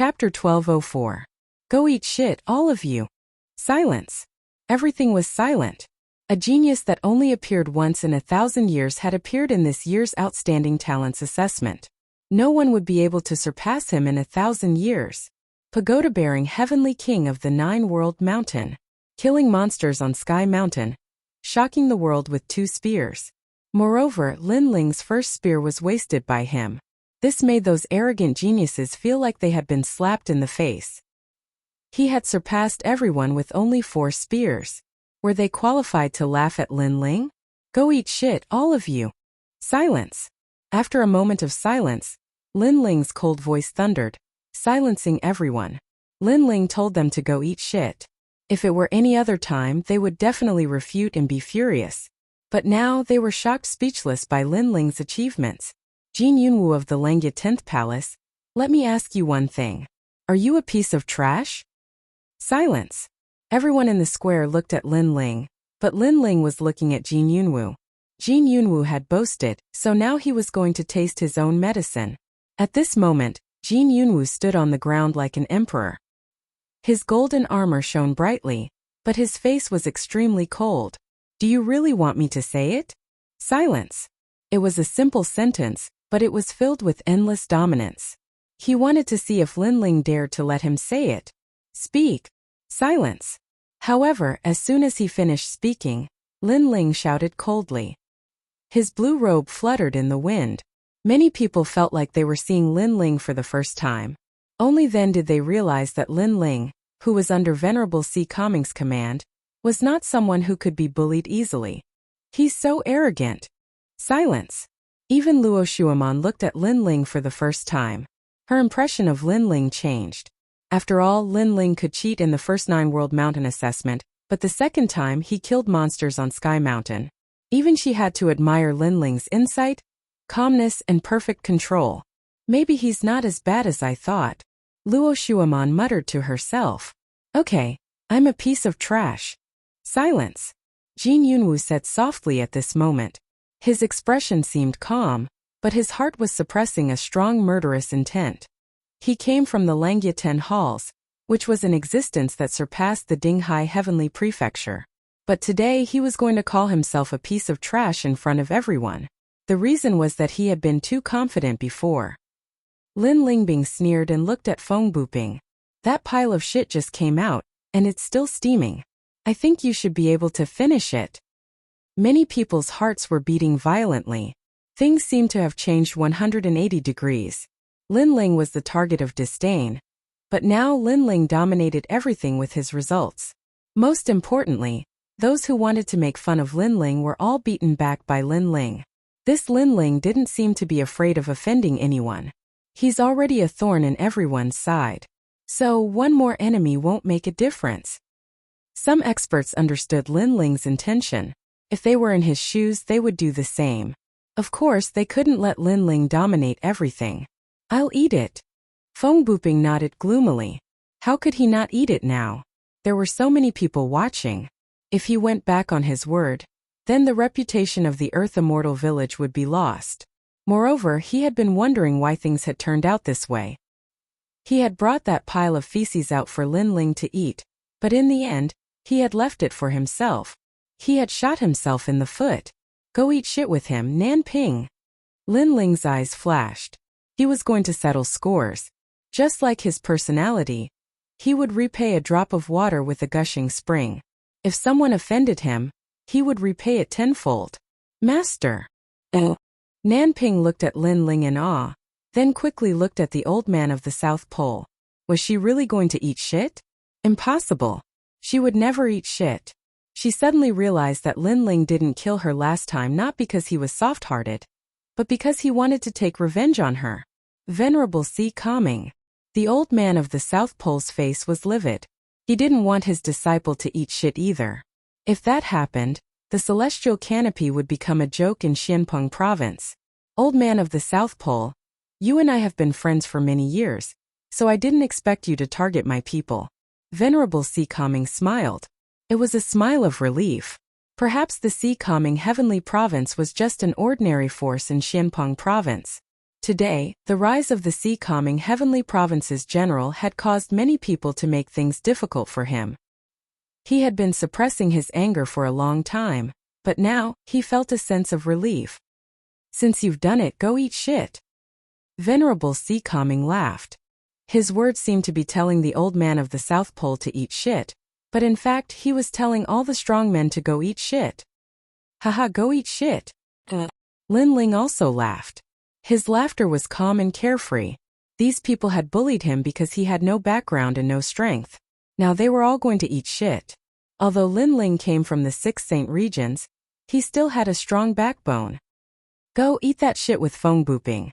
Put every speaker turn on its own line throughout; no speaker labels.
Chapter 1204. Go eat shit, all of you. Silence. Everything was silent. A genius that only appeared once in 1,000 years had appeared in this year's Outstanding Talents Assessment. No one would be able to surpass him in 1,000 years. Pagoda-bearing heavenly king of the nine-world mountain. Killing monsters on Sky Mountain. Shocking the world with 2 spears. Moreover, Lin Ling's first spear was wasted by him. This made those arrogant geniuses feel like they had been slapped in the face. He had surpassed everyone with only 4 spears. Were they qualified to laugh at Lin Ling? Go eat shit, all of you. Silence. After a moment of silence, Lin Ling's cold voice thundered, silencing everyone. Lin Ling told them to go eat shit. If it were any other time, they would definitely refute and be furious. But now they were shocked speechless by Lin Ling's achievements. Jin Yunwu of the Langya 10th Palace, let me ask you one thing. Are you a piece of trash? Silence. Everyone in the square looked at Lin Ling, but Lin Ling was looking at Jin Yunwu. Jin Yunwu had boasted, so now he was going to taste his own medicine. At this moment, Jin Yunwu stood on the ground like an emperor. His golden armor shone brightly, but his face was extremely cold. Do you really want me to say it? Silence. It was a simple sentence, but it was filled with endless dominance. He wanted to see if Lin Ling dared to let him say it. Speak. Silence. However, as soon as he finished speaking, Lin Ling shouted coldly. His blue robe fluttered in the wind. Many people felt like they were seeing Lin Ling for the first time. Only then did they realize that Lin Ling, who was under Venerable C. Kangming's command, was not someone who could be bullied easily. He's so arrogant. Silence. Even Luo Shuaman looked at Lin Ling for the first time. Her impression of Lin Ling changed. After all, Lin Ling could cheat in the first 9-world mountain assessment, but the second time he killed monsters on Sky Mountain. Even she had to admire Lin Ling's insight, calmness, and perfect control. Maybe he's not as bad as I thought. Luo Shuaman muttered to herself. Okay, I'm a piece of trash. Silence. Jin Yunwu said softly at this moment. His expression seemed calm, but his heart was suppressing a strong murderous intent. He came from the Langya 10 halls, which was an existence that surpassed the Dinghai Heavenly Prefecture. But today he was going to call himself a piece of trash in front of everyone. The reason was that he had been too confident before. Lin Lingbing sneered and looked at Feng Buping. That pile of shit just came out, and it's still steaming. I think you should be able to finish it. Many people's hearts were beating violently. Things seemed to have changed 180 degrees. Lin Ling was the target of disdain, but now Lin Ling dominated everything with his results. Most importantly, those who wanted to make fun of Lin Ling were all beaten back by Lin Ling. This Lin Ling didn't seem to be afraid of offending anyone. He's already a thorn in everyone's side. So one more enemy won't make a difference. Some experts understood Lin Ling's intention. If they were in his shoes, they would do the same. Of course, they couldn't let Lin Ling dominate everything. I'll eat it. Feng Buping nodded gloomily. How could he not eat it now? There were so many people watching. If he went back on his word, then the reputation of the Earth Immortal Village would be lost. Moreover, he had been wondering why things had turned out this way. He had brought that pile of feces out for Lin Ling to eat, but in the end, he had left it for himself. He had shot himself in the foot. Go eat shit with him, Nan Ping. Lin Ling's eyes flashed. He was going to settle scores. Just like his personality, he would repay a drop of water with a gushing spring. If someone offended him, he would repay it tenfold. Master. Nan Ping looked at Lin Ling in awe, then quickly looked at the old man of the South Pole. Was she really going to eat shit? Impossible. She would never eat shit. She suddenly realized that Lin Ling didn't kill her last time not because he was soft-hearted, but because he wanted to take revenge on her. Venerable C. Kangming. The old man of the South Pole's face was livid. He didn't want his disciple to eat shit either. If that happened, the celestial canopy would become a joke in Xianpeng province. Old man of the South Pole, you and I have been friends for many years, so I didn't expect you to target my people. Venerable C. Kangming smiled. It was a smile of relief. Perhaps the C. Kangming Heavenly Province was just an ordinary force in Xianpeng province. Today, the rise of the sea-calming heavenly province's general had caused many people to make things difficult for him. He had been suppressing his anger for a long time, but now, he felt a sense of relief. Since you've done it, go eat shit. Venerable Sea-calming laughed. His words seemed to be telling the old man of the South Pole to eat shit, but in fact he was telling all the strong men to go eat shit. Haha, go eat shit. Lin Ling also laughed. His laughter was calm and carefree. These people had bullied him because he had no background and no strength. Now they were all going to eat shit. Although Lin Ling came from the 6 Saint regions, he still had a strong backbone. Go eat that shit with phone booping.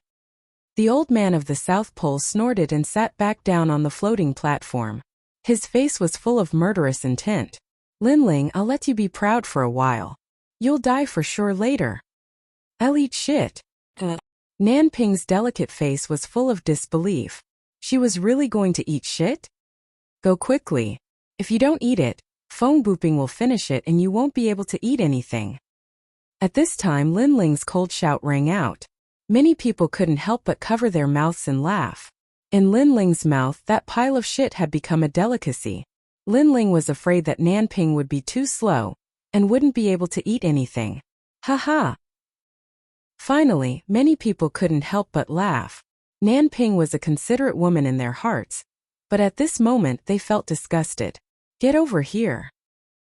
The old man of the South Pole snorted and sat back down on the floating platform. His face was full of murderous intent. Lin Ling, I'll let you be proud for a while. You'll die for sure later. I'll eat shit. Nanping's delicate face was full of disbelief. She was really going to eat shit? Go quickly. If you don't eat it, phone booping will finish it and you won't be able to eat anything. At this time Lin Ling's cold shout rang out. Many people couldn't help but cover their mouths and laugh. In Lin Ling's mouth that pile of shit had become a delicacy. Lin Ling was afraid that Nanping would be too slow, and wouldn't be able to eat anything. Ha. Finally, many people couldn't help but laugh. Nanping was a considerate woman in their hearts, but at this moment they felt disgusted. Get over here.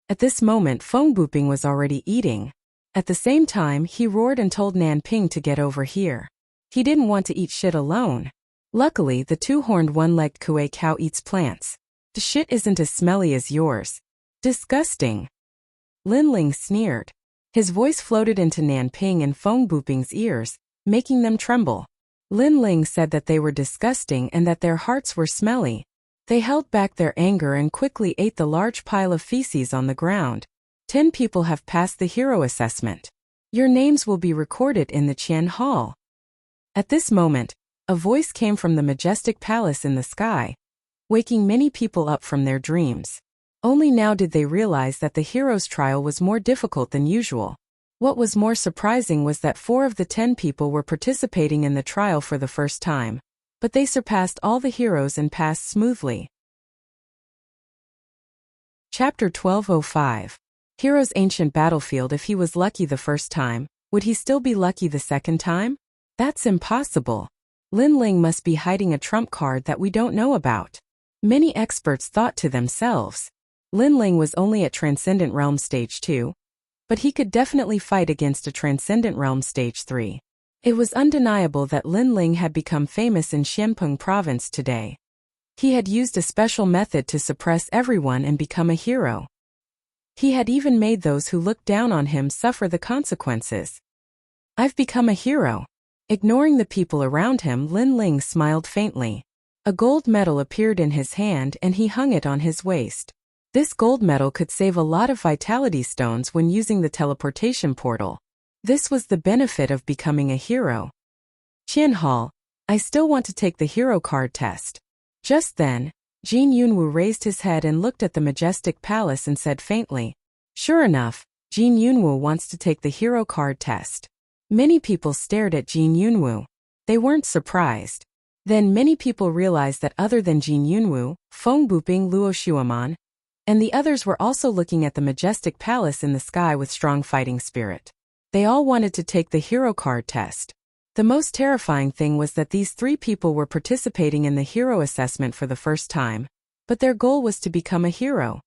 At this moment phone booping was already eating. At the same time he roared and told Nanping to get over here. He didn't want to eat shit alone. Luckily the two-horned one-legged Kuei cow eats plants. The shit isn't as smelly as yours. Disgusting. Lin Ling sneered. His voice floated into Nanping and phone booping's ears, making them tremble. Lin Ling said that they were disgusting and that their hearts were smelly. They held back their anger and quickly ate the large pile of feces on the ground. 10 people have passed the hero assessment. Your names will be recorded in the Qian Hall. At this moment, a voice came from the majestic palace in the sky, waking many people up from their dreams. Only now did they realize that the hero's trial was more difficult than usual. What was more surprising was that 4 of the 10 people were participating in the trial for the first time, but they surpassed all the heroes and passed smoothly. Chapter 1205. Hero's ancient battlefield. If he was lucky the first time, would he still be lucky the second time? That's impossible. Lin Ling must be hiding a trump card that we don't know about. Many experts thought to themselves. Lin Ling was only at Transcendent Realm Stage 2, but he could definitely fight against a Transcendent Realm Stage 3. It was undeniable that Lin Ling had become famous in Xianpeng Province today. He had used a special method to suppress everyone and become a hero. He had even made those who looked down on him suffer the consequences. I've become a hero. Ignoring the people around him, Lin Ling smiled faintly. A gold medal appeared in his hand and he hung it on his waist. This gold medal could save a lot of vitality stones when using the teleportation portal. This was the benefit of becoming a hero. Qian Hall, I still want to take the hero card test. Just then, Jin Yunwu raised his head and looked at the majestic palace and said faintly. Sure enough, Jin Yunwu wants to take the hero card test. Many people stared at Jin Yunwu. They weren't surprised. Then many people realized that other than Jin Yunwu, Feng Buping, Luo Shuaman, and the others were also looking at the majestic palace in the sky with strong fighting spirit. They all wanted to take the hero card test. The most terrifying thing was that these 3 people were participating in the hero assessment for the first time, but their goal was to become a hero.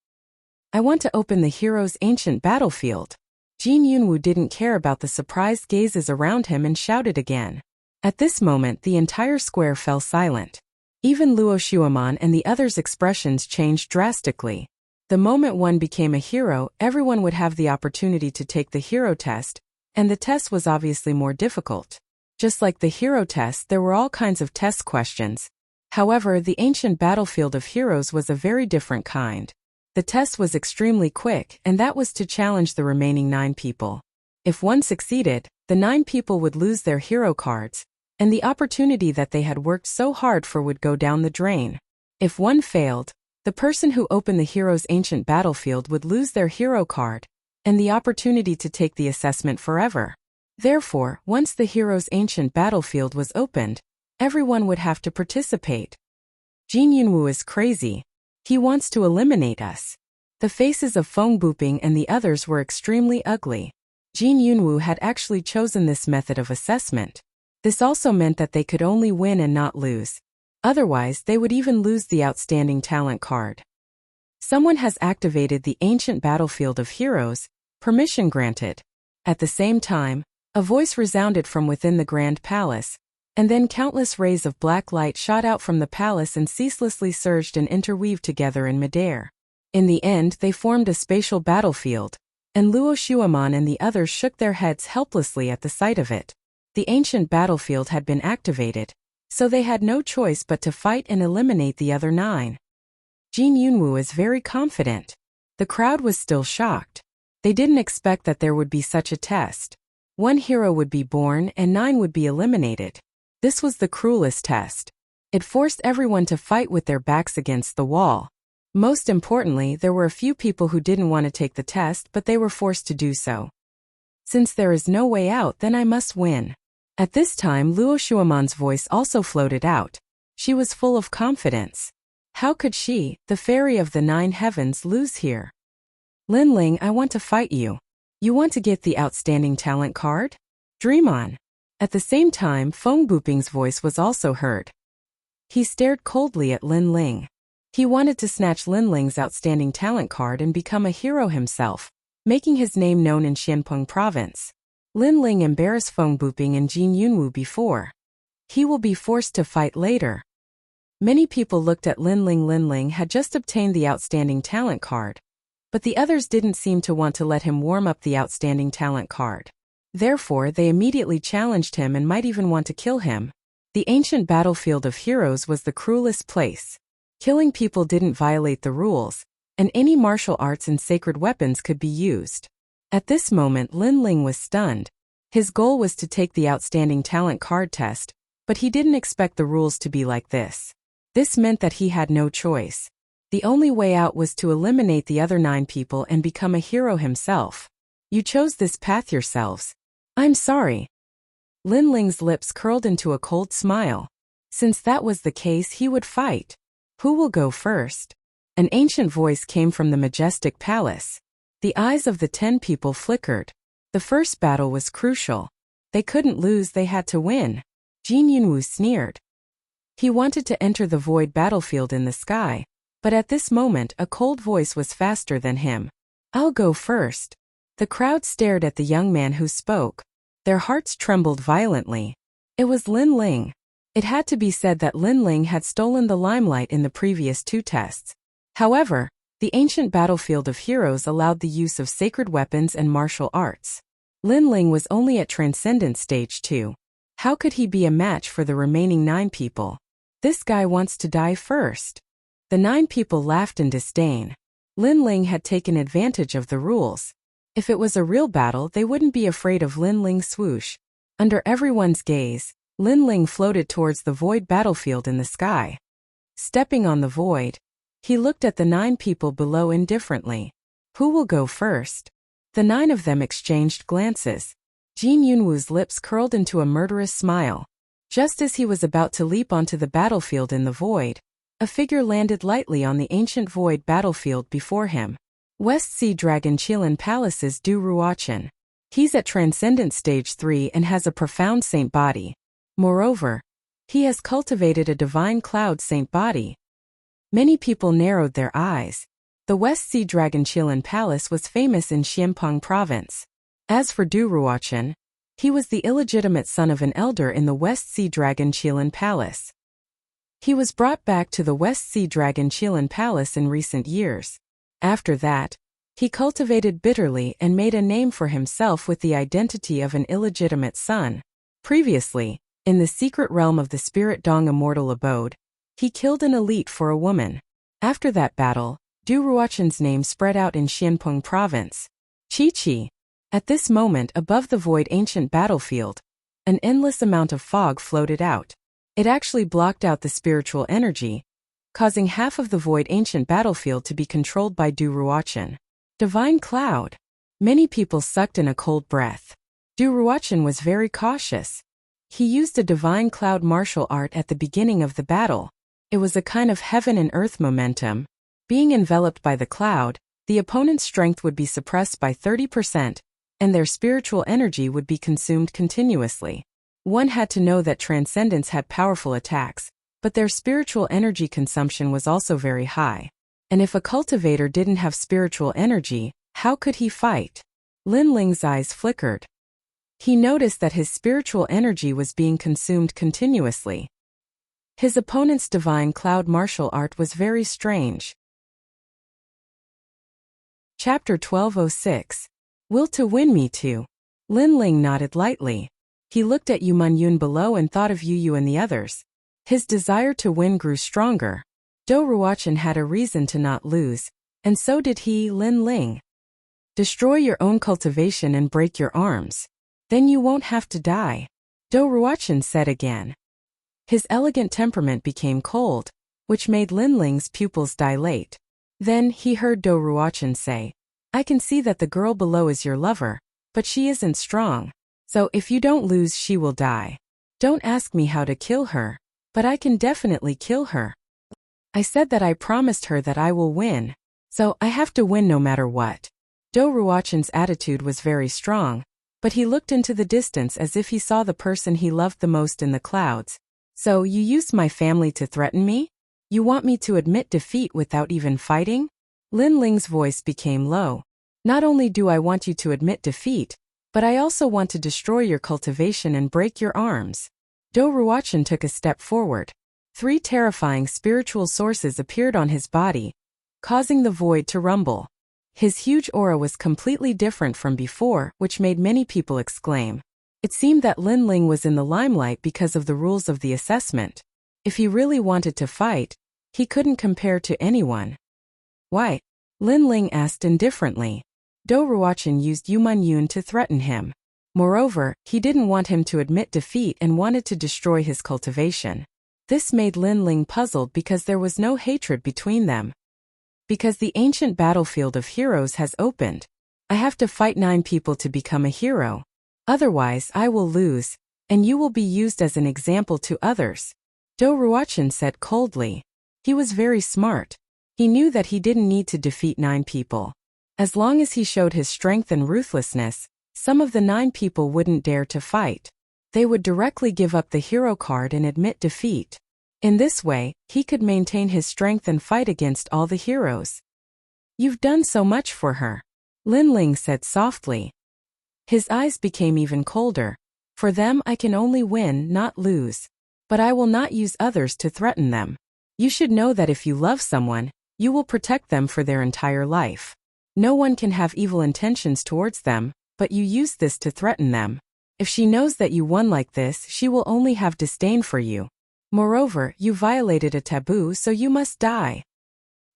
I want to open the hero's ancient battlefield. Jin Yunwu didn't care about the surprised gazes around him and shouted again. At this moment the entire square fell silent. Even Luo Shuaman and the others' expressions changed drastically. The moment one became a hero, everyone would have the opportunity to take the hero test, and the test was obviously more difficult. Just like the hero test, there were all kinds of test questions. However, the ancient battlefield of heroes was a very different kind. The test was extremely quick, and that was to challenge the remaining 9 people. If one succeeded, the 9 people would lose their hero cards, and the opportunity that they had worked so hard for would go down the drain. If one failed, the person who opened the hero's ancient battlefield would lose their hero card, and the opportunity to take the assessment forever. Therefore, once the hero's ancient battlefield was opened, everyone would have to participate. Jin Yunwoo is crazy. He wants to eliminate us. The faces of Feng Buping and the others were extremely ugly. Jin Yunwoo had actually chosen this method of assessment. This also meant that they could only win and not lose. Otherwise, they would even lose the outstanding talent card. Someone has activated the ancient battlefield of heroes. Permission granted. At the same time, a voice resounded from within the grand palace, and then countless rays of black light shot out from the palace and ceaselessly surged and interweaved together in midair. In the end, they formed a spatial battlefield, and Luo Shuaman and the others shook their heads helplessly at the sight of it. The ancient battlefield had been activated, so they had no choice but to fight and eliminate the other 9. Jin Yunwoo is very confident. The crowd was still shocked. They didn't expect that there would be such a test. 1 hero would be born and 9 would be eliminated. This was the cruelest test. It forced everyone to fight with their backs against the wall. Most importantly, there were a few people who didn't want to take the test, but they were forced to do so. Since there is no way out, then I must win. At this time, Luo Shuaman's voice also floated out. She was full of confidence. How could she, the fairy of the 9 heavens, lose here? Lin Ling, I want to fight you. You want to get the outstanding talent card? Dream on. At the same time, Feng Buping's voice was also heard. He stared coldly at Lin Ling. He wanted to snatch Lin Ling's outstanding talent card and become a hero himself, making his name known in Xianpeng province. Lin Ling embarrassed Feng Buping and Jin Yunwoo before. He will be forced to fight later. Many people looked at Lin Ling. Lin Ling had just obtained the outstanding talent card, but the others didn't seem to want to let him warm up the outstanding talent card. Therefore, they immediately challenged him and might even want to kill him. The ancient battlefield of heroes was the cruelest place. Killing people didn't violate the rules, and any martial arts and sacred weapons could be used. At this moment, Lin Ling was stunned. His goal was to take the outstanding talent card test, but he didn't expect the rules to be like this. This meant that he had no choice. The only way out was to eliminate the other 9 people and become a hero himself. You chose this path yourselves. I'm sorry. Lin Ling's lips curled into a cold smile. Since that was the case, he would fight. Who will go first? An ancient voice came from the majestic palace. The eyes of the 10 people flickered. The first battle was crucial. They couldn't lose, they had to win. Jin Yunwoo sneered. He wanted to enter the void battlefield in the sky, but at this moment a cold voice was faster than him. I'll go first. The crowd stared at the young man who spoke. Their hearts trembled violently. It was Lin Ling. It had to be said that Lin Ling had stolen the limelight in the previous 2 tests. However, the ancient battlefield of heroes allowed the use of sacred weapons and martial arts. Lin Ling was only at Transcendent Stage 2. How could he be a match for the remaining 9 people? This guy wants to die first. The 9 people laughed in disdain. Lin Ling had taken advantage of the rules. If it was a real battle, they wouldn't be afraid of Lin Ling's swoosh. Under everyone's gaze, Lin Ling floated towards the void battlefield in the sky. Stepping on the void, he looked at the 9 people below indifferently. Who will go first? The 9 of them exchanged glances. Jin Yunwoo's lips curled into a murderous smile. Just as he was about to leap onto the battlefield in the void, a figure landed lightly on the ancient void battlefield before him. West Sea Dragon Qilin Palace's Du Ruochen. He's at Transcendent Stage 3 and has a profound saint body. Moreover, he has cultivated a divine cloud saint body. Many people narrowed their eyes. The West Sea Dragon Qilin Palace was famous in Xianpeng province. As for Du Ruochen, he was the illegitimate son of an elder in the West Sea Dragon Qilin Palace. He was brought back to the West Sea Dragon Qilin Palace in recent years. After that, he cultivated bitterly and made a name for himself with the identity of an illegitimate son. Previously, in the secret realm of the Spirit Dong Immortal Abode, he killed an elite for a woman. After that battle, Du Ruochen's name spread out in Xianpeng province. Chi-Chi. At this moment above the void ancient battlefield, an endless amount of fog floated out. It actually blocked out the spiritual energy, causing half of the void ancient battlefield to be controlled by Du Ruochen. Divine cloud. Many people sucked in a cold breath. Ruochen was very cautious. He used a divine cloud martial art at the beginning of the battle. It was a kind of heaven and earth momentum. Being enveloped by the cloud, the opponent's strength would be suppressed by 30%, and their spiritual energy would be consumed continuously. One had to know that Transcendence had powerful attacks, but their spiritual energy consumption was also very high. And if a cultivator didn't have spiritual energy, how could he fight? Lin Ling's eyes flickered. He noticed that his spiritual energy was being consumed continuously. His opponent's divine cloud martial art was very strange. Chapter 1206. Will to win me too. Lin Ling nodded lightly. He looked at Yu Manyun below and thought of Yu and the others. His desire to win grew stronger. Do Ruochen had a reason to not lose, and so did he, Lin Ling. Destroy your own cultivation and break your arms. Then you won't have to die, Do Ruochen said again. His elegant temperament became cold, which made Lin Ling's pupils dilate. Then he heard Do Ruochen say, I can see that the girl below is your lover, but she isn't strong. So if you don't lose, she will die. Don't ask me how to kill her, but I can definitely kill her. I said that I promised her that I will win, so I have to win no matter what. Do Ruochen's attitude was very strong, but he looked into the distance as if he saw the person he loved the most in the clouds. So you used my family to threaten me? You want me to admit defeat without even fighting? Lin Ling's voice became low. Not only do I want you to admit defeat, but I also want to destroy your cultivation and break your arms. Do Ruochen took a step forward. 3 terrifying spiritual sources appeared on his body, causing the void to rumble. His huge aura was completely different from before, which made many people exclaim. It seemed that Lin Ling was in the limelight because of the rules of the assessment. If he really wanted to fight, he couldn't compare to anyone. Why? Lin Ling asked indifferently. Do Ruochen used Yu Manyun to threaten him. Moreover, he didn't want him to admit defeat and wanted to destroy his cultivation. This made Lin Ling puzzled because there was no hatred between them. Because the ancient battlefield of heroes has opened. I have to fight 9 people to become a hero. Otherwise, I will lose, and you will be used as an example to others. Do Ruochen said coldly. He was very smart. He knew that he didn't need to defeat 9 people. As long as he showed his strength and ruthlessness, some of the 9 people wouldn't dare to fight. They would directly give up the hero card and admit defeat. In this way, he could maintain his strength and fight against all the heroes. You've done so much for her, Lin Ling said softly. His eyes became even colder. For them I can only win, not lose. But I will not use others to threaten them. You should know that if you love someone, you will protect them for their entire life. No one can have evil intentions towards them, but you use this to threaten them. If she knows that you won like this, she will only have disdain for you. Moreover, you violated a taboo, so you must die.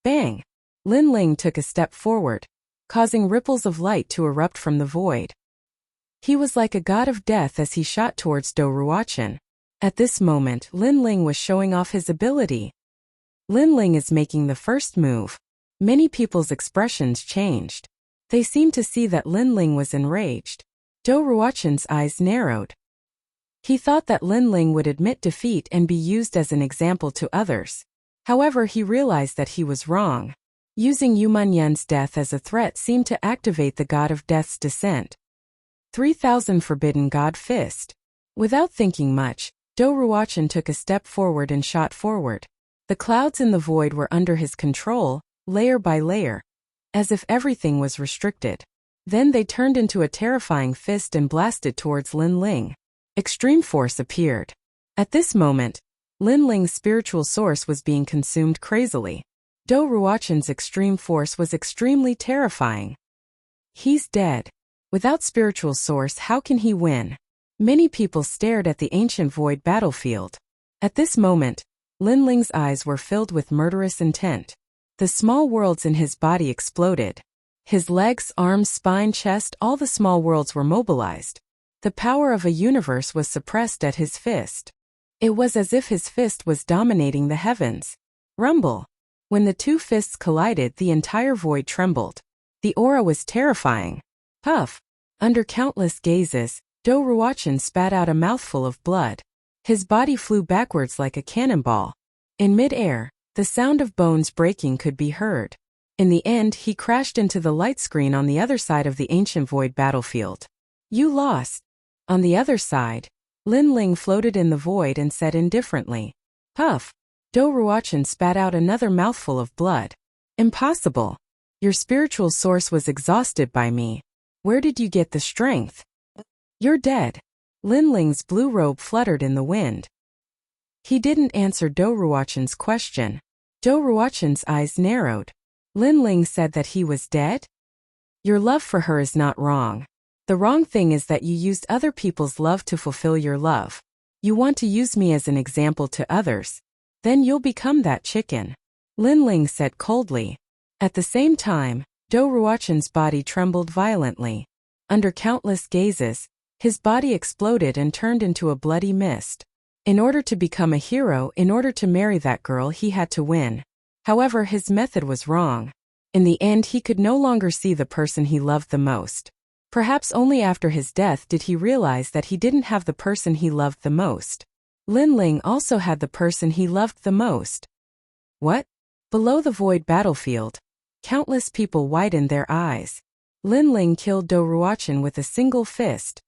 Bang! Lin Ling took a step forward, causing ripples of light to erupt from the void. He was like a god of death as he shot towards Do Ruochen. At this moment, Lin Ling was showing off his ability. Lin Ling is making the first move. Many people's expressions changed. They seemed to see that Lin Ling was enraged. Do Ruochen's eyes narrowed. He thought that Lin Ling would admit defeat and be used as an example to others. However, he realized that he was wrong. Using Yu Manyun's death as a threat seemed to activate the god of death's descent. 3000 Forbidden God Fist. Without thinking much, Do Ruochen took a step forward and shot forward. The clouds in the void were under his control, layer by layer, as if everything was restricted. Then they turned into a terrifying fist and blasted towards Lin Ling. Extreme force appeared. At this moment, Lin Ling's spiritual source was being consumed crazily. Do Ruochen's extreme force was extremely terrifying. He's dead. Without spiritual source, how can he win? Many people stared at the ancient void battlefield. At this moment, Lin Ling's eyes were filled with murderous intent. The small worlds in his body exploded. His legs, arms, spine, chest, all the small worlds were mobilized. The power of a universe was suppressed at his fist. It was as if his fist was dominating the heavens. Rumble. When the 2 fists collided, the entire void trembled. The aura was terrifying. Puff. Under countless gazes, Do Ruochen spat out a mouthful of blood. His body flew backwards like a cannonball. In mid-air, the sound of bones breaking could be heard. In the end, he crashed into the light screen on the other side of the ancient void battlefield. You lost. On the other side, Lin Ling floated in the void and said indifferently. Puff. Do Ruochen spat out another mouthful of blood. Impossible. Your spiritual source was exhausted by me. Where did you get the strength? You're dead. Lin Ling's blue robe fluttered in the wind. He didn't answer Do Ruochen's question. Do Ruochen's eyes narrowed. Lin Ling said that he was dead? Your love for her is not wrong. The wrong thing is that you used other people's love to fulfill your love. You want to use me as an example to others. Then you'll become that chicken. Lin Ling said coldly. At the same time, Do Ruochen's body trembled violently. Under countless gazes, his body exploded and turned into a bloody mist. In order to become a hero, in order to marry that girl, he had to win. However, his method was wrong. In the end, he could no longer see the person he loved the most. Perhaps only after his death did he realize that he didn't have the person he loved the most. Lin Ling also had the person he loved the most. What? Below the void battlefield, countless people widened their eyes. Lin Ling killed Do Ruochen with a single fist.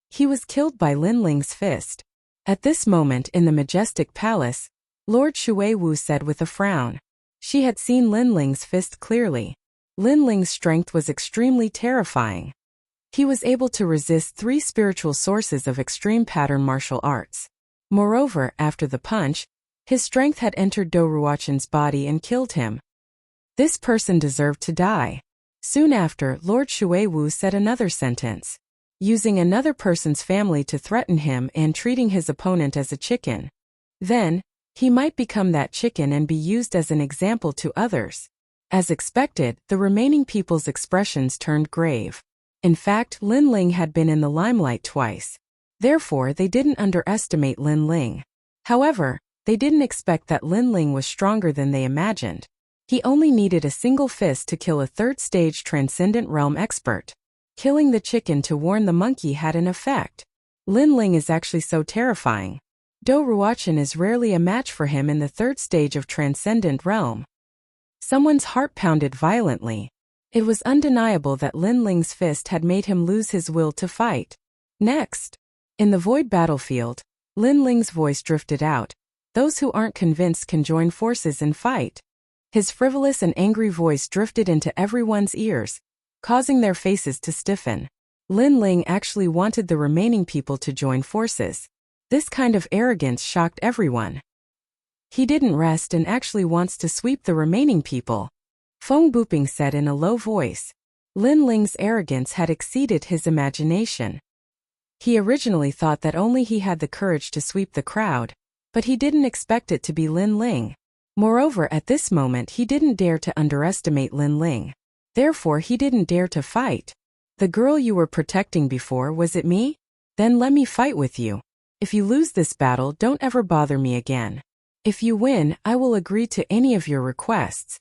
He was killed by Lin Ling's fist. At this moment in the majestic palace, Lord Shuiwu said with a frown. She had seen Lin Ling's fist clearly. Lin Ling's strength was extremely terrifying. He was able to resist 3 spiritual sources of extreme pattern martial arts. Moreover, after the punch, his strength had entered Do Ruochen's body and killed him. This person deserved to die. Soon after, Lord Shuiwu said another sentence. Using another person's family to threaten him and treating his opponent as a chicken. Then, he might become that chicken and be used as an example to others. As expected, the remaining people's expressions turned grave. In fact, Lin Ling had been in the limelight twice. Therefore, they didn't underestimate Lin Ling. However, they didn't expect that Lin Ling was stronger than they imagined. He only needed a single fist to kill a third-stage transcendent realm expert. Killing the chicken to warn the monkey had an effect. Lin Ling is actually so terrifying. Do Ruochen is rarely a match for him in the third stage of transcendent realm. Someone's heart pounded violently. It was undeniable that Lin Ling's fist had made him lose his will to fight. Next, in the void battlefield, Lin Ling's voice drifted out. Those who aren't convinced can join forces and fight. His frivolous and angry voice drifted into everyone's ears, causing their faces to stiffen. Lin Ling actually wanted the remaining people to join forces. This kind of arrogance shocked everyone. He didn't rest and actually wants to sweep the remaining people. Feng Buping said in a low voice. Lin Ling's arrogance had exceeded his imagination. He originally thought that only he had the courage to sweep the crowd, but he didn't expect it to be Lin Ling. Moreover, at this moment he didn't dare to underestimate Lin Ling. Therefore, he didn't dare to fight. The girl you were protecting before, was it me? Then let me fight with you. If you lose this battle, don't ever bother me again. If you win, I will agree to any of your requests.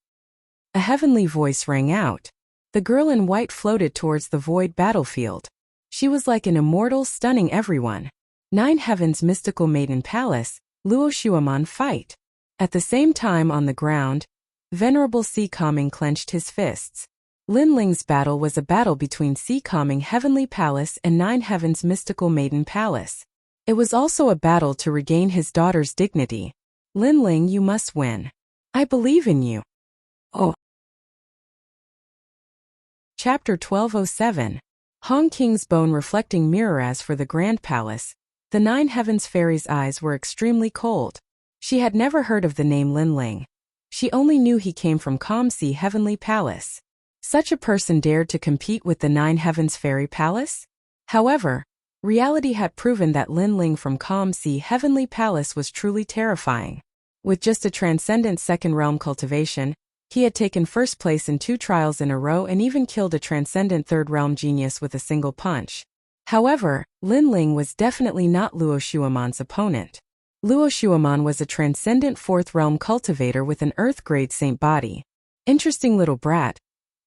A heavenly voice rang out. The girl in white floated towards the void battlefield. She was like an immortal, stunning everyone. 9 Heavens Mystical Maiden Palace, Luo Shuaman fight. At the same time on the ground, Venerable Si Kaming clenched his fists. Lin Ling's battle was a battle between Si Kaming Heavenly Palace and 9 Heavens Mystical Maiden Palace. It was also a battle to regain his daughter's dignity. Lin Ling, you must win. I believe in you. Oh. Chapter 1207. Hong King's bone reflecting mirror. As for the Grand Palace, the 9 Heavens Fairy's eyes were extremely cold. She had never heard of the name Lin Ling. She only knew he came from Calm Sea Heavenly Palace. Such a person dared to compete with the 9 Heavens Fairy Palace? However, reality had proven that Lin Ling from Calm Sea Heavenly Palace was truly terrifying. With just a transcendent second realm cultivation, he had taken first place in 2 trials in a row and even killed a transcendent third realm genius with a single punch. However, Lin Ling was definitely not Luo Shuaman's opponent. Luo Shuaman was a transcendent fourth realm cultivator with an earth-grade saint body. Interesting little brat.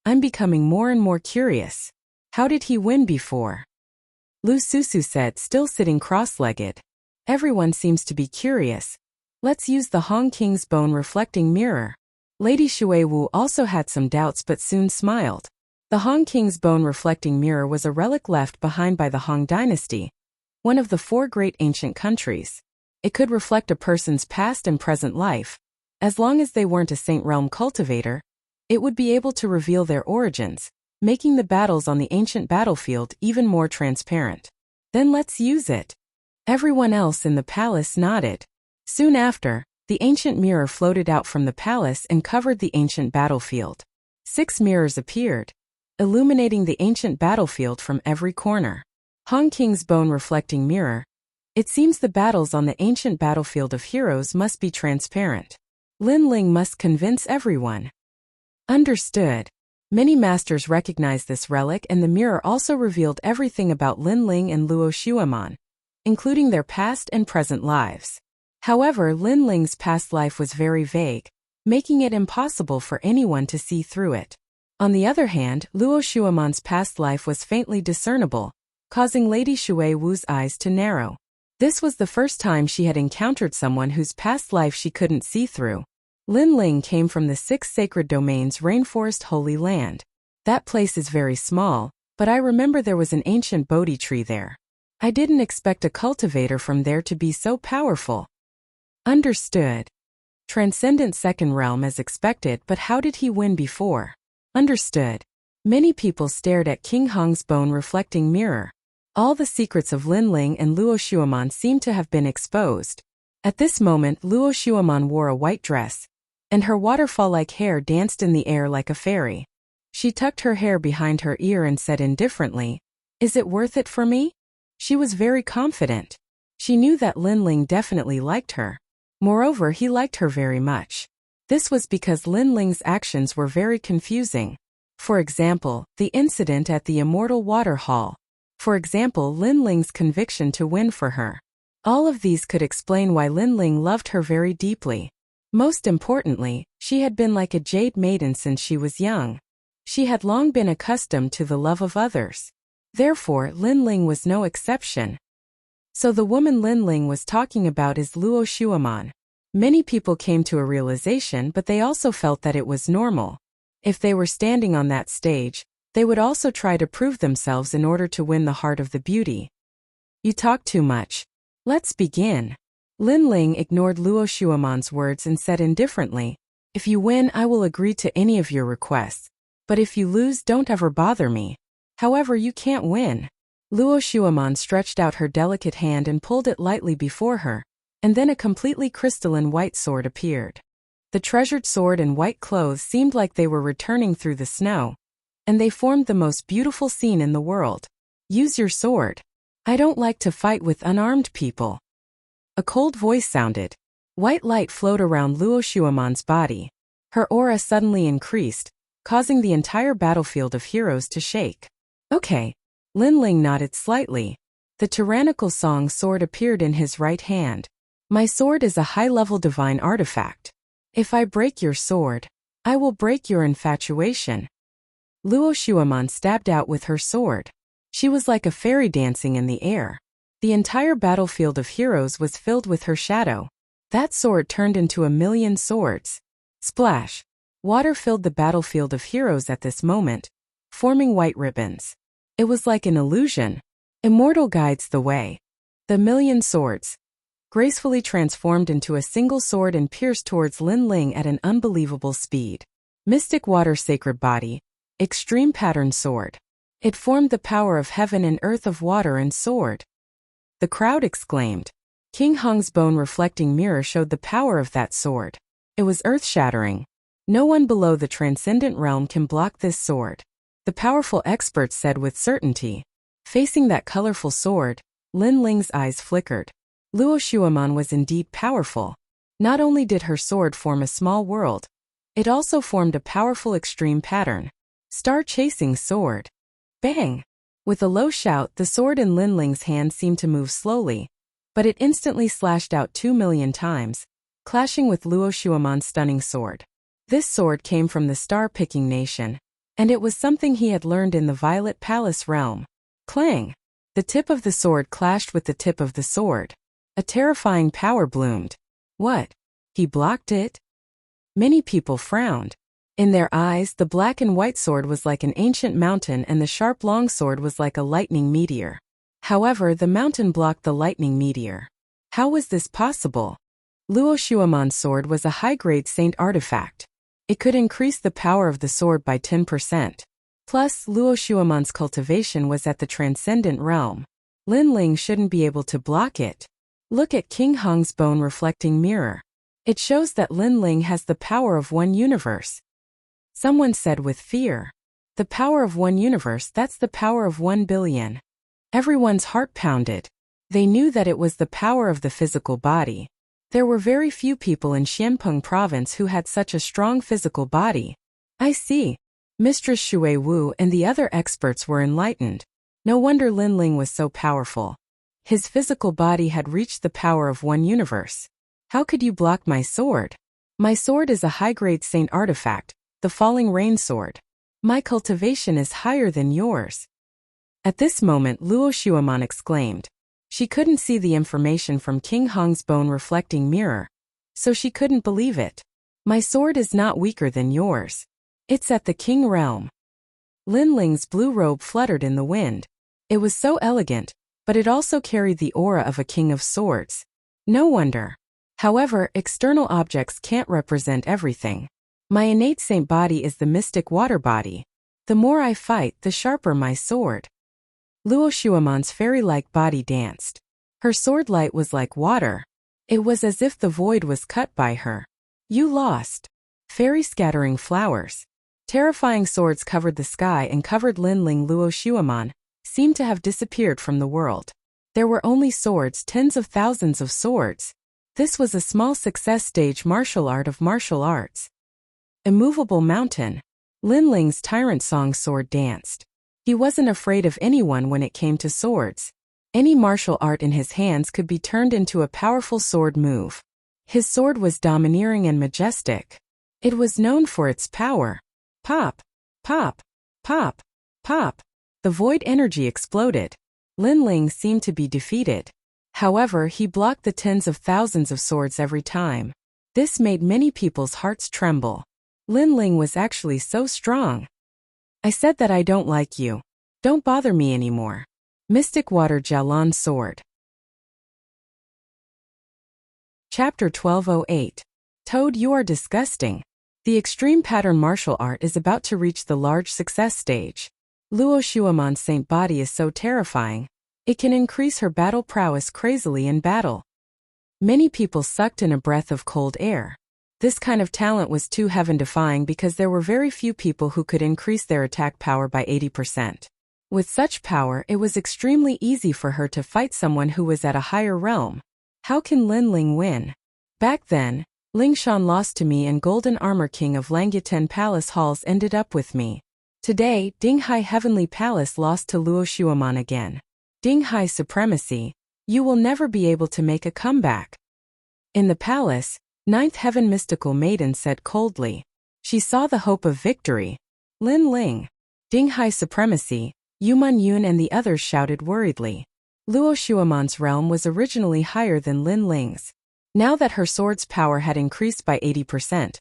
I'm becoming more and more curious. How did he win before? Lu Susu said, still sitting cross-legged. Everyone seems to be curious. Let's use the Hong King's bone reflecting mirror. Lady Shui Wu also had some doubts but soon smiled. The Hong King's bone reflecting mirror was a relic left behind by the Han dynasty, one of the 4 great ancient countries. It could reflect a person's past and present life. As long as they weren't a Saint Realm cultivator, it would be able to reveal their origins, making the battles on the ancient battlefield even more transparent. Then let's use it. Everyone else in the palace nodded. Soon after, the ancient mirror floated out from the palace and covered the ancient battlefield. 6 mirrors appeared, illuminating the ancient battlefield from every corner. Hong King's bone reflecting mirror. It seems the battles on the ancient battlefield of heroes must be transparent. Lin Ling must convince everyone. Understood. Many masters recognized this relic, and the mirror also revealed everything about Lin Ling and Luo Shuaman, including their past and present lives. However, Lin Ling's past life was very vague, making it impossible for anyone to see through it. On the other hand, Luo Shuaman's past life was faintly discernible, causing Lady Shui Wu's eyes to narrow. This was the first time she had encountered someone whose past life she couldn't see through. Lin Ling came from the 6 sacred domains Rainforest Holy Land. That place is very small, but I remember there was an ancient Bodhi tree there. I didn't expect a cultivator from there to be so powerful. Understood. Transcendent second realm as expected, but how did he win before? Understood. Many people stared at King Hong's bone reflecting mirror. All the secrets of Lin Ling and Luo Shuaman seemed to have been exposed. At this moment, Luo Shuaman wore a white dress, and her waterfall-like hair danced in the air like a fairy. She tucked her hair behind her ear and said indifferently, "Is it worth it for me?" She was very confident. She knew that Lin Ling definitely liked her. Moreover, he liked her very much. This was because Lin Ling's actions were very confusing. For example, the incident at the Immortal Water Hall. For example, Lin Ling's conviction to win for her. All of these could explain why Lin Ling loved her very deeply. Most importantly, she had been like a jade maiden since she was young. She had long been accustomed to the love of others. Therefore, Lin Ling was no exception. So the woman Lin Ling was talking about is Luo Shuaman. Many people came to a realization, but they also felt that it was normal. If they were standing on that stage, they would also try to prove themselves in order to win the heart of the beauty. You talk too much. Let's begin. Lin Ling ignored Luo Shuaman's words and said indifferently, "If you win, I will agree to any of your requests. But if you lose, don't ever bother me. However, you can't win." Luo Shuaman stretched out her delicate hand and pulled it lightly before her, and then a completely crystalline white sword appeared. The treasured sword and white clothes seemed like they were returning through the snow, and they formed the most beautiful scene in the world. "Use your sword. I don't like to fight with unarmed people." A cold voice sounded. White light flowed around Luo Shuaman's body. Her aura suddenly increased, causing the entire battlefield of heroes to shake. "Okay." Lin Ling nodded slightly. The tyrannical song sword appeared in his right hand. "My sword is a high-level divine artifact. If I break your sword, I will break your infatuation." Luo Shuaman stabbed out with her sword. She was like a fairy dancing in the air. The entire battlefield of heroes was filled with her shadow. That sword turned into a million swords. Splash! Water filled the battlefield of heroes at this moment, forming white ribbons. It was like an illusion. Immortal guides the way. The million swords gracefully transformed into a single sword and pierced towards Lin Ling at an unbelievable speed. Mystic water sacred body. Extreme pattern sword. It formed the power of heaven and earth of water and sword. The crowd exclaimed. King Hong's bone reflecting mirror showed the power of that sword. It was earth-shattering. No one below the transcendent realm can block this sword, the powerful experts said with certainty. Facing that colorful sword, Lin Ling's eyes flickered. Luo Shuaman was indeed powerful. Not only did her sword form a small world, it also formed a powerful extreme pattern. Star-chasing sword. Bang! With a low shout, the sword in Lin Ling's hand seemed to move slowly, but it instantly slashed out 2,000,000 times, clashing with Luo Shuaman's stunning sword. This sword came from the star-picking nation, and it was something he had learned in the Violet Palace realm. Clang! The tip of the sword clashed with the tip of the sword. A terrifying power bloomed. What? He blocked it? Many people frowned. In their eyes, the black and white sword was like an ancient mountain and the sharp long sword was like a lightning meteor. However, the mountain blocked the lightning meteor. How was this possible? Luo Shuaman's sword was a high-grade saint artifact. It could increase the power of the sword by 10%. Plus, Luo Shuaman's cultivation was at the transcendent realm. Lin Ling shouldn't be able to block it. Look at King Hong's bone-reflecting mirror. It shows that Lin Ling has the power of one universe. Someone said with fear. The power of one universe, that's the power of 1 billion. Everyone's heart pounded. They knew that it was the power of the physical body. There were very few people in Xianpeng province who had such a strong physical body. I see. Mistress Shui Wu and the other experts were enlightened. No wonder Lin Ling was so powerful. His physical body had reached the power of one universe. How could you block my sword? My sword is a high-grade saint artifact, the falling rain sword. My cultivation is higher than yours. At this moment Luo Shuaman exclaimed. She couldn't see the information from King Hong's bone-reflecting mirror, so she couldn't believe it. My sword is not weaker than yours. It's at the king realm. Lin Ling's blue robe fluttered in the wind. It was so elegant, but it also carried the aura of a king of swords. No wonder. However, external objects can't represent everything. My innate saint body is the mystic water body. The more I fight, the sharper my sword. Luo Shuaman's fairy-like body danced. Her sword light was like water. It was as if the void was cut by her. You lost. Fairy scattering flowers. Terrifying swords covered the sky and covered Lin Ling. Luo Shuaman seemed to have disappeared from the world. There were only swords, tens of thousands of swords. This was a small success stage martial art of martial arts. Immovable mountain. Lin Ling's tyrant song sword danced. He wasn't afraid of anyone when it came to swords. Any martial art in his hands could be turned into a powerful sword move. His sword was domineering and majestic. It was known for its power. Pop, pop, pop, pop. The void energy exploded. Lin Ling seemed to be defeated. However, he blocked the tens of thousands of swords every time. This made many people's hearts tremble. Lin Ling was actually so strong. I said that I don't like you. Don't bother me anymore. Mystic Water Jialan Sword. Chapter 1208. Toad, you are disgusting. The extreme pattern martial art is about to reach the large success stage. Luo Shuaman's saint body is so terrifying. It can increase her battle prowess crazily in battle. Many people sucked in a breath of cold air. This kind of talent was too heaven-defying because there were very few people who could increase their attack power by 80%. With such power, it was extremely easy for her to fight someone who was at a higher realm. How can Lin Ling win? Back then, Ling Shan lost to me and Golden Armor King of Langyutan Palace Halls ended up with me. Today, Dinghai Heavenly Palace lost to Luo Shuaman again. Dinghai Supremacy, you will never be able to make a comeback. In the palace, Ninth Heaven Mystical Maiden said coldly. She saw the hope of victory. Lin Ling. Dinghai Supremacy, Yuman Yun and the others shouted worriedly. Luo Shuaman's realm was originally higher than Lin Ling's. Now that her sword's power had increased by 80%,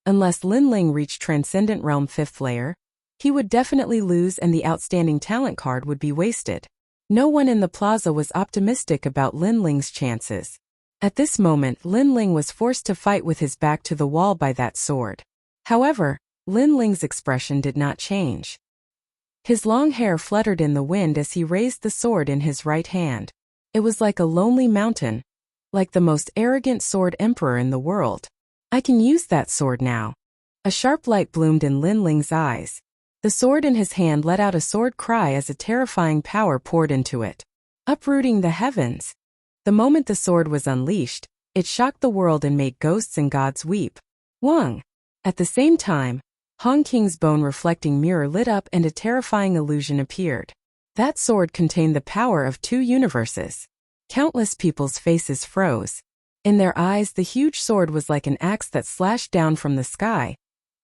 unless Lin Ling reached Transcendent Realm 5th layer, he would definitely lose and the outstanding talent card would be wasted. No one in the plaza was optimistic about Lin Ling's chances. At this moment, Lin Ling was forced to fight with his back to the wall by that sword. However, Lin Ling's expression did not change. His long hair fluttered in the wind as he raised the sword in his right hand. It was like a lonely mountain, like the most arrogant sword emperor in the world. I can use that sword now. A sharp light bloomed in Lin Ling's eyes. The sword in his hand let out a sword cry as a terrifying power poured into it, uprooting the heavens. The moment the sword was unleashed, it shocked the world and made ghosts and gods weep. Wang. At the same time, Hong King's bone-reflecting mirror lit up and a terrifying illusion appeared. That sword contained the power of 2 universes. Countless people's faces froze. In their eyes, the huge sword was like an axe that slashed down from the sky,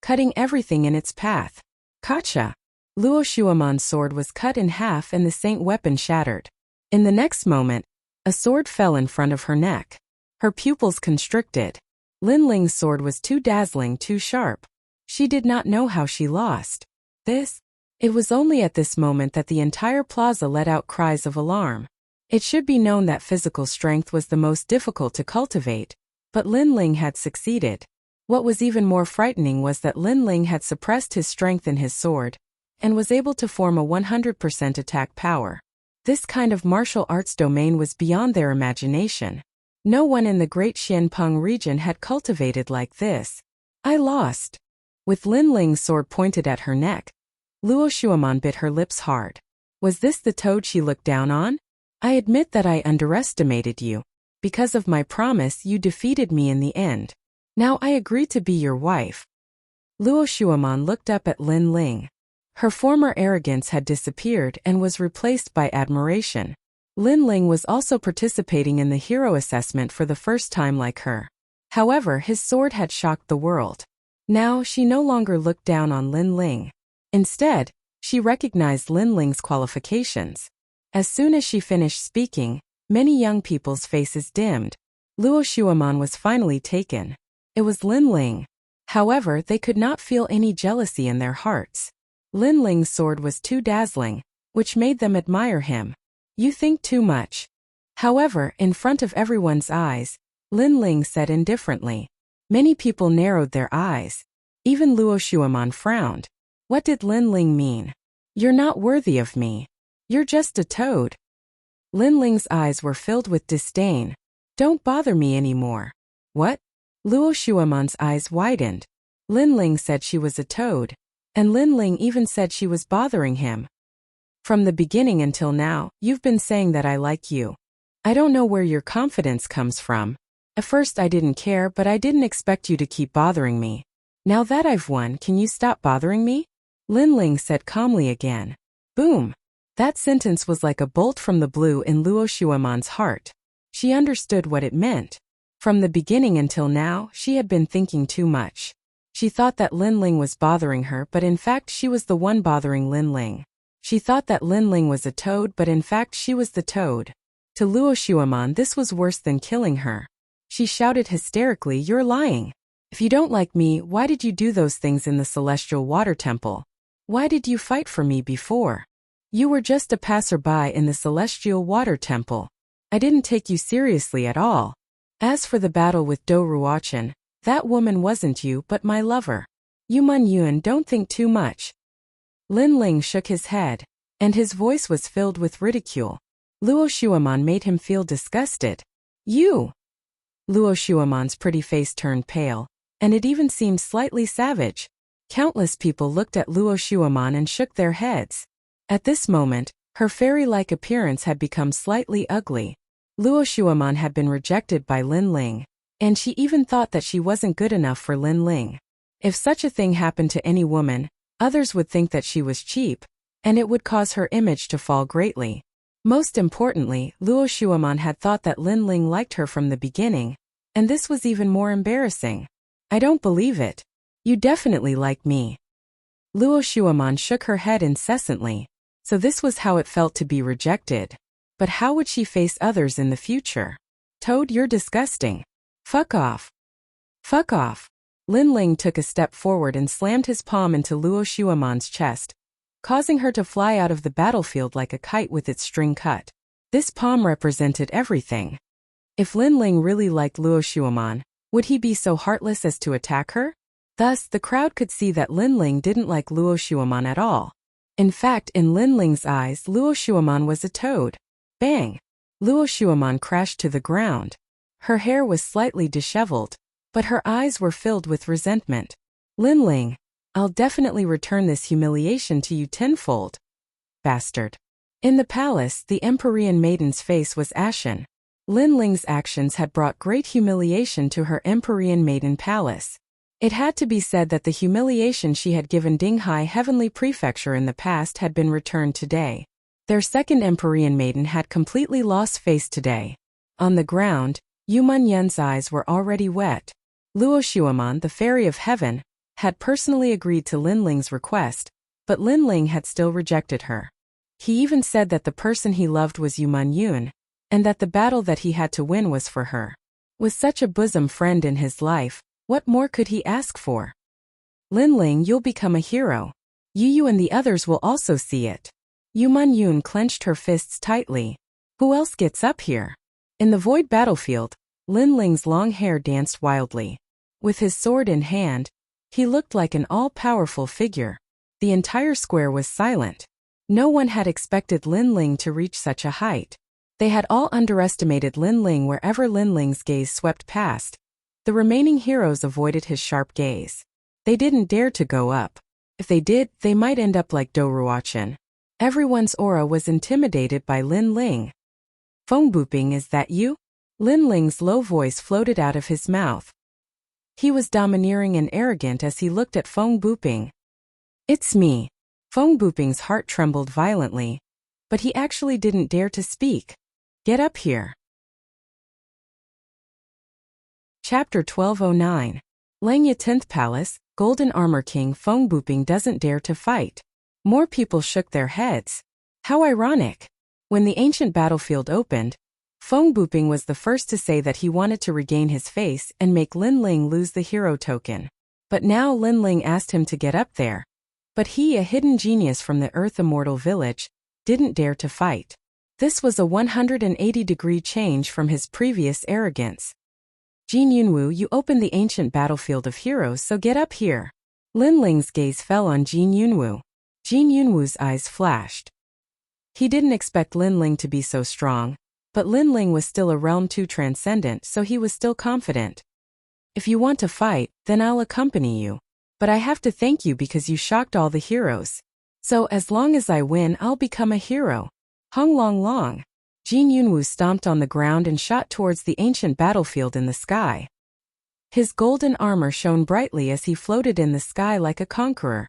cutting everything in its path. Gotcha! Luo Shuaman's sword was cut in half and the saint weapon shattered. In the next moment, a sword fell in front of her neck. Her pupils constricted. Lin Ling's sword was too dazzling, too sharp. She did not know how she lost this. It was only at this moment that the entire plaza let out cries of alarm. It should be known that physical strength was the most difficult to cultivate, but Lin Ling had succeeded. What was even more frightening was that Lin Ling had suppressed his strength in his sword, and was able to form a 100% attack power. This kind of martial arts domain was beyond their imagination. No one in the Great Xianpeng region had cultivated like this. I lost. With Lin Ling's sword pointed at her neck, Luo Shuaman bit her lips hard. Was this the toad she looked down on? I admit that I underestimated you. Because of my promise, you defeated me in the end. Now I agree to be your wife. Luo Shuaman looked up at Lin Ling. Her former arrogance had disappeared and was replaced by admiration. Lin Ling was also participating in the hero assessment for the first time like her. However, his sword had shocked the world. Now she no longer looked down on Lin Ling. Instead, she recognized Lin Ling's qualifications. As soon as she finished speaking, many young people's faces dimmed. Luo Shuaman was finally taken. It was Lin Ling. However, they could not feel any jealousy in their hearts. Lin Ling's sword was too dazzling, which made them admire him. You think too much. However, in front of everyone's eyes, Lin Ling said indifferently. Many people narrowed their eyes. Even Luo Shuaman frowned. What did Lin Ling mean? You're not worthy of me. You're just a toad. Lin Ling's eyes were filled with disdain. Don't bother me anymore. What? Luo Shuaman's eyes widened. Lin Ling said she was a toad, and Lin Ling even said she was bothering him. From the beginning until now, you've been saying that I like you. I don't know where your confidence comes from. At first I didn't care, but I didn't expect you to keep bothering me. Now that I've won, can you stop bothering me? Lin Ling said calmly again. Boom. That sentence was like a bolt from the blue in Luo Shuaman's heart. She understood what it meant. From the beginning until now, she had been thinking too much. She thought that Lin Ling was bothering her, but in fact she was the one bothering Lin Ling. She thought that Lin Ling was a toad, but in fact she was the toad. To Luo Shuaman, this was worse than killing her. She shouted hysterically, "You're lying. If you don't like me, why did you do those things in the Celestial Water Temple? Why did you fight for me before? You were just a passerby in the Celestial Water Temple. I didn't take you seriously at all. As for the battle with Do Ruochen, that woman wasn't you but my lover. You Man Yuan, don't think too much." Lin Ling shook his head, and his voice was filled with ridicule. Luo Shuaman made him feel disgusted. You! Luo Shuaman's pretty face turned pale, and it even seemed slightly savage. Countless people looked at Luo Shuaman and shook their heads. At this moment, her fairy-like appearance had become slightly ugly. Luo Shuaman had been rejected by Lin Ling, and she even thought that she wasn't good enough for Lin Ling. If such a thing happened to any woman, others would think that she was cheap, and it would cause her image to fall greatly. Most importantly, Luo Shuaman had thought that Lin Ling liked her from the beginning, and this was even more embarrassing. I don't believe it. You definitely like me. Luo Shuaman shook her head incessantly. So this was how it felt to be rejected. But how would she face others in the future? Toad, you're disgusting. Fuck off. Fuck off. Lin Ling took a step forward and slammed his palm into Luo Shuaman's chest, causing her to fly out of the battlefield like a kite with its string cut. This palm represented everything. If Lin Ling really liked Luo Shuaman, would he be so heartless as to attack her? Thus, the crowd could see that Lin Ling didn't like Luo Shuaman at all. In fact, in Lin Ling's eyes, Luo Shuaman was a toad. Bang! Luo Shuaman crashed to the ground. Her hair was slightly disheveled, but her eyes were filled with resentment. Lin Ling, I'll definitely return this humiliation to you tenfold. Bastard. In the palace, the Empyrean maiden's face was ashen. Lin Ling's actions had brought great humiliation to her Empyrean maiden palace. It had to be said that the humiliation she had given Dinghai Heavenly Prefecture in the past had been returned today. Their second Empyrean maiden had completely lost face today. On the ground, Yu Munyan's eyes were already wet. Luo Shuaman, the Fairy of Heaven, had personally agreed to Lin Ling's request, but Lin Ling had still rejected her. He even said that the person he loved was Yu Man-yoon, and that the battle that he had to win was for her. With such a bosom friend in his life, what more could he ask for? Lin-ling, you'll become a hero. Yu and the others will also see it. Yu Man-yoon clenched her fists tightly. Who else gets up here? In the void battlefield, Lin-ling's long hair danced wildly. With his sword in hand, he looked like an all-powerful figure. The entire square was silent. No one had expected Lin-ling to reach such a height. They had all underestimated Lin-ling wherever Lin-ling's gaze swept past. The remaining heroes avoided his sharp gaze. They didn't dare to go up. If they did, they might end up like Doruachin. Everyone's aura was intimidated by Lin-ling. Feng Buping, is that you? Lin-ling's low voice floated out of his mouth. He was domineering and arrogant as he looked at Feng Buping. It's me. Feng Buping's heart trembled violently, but he actually didn't dare to speak. Get up here. Chapter 1209. Langya 10th Palace, Golden Armor King Feng Buping doesn't dare to fight. More people shook their heads. How ironic. When the ancient battlefield opened, Feng Buping was the first to say that he wanted to regain his face and make Lin-ling lose the hero token. But now Lin-ling asked him to get up there. But he, a hidden genius from the Earth Immortal Village, didn't dare to fight. This was a 180-degree change from his previous arrogance. Jin Yunwu, you opened the ancient battlefield of heroes, so get up here. Lin-ling's gaze fell on Jin Yunwu. Jin Yunwu's eyes flashed. He didn't expect Lin-ling to be so strong, but Lin-ling was still a realm 2 transcendent, so he was still confident. If you want to fight, then I'll accompany you. But I have to thank you because you shocked all the heroes. So as long as I win, I'll become a hero. Hung Long Long. Jin Yunwu stomped on the ground and shot towards the ancient battlefield in the sky. His golden armor shone brightly as he floated in the sky like a conqueror.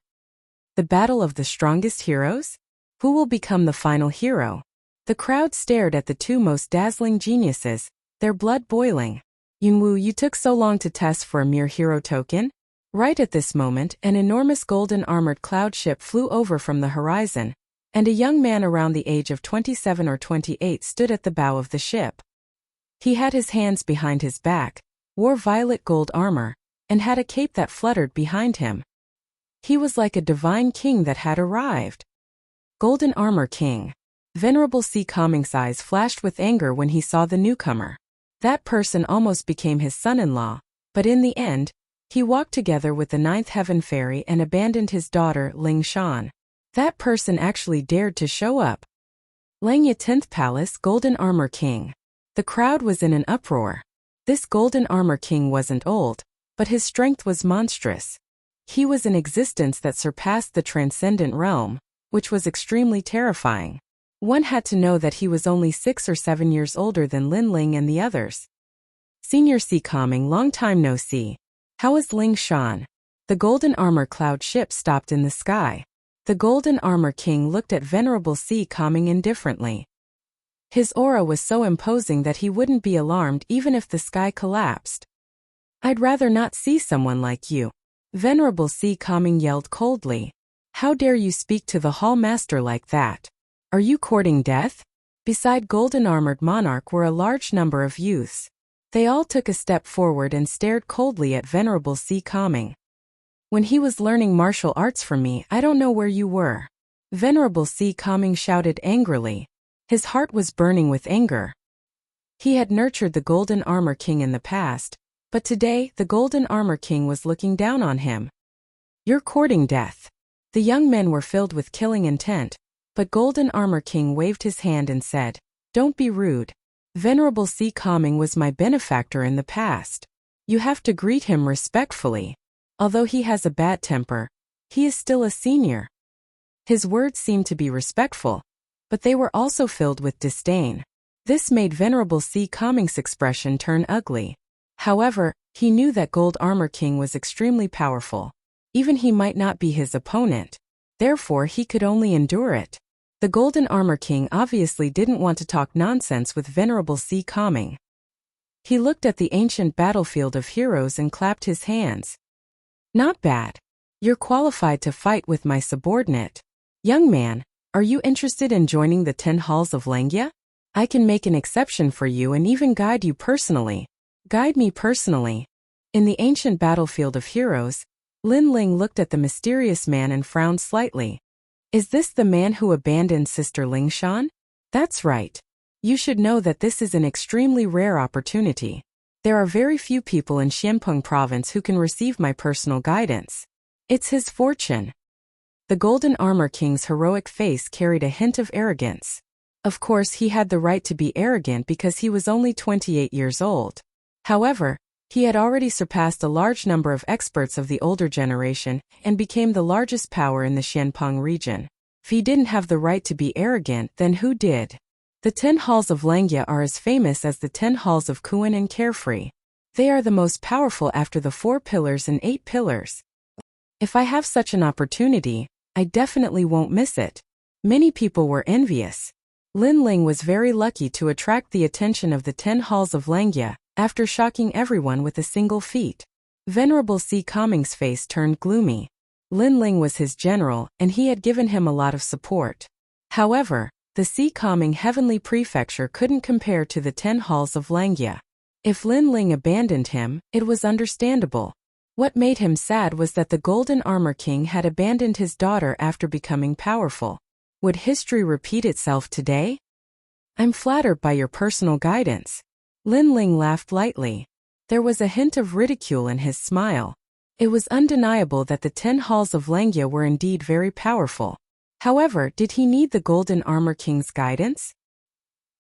The battle of the strongest heroes? Who will become the final hero? The crowd stared at the two most dazzling geniuses, their blood boiling. Yunwu, you took so long to test for a mere hero token? Right at this moment, an enormous golden armored cloud ship flew over from the horizon, and a young man around the age of 27 or 28 stood at the bow of the ship. He had his hands behind his back, wore violet gold armor, and had a cape that fluttered behind him. He was like a divine king that had arrived. Golden Armor King. Venerable C. Coming's eyes flashed with anger when he saw the newcomer. That person almost became his son-in-law, but in the end, he walked together with the 9th Heaven Fairy and abandoned his daughter, Ling Shan. That person actually dared to show up. Langya 10th Palace, Golden Armor King. The crowd was in an uproar. This Golden Armor King wasn't old, but his strength was monstrous. He was an existence that surpassed the transcendent realm, which was extremely terrifying. One had to know that he was only 6 or 7 years older than Lin-ling and the others. Senior C. Coming, long time no see. How is Ling Shan? The Golden Armor cloud ship stopped in the sky. The Golden Armor King looked at Venerable C. Coming indifferently. His aura was so imposing that he wouldn't be alarmed even if the sky collapsed. I'd rather not see someone like you. Venerable C. Coming yelled coldly. How dare you speak to the Hall Master like that? Are you courting death? Beside Golden Armored Monarch were a large number of youths. They all took a step forward and stared coldly at Venerable C. Coming. When he was learning martial arts from me, I don't know where you were. Venerable C. Coming shouted angrily. His heart was burning with anger. He had nurtured the Golden Armor King in the past, but today the Golden Armor King was looking down on him. You're courting death. The young men were filled with killing intent, but Golden Armor King waved his hand and said, Don't be rude. Venerable C. Coming was my benefactor in the past. You have to greet him respectfully. Although he has a bad temper, he is still a senior. His words seemed to be respectful, but they were also filled with disdain. This made Venerable C. Coming's expression turn ugly. However, he knew that Gold Armor King was extremely powerful. Even he might not be his opponent. Therefore, he could only endure it. The Golden Armor King obviously didn't want to talk nonsense with Venerable C. Coming. He looked at the ancient battlefield of heroes and clapped his hands. Not bad. You're qualified to fight with my subordinate. Young man, Are you interested in joining the 10 Halls of Langya? I can make an exception for you and even guide you personally. Guide me personally. In the ancient battlefield of heroes, Lin Ling looked at the mysterious man and frowned slightly. Is this the man who abandoned Sister Lingshan? That's right. You should know that this is an extremely rare opportunity. There are very few people in Xianpeng province who can receive my personal guidance. It's his fortune. The Golden Armor King's heroic face carried a hint of arrogance. Of course, he had the right to be arrogant because he was only 28 years old. However, he had already surpassed a large number of experts of the older generation and became the largest power in the Xianpeng region. If he didn't have the right to be arrogant, then who did? The 10 Halls of Langya are as famous as the 10 Halls of Kuan and Carefree. They are the most powerful after the 4 pillars and 8 pillars. If I have such an opportunity, I definitely won't miss it. Many people were envious. Lin Ling was very lucky to attract the attention of the 10 Halls of Langya, after shocking everyone with a single feat. Venerable Si Kaming's face turned gloomy. Lin Ling was his general, and he had given him a lot of support. However, the Si Kaming Heavenly Prefecture couldn't compare to the 10 Halls of Langya. If Lin Ling abandoned him, it was understandable. What made him sad was that the Golden Armor King had abandoned his daughter after becoming powerful. Would history repeat itself today? I'm flattered by your personal guidance. Lin Ling laughed lightly. There was a hint of ridicule in his smile. It was undeniable that the 10 Halls of Langya were indeed very powerful. However, did he need the Golden Armor King's guidance?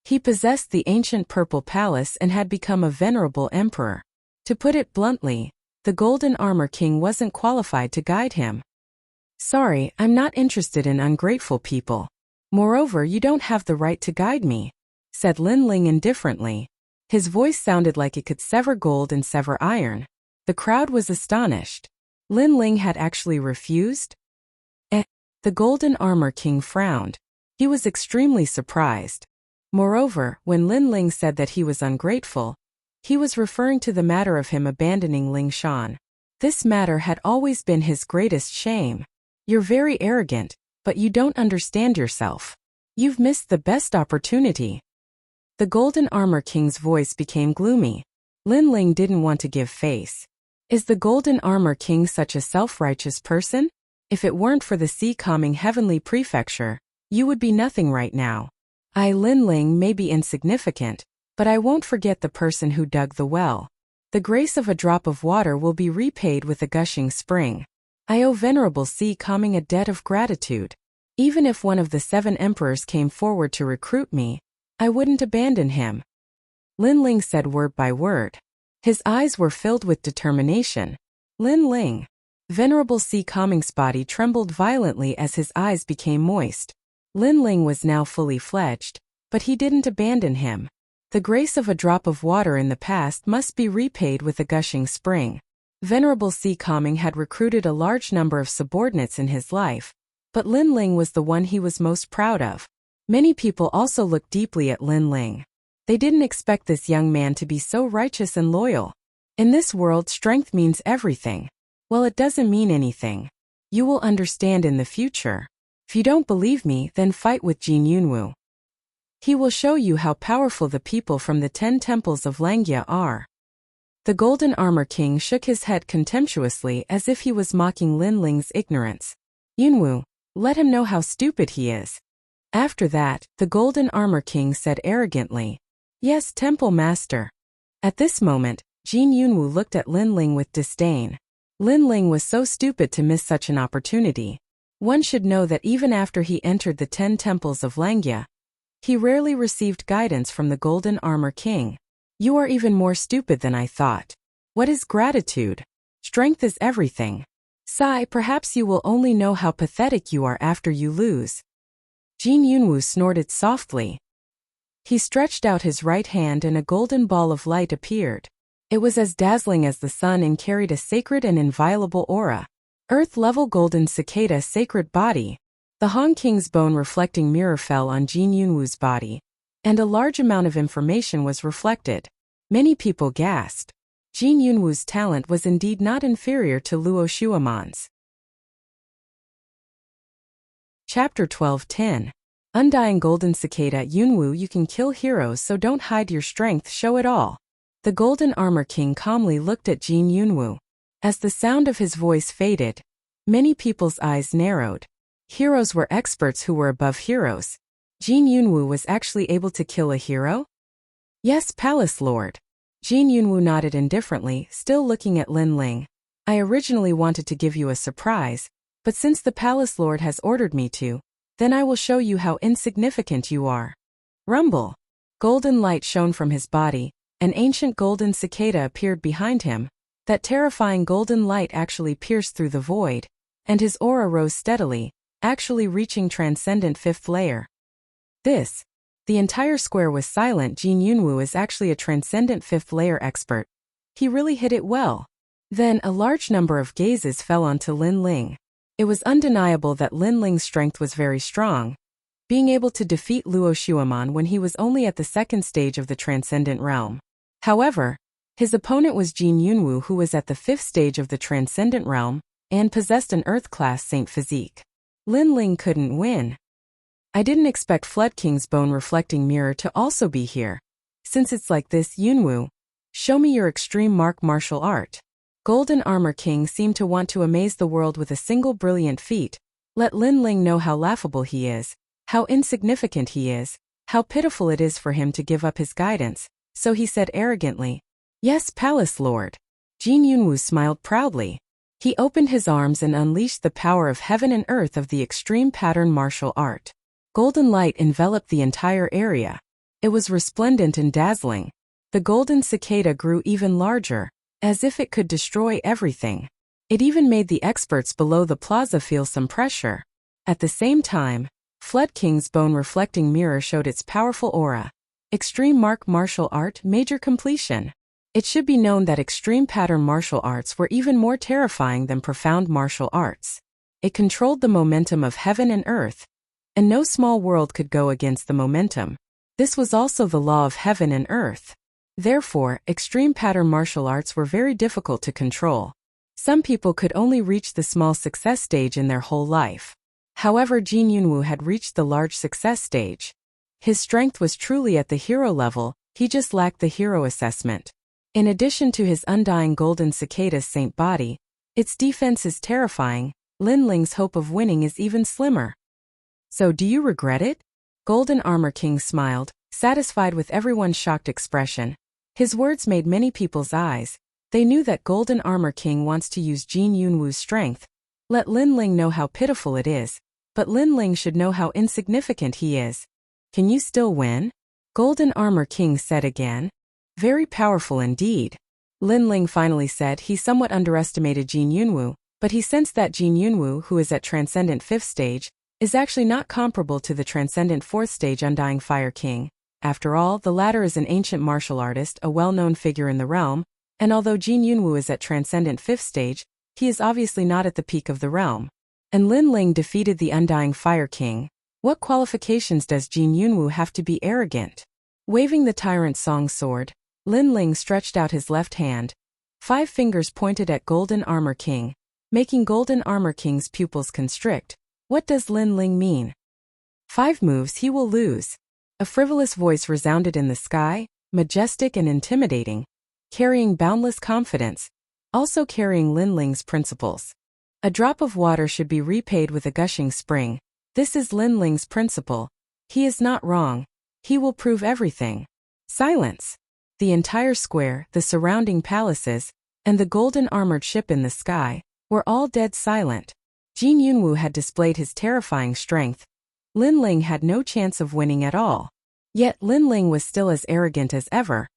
He possessed the ancient Purple Palace and had become a venerable emperor. To put it bluntly, the Golden Armor King wasn't qualified to guide him. Sorry, I'm not interested in ungrateful people. Moreover, you don't have the right to guide me, said Lin Ling indifferently. His voice sounded like it could sever gold and sever iron. The crowd was astonished. Lin Ling had actually refused? The Golden Armor King frowned. He was extremely surprised. Moreover, when Lin Ling said that he was ungrateful, he was referring to the matter of him abandoning Lingshan. This matter had always been his greatest shame. You're very arrogant, but you don't understand yourself. You've missed the best opportunity. The Golden Armor King's voice became gloomy. Lin Ling didn't want to give face. Is the Golden Armor King such a self-righteous person? If it weren't for the Si Kaming Heavenly Prefecture, you would be nothing right now. I, Lin Ling, may be insignificant, but I won't forget the person who dug the well. The grace of a drop of water will be repaid with a gushing spring. I owe Venerable Si Kaming a debt of gratitude. Even if one of the 7 emperors came forward to recruit me, I wouldn't abandon him. Lin Ling said word by word. His eyes were filled with determination. Lin Ling. Venerable Si Kaming's body trembled violently as his eyes became moist. Lin Ling was now fully fledged, but he didn't abandon him. The grace of a drop of water in the past must be repaid with a gushing spring. Venerable Si Kaming had recruited a large number of subordinates in his life, but Lin Ling was the one he was most proud of. Many people also looked deeply at Lin Ling. They didn't expect this young man to be so righteous and loyal. In this world, strength means everything. Well, it doesn't mean anything. You will understand in the future. If you don't believe me, then fight with Jin Yunwu. He will show you how powerful the people from the 10 temples of Langya are. The Golden Armor King shook his head contemptuously as if he was mocking Lin Ling's ignorance. Yunwu, let him know how stupid he is. After that, the Golden Armor King said arrogantly, Yes, Temple Master. At this moment, Jin Yunwu looked at Lin Ling with disdain. Lin Ling was so stupid to miss such an opportunity. One should know that even after he entered the 10 temples of Langya, he rarely received guidance from the Golden Armor King. You are even more stupid than I thought. What is gratitude? Strength is everything. Sigh, perhaps you will only know how pathetic you are after you lose. Jin Yunwu snorted softly. He stretched out his right hand and a golden ball of light appeared. It was as dazzling as the sun and carried a sacred and inviolable aura. Earth-level golden cicada sacred body. The Han King's bone reflecting mirror fell on Jin Yunwu's body, and a large amount of information was reflected. Many people gasped. Jin Yunwu's talent was indeed not inferior to Luo Shuaman's. Chapter 12:10. Undying Golden Cicada. Yunwu, you can kill heroes, so don't hide your strength, show it all. The Golden Armor King calmly looked at Jin Yunwu. As the sound of his voice faded, many people's eyes narrowed. Heroes were experts who were above heroes. Jin Yunwu was actually able to kill a hero? Yes, Palace Lord. Jin Yunwu nodded indifferently, still looking at Lin Ling. I originally wanted to give you a surprise, but since the Palace Lord has ordered me to, then I will show you how insignificant you are. Rumble. Golden light shone from his body. An ancient golden cicada appeared behind him. That terrifying golden light actually pierced through the void, and his aura rose steadily, actually reaching transcendent 5th layer. The entire square was silent. Jin Yunwu is actually a transcendent 5th layer expert. He really hit it well. Then a large number of gazes fell onto Lin Ling. It was undeniable that Lin Ling's strength was very strong, being able to defeat Luo Xueman when he was only at the 2nd stage of the transcendent realm. However, his opponent was Jin Yunwu, who was at the 5th stage of the transcendent realm and possessed an Earth-class saint physique. Lin Ling couldn't win. I didn't expect Flood King's bone-reflecting mirror to also be here. Since it's like this, Yunwu, show me your extreme martial art. Golden Armor King seemed to want to amaze the world with a single brilliant feat. Let Lin Ling know how laughable he is, how insignificant he is, how pitiful it is for him to give up his guidance. So he said arrogantly, "Yes, Palace Lord." Jin Yunwu smiled proudly. He opened his arms and unleashed the power of heaven and earth of the extreme pattern martial art. Golden light enveloped the entire area. It was resplendent and dazzling. The golden cicada grew even larger, as if it could destroy everything. It even made the experts below the plaza feel some pressure. At the same time, Flood King's bone-reflecting mirror showed its powerful aura. Extreme martial art, major completion. It should be known that extreme pattern martial arts were even more terrifying than profound martial arts. It controlled the momentum of heaven and earth, and no small world could go against the momentum. This was also the law of heaven and earth. Therefore, extreme pattern martial arts were very difficult to control. Some people could only reach the small success stage in their whole life. However, Jin Yunwu had reached the large success stage. His strength was truly at the hero level, he just lacked the hero assessment. In addition to his undying golden cicada's saint body, its defense is terrifying. Lin Ling's hope of winning is even slimmer. So do you regret it? Golden Armor King smiled, satisfied with everyone's shocked expression. His words made many people's eyes. They knew that Golden Armor King wants to use Jin Yunwu's strength. Let Lin Ling know how pitiful it is, but Lin Ling should know how insignificant he is. Can you still win? Golden Armor King said again. Very powerful indeed. Lin Ling finally said he somewhat underestimated Jin Yunwu, but he sensed that Jin Yunwu, who is at Transcendent 5th stage, is actually not comparable to the Transcendent 4th stage Undying Fire King. After all, the latter is an ancient martial artist, a well-known figure in the realm, and although Jin Yunwu is at Transcendent 5th stage, he is obviously not at the peak of the realm. And Lin Ling defeated the Undying Fire King. What qualifications does Jin Yunwu have to be arrogant? Waving the Tyrant Song sword, Lin Ling stretched out his left hand. 5 fingers pointed at Golden Armor King, making Golden Armor King's pupils constrict. What does Lin Ling mean? 5 moves he will lose. A frivolous voice resounded in the sky, majestic and intimidating, carrying boundless confidence, also carrying Lin Ling's principles. A drop of water should be repaid with a gushing spring. This is Lin Ling's principle. He is not wrong. He will prove everything. Silence. The entire square, the surrounding palaces, and the golden armored ship in the sky, were all dead silent. Jin Yunwu had displayed his terrifying strength. Lin Ling had no chance of winning at all. Yet Lin Ling was still as arrogant as ever,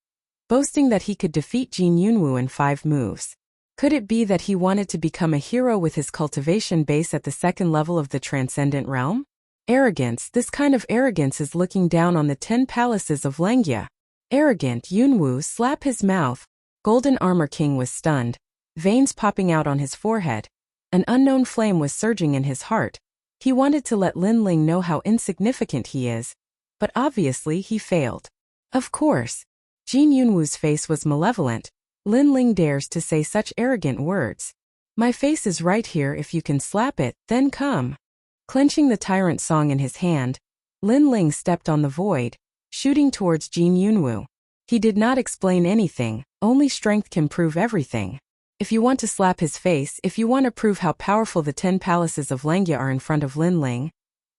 boasting that he could defeat Jin Yunwu in 5 moves. Could it be that he wanted to become a hero with his cultivation base at the 2nd level of the Transcendent Realm? Arrogance. This kind of arrogance is looking down on the 10 palaces of Lengia. Arrogant. Yunwu, slap his mouth. Golden Armor King was stunned, veins popping out on his forehead. An unknown flame was surging in his heart. He wanted to let Lin Ling know how insignificant he is, but obviously he failed. Of course. Jin Yunwu's face was malevolent. Lin Ling dares to say such arrogant words. My face is right here, if you can slap it, then come. Clenching the tyrant song in his hand, Lin Ling stepped on the void, shooting towards Jin Yunwu. He did not explain anything, only strength can prove everything. If you want to slap his face, if you want to prove how powerful the 10 palaces of Langya are in front of Lin Ling,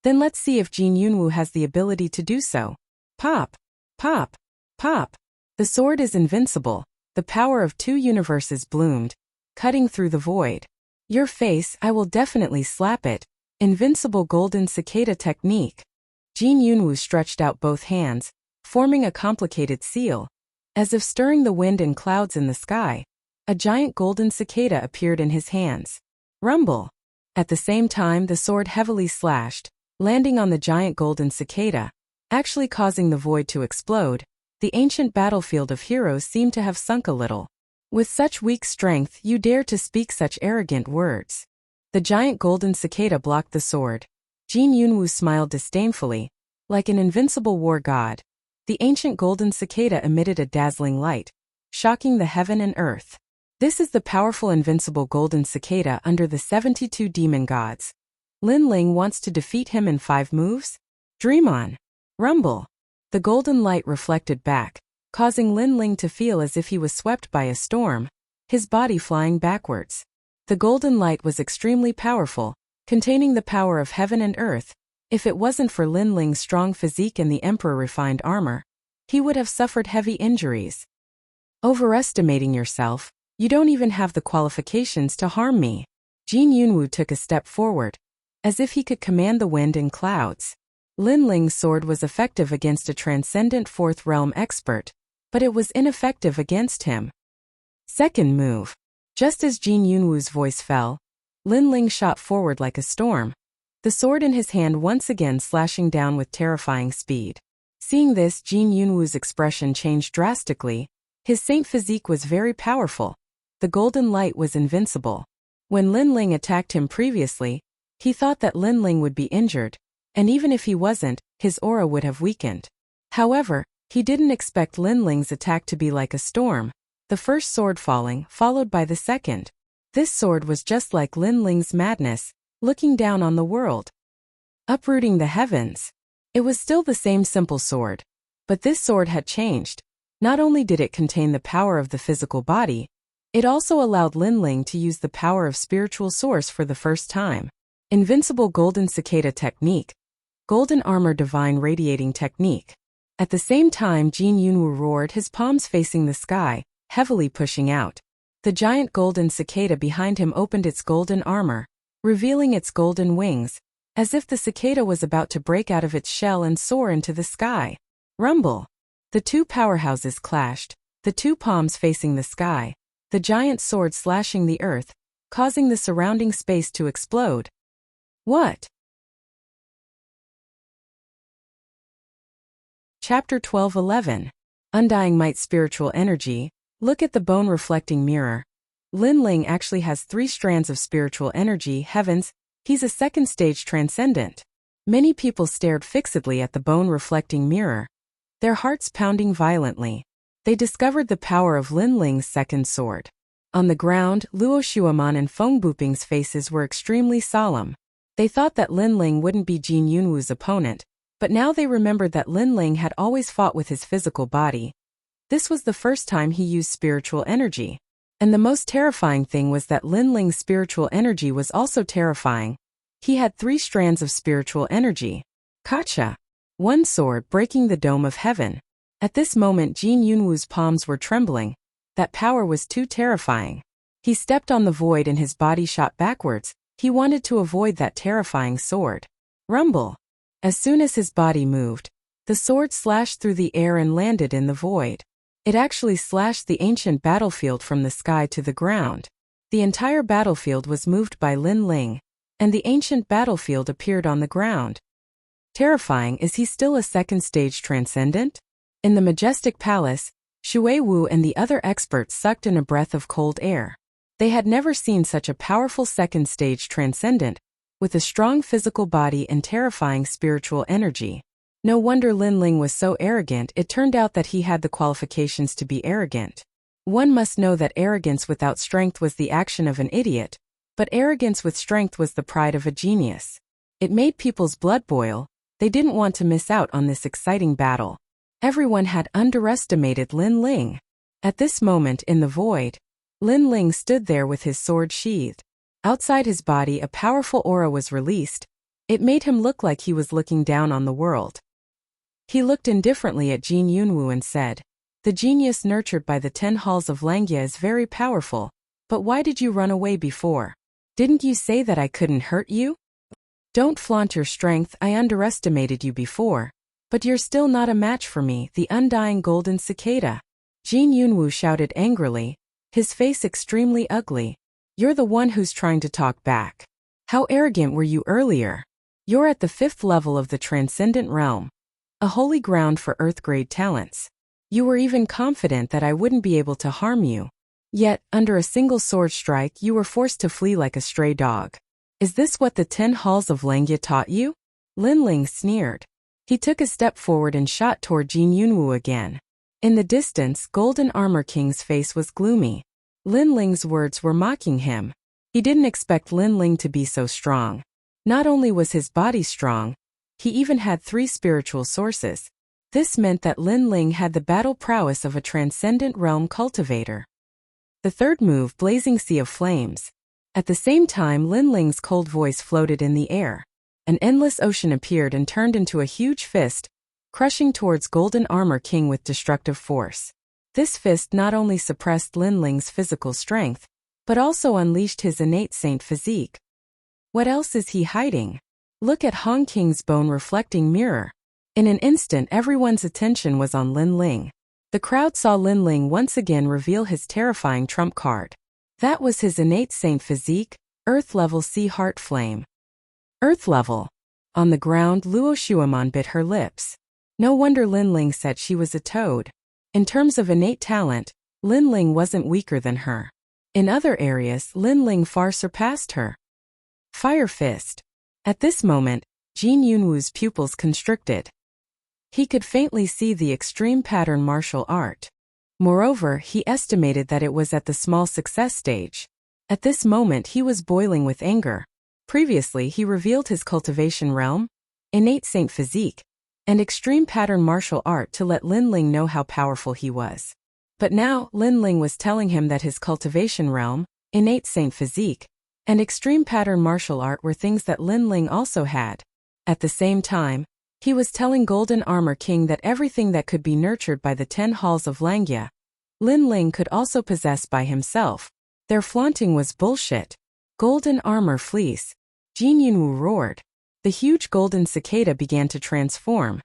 then let's see if Jin Yunwu has the ability to do so. Pop! Pop! Pop! The sword is invincible. The power of 2 universes bloomed, cutting through the void. Your face, I will definitely slap it. Invincible golden cicada technique. Jin Yunwu stretched out both hands, forming a complicated seal. As if stirring the wind and clouds in the sky, a giant golden cicada appeared in his hands. Rumble! At the same time, the sword heavily slashed, landing on the giant golden cicada, actually causing the void to explode. The ancient battlefield of heroes seemed to have sunk a little. With such weak strength, you dare to speak such arrogant words. The giant golden cicada blocked the sword. Jin Yunwu smiled disdainfully, like an invincible war god. The ancient golden cicada emitted a dazzling light, shocking the heaven and earth. This is the powerful invincible golden cicada under the 72 demon gods. Lin Ling wants to defeat him in 5 moves? Dream on! Rumble! The golden light reflected back, causing Lin Ling to feel as if he was swept by a storm, his body flying backwards. The golden light was extremely powerful, containing the power of heaven and earth. If it wasn't for Lin Ling's strong physique and the Emperor refined armor, he would have suffered heavy injuries. Overestimating yourself, you don't even have the qualifications to harm me. Jin Yunwu took a step forward, as if he could command the wind and clouds. Lin Ling's sword was effective against a transcendent 4th realm expert, but it was ineffective against him. Second move. Just as Jin Yunwu's voice fell, Lin Ling shot forward like a storm, the sword in his hand once again slashing down with terrifying speed. Seeing this, Jin Yunwu's expression changed drastically. His saint physique was very powerful. The golden light was invincible. When Lin Ling attacked him previously, he thought that Lin Ling would be injured, and even if he wasn't, his aura would have weakened. However, he didn't expect Lin Ling's attack to be like a storm, the first sword falling, followed by the second. This sword was just like Lin Ling's madness, looking down on the world, uprooting the heavens. It was still the same simple sword, but this sword had changed. Not only did it contain the power of the physical body, it also allowed Lin Ling to use the power of spiritual source for the first time. Invincible golden cicada technique. Golden armor divine radiating technique. At the same time, Jin Yunwu roared, his palms facing the sky, heavily pushing out. The giant golden cicada behind him opened its golden armor, revealing its golden wings, as if the cicada was about to break out of its shell and soar into the sky. Rumble! The 2 powerhouses clashed, the 2 palms facing the sky, the giant sword slashing the earth, causing the surrounding space to explode. What? Chapter 12:11. Undying Might Spiritual Energy. Look at the bone-reflecting mirror. Lin Ling actually has 3 strands of spiritual energy. Heavens, he's a second-stage transcendent. Many people stared fixedly at the bone-reflecting mirror, their hearts pounding violently. They discovered the power of Lin Ling's second sword. On the ground, Luo Xueman and Feng Buping's faces were extremely solemn. They thought that Lin Ling wouldn't be Jin Yunwu's opponent, but now they remembered that Lin Ling had always fought with his physical body. This was the first time he used spiritual energy. And the most terrifying thing was that Lin Ling's spiritual energy was also terrifying. He had 3 strands of spiritual energy. Kacha! One sword breaking the dome of heaven. At this moment, Jin Yunwu's palms were trembling. That power was too terrifying. He stepped on the void and his body shot backwards. He wanted to avoid that terrifying sword. Rumble! As soon as his body moved, the sword slashed through the air and landed in the void. It actually slashed the ancient battlefield from the sky to the ground. The entire battlefield was moved by Lin Ling, and the ancient battlefield appeared on the ground. Terrifying. Is he still a second-stage transcendent? In the majestic palace, Shui Wu and the other experts sucked in a breath of cold air. They had never seen such a powerful second-stage transcendent, with a strong physical body and terrifying spiritual energy. No wonder Lin Ling was so arrogant. It turned out that he had the qualifications to be arrogant. One must know that arrogance without strength was the action of an idiot, but arrogance with strength was the pride of a genius. It made people's blood boil. They didn't want to miss out on this exciting battle. Everyone had underestimated Lin Ling. At this moment in the void, Lin Ling stood there with his sword sheathed. Outside his body, a powerful aura was released. It made him look like he was looking down on the world. He looked indifferently at Jin Yunwu and said, "The genius nurtured by the 10 halls of Langya is very powerful, but why did you run away before? Didn't you say that I couldn't hurt you? Don't flaunt your strength. I underestimated you before, but you're still not a match for me, the undying golden cicada." Jin Yunwu shouted angrily, his face extremely ugly. "You're the one who's trying to talk back. How arrogant were you earlier? You're at the 5th level of the Transcendent Realm, a holy ground for Earth-grade talents. You were even confident that I wouldn't be able to harm you. Yet, under a single sword strike, you were forced to flee like a stray dog. Is this what the 10 halls of Langya taught you?" Lin Ling sneered. He took a step forward and shot toward Jin Yunwu again. In the distance, Golden Armor King's face was gloomy. Lin Ling's words were mocking him. He didn't expect Lin Ling to be so strong. Not only was his body strong, he even had 3 spiritual sources. This meant that Lin Ling had the battle prowess of a transcendent realm cultivator. The third move, Blazing Sea of Flames. At the same time, Lin Ling's cold voice floated in the air. An endless ocean appeared and turned into a huge fist, crushing towards Golden Armor King with destructive force. This fist not only suppressed Lin Ling's physical strength, but also unleashed his innate saint physique. What else is he hiding? Look at Hong King's bone-reflecting mirror. In an instant, everyone's attention was on Lin Ling. The crowd saw Lin Ling once again reveal his terrifying trump card. That was his innate saint physique, Earth-level Sea Heart Flame. Earth-level. On the ground, Luo Shuaman bit her lips. No wonder Lin Ling said she was a toad. In terms of innate talent, Lin Ling wasn't weaker than her. In other areas, Lin Ling far surpassed her. Fire Fist. At this moment, Jin Yunwu's pupils constricted. He could faintly see the extreme pattern martial art. Moreover, he estimated that it was at the small success stage. At this moment he was boiling with anger. Previously he revealed his cultivation realm, innate saint physique, and extreme pattern martial art to let Lin Ling know how powerful he was. But now, Lin Ling was telling him that his cultivation realm, innate saint physique, and extreme pattern martial art were things that Lin Ling also had. At the same time, he was telling Golden Armor King that everything that could be nurtured by the 10 halls of Langya, Lin Ling could also possess by himself. Their flaunting was bullshit. Golden Armor Fleece. Jin Yunwu roared. The huge golden cicada began to transform,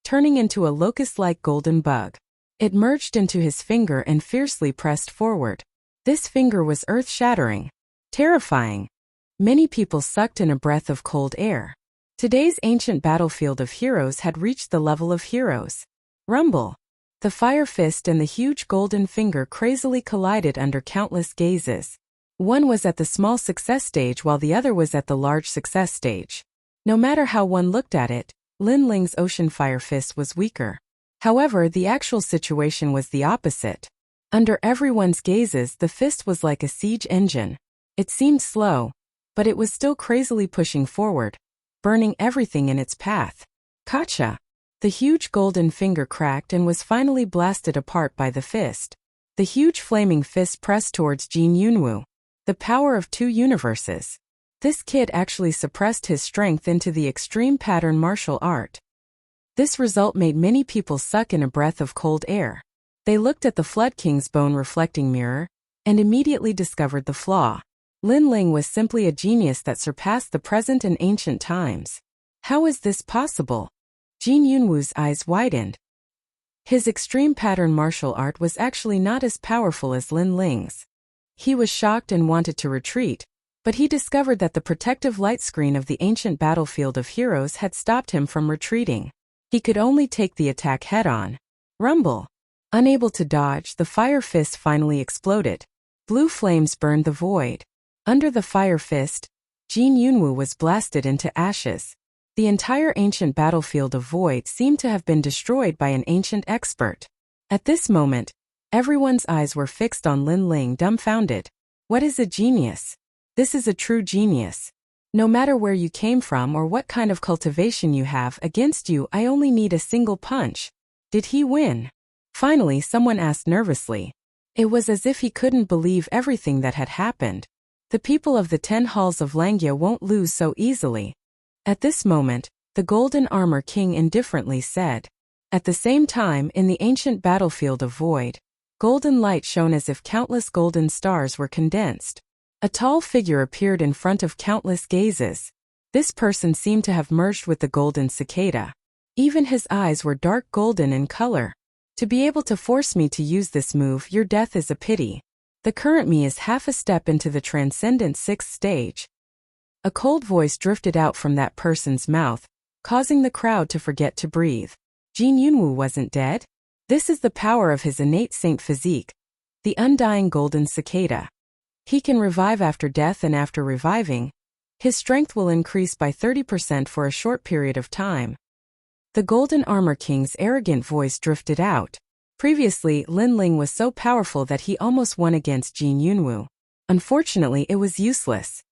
turning into a locust-like golden bug. It merged into his finger and fiercely pressed forward. This finger was earth-shattering, terrifying. Many people sucked in a breath of cold air. Today's ancient battlefield of heroes had reached the level of heroes. Rumble. The fire fist and the huge golden finger crazily collided under countless gazes. One was at the small success stage while the other was at the large success stage. No matter how one looked at it, Lin Ling's ocean fire fist was weaker. However, the actual situation was the opposite. Under everyone's gazes, the fist was like a siege engine. It seemed slow, but it was still crazily pushing forward, burning everything in its path. Kacha! The huge golden finger cracked and was finally blasted apart by the fist. The huge flaming fist pressed towards Jin Yunwu. The power of 2 universes. This kid actually suppressed his strength into the extreme pattern martial art. This result made many people suck in a breath of cold air. They looked at the Flood King's bone-reflecting mirror, and immediately discovered the flaw. Lin Ling was simply a genius that surpassed the present and ancient times. How is this possible? Jin Yunwu's eyes widened. His extreme pattern martial art was actually not as powerful as Lin Ling's. He was shocked and wanted to retreat, but he discovered that the protective light screen of the ancient battlefield of heroes had stopped him from retreating. He could only take the attack head-on. Rumble. Unable to dodge, the fire fist finally exploded. Blue flames burned the void. Under the fire fist, Jin Yunwu was blasted into ashes. The entire ancient battlefield of void seemed to have been destroyed by an ancient expert. At this moment, everyone's eyes were fixed on Lin Ling, dumbfounded. What is a genius? This is a true genius. No matter where you came from or what kind of cultivation you have, against you I only need a single punch. Did he win? Finally, someone asked nervously. It was as if he couldn't believe everything that had happened. The people of the 10 halls of Langya won't lose so easily. At this moment, the Golden Armor King indifferently said. At the same time, in the ancient battlefield of void, golden light shone as if countless golden stars were condensed. A tall figure appeared in front of countless gazes. This person seemed to have merged with the golden cicada. Even his eyes were dark golden in color. To be able to force me to use this move, your death is a pity. The current me is half a step into the transcendent 6th stage. A cold voice drifted out from that person's mouth, causing the crowd to forget to breathe. Jin Yunwu wasn't dead? This is the power of his innate saint physique, the undying golden cicada. He can revive after death, and after reviving, his strength will increase by 30% for a short period of time. The Golden Armor King's arrogant voice drifted out. Previously, Lin Ling was so powerful that he almost won against Jin Yunwu. Unfortunately, it was useless.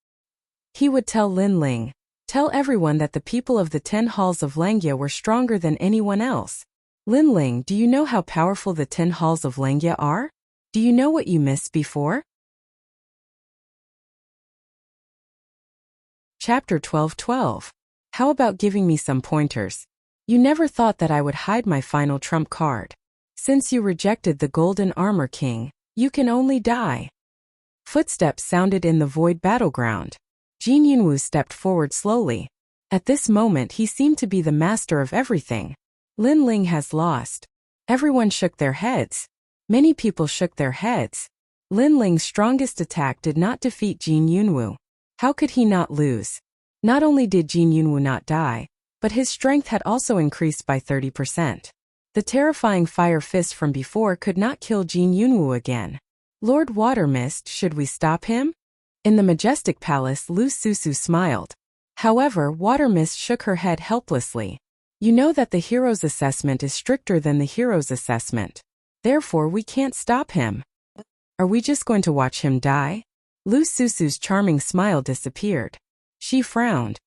He would tell Lin Ling, tell everyone that the people of the 10 halls of Langya were stronger than anyone else. Lin Ling, do you know how powerful the 10 halls of Langya are? Do you know what you missed before? Chapter 12:12. How about giving me some pointers? You never thought that I would hide my final trump card. Since you rejected the Golden Armor King, you can only die. Footsteps sounded in the void battleground. Jin Yunwu stepped forward slowly. At this moment he seemed to be the master of everything. Lin Ling has lost. Everyone shook their heads. Many people shook their heads. Lin Ling's strongest attack did not defeat Jin Yunwu. How could he not lose? Not only did Jin Yunwu not die, but his strength had also increased by 30%. The terrifying fire fist from before could not kill Jin Yunwu again. Lord Watermist, should we stop him? In the majestic palace, Lu Susu smiled. However, Watermist shook her head helplessly. You know that the hero's assessment is stricter than the hero's assessment. Therefore, we can't stop him. Are we just going to watch him die? Lu Susu's charming smile disappeared. She frowned.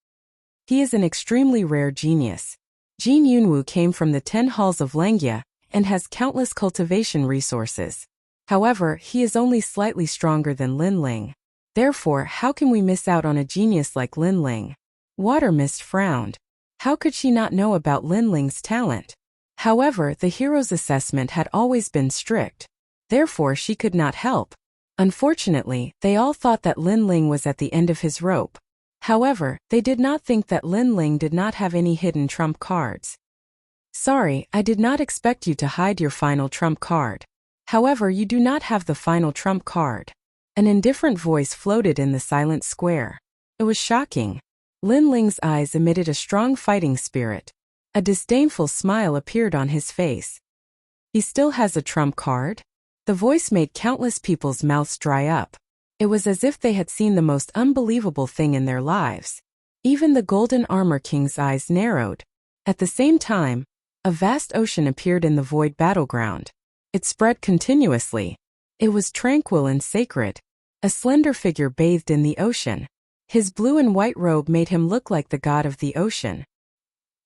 He is an extremely rare genius. Jin Yunwu came from the 10 halls of Langya and has countless cultivation resources. However, he is only slightly stronger than Lin Ling. Therefore, how can we miss out on a genius like Lin Ling? Watermist frowned. How could she not know about Lin Ling's talent? However, the hero's assessment had always been strict. Therefore, she could not help. Unfortunately, they all thought that Lin Ling was at the end of his rope. However, they did not think that Lin Ling did not have any hidden trump cards. Sorry, I did not expect you to hide your final trump card. However, you do not have the final trump card. An indifferent voice floated in the silent square. It was shocking. Lin Ling's eyes emitted a strong fighting spirit. A disdainful smile appeared on his face. He still has a trump card? The voice made countless people's mouths dry up. It was as if they had seen the most unbelievable thing in their lives. Even the Golden Armor King's eyes narrowed. At the same time, a vast ocean appeared in the void battleground. It spread continuously. It was tranquil and sacred. A slender figure bathed in the ocean. His blue and white robe made him look like the god of the ocean.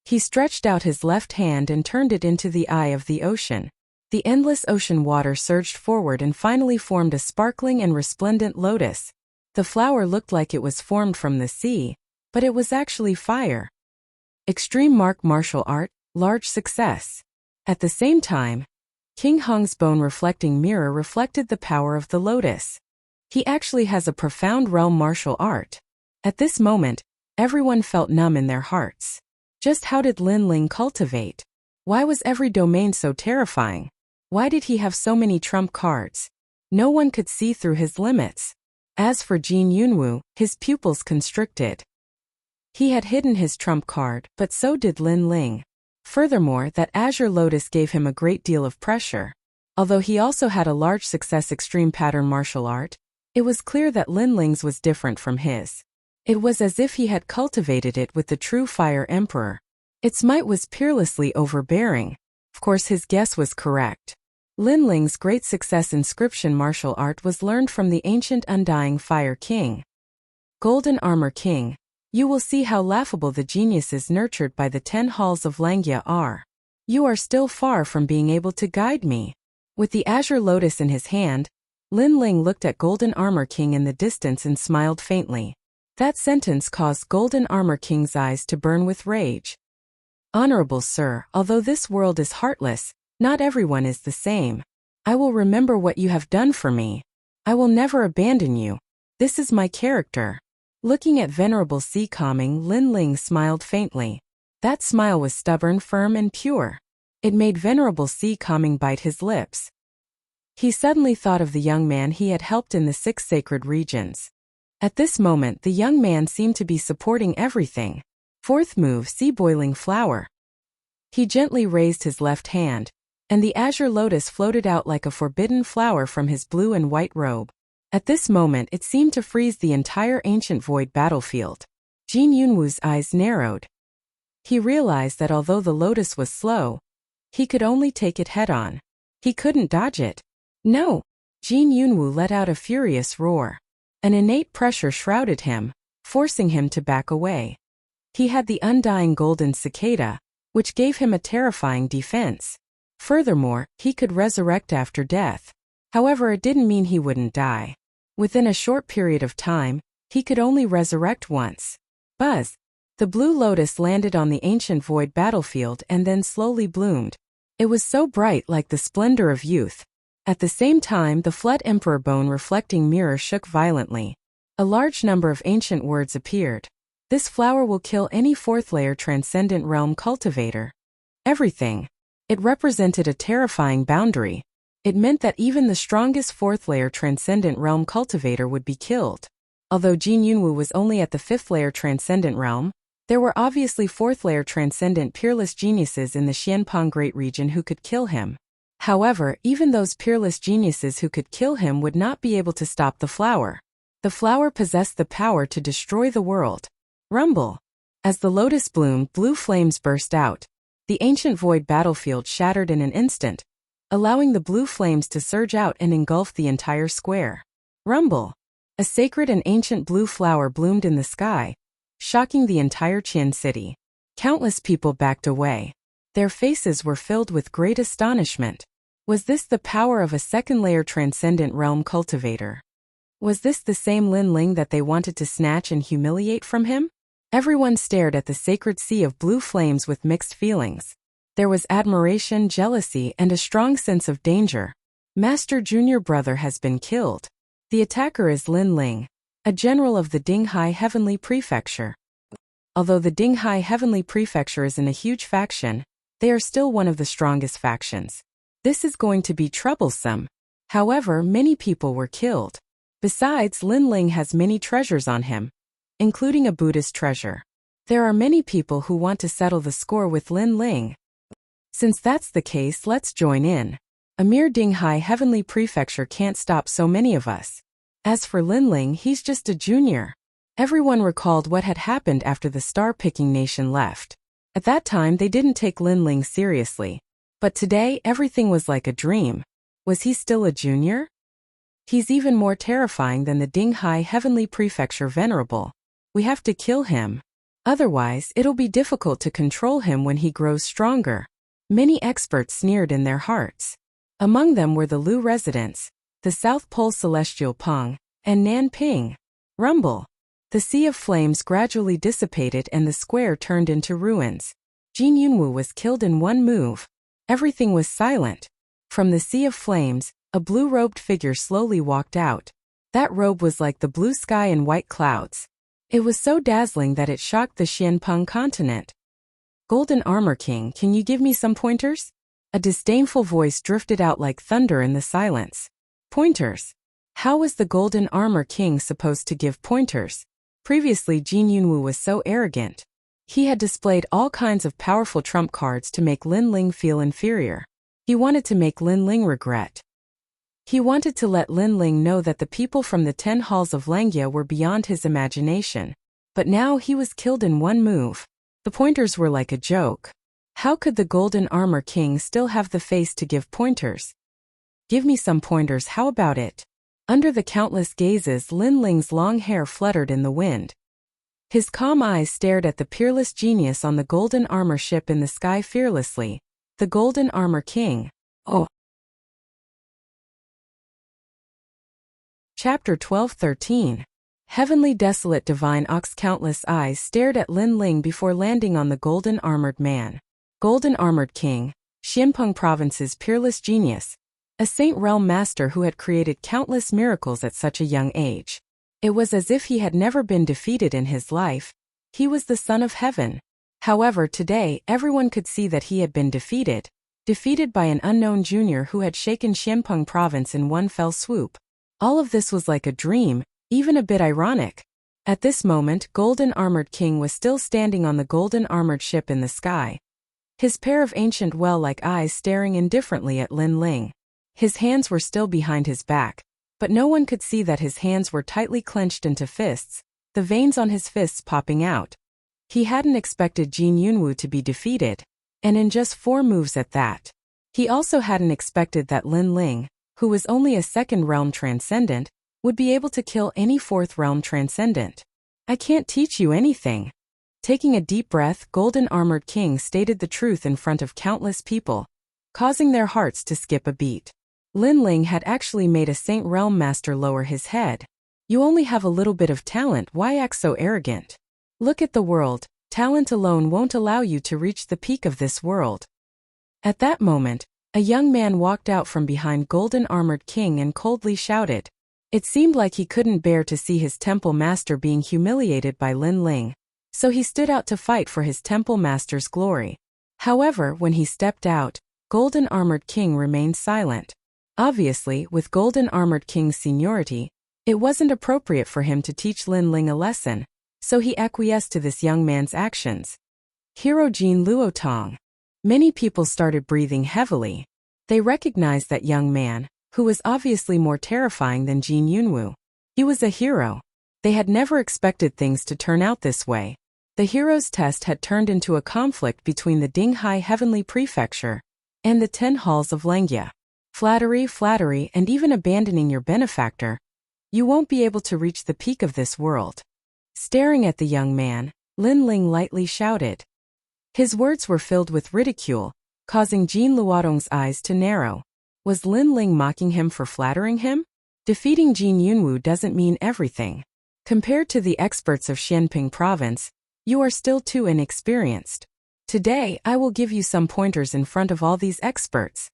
He stretched out his left hand and turned it into the eye of the ocean. The endless ocean water surged forward and finally formed a sparkling and resplendent lotus. The flower looked like it was formed from the sea, but it was actually fire. Extreme martial art, large success. At the same time, King Hong's bone reflecting mirror reflected the power of the lotus. He actually has a profound realm martial art. At this moment, everyone felt numb in their hearts. Just how did Lin Ling cultivate? Why was every domain so terrifying? Why did he have so many trump cards? No one could see through his limits. As for Jin Yunwu, his pupils constricted. He had hidden his trump card, but so did Lin Ling. Furthermore, that azure lotus gave him a great deal of pressure. Although he also had a large success extreme pattern martial art, it was clear that Lin Ling's was different from his. It was as if he had cultivated it with the true Fire Emperor. Its might was peerlessly overbearing. Of course, his guess was correct. Lin Ling's great success inscription martial art was learned from the ancient undying Fire King. Golden Armor King, You will see how laughable the geniuses nurtured by the 10 halls of Langya are. You are still far from being able to guide me. With the azure lotus in his hand, Lin Ling looked at Golden Armor King in the distance and smiled faintly. That sentence caused Golden Armor King's eyes to burn with rage. Honorable sir, although this world is heartless, not everyone is the same. I will remember what you have done for me. I will never abandon you. This is my character. Looking at Venerable Sea Calming, Lin Ling smiled faintly. That smile was stubborn, firm, and pure. It made Venerable Sea Calming bite his lips. He suddenly thought of the young man he had helped in the 6 sacred regions. At this moment, the young man seemed to be supporting everything. Fourth move, Sea Boiling Flower. He gently raised his left hand, and the azure lotus floated out like a forbidden flower from his blue and white robe. At this moment, it seemed to freeze the entire ancient void battlefield. Jin Yunwu's eyes narrowed. He realized that although the lotus was slow, he could only take it head-on. He couldn't dodge it. No! Jin Yunwu let out a furious roar. An innate pressure shrouded him, forcing him to back away. He had the undying golden cicada, which gave him a terrifying defense. Furthermore, he could resurrect after death. However, it didn't mean he wouldn't die. Within a short period of time, he could only resurrect once. Buzz! The blue lotus landed on the ancient void battlefield and then slowly bloomed. It was so bright like the splendor of youth. At the same time, the Flood Emperor bone reflecting mirror shook violently. A large number of ancient words appeared. This flower will kill any 4th layer transcendent realm cultivator. Everything. It represented a terrifying boundary. It meant that even the strongest 4th layer transcendent realm cultivator would be killed. Although Jin Yunwu was only at the 5th layer transcendent realm, there were obviously 4th layer transcendent peerless geniuses in the Xianpeng Great Region who could kill him. However, even those peerless geniuses who could kill him would not be able to stop the flower. The flower possessed the power to destroy the world. Rumble! As the lotus bloomed, blue flames burst out. The ancient void battlefield shattered in an instant, allowing the blue flames to surge out and engulf the entire square. Rumble! A sacred and ancient blue flower bloomed in the sky, shocking the entire Qin city. Countless people backed away. Their faces were filled with great astonishment. Was this the power of a 2nd layer transcendent realm cultivator? Was this the same Lin Ling that they wanted to snatch and humiliate from him? Everyone stared at the sacred sea of blue flames with mixed feelings. There was admiration, jealousy, and a strong sense of danger. Master Junior Brother has been killed. The attacker is Lin Ling, a general of the Dinghai Heavenly Prefecture. Although the Dinghai Heavenly Prefecture is in a huge faction, they are still one of the strongest factions. This is going to be troublesome. However, many people were killed. Besides, Lin Ling has many treasures on him, including a Buddhist treasure. There are many people who want to settle the score with Lin Ling. Since that's the case, let's join in. A mere Dinghai Heavenly Prefecture can't stop so many of us. As for Lin Ling, he's just a junior. Everyone recalled what had happened after the star-picking nation left. At that time, they didn't take Lin Ling seriously. But today, everything was like a dream. Was he still a junior? He's even more terrifying than the Dinghai Heavenly Prefecture Venerable. We have to kill him. Otherwise, it'll be difficult to control him when he grows stronger. Many experts sneered in their hearts. Among them were the Lu residents, the South Pole Celestial Peng, and Nanping. Rumble! The sea of flames gradually dissipated and the square turned into ruins. Jin Yunwu was killed in one move. Everything was silent. From the sea of flames, a blue-robed figure slowly walked out. That robe was like the blue sky and white clouds. It was so dazzling that it shocked the Xianpeng continent. Golden Armor King, can you give me some pointers? A disdainful voice drifted out like thunder in the silence. Pointers? How was the Golden Armor King supposed to give pointers? Previously, Jin Yunwu was so arrogant. He had displayed all kinds of powerful trump cards to make Lin Ling feel inferior. He wanted to make Lin Ling regret. He wanted to let Lin Ling know that the people from the 10 halls of Langya were beyond his imagination. But now he was killed in one move. The pointers were like a joke. How could the Golden Armor King still have the face to give pointers? Give me some pointers, how about it? Under the countless gazes, Lin Ling's long hair fluttered in the wind. His calm eyes stared at the peerless genius on the golden armor ship in the sky fearlessly. The Golden Armor King. Oh. Chapter 12-13. Heavenly Desolate Divine Ox. Countless eyes stared at Lin Ling before landing on the golden armored man. Golden Armored King, Xianpeng Province's peerless genius. A Saint Realm master who had created countless miracles at such a young age. It was as if he had never been defeated in his life. He was the son of heaven. However, today, everyone could see that he had been defeated. Defeated by an unknown junior who had shaken Xianpeng Province in one fell swoop. All of this was like a dream, even a bit ironic. At this moment, Golden Armored King was still standing on the golden armored ship in the sky. His pair of ancient well-like eyes staring indifferently at Lin Ling. His hands were still behind his back, but no one could see that his hands were tightly clenched into fists, the veins on his fists popping out. He hadn't expected Jin Yunwu to be defeated, and in just 4 moves at that. He also hadn't expected that Lin Ling, who was only a 2nd realm transcendent, would be able to kill any 4th realm transcendent. I can't teach you anything. Taking a deep breath, Golden Armored King stated the truth in front of countless people, causing their hearts to skip a beat. Lin Ling had actually made a Saint Realm master lower his head. You only have a little bit of talent, why act so arrogant? Look at the world, talent alone won't allow you to reach the peak of this world. At that moment, a young man walked out from behind Golden Armored King and coldly shouted. It seemed like he couldn't bear to see his temple master being humiliated by Lin Ling, so he stood out to fight for his temple master's glory. However, when he stepped out, Golden Armored King remained silent. Obviously, with Golden Armored King's seniority, it wasn't appropriate for him to teach Lin Ling a lesson, so he acquiesced to this young man's actions. Hero Jin Luotong. Many people started breathing heavily. They recognized that young man, who was obviously more terrifying than Jin Yunwu. He was a hero. They had never expected things to turn out this way. The hero's test had turned into a conflict between the Dinghai Heavenly Prefecture and the 10 halls of Lengia. Flattery, and even abandoning your benefactor. You won't be able to reach the peak of this world. Staring at the young man, Lin Ling lightly shouted. His words were filled with ridicule, causing Jin Luotong's eyes to narrow. Was Lin Ling mocking him for flattering him? Defeating Jin Yunwu doesn't mean everything. Compared to the experts of Xianping Province, you are still too inexperienced. Today, I will give you some pointers in front of all these experts.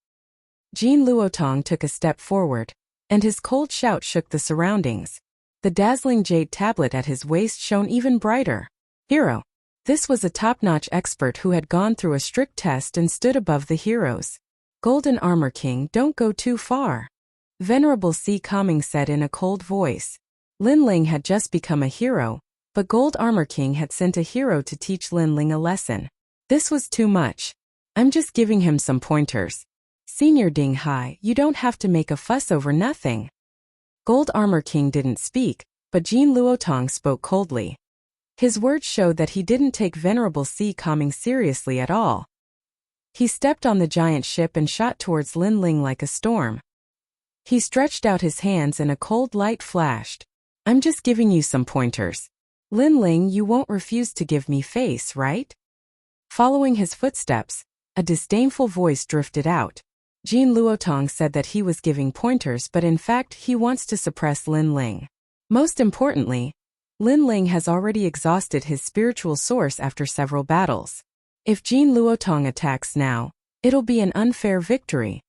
Jin Luotong took a step forward, and his cold shout shook the surroundings. The dazzling jade tablet at his waist shone even brighter. Hero. This was a top-notch expert who had gone through a strict test and stood above the heroes. Golden Armor King, don't go too far. Venerable Si Kaming said in a cold voice. Lin Ling had just become a hero, but Gold Armor King had sent a hero to teach Lin Ling a lesson. This was too much. I'm just giving him some pointers. Senior Ding Hai, you don't have to make a fuss over nothing. Gold Armor King didn't speak, but Jin Luotong spoke coldly. His words showed that he didn't take Venerable Si Kaming seriously at all. He stepped on the giant ship and shot towards Lin Ling like a storm. He stretched out his hands and a cold light flashed. I'm just giving you some pointers. Lin Ling, you won't refuse to give me face, right? Following his footsteps, a disdainful voice drifted out. Jin Luotong said that he was giving pointers, but in fact he wants to suppress Lin Ling. Most importantly, Lin Ling has already exhausted his spiritual source after several battles. If Jin Luotong attacks now, it'll be an unfair victory.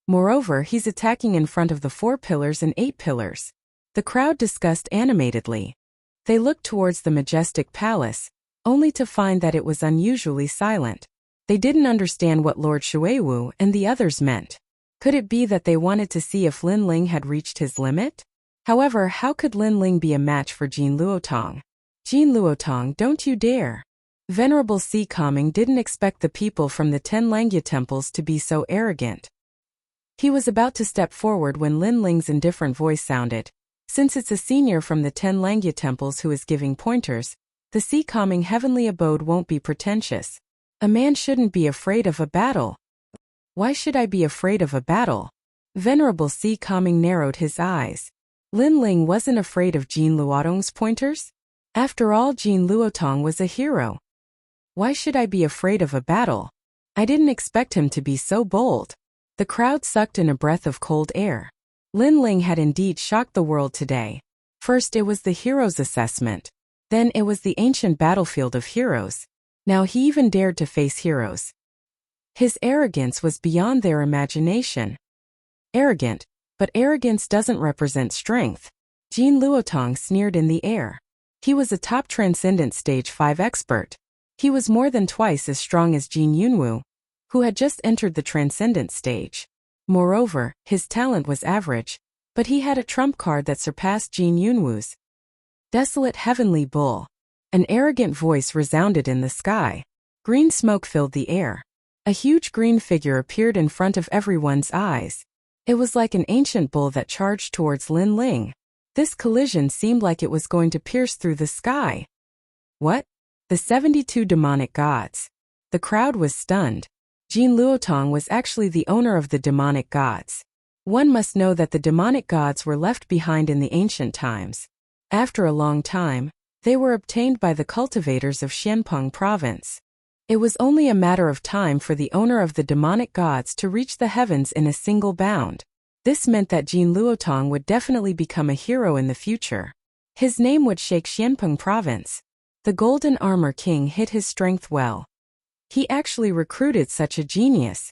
Moreover, he's attacking in front of the 4 pillars and 8 pillars. The crowd discussed animatedly. They looked towards the majestic palace, only to find that it was unusually silent. They didn't understand what Lord Shuiwu and the others meant. Could it be that they wanted to see if Lin Ling had reached his limit? However, how could Lin Ling be a match for Jin Luotong? Jin Luotong, don't you dare. Venerable Si Kaming didn't expect the people from the 10 Langya temples to be so arrogant. He was about to step forward when Lin Ling's indifferent voice sounded. Since it's a senior from the 10 Langya temples who is giving pointers, the Si Kaming heavenly abode won't be pretentious. A man shouldn't be afraid of a battle. Why should I be afraid of a battle? Venerable Si Kaming narrowed his eyes. Lin Ling wasn't afraid of Jin Luotong's pointers? After all, Jin Luotong was a hero. Why should I be afraid of a battle? I didn't expect him to be so bold. The crowd sucked in a breath of cold air. Lin Ling had indeed shocked the world today. First it was the hero's assessment. Then it was the ancient battlefield of heroes. Now he even dared to face heroes. His arrogance was beyond their imagination. Arrogant, but arrogance doesn't represent strength. Jin Luotong sneered in the air. He was a top transcendent stage 5 expert. He was more than twice as strong as Jin Yunwu, who had just entered the transcendent stage. Moreover, his talent was average, but he had a trump card that surpassed Jin Yunwu's. Desolate heavenly bull. An arrogant voice resounded in the sky. Green smoke filled the air. A huge green figure appeared in front of everyone's eyes. It was like an ancient bull that charged towards Lin Ling. This collision seemed like it was going to pierce through the sky. What? The 72 demonic gods. The crowd was stunned. Jin Luotong was actually the owner of the demonic gods. One must know that the demonic gods were left behind in the ancient times. After a long time, they were obtained by the cultivators of Xianpeng province. It was only a matter of time for the owner of the demonic gods to reach the heavens in a single bound. This meant that Jin Luotong would definitely become a hero in the future. His name would shake Xianpeng province. The Golden Armor King hid his strength well. He actually recruited such a genius.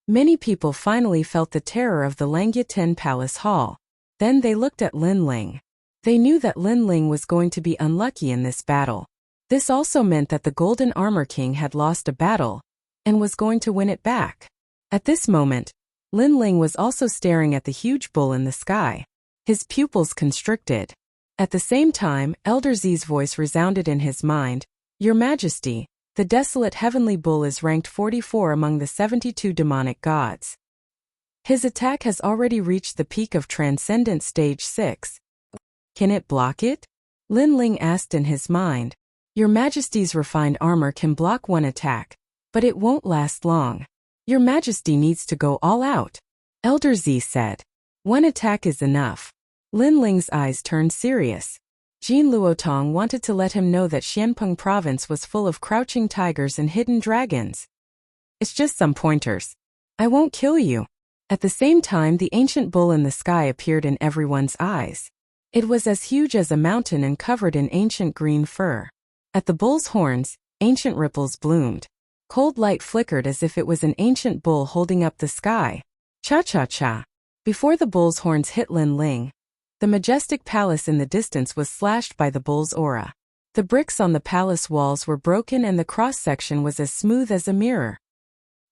Many people finally felt the terror of the Langyatan Palace Hall. Then they looked at Lin Ling. They knew that Lin Ling was going to be unlucky in this battle. This also meant that the Golden Armor King had lost a battle and was going to win it back. At this moment, Lin Ling was also staring at the huge bull in the sky. His pupils constricted. At the same time, Elder Z's voice resounded in his mind. Your Majesty, the desolate heavenly bull is ranked 44 among the 72 demonic gods. His attack has already reached the peak of Transcendent Stage 6. Can it block it? Lin Ling asked in his mind. Your Majesty's refined armor can block one attack, but it won't last long. Your Majesty needs to go all out. Elder Z said. One attack is enough. Lin Ling's eyes turned serious. Jin Luotong wanted to let him know that Xianpeng province was full of crouching tigers and hidden dragons. It's just some pointers. I won't kill you. At the same time, the ancient bull in the sky appeared in everyone's eyes. It was as huge as a mountain and covered in ancient green fur. At the bull's horns, ancient ripples bloomed. Cold light flickered as if it was an ancient bull holding up the sky. Cha-cha-cha. Before the bull's horns hit Lin Ling, the majestic palace in the distance was slashed by the bull's aura. The bricks on the palace walls were broken and the cross-section was as smooth as a mirror.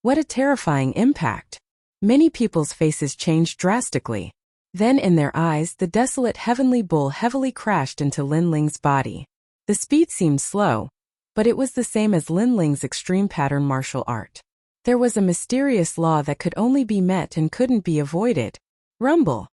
What a terrifying impact! Many people's faces changed drastically. Then in their eyes, the desolate heavenly bull heavily crashed into Lin Ling's body. The speed seemed slow, but it was the same as Lin Ling's extreme pattern martial art. There was a mysterious law that could only be met and couldn't be avoided. Rumble.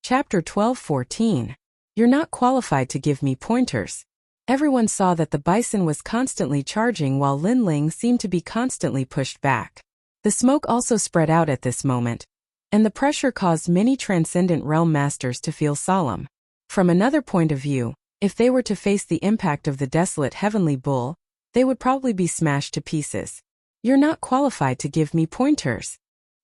Chapter 12-14. You're not qualified to give me pointers. Everyone saw that the bison was constantly charging while Lin Ling seemed to be constantly pushed back. The smoke also spread out at this moment, and the pressure caused many transcendent realm masters to feel solemn. From another point of view, if they were to face the impact of the desolate heavenly bull, they would probably be smashed to pieces. You're not qualified to give me pointers.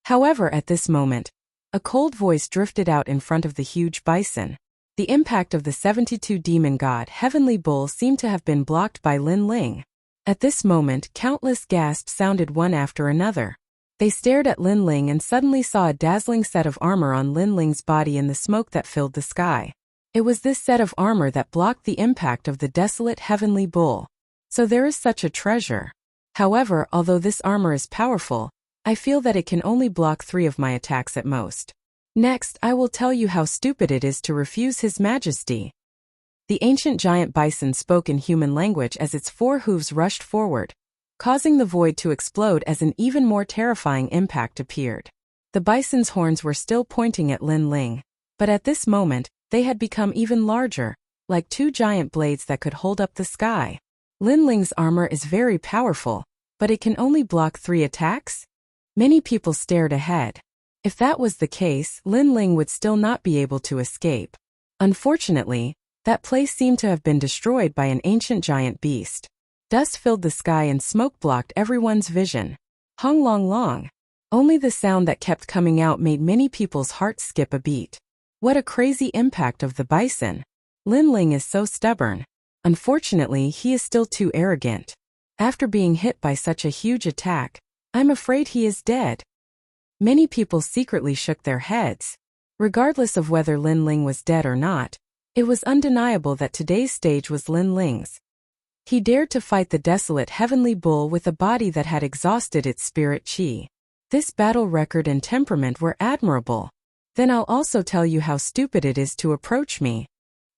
However, at this moment, a cold voice drifted out in front of the huge bison. The impact of the 72 demon god heavenly bull seemed to have been blocked by Lin Ling. At this moment, countless gasps sounded one after another. They stared at Lin Ling and suddenly saw a dazzling set of armor on Lin Ling's body in the smoke that filled the sky. It was this set of armor that blocked the impact of the desolate heavenly bull. So there is such a treasure. However, although this armor is powerful, I feel that it can only block 3 of my attacks at most. Next, I will tell you how stupid it is to refuse His Majesty. The ancient giant bison spoke in human language as its 4 hooves rushed forward, causing the void to explode as an even more terrifying impact appeared. The bison's horns were still pointing at Lin Ling, but at this moment, they had become even larger, like 2 giant blades that could hold up the sky. Lin Ling's armor is very powerful, but it can only block 3 attacks? Many people stared ahead. If that was the case, Lin Ling would still not be able to escape. Unfortunately, that place seemed to have been destroyed by an ancient giant beast. Dust filled the sky and smoke blocked everyone's vision. Hung long long. Only the sound that kept coming out made many people's hearts skip a beat. What a crazy impact of the bison. Lin Ling is so stubborn. Unfortunately, he is still too arrogant. After being hit by such a huge attack, I'm afraid he is dead. Many people secretly shook their heads. Regardless of whether Lin Ling was dead or not, it was undeniable that today's stage was Lin Ling's. He dared to fight the desolate heavenly bull with a body that had exhausted its spirit chi. This battle record and temperament were admirable. Then I'll also tell you how stupid it is to approach me.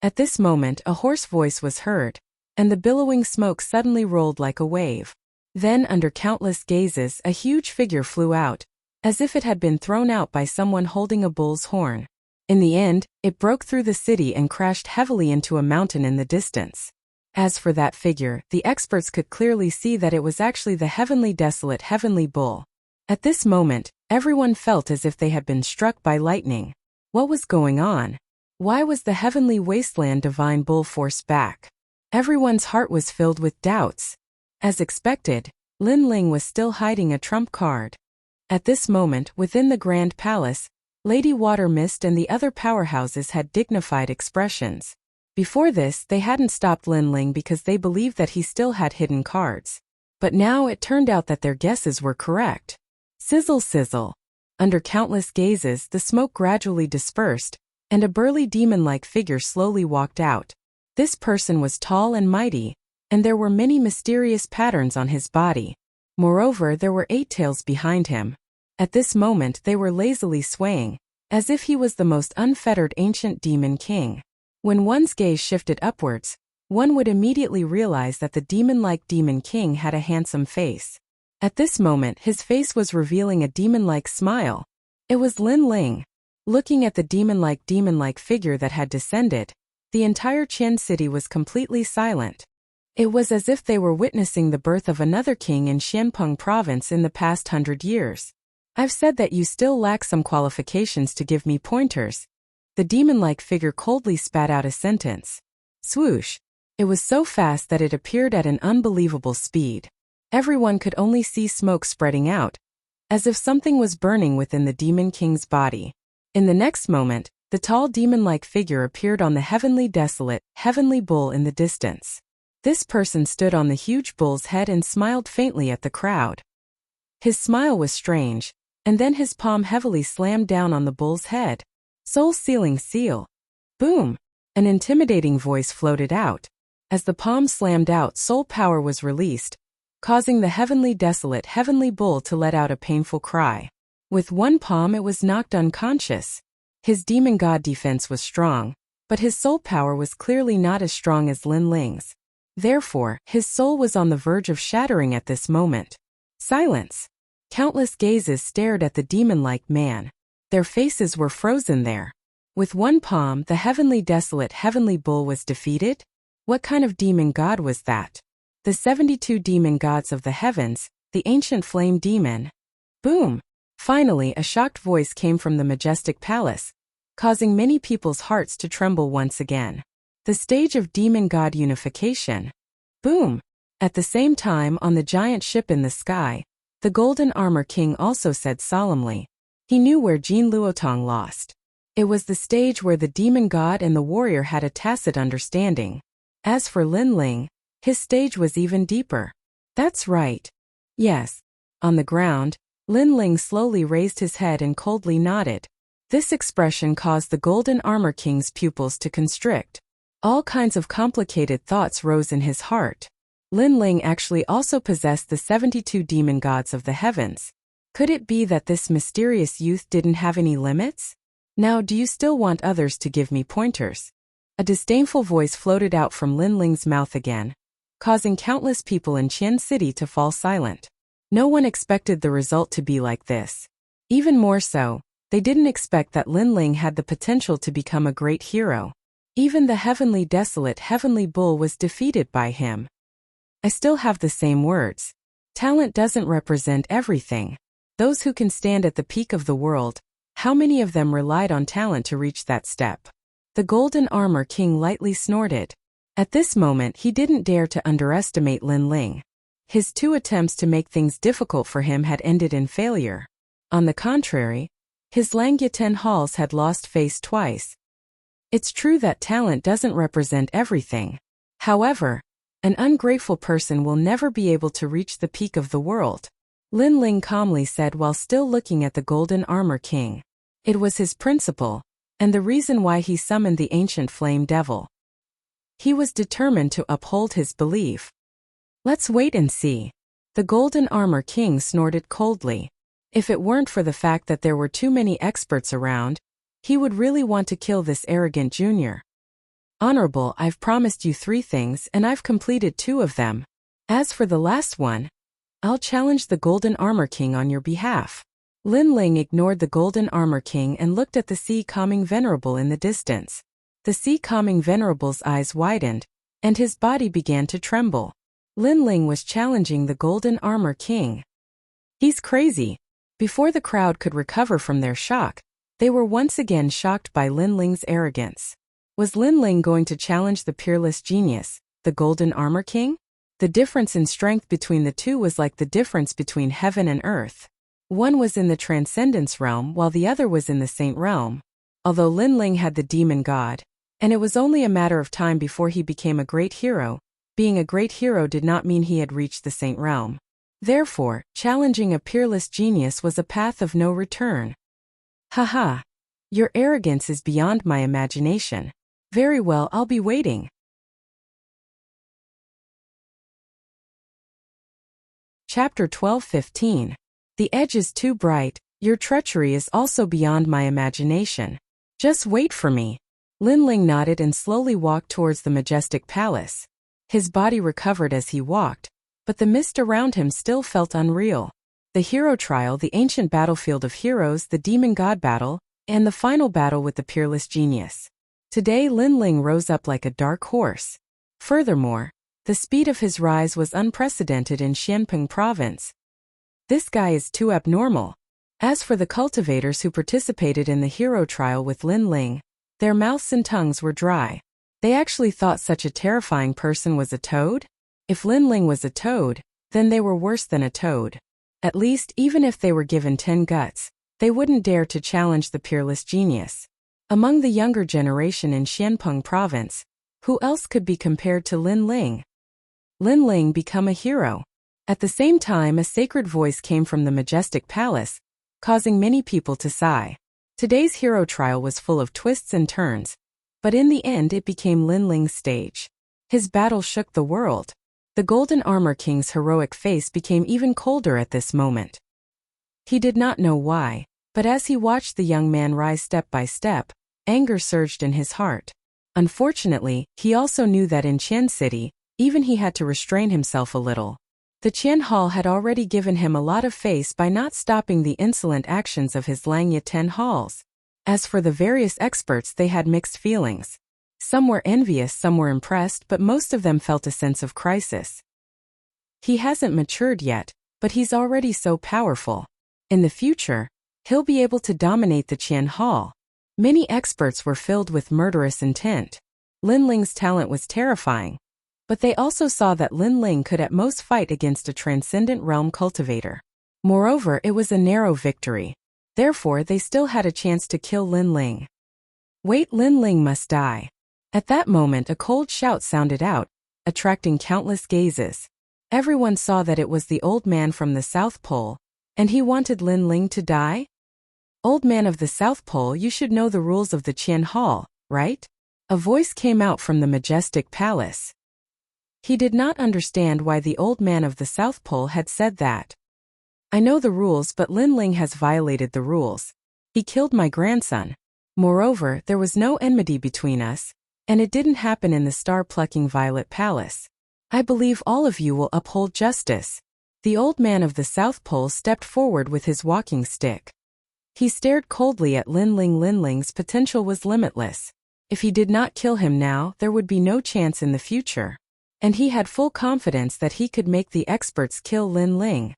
At this moment a hoarse voice was heard, and the billowing smoke suddenly rolled like a wave. Then under countless gazes a huge figure flew out, as if it had been thrown out by someone holding a bull's horn. In the end, it broke through the city and crashed heavily into a mountain in the distance. As for that figure, the experts could clearly see that it was actually the heavenly desolate heavenly bull. At this moment, everyone felt as if they had been struck by lightning. What was going on? Why was the heavenly wasteland divine bull forced back? Everyone's heart was filled with doubts. As expected, Lin Ling was still hiding a trump card. At this moment, within the Grand Palace, Lady Water Mist and the other powerhouses had dignified expressions. Before this, they hadn't stopped Lin Ling because they believed that he still had hidden cards. But now it turned out that their guesses were correct. Sizzle sizzle. Under countless gazes, the smoke gradually dispersed, and a burly demon-like figure slowly walked out. This person was tall and mighty, and there were many mysterious patterns on his body. Moreover, there were 8 tails behind him. At this moment they were lazily swaying, as if he was the most unfettered ancient demon king. When one's gaze shifted upwards, one would immediately realize that the demon-like demon king had a handsome face. At this moment his face was revealing a demon-like smile. It was Lin Ling. Looking at the demon-like figure that had descended, the entire Qian city was completely silent. It was as if they were witnessing the birth of another king in Xianpeng province in the past 100 years. I've said that you still lack some qualifications to give me pointers. The demon-like figure coldly spat out a sentence. Swoosh. It was so fast that it appeared at an unbelievable speed. Everyone could only see smoke spreading out, as if something was burning within the demon king's body. In the next moment, the tall demon-like figure appeared on the heavenly desolate, heavenly bull in the distance. This person stood on the huge bull's head and smiled faintly at the crowd. His smile was strange, and then his palm heavily slammed down on the bull's head. Soul sealing seal. Boom! An intimidating voice floated out. As the palm slammed out, soul power was released, causing the heavenly desolate heavenly bull to let out a painful cry. With one palm it was knocked unconscious. His demon god defense was strong, but his soul power was clearly not as strong as Lin Ling's. Therefore, his soul was on the verge of shattering at this moment. Silence. Countless gazes stared at the demon-like man. Their faces were frozen there. With one palm, the heavenly desolate heavenly bull was defeated? What kind of demon god was that? The 72 demon gods of the heavens, the ancient flame demon. Boom! Finally, a shocked voice came from the majestic palace, causing many people's hearts to tremble once again. The stage of demon god unification. Boom! At the same time, on the giant ship in the sky, the Golden Armor King also said solemnly. He knew where Jin Luotong lost. It was the stage where the demon god and the warrior had a tacit understanding. As for Lin Ling, his stage was even deeper. That's right. Yes. On the ground, Lin Ling slowly raised his head and coldly nodded. This expression caused the Golden Armor King's pupils to constrict. All kinds of complicated thoughts rose in his heart. Lin Ling actually also possessed the 72 demon gods of the heavens. Could it be that this mysterious youth didn't have any limits? Now do you still want others to give me pointers? A disdainful voice floated out from Lin Ling's mouth again, causing countless people in Qian City to fall silent. No one expected the result to be like this. Even more so, they didn't expect that Lin Ling had the potential to become a great hero. Even the heavenly desolate heavenly bull was defeated by him. I still have the same words. Talent doesn't represent everything. Those who can stand at the peak of the world, how many of them relied on talent to reach that step? The Golden Armor King lightly snorted. At this moment he didn't dare to underestimate Lin Ling. His 2 attempts to make things difficult for him had ended in failure. On the contrary, his Langyatan halls had lost face twice. It's true that talent doesn't represent everything. However, an ungrateful person will never be able to reach the peak of the world, Lin Ling calmly said while still looking at the Golden Armor King. It was his principle, and the reason why he summoned the ancient flame devil. He was determined to uphold his belief. Let's wait and see. The Golden Armor King snorted coldly. If it weren't for the fact that there were too many experts around, he would really want to kill this arrogant junior. Honorable, I've promised you 3 things and I've completed 2 of them. As for the last one, I'll challenge the Golden Armor King on your behalf. Lin Ling ignored the Golden Armor King and looked at the sea-calming venerable in the distance. The sea-calming venerable's eyes widened, and his body began to tremble. Lin Ling was challenging the Golden Armor King. He's crazy. Before the crowd could recover from their shock, they were once again shocked by Lin Ling's arrogance. Was Lin Ling going to challenge the peerless genius, the Golden Armor King? The difference in strength between the 2 was like the difference between heaven and earth. One was in the Transcendence realm while the other was in the Saint realm. Although Lin Ling had the demon god, and it was only a matter of time before he became a great hero, being a great hero did not mean he had reached the Saint realm. Therefore, challenging a peerless genius was a path of no return. Haha. Your arrogance is beyond my imagination. Very well, I'll be waiting. Chapter 12:15. The edge is too bright, your treachery is also beyond my imagination. Just wait for me. Lin Ling nodded and slowly walked towards the majestic palace. His body recovered as he walked, but the mist around him still felt unreal. The hero trial, the ancient battlefield of heroes, the demon god battle, and the final battle with the peerless genius. Today Lin Ling rose up like a dark horse. Furthermore, the speed of his rise was unprecedented in Xianpeng province. This guy is too abnormal. As for the cultivators who participated in the hero trial with Lin Ling, their mouths and tongues were dry. They actually thought such a terrifying person was a toad? If Lin Ling was a toad, then they were worse than a toad. At least, even if they were given 10 guts, they wouldn't dare to challenge the peerless genius. Among the younger generation in Xianpeng province, who else could be compared to Lin Ling? Lin Ling become a hero. At the same time, a sacred voice came from the majestic palace, causing many people to sigh. Today's hero trial was full of twists and turns, but in the end it became Lin Ling's stage. His battle shook the world. The Golden Armor King's heroic face became even colder at this moment. He did not know why, but as he watched the young man rise step by step, anger surged in his heart. Unfortunately, he also knew that in Qian City, even he had to restrain himself a little. The Qian Hall had already given him a lot of face by not stopping the insolent actions of his Langyatan halls. As for the various experts, they had mixed feelings. Some were envious, some were impressed, but most of them felt a sense of crisis. He hasn't matured yet, but he's already so powerful. In the future, he'll be able to dominate the Qian Hall. Many experts were filled with murderous intent. Lin Ling's talent was terrifying, but they also saw that Lin Ling could at most fight against a transcendent realm cultivator. Moreover, it was a narrow victory. Therefore, they still had a chance to kill Lin Ling. Wait, Lin Ling must die. At that moment, a cold shout sounded out, attracting countless gazes. Everyone saw that it was the old man from the South Pole, and he wanted Lin Ling to die? Old man of the South Pole, you should know the rules of the Qian Hall, right? A voice came out from the majestic palace. He did not understand why the old man of the South Pole had said that. I know the rules, but Lin Ling has violated the rules. He killed my grandson. Moreover, there was no enmity between us, and it didn't happen in the star-plucking Violet Palace. I believe all of you will uphold justice. The old man of the South Pole stepped forward with his walking stick. He stared coldly at Lin Ling. Lin Ling's potential was limitless. If he did not kill him now, there would be no chance in the future. And he had full confidence that he could make the experts kill Lin Ling.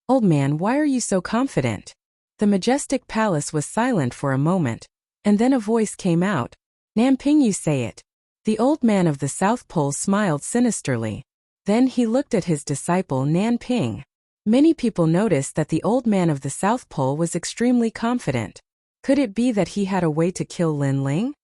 Old man, why are you so confident? The majestic palace was silent for a moment, and then a voice came out. Nanping, you say it. The old man of the South Pole smiled sinisterly. Then he looked at his disciple Nanping. Many people noticed that the old man of the South Pole was extremely confident. Could it be that he had a way to kill Lin Ling?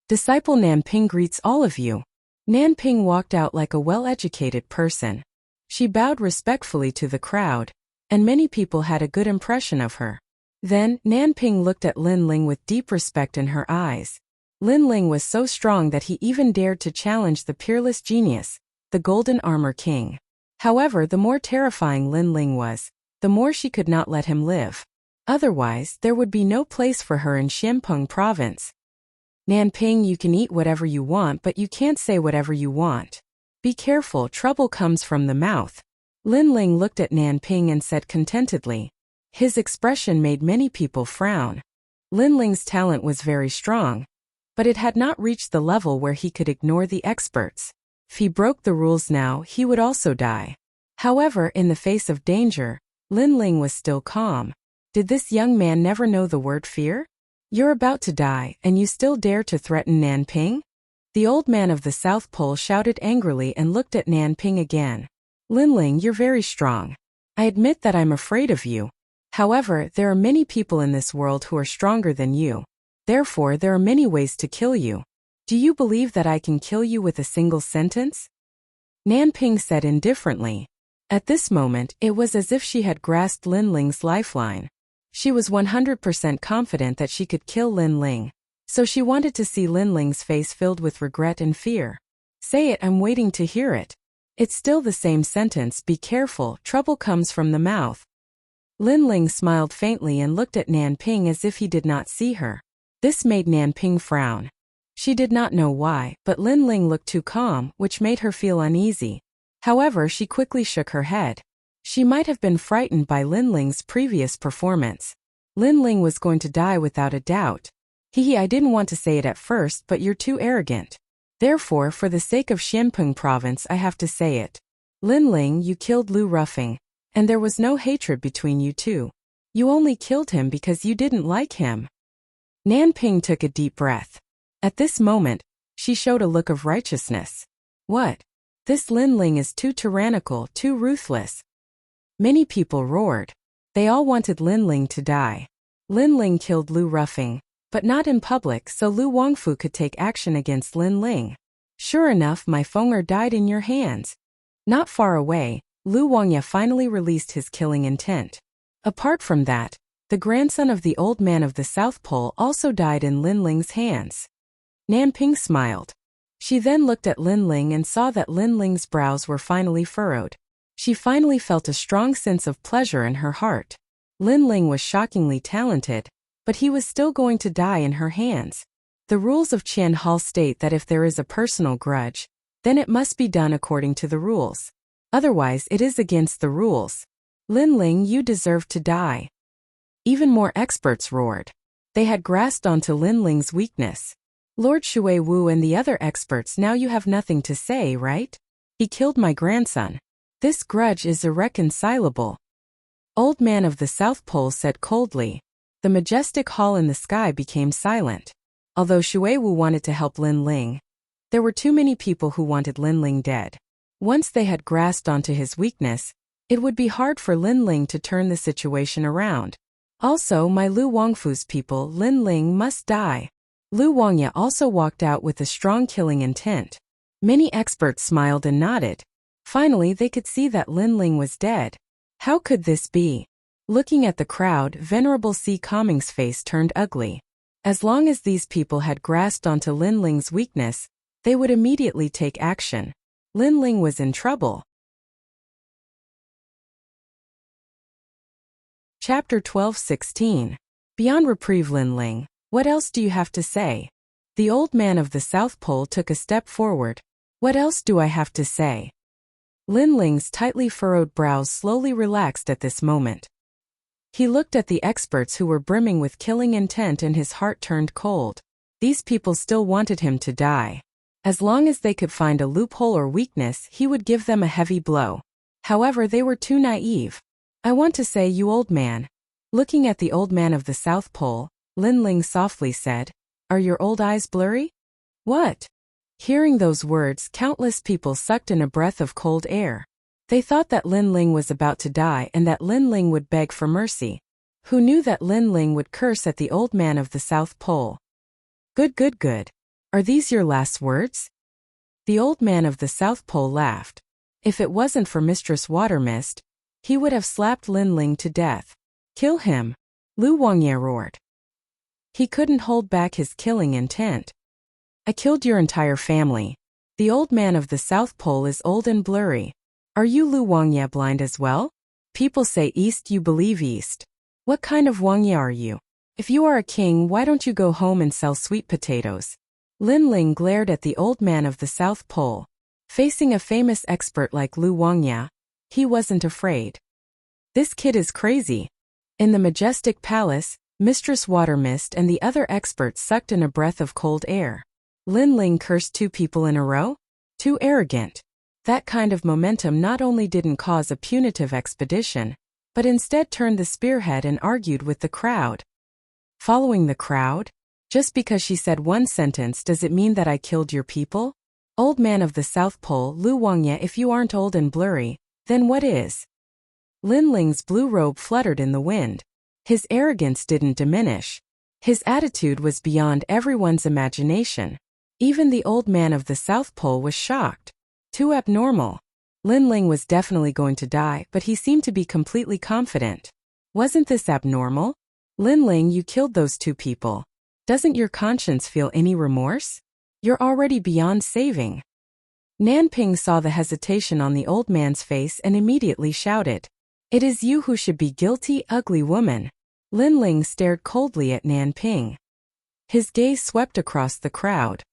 Disciple Nanping greets all of you. Nanping walked out like a well-educated person. She bowed respectfully to the crowd, and many people had a good impression of her. Then, Nanping looked at Lin Ling with deep respect in her eyes. Lin Ling was so strong that he even dared to challenge the peerless genius, the Golden Armor King. However, the more terrifying Lin Ling was, the more she could not let him live. Otherwise, there would be no place for her in Xianpeng province. Nanping, you can eat whatever you want, but you can't say whatever you want. Be careful, trouble comes from the mouth. Lin Ling looked at Nanping and said contentedly. His expression made many people frown. Lin Ling's talent was very strong, but it had not reached the level where he could ignore the experts. If he broke the rules now, he would also die. However, in the face of danger, Lin Ling was still calm. Did this young man never know the word fear? You're about to die, and you still dare to threaten Nanping? The old man of the South Pole shouted angrily and looked at Nanping again. Lin Ling, you're very strong. I admit that I'm afraid of you. However, there are many people in this world who are stronger than you. Therefore, there are many ways to kill you. Do you believe that I can kill you with a single sentence? Nanping said indifferently. At this moment, it was as if she had grasped Lin Ling's lifeline. She was 100% confident that she could kill Lin Ling, so she wanted to see Lin Ling's face filled with regret and fear. Say it, I'm waiting to hear it. It's still the same sentence, be careful, trouble comes from the mouth. Lin Ling smiled faintly and looked at Nanping as if he did not see her. This made Nanping frown. She did not know why, but Lin Ling looked too calm, which made her feel uneasy. However, she quickly shook her head. She might have been frightened by Lin Ling's previous performance. Lin Ling was going to die without a doubt. I didn't want to say it at first, but you're too arrogant. Therefore, for the sake of Xianpeng province, I have to say it. Lin Ling, you killed Lu Ruffing, and there was no hatred between you two. You only killed him because you didn't like him. Nanping took a deep breath. At this moment, she showed a look of righteousness. What? This Lin Ling is too tyrannical, too ruthless. Many people roared. They all wanted Lin Ling to die. Lin Ling killed Lu Ruffing, but not in public, so Lu Wangfu could take action against Lin Ling. Sure enough, my Fenger died in your hands. Not far away, Lu Wangya finally released his killing intent. Apart from that, the grandson of the old man of the South Pole also died in Lin Ling's hands. Nanping smiled. She then looked at Lin Ling and saw that Lin Ling's brows were finally furrowed. She finally felt a strong sense of pleasure in her heart. Lin Ling was shockingly talented, but he was still going to die in her hands. The rules of Qian Hall state that if there is a personal grudge, then it must be done according to the rules. Otherwise, it is against the rules. Lin Ling, you deserve to die. Even more experts roared. They had grasped onto Lin Ling's weakness. Lord Shui Wu and the other experts, now you have nothing to say, right? He killed my grandson. This grudge is irreconcilable. Old man of the South Pole said coldly. The majestic hall in the sky became silent. Although Shui Wu wanted to help Lin Ling, there were too many people who wanted Lin Ling dead. Once they had grasped onto his weakness, it would be hard for Lin Ling to turn the situation around. Also, my Lu Wangfu's people, Lin Ling must die. Lu Wangya also walked out with a strong killing intent. Many experts smiled and nodded. Finally, they could see that Lin Ling was dead. How could this be? Looking at the crowd, Venerable Si Kongming's face turned ugly. As long as these people had grasped onto Lin Ling's weakness, they would immediately take action. Lin Ling was in trouble. Chapter 12:16. Beyond reprieve, Lin Ling, what else do you have to say? The old man of the South Pole took a step forward. What else do I have to say? Lin Ling's tightly furrowed brows slowly relaxed at this moment. He looked at the experts who were brimming with killing intent and his heart turned cold. These people still wanted him to die. As long as they could find a loophole or weakness, he would give them a heavy blow. However, they were too naive. I want to say, you old man. Looking at the old man of the South Pole, Lin Ling softly said, are your old eyes blurry? What? Hearing those words, countless people sucked in a breath of cold air. They thought that Lin Ling was about to die and that Lin Ling would beg for mercy. Who knew that Lin Ling would curse at the old man of the South Pole? Good, good, good. Are these your last words? The old man of the South Pole laughed. If it wasn't for Mistress Watermist, he would have slapped Lin Ling to death. Kill him, Lu Wangye roared. He couldn't hold back his killing intent. I killed your entire family. The old man of the South Pole is old and blurry. Are you Lu Wangye blind as well? People say east, you believe east. What kind of Wangye are you? If you are a king, why don't you go home and sell sweet potatoes? Lin Ling glared at the old man of the South Pole. Facing a famous expert like Lu Wangye, he wasn't afraid. This kid is crazy. In the majestic palace, Mistress Watermist and the other experts sucked in a breath of cold air. Lin Ling cursed 2 people in a row? Too arrogant. That kind of momentum not only didn't cause a punitive expedition, but instead turned the spearhead and argued with the crowd. Following the crowd? Just because she said one sentence, does it mean that I killed your people? Old man of the South Pole, Lu Wangye, if you aren't old and blurry, then what is? Lin Ling's blue robe fluttered in the wind. His arrogance didn't diminish. His attitude was beyond everyone's imagination. Even the old man of the South Pole was shocked. Too abnormal. Lin Ling was definitely going to die, but he seemed to be completely confident. Wasn't this abnormal? Lin Ling, you killed those 2 people. Doesn't your conscience feel any remorse? You're already beyond saving. Nanping saw the hesitation on the old man's face and immediately shouted, "It is you who should be guilty, ugly woman." Lin Ling stared coldly at Nanping. His gaze swept across the crowd.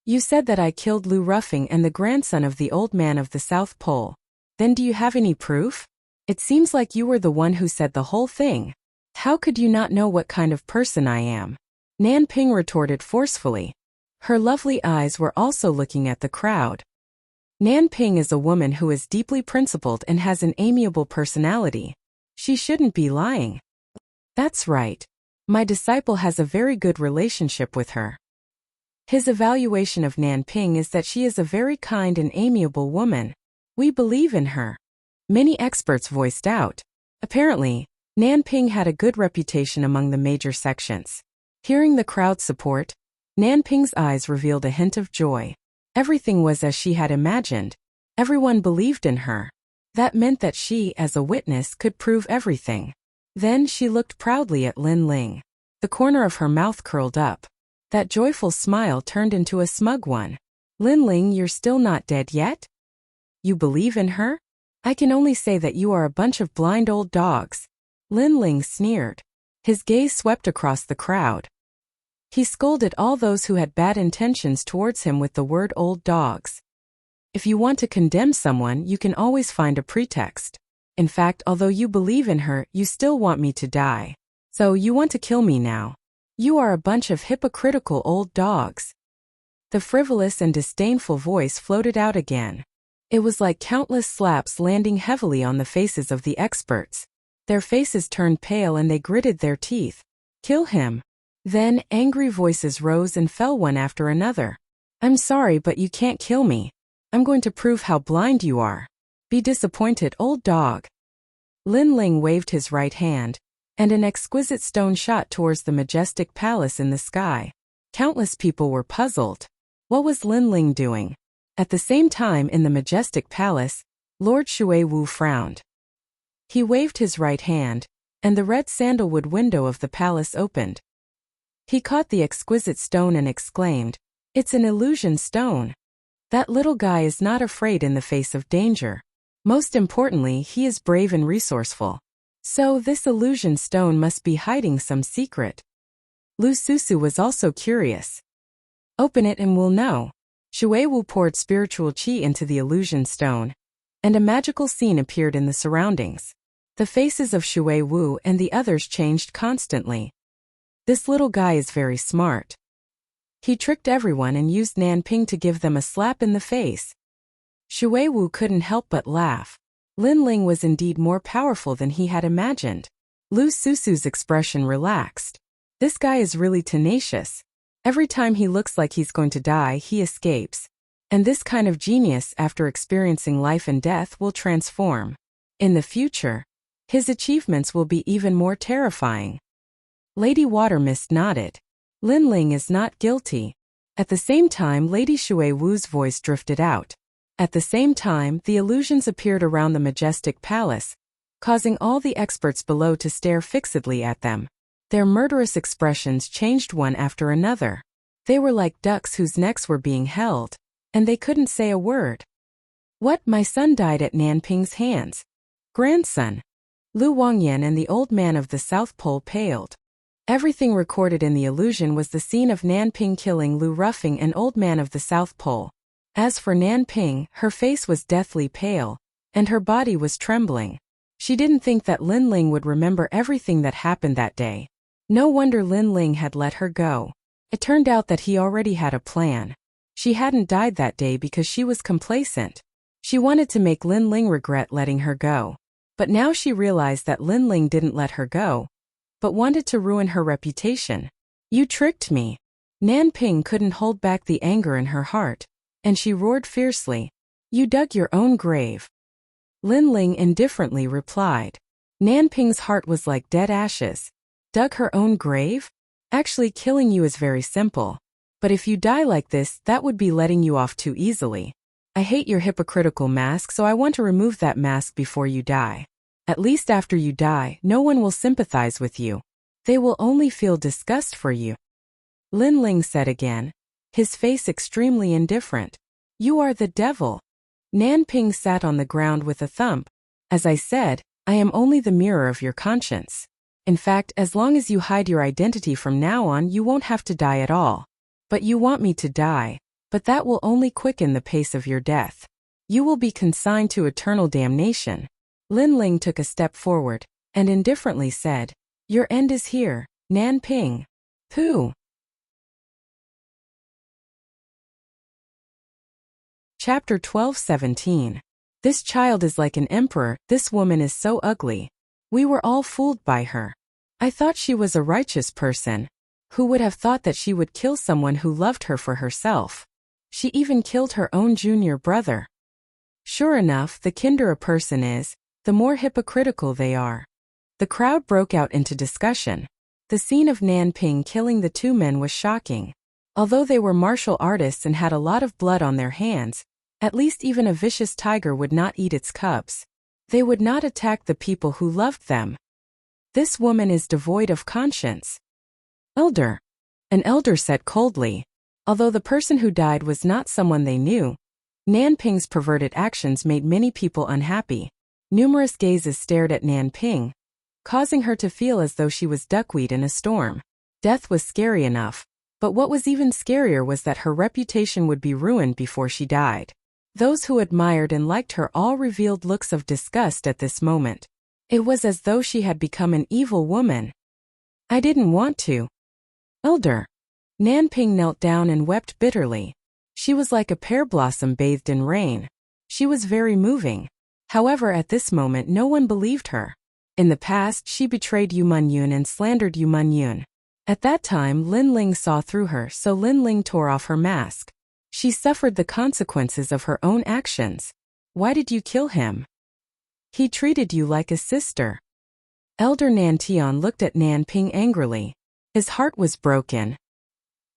You said that I killed Lu Ruffing and the grandson of the old man of the South Pole. Then do you have any proof? It seems like you were the one who said the whole thing. How could you not know what kind of person I am? Nanping retorted forcefully. Her lovely eyes were also looking at the crowd. Nanping is a woman who is deeply principled and has an amiable personality. She shouldn't be lying. That's right. My disciple has a very good relationship with her. His evaluation of Nanping is that she is a very kind and amiable woman. We believe in her. Many experts voiced out. Apparently, Nanping had a good reputation among the major sections. Hearing the crowd's support, Nanping's eyes revealed a hint of joy. Everything was as she had imagined. Everyone believed in her. That meant that she, as a witness, could prove everything. Then she looked proudly at Lin Ling. The corner of her mouth curled up. That joyful smile turned into a smug one. Lin Ling, you're still not dead yet? You believe in her? I can only say that you are a bunch of blind old dogs. Lin Ling sneered. His gaze swept across the crowd. He scolded all those who had bad intentions towards him with the word old dogs. If you want to condemn someone, you can always find a pretext. In fact, although you believe in her, you still want me to die. So you want to kill me now. You are a bunch of hypocritical old dogs. The frivolous and disdainful voice floated out again. It was like countless slaps landing heavily on the faces of the experts. Their faces turned pale and they gritted their teeth. Kill him. Then, angry voices rose and fell one after another. I'm sorry, but you can't kill me. I'm going to prove how blind you are. Be disappointed, old dog. Lin Ling waved his right hand, and an exquisite stone shot towards the majestic palace in the sky. Countless people were puzzled. What was Lin Ling doing? At the same time, in the majestic palace, Lord Shui Wu frowned. He waved his right hand, and the red sandalwood window of the palace opened. He caught the exquisite stone and exclaimed, "It's an illusion stone." That little guy is not afraid in the face of danger. Most importantly, he is brave and resourceful. So this illusion stone must be hiding some secret. Lu Susu was also curious. Open it and we'll know. Shui Wu poured spiritual qi into the illusion stone, and a magical scene appeared in the surroundings. The faces of Shui Wu and the others changed constantly. This little guy is very smart. He tricked everyone and used Nanping to give them a slap in the face. Shui Wu couldn't help but laugh. Lin Ling was indeed more powerful than he had imagined. Lu Susu's expression relaxed. This guy is really tenacious. Every time he looks like he's going to die, he escapes. And this kind of genius, after experiencing life and death, will transform. In the future, his achievements will be even more terrifying. Lady Watermist nodded. Lin Ling is not guilty. At the same time, Lady Shui Wu's voice drifted out. At the same time, the illusions appeared around the majestic palace, causing all the experts below to stare fixedly at them. Their murderous expressions changed one after another. They were like ducks whose necks were being held, and they couldn't say a word. What? My son died at Nanping's hands. Grandson. Lu Wangyan and the old man of the South Pole paled. Everything recorded in the illusion was the scene of Nanping killing Lu Ruffing, an old man of the South Pole. As for Nanping, her face was deathly pale, and her body was trembling. She didn't think that Lin Ling would remember everything that happened that day. No wonder Lin Ling had let her go. It turned out that he already had a plan. She hadn't died that day because she was complacent. She wanted to make Lin Ling regret letting her go. But now she realized that Lin Ling didn't let her go, but wanted to ruin her reputation. You tricked me. Nanping couldn't hold back the anger in her heart, and she roared fiercely. You dug your own grave. Lin Ling indifferently replied. Nanping's heart was like dead ashes. Dug her own grave? Actually, killing you is very simple. But if you die like this, that would be letting you off too easily. I hate your hypocritical mask, so I want to remove that mask before you die. At least after you die, no one will sympathize with you. They will only feel disgust for you. Lin Ling said again, his face extremely indifferent. You are the devil. Nanping sat on the ground with a thump. As I said, I am only the mirror of your conscience. In fact, as long as you hide your identity from now on, you won't have to die at all. But you want me to die, but that will only quicken the pace of your death. You will be consigned to eternal damnation. Lin Ling took a step forward, and indifferently said, your end is here, Nanping. Who? Chapter 12:17. This child is like an emperor, this woman is so ugly. We were all fooled by her. I thought she was a righteous person. Who would have thought that she would kill someone who loved her for herself? She even killed her own junior brother. Sure enough, the kinder a person is, the more hypocritical they are. The crowd broke out into discussion. The scene of Nanping killing the two men was shocking. Although they were martial artists and had a lot of blood on their hands, at least even a vicious tiger would not eat its cubs. They would not attack the people who loved them. This woman is devoid of conscience. Elder. An elder said coldly. Although the person who died was not someone they knew, Nanping's perverted actions made many people unhappy. Numerous gazes stared at Nanping, causing her to feel as though she was duckweed in a storm. Death was scary enough, but what was even scarier was that her reputation would be ruined before she died. Those who admired and liked her all revealed looks of disgust at this moment. It was as though she had become an evil woman. I didn't want to. Elder. Nanping knelt down and wept bitterly. She was like a pear blossom bathed in rain. She was very moving. However, at this moment no one believed her. In the past, she betrayed Yu Munyun and slandered Yu Munyun. At that time, Lin Ling saw through her, so Lin Ling tore off her mask. She suffered the consequences of her own actions. Why did you kill him? He treated you like a sister. Elder Nantian looked at Nanping angrily. His heart was broken.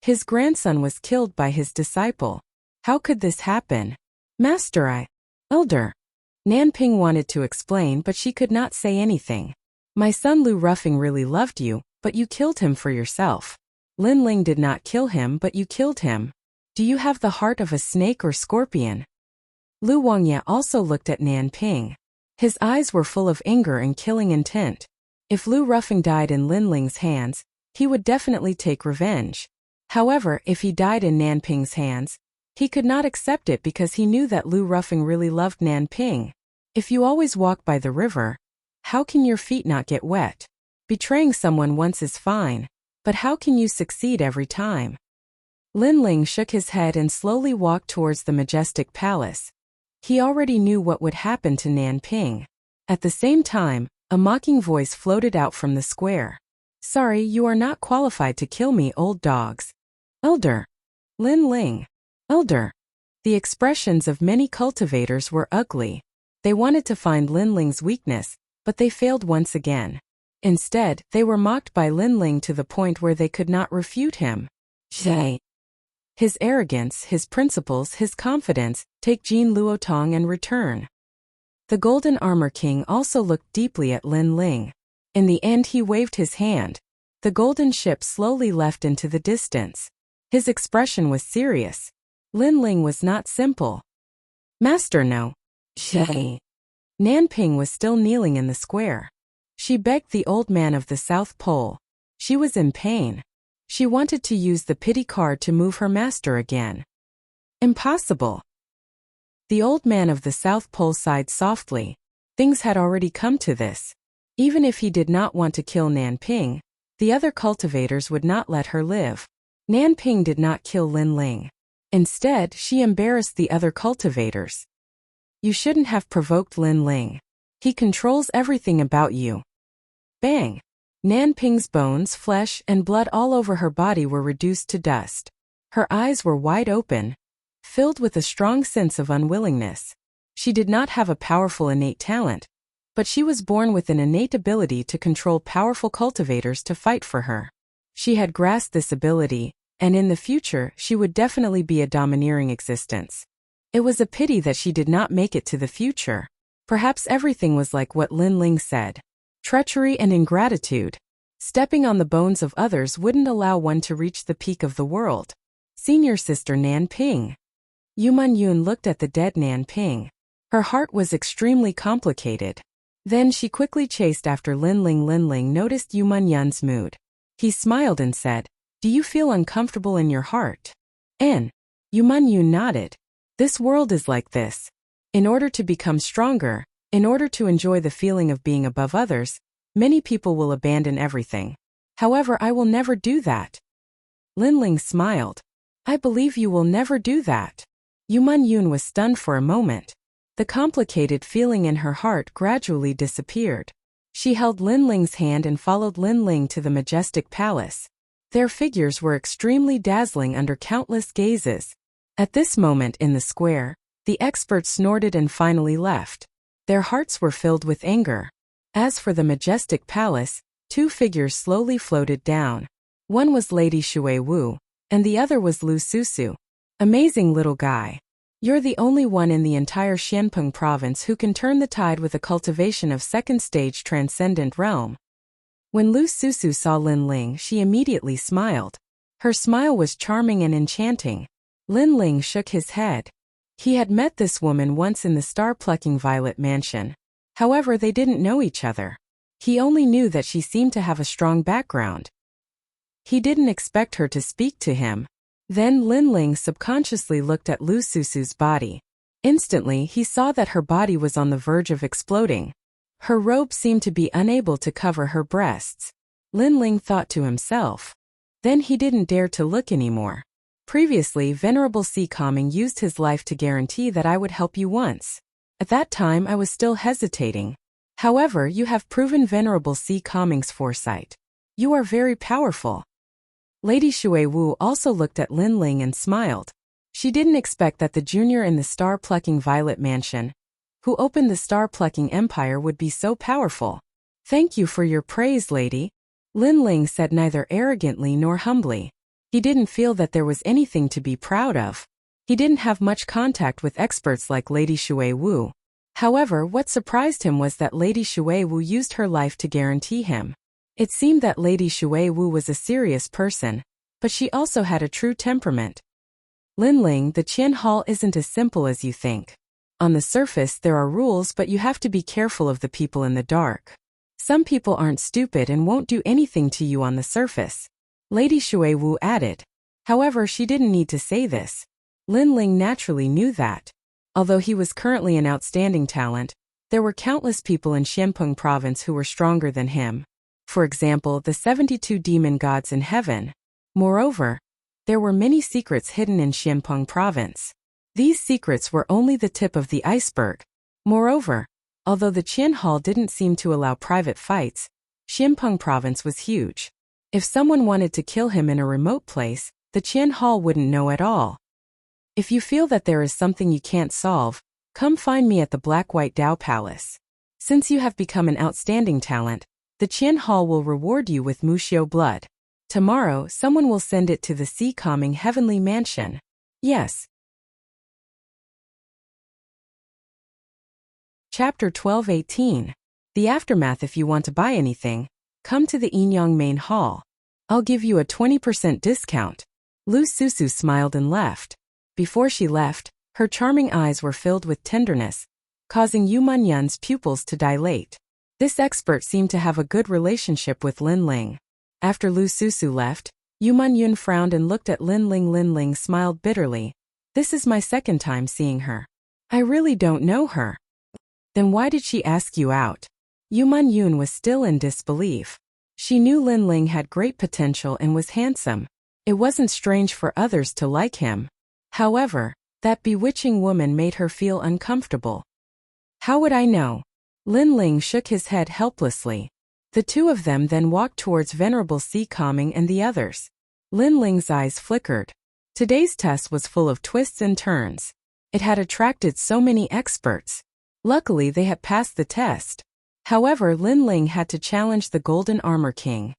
His grandson was killed by his disciple. How could this happen? Master, Elder. Nanping wanted to explain, but she could not say anything. My son Lu Ruffing really loved you, but you killed him for yourself. Lin Ling did not kill him, but you killed him. Do you have the heart of a snake or scorpion? Lu Wangya also looked at Nanping. His eyes were full of anger and killing intent. If Lu Ruffing died in Lin Ling's hands, he would definitely take revenge. However, if he died in Nanping's hands, he could not accept it because he knew that Lu Ruffing really loved Nanping. If you always walk by the river, how can your feet not get wet? Betraying someone once is fine, but how can you succeed every time? Lin Ling shook his head and slowly walked towards the majestic palace. He already knew what would happen to Nanping. At the same time, a mocking voice floated out from the square. Sorry, you are not qualified to kill me, old dogs. Elder. Lin Ling. Elder. The expressions of many cultivators were ugly. They wanted to find Lin Ling's weakness, but they failed once again. Instead, they were mocked by Lin Ling to the point where they could not refute him. Zhe. His arrogance, his principles, his confidence, take Jin Luotong and return. The Golden Armor King also looked deeply at Lin Ling. In the end he waved his hand. The golden ship slowly left into the distance. His expression was serious. Lin Ling was not simple. Master, no. Zhe. Nanping was still kneeling in the square. She begged the old man of the South Pole. She was in pain. She wanted to use the pity card to move her master again. Impossible. The old man of the South Pole sighed softly. Things had already come to this. Even if he did not want to kill Nanping, the other cultivators would not let her live. Nanping did not kill Lin Ling. Instead, she embarrassed the other cultivators. You shouldn't have provoked Lin Ling. He controls everything about you. Bang! Nanping's bones, flesh, and blood all over her body were reduced to dust. Her eyes were wide open, filled with a strong sense of unwillingness. She did not have a powerful innate talent, but she was born with an innate ability to control powerful cultivators to fight for her. She had grasped this ability, and in the future she would definitely be a domineering existence. It was a pity that she did not make it to the future. Perhaps everything was like what Lin Ling said. Treachery and ingratitude. Stepping on the bones of others wouldn't allow one to reach the peak of the world. Senior sister Nanping. Yuman Yun looked at the dead Nanping. Her heart was extremely complicated. Then she quickly chased after Lin Ling. Lin Ling noticed Yuman Yun's mood. He smiled and said, "Do you feel uncomfortable in your heart?" Yuman Yun nodded. This world is like this. In order to become stronger, in order to enjoy the feeling of being above others, many people will abandon everything. However, I will never do that. Lin Ling smiled. I believe you will never do that. Yuman Yun was stunned for a moment. The complicated feeling in her heart gradually disappeared. She held Lin Ling's hand and followed Lin Ling to the majestic palace. Their figures were extremely dazzling under countless gazes. At this moment in the square, the experts snorted and finally left. Their hearts were filled with anger. As for the majestic palace, two figures slowly floated down. One was Lady Shui Wu, and the other was Lu Susu. Amazing little guy. You're the only one in the entire Xianpeng province who can turn the tide with a cultivation of second stage transcendent realm. When Lu Susu saw Lin Ling, she immediately smiled. Her smile was charming and enchanting. Lin Ling shook his head. He had met this woman once in the star-plucking Violet Mansion. However, they didn't know each other. He only knew that she seemed to have a strong background. He didn't expect her to speak to him. Then Lin Ling subconsciously looked at Lu Susu's body. Instantly, he saw that her body was on the verge of exploding. Her robe seemed to be unable to cover her breasts. Lin Ling thought to himself. Then he didn't dare to look anymore. Previously, Venerable C. Calming used his life to guarantee that I would help you once. At that time, I was still hesitating. However, you have proven Venerable C. Calming's foresight. You are very powerful. Lady Shui Wu also looked at Lin Ling and smiled. She didn't expect that the junior in the star-plucking Violet Mansion, who opened the star-plucking empire, would be so powerful. Thank you for your praise, lady. Lin Ling said neither arrogantly nor humbly. He didn't feel that there was anything to be proud of. He didn't have much contact with experts like Lady Shui Wu. However, what surprised him was that Lady Shui Wu used her life to guarantee him. It seemed that Lady Shui Wu was a serious person, but she also had a true temperament. Lin Ling, the Qian Hall isn't as simple as you think. On the surface there are rules, but you have to be careful of the people in the dark. Some people aren't stupid and won't do anything to you on the surface. Lady Shui Wu added. However, she didn't need to say this. Lin Ling naturally knew that. Although he was currently an outstanding talent, there were countless people in Xianpeng province who were stronger than him. For example, the 72 demon gods in heaven. Moreover, there were many secrets hidden in Xianpeng province. These secrets were only the tip of the iceberg. Moreover, although the Qian Hall didn't seem to allow private fights, Xianpeng province was huge. If someone wanted to kill him in a remote place, the Qian Hall wouldn't know at all. If you feel that there is something you can't solve, come find me at the Black-White Dao Palace. Since you have become an outstanding talent, the Qian Hall will reward you with Muxiu blood. Tomorrow, someone will send it to the sea-calming heavenly mansion. Yes. Chapter 12:18. The aftermath. If you want to buy anything, come to the Yinyang main hall. I'll give you a 20% discount. Lu Susu smiled and left. Before she left, her charming eyes were filled with tenderness, causing Yu Manyan's pupils to dilate. This expert seemed to have a good relationship with Lin Ling. After Lu Susu left, Yu Manyun frowned and looked at Lin Ling. Lin Ling smiled bitterly. This is my second time seeing her. I really don't know her. Then why did she ask you out? Yu Manyun was still in disbelief. She knew Lin Ling had great potential and was handsome. It wasn't strange for others to like him. However, that bewitching woman made her feel uncomfortable. How would I know? Lin Ling shook his head helplessly. The two of them then walked towards Venerable Sea Calming and the others. Lin Ling's eyes flickered. Today's test was full of twists and turns. It had attracted so many experts. Luckily they had passed the test. However, Lin Ling had to challenge the Golden Armor King,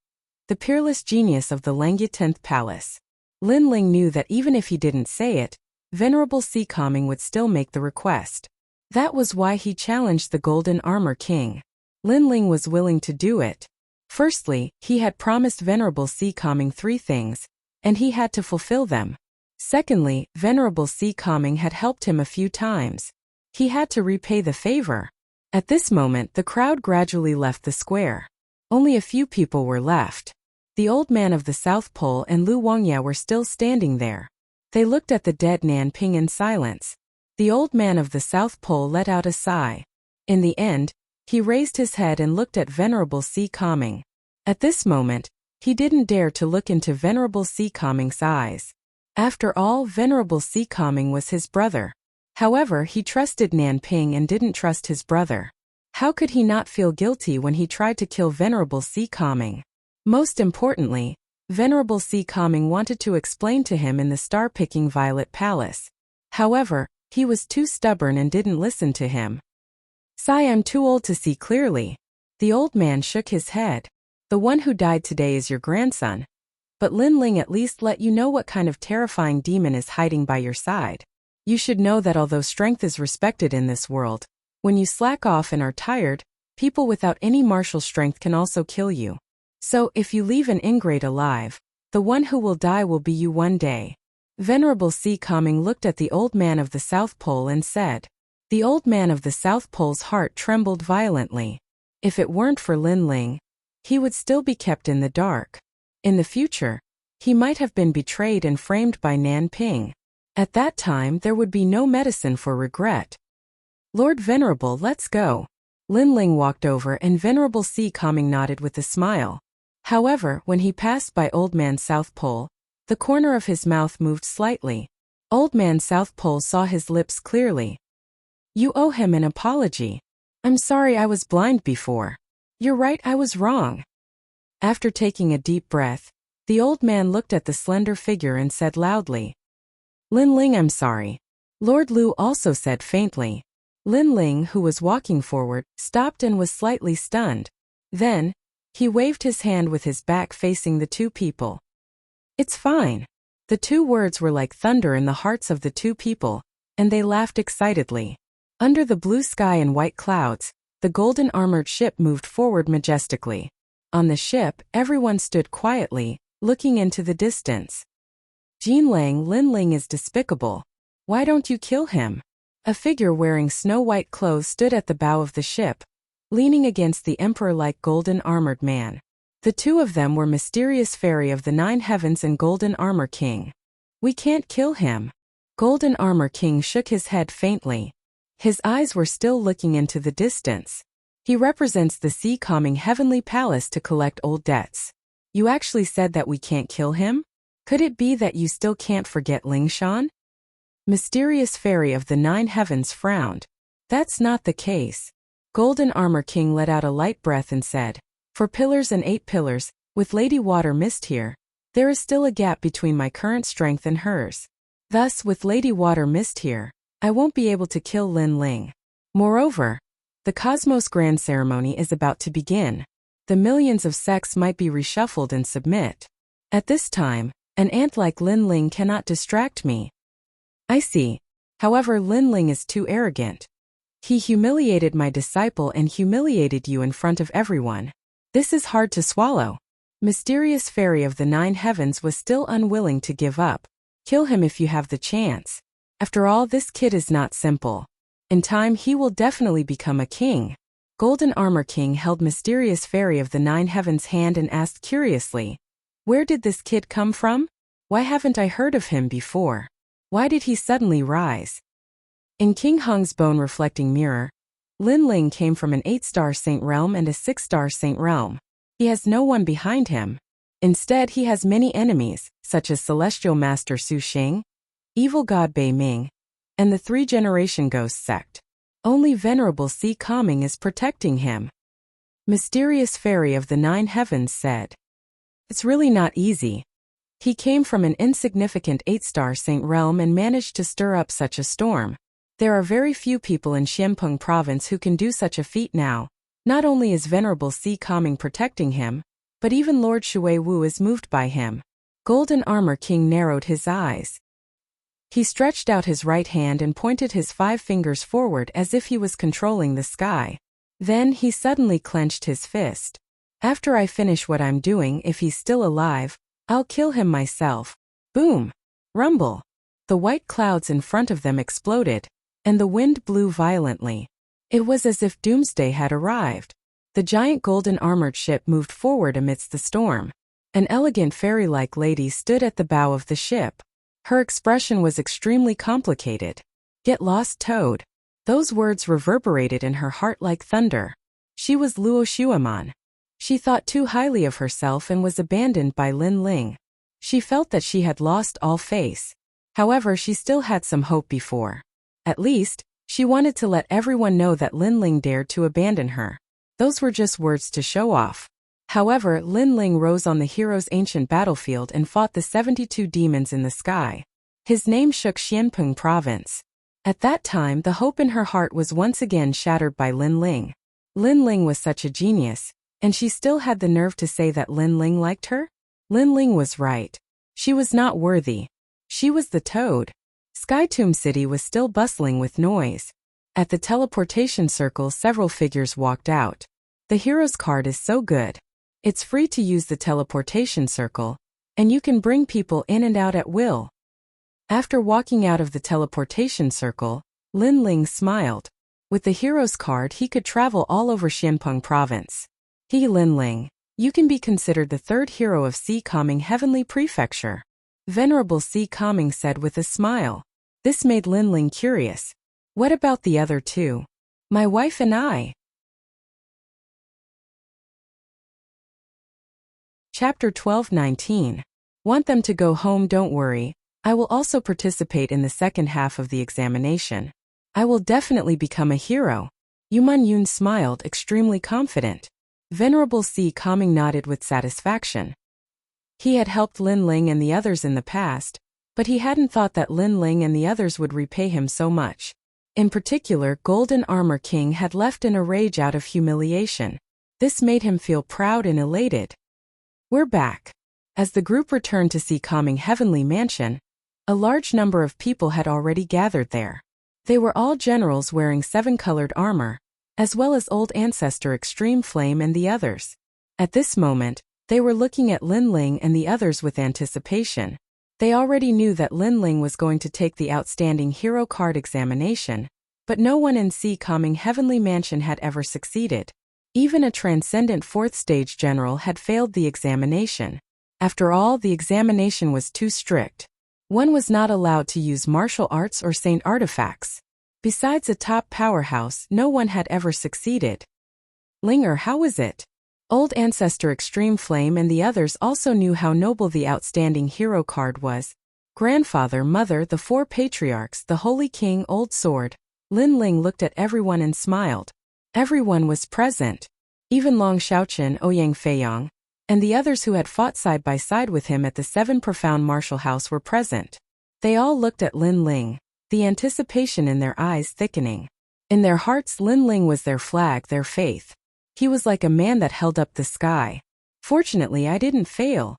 the peerless genius of the Langya 10th Palace. Lin Ling knew that even if he didn't say it, Venerable Sea Calming would still make the request. That was why he challenged the Golden Armor King. Lin Ling was willing to do it. Firstly, he had promised Venerable Sea Calming 3 things, and he had to fulfill them. Secondly, Venerable Sea Calming had helped him a few times. He had to repay the favor. At this moment, the crowd gradually left the square. Only a few people were left. The old man of the South Pole and Lu Wangya were still standing there. They looked at the dead Nanping in silence. The old man of the South Pole let out a sigh. In the end, he raised his head and looked at Venerable Sea Calming. At this moment, he didn't dare to look into Venerable Sea Calming's eyes. After all, Venerable Sea Calming was his brother. However, he trusted Nanping and didn't trust his brother. How could he not feel guilty when he tried to kill Venerable Sea Calming? Most importantly, Venerable Sea Calming wanted to explain to him in the star-picking Violet Palace. However, he was too stubborn and didn't listen to him. "Sai, I'm too old to see clearly." The old man shook his head. "The one who died today is your grandson. But Lin Ling at least let you know what kind of terrifying demon is hiding by your side. You should know that although strength is respected in this world, when you slack off and are tired, people without any martial strength can also kill you. So, if you leave an ingrate alive, the one who will die will be you one day." Venerable Sea Calming looked at the old man of the South Pole and said. The old man of the South Pole's heart trembled violently. If it weren't for Lin Ling, he would still be kept in the dark. In the future, he might have been betrayed and framed by Nanping. At that time, there would be no medicine for regret. "Lord Venerable, let's go." Lin Ling walked over and Venerable Sea Calming nodded with a smile. However, when he passed by Old Man South Pole, the corner of his mouth moved slightly. Old Man South Pole saw his lips clearly. "You owe him an apology." "I'm sorry, I was blind before." "You're right, I was wrong." After taking a deep breath, the old man looked at the slender figure and said loudly, "Lin Ling, I'm sorry." Lord Lu also said faintly. Lin Ling, who was walking forward, stopped and was slightly stunned. Then, he waved his hand with his back facing the two people. "It's fine." The 2 words were like thunder in the hearts of the 2 people, and they laughed excitedly. Under the blue sky and white clouds, the golden armored ship moved forward majestically. On the ship, everyone stood quietly, looking into the distance. "Jinlang, Lin Ling is despicable. Why don't you kill him?" A figure wearing snow-white clothes stood at the bow of the ship, leaning against the emperor-like golden armored man. The 2 of them were Mysterious Fairy of the 9 Heavens and Golden Armor King. "We can't kill him." Golden Armor King shook his head faintly. His eyes were still looking into the distance. "He represents the Sea Calming Heavenly Palace to collect old debts. You actually said that we can't kill him? Could it be that you still can't forget Lingshan?" Mysterious Fairy of the 9 Heavens frowned. "That's not the case." Golden Armor King let out a light breath and said, "For pillars and 8 pillars, with Lady Water Mist here, There is still a gap between my current strength and hers. Thus, with Lady Water Mist here, I won't be able to kill Lin Ling. Moreover, the Cosmos Grand Ceremony is about to begin. The millions of sects might be reshuffled and submit. At this time, an ant like Lin Ling cannot distract me. I see. However, Lin Ling is too arrogant. He humiliated my disciple and humiliated you in front of everyone. This is hard to swallow. Mysterious Fairy of the Nine Heavens was still unwilling to give up. Kill him if you have the chance. After all, this kid is not simple. In time he will definitely become a king. Golden Armor King held Mysterious Fairy of the Nine Heavens' hand and asked curiously, "Where did this kid come from? Why haven't I heard of him before? Why did he suddenly rise?" In King Hung's bone-reflecting mirror, Lin Ling came from an 8-star saint realm and a 6-star saint realm. He has no one behind him. Instead, he has many enemies, such as Celestial Master Su Xing, Evil God Bei Ming, and the 3-Generation Ghost sect. Only Venerable Si Kaming is protecting him. Mysterious Fairy of the Nine Heavens said, "It's really not easy. He came from an insignificant 8-star saint realm and managed to stir up such a storm. There are very few people in Xianpeng province who can do such a feat now. Not only is Venerable Si Kaming protecting him, but even Lord Shui Wu is moved by him." Golden Armor King narrowed his eyes. He stretched out his right hand and pointed his 5 fingers forward as if he was controlling the sky. Then he suddenly clenched his fist. "After I finish what I'm doing, if he's still alive, I'll kill him myself." Boom! Rumble! The white clouds in front of them exploded, and the wind blew violently. It was as if doomsday had arrived. The giant golden armored ship moved forward amidst the storm. An elegant fairy-like lady stood at the bow of the ship. Her expression was extremely complicated. "Get lost, Toad." Those words reverberated in her heart like thunder. She was Luo Xueman. She thought too highly of herself and was abandoned by Lin Ling. She felt that she had lost all face. However, she still had some hope before. At least, she wanted to let everyone know that Lin Ling dared to abandon her. Those were just words to show off. However, Lin Ling rose on the hero's ancient battlefield and fought the 72 demons in the sky. His name shook Xianpeng province. At that time, the hope in her heart was once again shattered by Lin Ling. Lin Ling was such a genius, and she still had the nerve to say that Lin Ling liked her? Lin Ling was right. She was not worthy. She was the Toad. Skytomb City was still bustling with noise. At the teleportation circle, several figures walked out. The hero's card is so good. It's free to use the teleportation circle, and you can bring people in and out at will. After walking out of the teleportation circle, Lin Ling smiled. With the hero's card, he could travel all over Xianpeng province. Lin Ling, you can be considered the 3rd hero of Si Kaming Heavenly Prefecture. Venerable Si Kaming said with a smile. This made Lin Ling curious. What about the other 2? My wife and I. Chapter 12:19. Want them to go home? Don't worry. I will also participate in the second half of the examination. I will definitely become a hero. Yuman Yun smiled, extremely confident. Venerable Si Kaming nodded with satisfaction. He had helped Lin Ling and the others in the past, but he hadn't thought that Lin Ling and the others would repay him so much. In particular, Golden Armor King had left in a rage out of humiliation. This made him feel proud and elated. We're back. As the group returned to Si Kaming Heavenly Mansion, a large number of people had already gathered there. They were all generals wearing 7-colored armor, as well as Old Ancestor Extreme Flame and the others. At this moment, they were looking at Lin Ling and the others with anticipation. They already knew that Lin Ling was going to take the Outstanding Hero Card examination, but no one in Si Kaming Heavenly Mansion had ever succeeded. Even a transcendent 4th stage general had failed the examination. After all, the examination was too strict. One was not allowed to use martial arts or saint artifacts. Besides a top powerhouse, no one had ever succeeded. Linger, how was it? Old Ancestor Extreme Flame and the others also knew how noble the Outstanding Hero Card was. Grandfather, Mother, the 4 patriarchs, the Holy King, Old Sword. Lin Ling looked at everyone and smiled. Everyone was present. Even Long Xiaochen, Ouyang Feiyang, and the others who had fought side by side with him at the 7 Profound Martial House were present. They all looked at Lin Ling, the anticipation in their eyes thickening. In their hearts, Lin Ling was their flag, their faith. He was like a man that held up the sky. Fortunately, I didn't fail.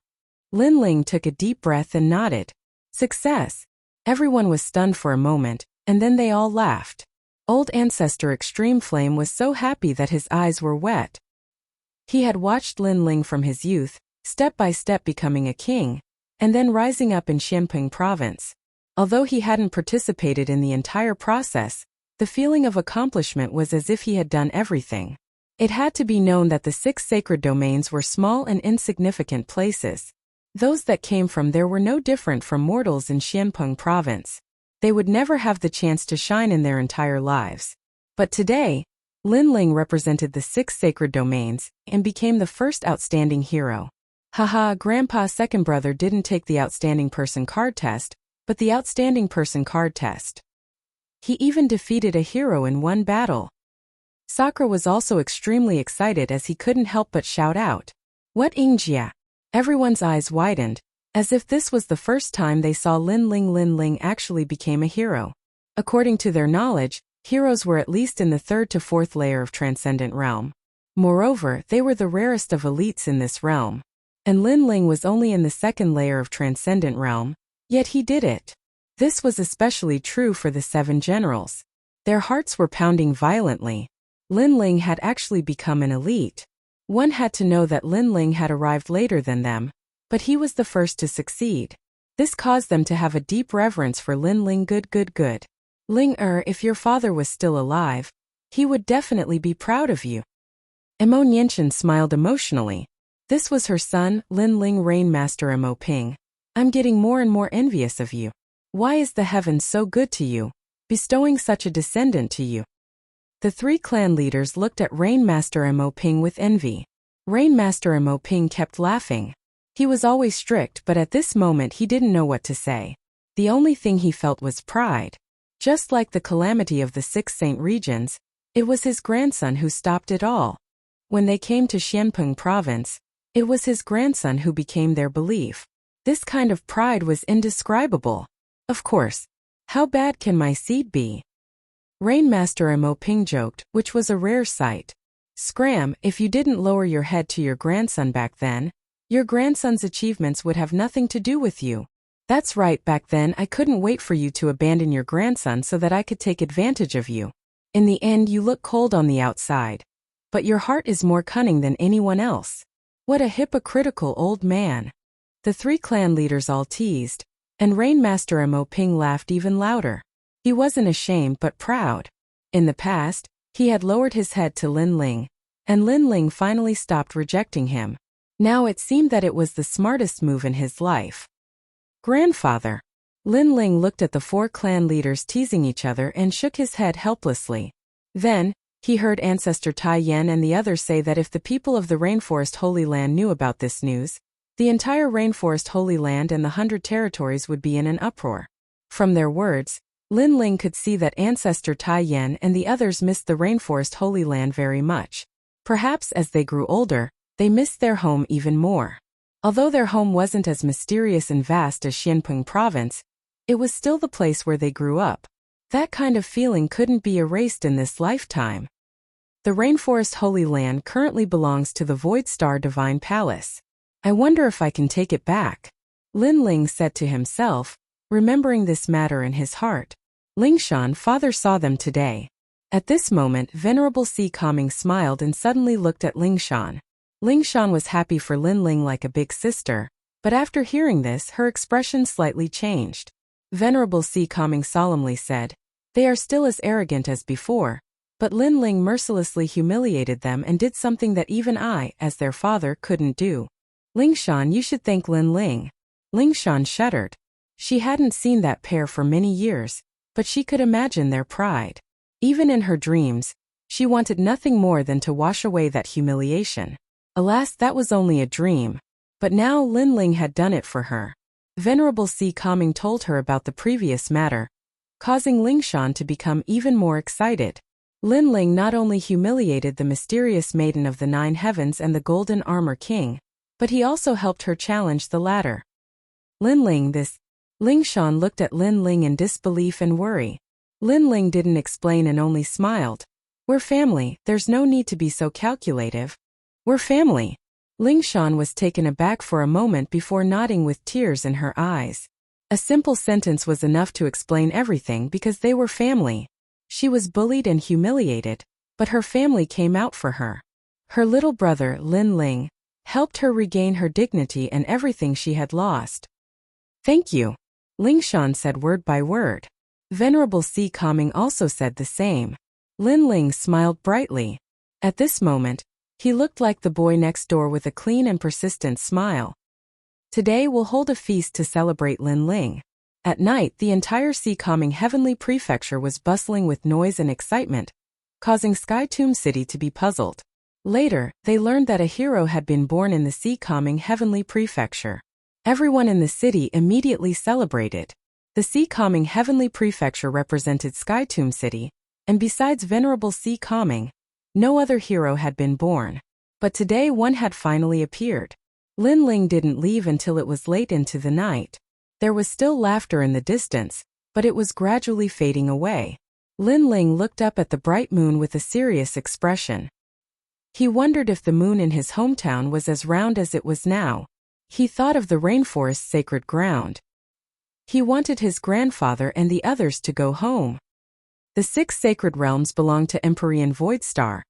Lin Ling took a deep breath and nodded. Success. Everyone was stunned for a moment, and then they all laughed. Old Ancestor Extreme Flame was so happy that his eyes were wet. He had watched Lin Ling from his youth, step by step becoming a king, and then rising up in Xianpeng province. Although he hadn't participated in the entire process, the feeling of accomplishment was as if he had done everything. It had to be known that the 6 sacred domains were small and insignificant places. Those that came from there were no different from mortals in Xianpeng province. They would never have the chance to shine in their entire lives. But today, Lin Ling represented the 6 sacred domains and became the first outstanding hero. Haha, Grandpa's second brother didn't take the outstanding person card test, but the outstanding person card test. He even defeated a hero in one battle. Sakura was also extremely excited as he couldn't help but shout out, "What Ingjia?" Everyone's eyes widened, as if this was the first time they saw Lin Ling actually became a hero. According to their knowledge, heroes were at least in the 3rd to 4th layer of Transcendent Realm. Moreover, they were the rarest of elites in this realm. And Lin Ling was only in the 2nd layer of Transcendent Realm, yet he did it. This was especially true for the 7 generals. Their hearts were pounding violently. Lin Ling had actually become an elite. One had to know that Lin Ling had arrived later than them, but he was the first to succeed. This caused them to have a deep reverence for Lin Ling. Good. Ling, if your father was still alive, he would definitely be proud of you. Mo Nianchen smiled emotionally. This was her son, Lin Ling Rainmaster Mo Ping. I'm getting more and more envious of you. Why is the heavens so good to you, bestowing such a descendant to you? The 3 clan leaders looked at Rainmaster Mo Ping with envy. Rainmaster Mo Ping kept laughing. He was always strict, but at this moment he didn't know what to say. The only thing he felt was pride. Just like the calamity of the 6 Saint regions, it was his grandson who stopped it all. When they came to Xianpeng province, it was his grandson who became their belief. This kind of pride was indescribable. Of course. How bad can my seed be? Rainmaster Mo Ping joked, which was a rare sight. Scram, if you didn't lower your head to your grandson back then, your grandson's achievements would have nothing to do with you. That's right, back then I couldn't wait for you to abandon your grandson so that I could take advantage of you. In the end, you look cold on the outside. But your heart is more cunning than anyone else. What a hypocritical old man. The 3 clan leaders all teased, and Rainmaster Mo Ping laughed even louder. He wasn't ashamed but proud. In the past, he had lowered his head to Lin Ling, and Lin Ling finally stopped rejecting him. Now it seemed that it was the smartest move in his life. Grandfather. Lin Ling looked at the 4 clan leaders teasing each other and shook his head helplessly. Then, he heard Ancestor Tai Yan and the others say that if the people of the Rainforest Holy Land knew about this news, the entire Rainforest Holy Land and the 100 territories would be in an uproar. From their words, Lin Ling could see that Ancestor Tai Yan and the others missed the Rainforest Holy Land very much. Perhaps as they grew older, they missed their home even more. Although their home wasn't as mysterious and vast as Xianpeng province, it was still the place where they grew up. That kind of feeling couldn't be erased in this lifetime. The Rainforest Holy Land currently belongs to the Void Star Divine Palace. I wonder if I can take it back. Lin Ling said to himself, remembering this matter in his heart. Lingshan, father saw them today. At this moment, Venerable Si Kaming smiled and suddenly looked at Lingshan. Lingshan was happy for Lin Ling like a big sister, but after hearing this, her expression slightly changed. Venerable Si Kaming solemnly said, they are still as arrogant as before, but Lin Ling mercilessly humiliated them and did something that even I, as their father, couldn't do. Lingshan, you should thank Lin Ling. Lingshan shuddered. She hadn't seen that pair for many years, but she could imagine their pride. Even in her dreams, she wanted nothing more than to wash away that humiliation. Alas, that was only a dream. But now Lin Ling had done it for her. Venerable Si Kaming told her about the previous matter, causing Lingshan to become even more excited. Lin Ling not only humiliated the mysterious maiden of the 9 heavens and the Golden Armor King, but he also helped her challenge the latter. Lin Ling, this. Ling Shan looked at Lin Ling in disbelief and worry. Lin Ling didn't explain and only smiled. We're family, there's no need to be so calculative. We're family. Ling Shan was taken aback for a moment before nodding with tears in her eyes. A simple sentence was enough to explain everything because they were family. She was bullied and humiliated, but her family came out for her. Her little brother, Lin Ling, helped her regain her dignity and everything she had lost. Thank you. Ling Shan said word by word. Venerable Si Kaming also said the same. Lin Ling smiled brightly. At this moment, he looked like the boy next door with a clean and persistent smile. Today we'll hold a feast to celebrate Lin Ling. At night, the entire Si Kaming Heavenly Prefecture was bustling with noise and excitement, causing Sky Tomb City to be puzzled. Later, they learned that a hero had been born in the Si Kaming Heavenly Prefecture. Everyone in the city immediately celebrated. The Si Kaming Heavenly Prefecture represented Sky Tomb City, and besides Venerable Si Kaming, no other hero had been born. But today one had finally appeared. Lin Ling didn't leave until it was late into the night. There was still laughter in the distance, but it was gradually fading away. Lin Ling looked up at the bright moon with a serious expression. He wondered if the moon in his hometown was as round as it was now. He thought of the rainforest's sacred ground. He wanted his grandfather and the others to go home. The 6 sacred realms belong to Empyrean Void Star,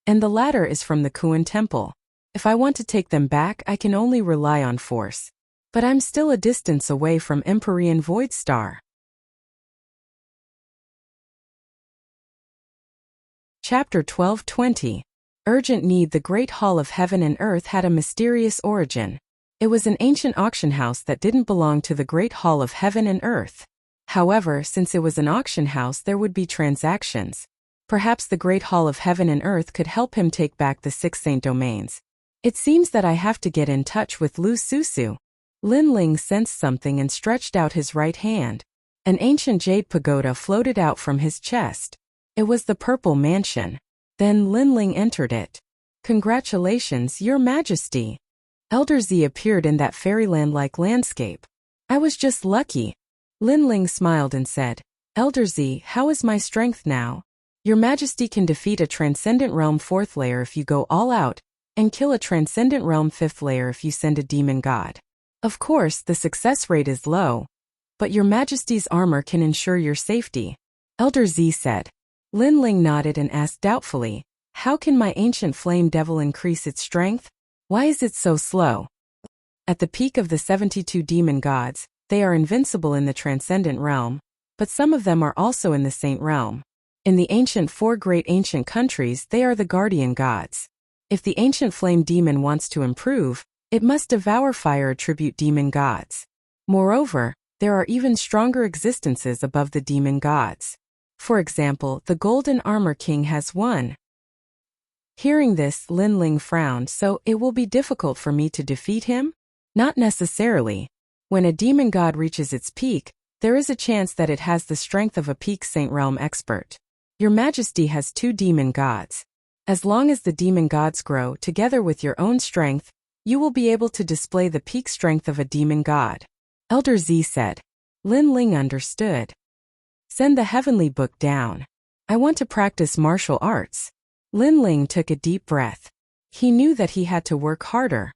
and the latter is from the Kuan Temple. If I want to take them back, I can only rely on force. But I'm still a distance away from Empyrean Void Star. Chapter 12:20. Urgent Need. The Great Hall of Heaven and Earth had a mysterious origin. It was an ancient auction house that didn't belong to the Great Hall of Heaven and Earth. However, since it was an auction house, there would be transactions. Perhaps the Great Hall of Heaven and Earth could help him take back the 6 Saint Domains. It seems that I have to get in touch with Lu Susu. Lin Ling sensed something and stretched out his right hand. An ancient jade pagoda floated out from his chest. It was the Purple Mansion. Then Lin Ling entered it. Congratulations, Your Majesty. Elder Z appeared in that fairyland-like landscape. I was just lucky. Lin Ling smiled and said, Elder Z, how is my strength now? Your Majesty can defeat a Transcendent Realm 4th layer if you go all out, and kill a Transcendent Realm 5th layer if you send a demon god. Of course, the success rate is low, but Your Majesty's armor can ensure your safety. Elder Z said. Lin Ling nodded and asked doubtfully, how can my ancient flame devil increase its strength? Why is it so slow? At the peak of the 72 demon gods, they are invincible in the Transcendent Realm, but some of them are also in the Saint Realm. In the ancient 4 great ancient countries, they are the guardian gods. If the ancient flame demon wants to improve, it must devour fire attribute demon gods. Moreover, there are even stronger existences above the demon gods. For example, the Golden Armor King has one. Hearing this, Lin Ling frowned. So it will be difficult for me to defeat him? Not necessarily. When a demon god reaches its peak, there is a chance that it has the strength of a peak Saint Realm expert. Your Majesty has 2 demon gods. As long as the demon gods grow together with your own strength, you will be able to display the peak strength of a demon god. Elder Z said. Lin Ling understood. Send the heavenly book down. I want to practice martial arts. Lin Ling took a deep breath. He knew that he had to work harder.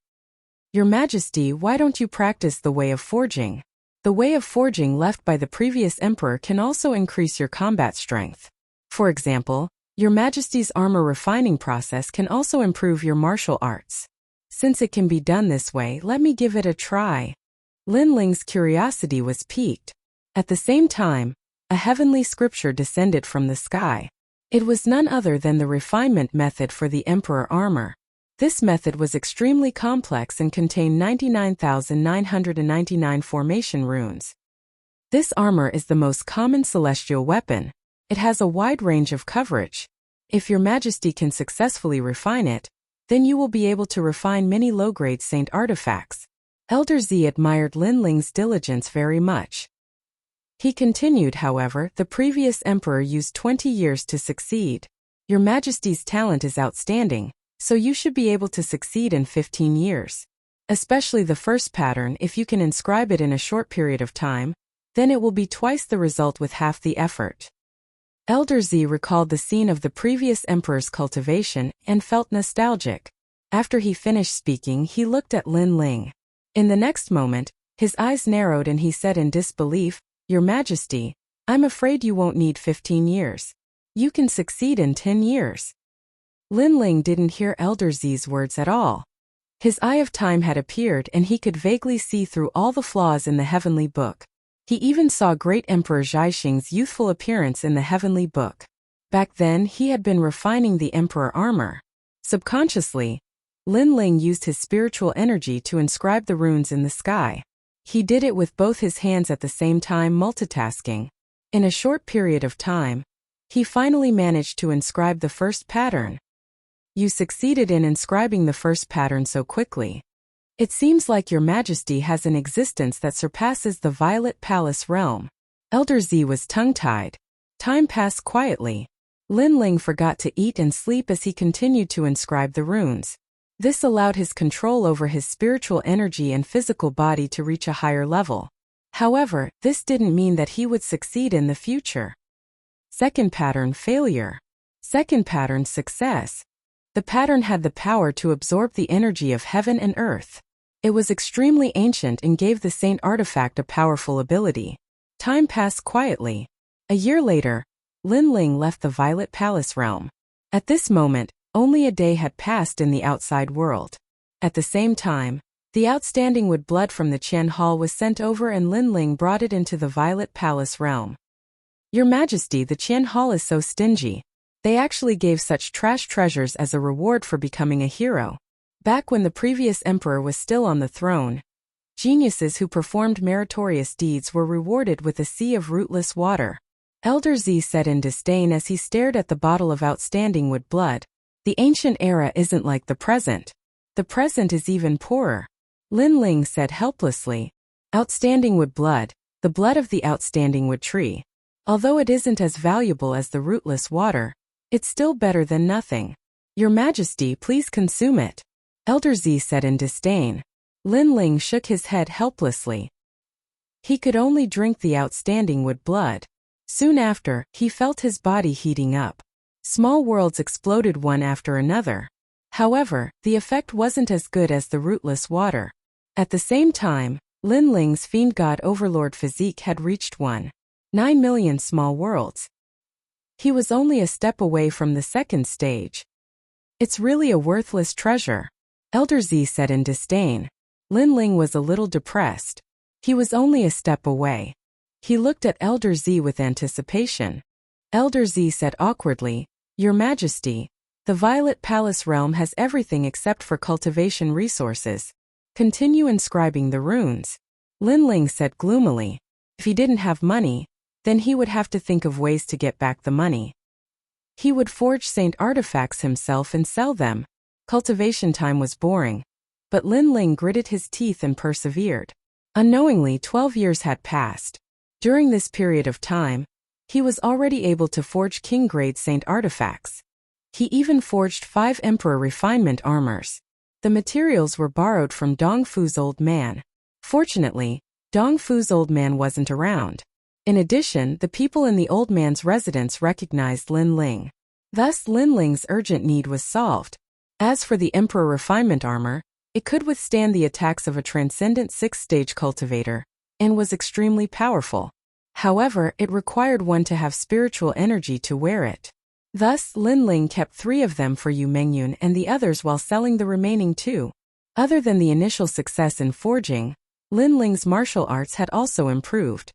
Your Majesty, why don't you practice the way of forging? The way of forging left by the previous emperor can also increase your combat strength. For example, Your Majesty's armor refining process can also improve your martial arts. Since it can be done this way, let me give it a try. Lin Ling's curiosity was piqued. At the same time, a heavenly scripture descended from the sky. It was none other than the refinement method for the Emperor armor. This method was extremely complex and contained 99,999 formation runes. This armor is the most common celestial weapon. It has a wide range of coverage. If Your Majesty can successfully refine it, then you will be able to refine many low-grade saint artifacts. Elder Z admired Lin Ling's diligence very much. He continued, however, the previous emperor used 20 years to succeed. Your Majesty's talent is outstanding, so you should be able to succeed in 15 years. Especially the first pattern. If you can inscribe it in a short period of time, then it will be twice the result with half the effort. Elder Z recalled the scene of the previous emperor's cultivation and felt nostalgic. After he finished speaking, he looked at Lin Ling. In the next moment, his eyes narrowed and he said in disbelief, "Your Majesty, I'm afraid you won't need 15 years. You can succeed in 10 years. Lin Ling didn't hear Elder Z's words at all. His eye of time had appeared and he could vaguely see through all the flaws in the heavenly book. He even saw great Emperor Zhaixing's youthful appearance in the heavenly book. Back then, he had been refining the emperor armor. Subconsciously, Lin Ling used his spiritual energy to inscribe the runes in the sky. He did it with both his hands at the same time, multitasking. In a short period of time, he finally managed to inscribe the first pattern. You succeeded in inscribing the first pattern so quickly. It seems like Your Majesty has an existence that surpasses the Violet Palace realm. Elder Z was tongue-tied. Time passed quietly. Lin Ling forgot to eat and sleep as he continued to inscribe the runes. This allowed his control over his spiritual energy and physical body to reach a higher level. However, this didn't mean that he would succeed in the future. Second pattern, failure. Second pattern, success. The pattern had the power to absorb the energy of heaven and earth. It was extremely ancient and gave the saint artifact a powerful ability. Time passed quietly. A year later, Lin Ling left the Violet Palace realm. At this moment, only a day had passed in the outside world. At the same time, the outstanding wood blood from the Qian Hall was sent over and Lin Ling brought it into the Violet Palace realm. Your Majesty, the Qian Hall is so stingy. They actually gave such trash treasures as a reward for becoming a hero. Back when the previous emperor was still on the throne, geniuses who performed meritorious deeds were rewarded with a sea of rootless water. Elder Z said in disdain as he stared at the bottle of outstanding wood blood. The ancient era isn't like the present. The present is even poorer. Lin Ling said helplessly. Outstanding wood blood, the blood of the outstanding wood tree. Although it isn't as valuable as the rootless water, it's still better than nothing. Your Majesty, please consume it. Elder Z said in disdain. Lin Ling shook his head helplessly. He could only drink the outstanding wood blood. Soon after, he felt his body heating up. Small worlds exploded one after another. However, the effect wasn't as good as the rootless water. At the same time, Lin Ling's fiend god overlord physique had reached 1.9 million small worlds. He was only a step away from the second stage. It's really a worthless treasure. Elder Z said in disdain. Lin Ling was a little depressed. He was only a step away. He looked at Elder Z with anticipation. Elder Z said awkwardly, Your Majesty, the Violet Palace realm has everything except for cultivation resources. Continue inscribing the runes. Lin Ling said gloomily. If he didn't have money, then he would have to think of ways to get back the money. He would forge saint artifacts himself and sell them. Cultivation time was boring. But Lin Ling gritted his teeth and persevered. Unknowingly, 12 years had passed. During this period of time, he was already able to forge king-grade saint artifacts. He even forged 5 emperor refinement armors. The materials were borrowed from Dong Fu's old man. Fortunately, Dong Fu's old man wasn't around. In addition, the people in the old man's residence recognized Lin Ling. Thus, Lin Ling's urgent need was solved. As for the emperor refinement armor, it could withstand the attacks of a transcendent 6th-stage cultivator, and was extremely powerful. However, it required one to have spiritual energy to wear it. Thus, Lin Ling kept 3 of them for Yu Mengyun and the others while selling the remaining 2. Other than the initial success in forging, Lin Ling's martial arts had also improved.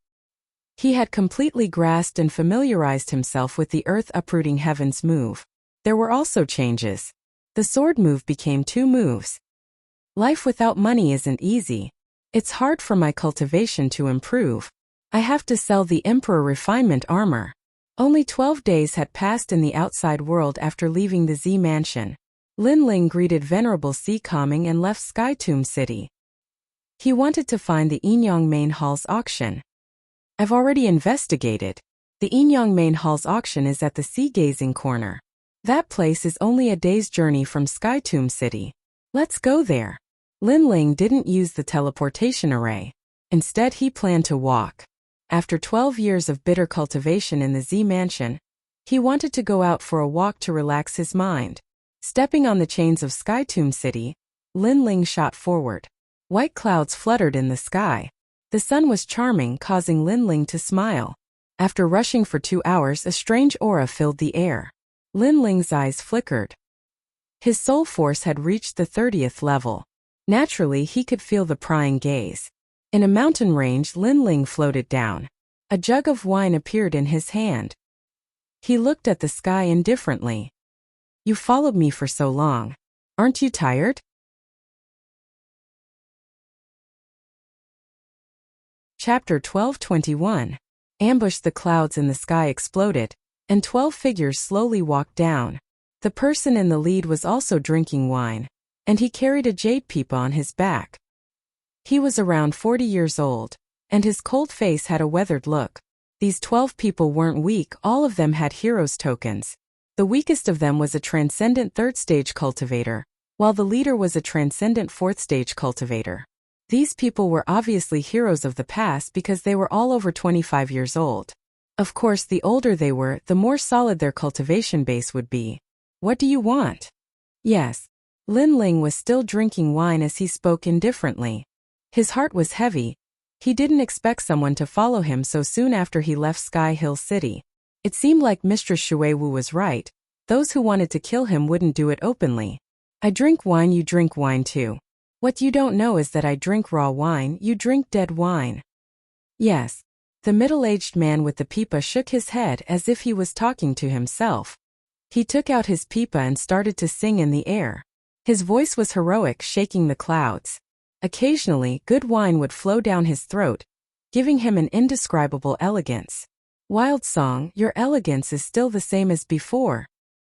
He had completely grasped and familiarized himself with the earth-uprooting heavens move. There were also changes. The sword move became 2 moves. Life without money isn't easy. It's hard for my cultivation to improve. I have to sell the Emperor Refinement armor. Only 12 days had passed in the outside world after leaving the Z Mansion. Lin Ling greeted Venerable Si Kongming and left Sky Tomb City. He wanted to find the Yinyang Main Hall's auction. I've already investigated. The Yinyang Main Hall's auction is at the Sea Gazing Corner. That place is only a day's journey from Sky Tomb City. Let's go there. Lin Ling didn't use the teleportation array. Instead, he planned to walk. After 12 years of bitter cultivation in the Z Mansion, he wanted to go out for a walk to relax his mind. Stepping on the chains of Sky Tomb City, Lin Ling shot forward. White clouds fluttered in the sky. The sun was charming, causing Lin Ling to smile. After rushing for 2 hours, a strange aura filled the air. Lin Ling's eyes flickered. His soul force had reached the 30th level. Naturally, he could feel the prying gaze. In a mountain range, Lin Ling floated down. A jug of wine appeared in his hand. He looked at the sky indifferently. You followed me for so long. Aren't you tired? Chapter 12:21. Ambush. The clouds in the sky exploded, and 12 figures slowly walked down. The person in the lead was also drinking wine, and he carried a jade pipa on his back. He was around 40 years old, and his cold face had a weathered look. These 12 people weren't weak, all of them had heroes tokens. The weakest of them was a transcendent 3rd stage cultivator, while the leader was a transcendent 4th stage cultivator. These people were obviously heroes of the past because they were all over 25 years old. Of course, the older they were, the more solid their cultivation base would be. What do you want? Yes. Lin Ling was still drinking wine as he spoke indifferently. His heart was heavy. He didn't expect someone to follow him so soon after he left Sky Hill City. It seemed like Mistress Shui Wu was right. Those who wanted to kill him wouldn't do it openly. I drink wine, you drink wine too. What you don't know is that I drink raw wine, you drink dead wine. Yes. The middle-aged man with the pipa shook his head as if he was talking to himself. He took out his pipa and started to sing in the air. His voice was heroic, shaking the clouds. Occasionally, good wine would flow down his throat, giving him an indescribable elegance. Wild song, your elegance is still the same as before.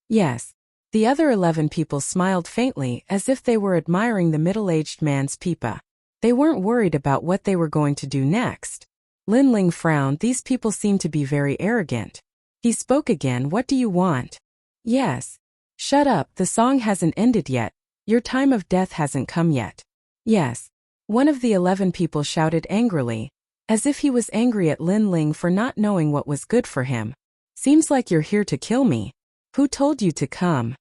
Yes. The other 11 people smiled faintly as if they were admiring the middle-aged man's pipa. They weren't worried about what they were going to do next. Lin Ling frowned. These people seemed to be very arrogant. He spoke again. What do you want? Yes. Shut up, the song hasn't ended yet. Your time of death hasn't come yet. Yes. One of the 11 people shouted angrily, as if he was angry at Lin Ling for not knowing what was good for him. Seems like you're here to kill me. Who told you to come?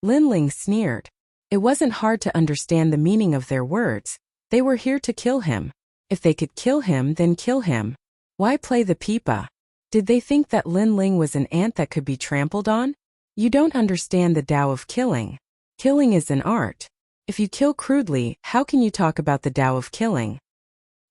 Lin Ling sneered. It wasn't hard to understand the meaning of their words. They were here to kill him. If they could kill him, then kill him. Why play the pipa? Did they think that Lin Ling was an ant that could be trampled on? You don't understand the Tao of killing. Killing is an art. If you kill crudely, how can you talk about the Tao of killing?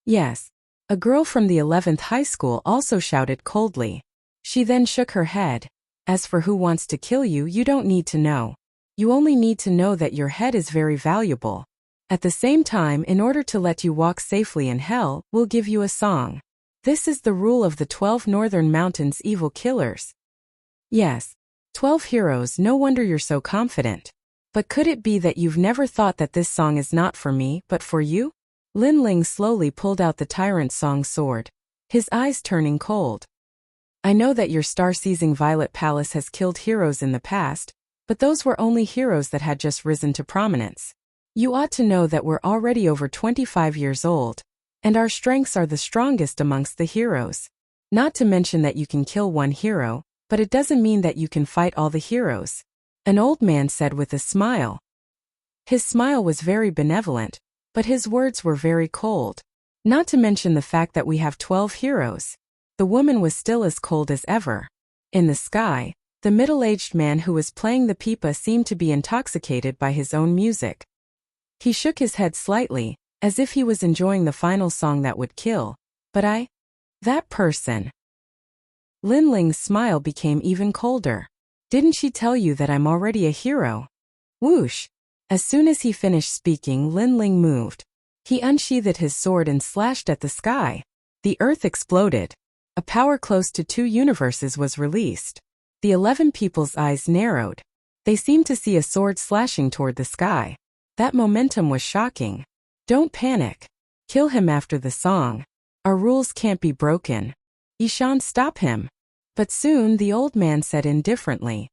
Yes. A girl from the 11th high school also shouted coldly. She then shook her head. As for who wants to kill you, you don't need to know. You only need to know that your head is very valuable. At the same time, in order to let you walk safely in hell, we'll give you a song. This is the rule of the 12 Northern Mountains evil killers. Yes. 12 heroes, no wonder you're so confident. But could it be that you've never thought that this song is not for me, but for you? Lin Ling slowly pulled out the Tyrant Song sword, his eyes turning cold. I know that your star-seizing Violet Palace has killed heroes in the past, but those were only heroes that had just risen to prominence. You ought to know that we're already over 25 years old, and our strengths are the strongest amongst the heroes. Not to mention that you can kill one hero, but it doesn't mean that you can fight all the heroes. An old man said with a smile. His smile was very benevolent, but his words were very cold. Not to mention the fact that we have 12 heroes. The woman was still as cold as ever. In the sky, the middle-aged man who was playing the pipa seemed to be intoxicated by his own music. He shook his head slightly, as if he was enjoying the final song that would kill. But that person. Lin Ling's smile became even colder. Didn't she tell you that I'm already a hero? Whoosh! As soon as he finished speaking, Lin Ling moved. He unsheathed his sword and slashed at the sky. The earth exploded. A power close to 2 universes was released. The 11 people's eyes narrowed. They seemed to see a sword slashing toward the sky. That momentum was shocking. Don't panic. Kill him after the song. Our rules can't be broken. Ishan, stop him. But soon the old man said indifferently.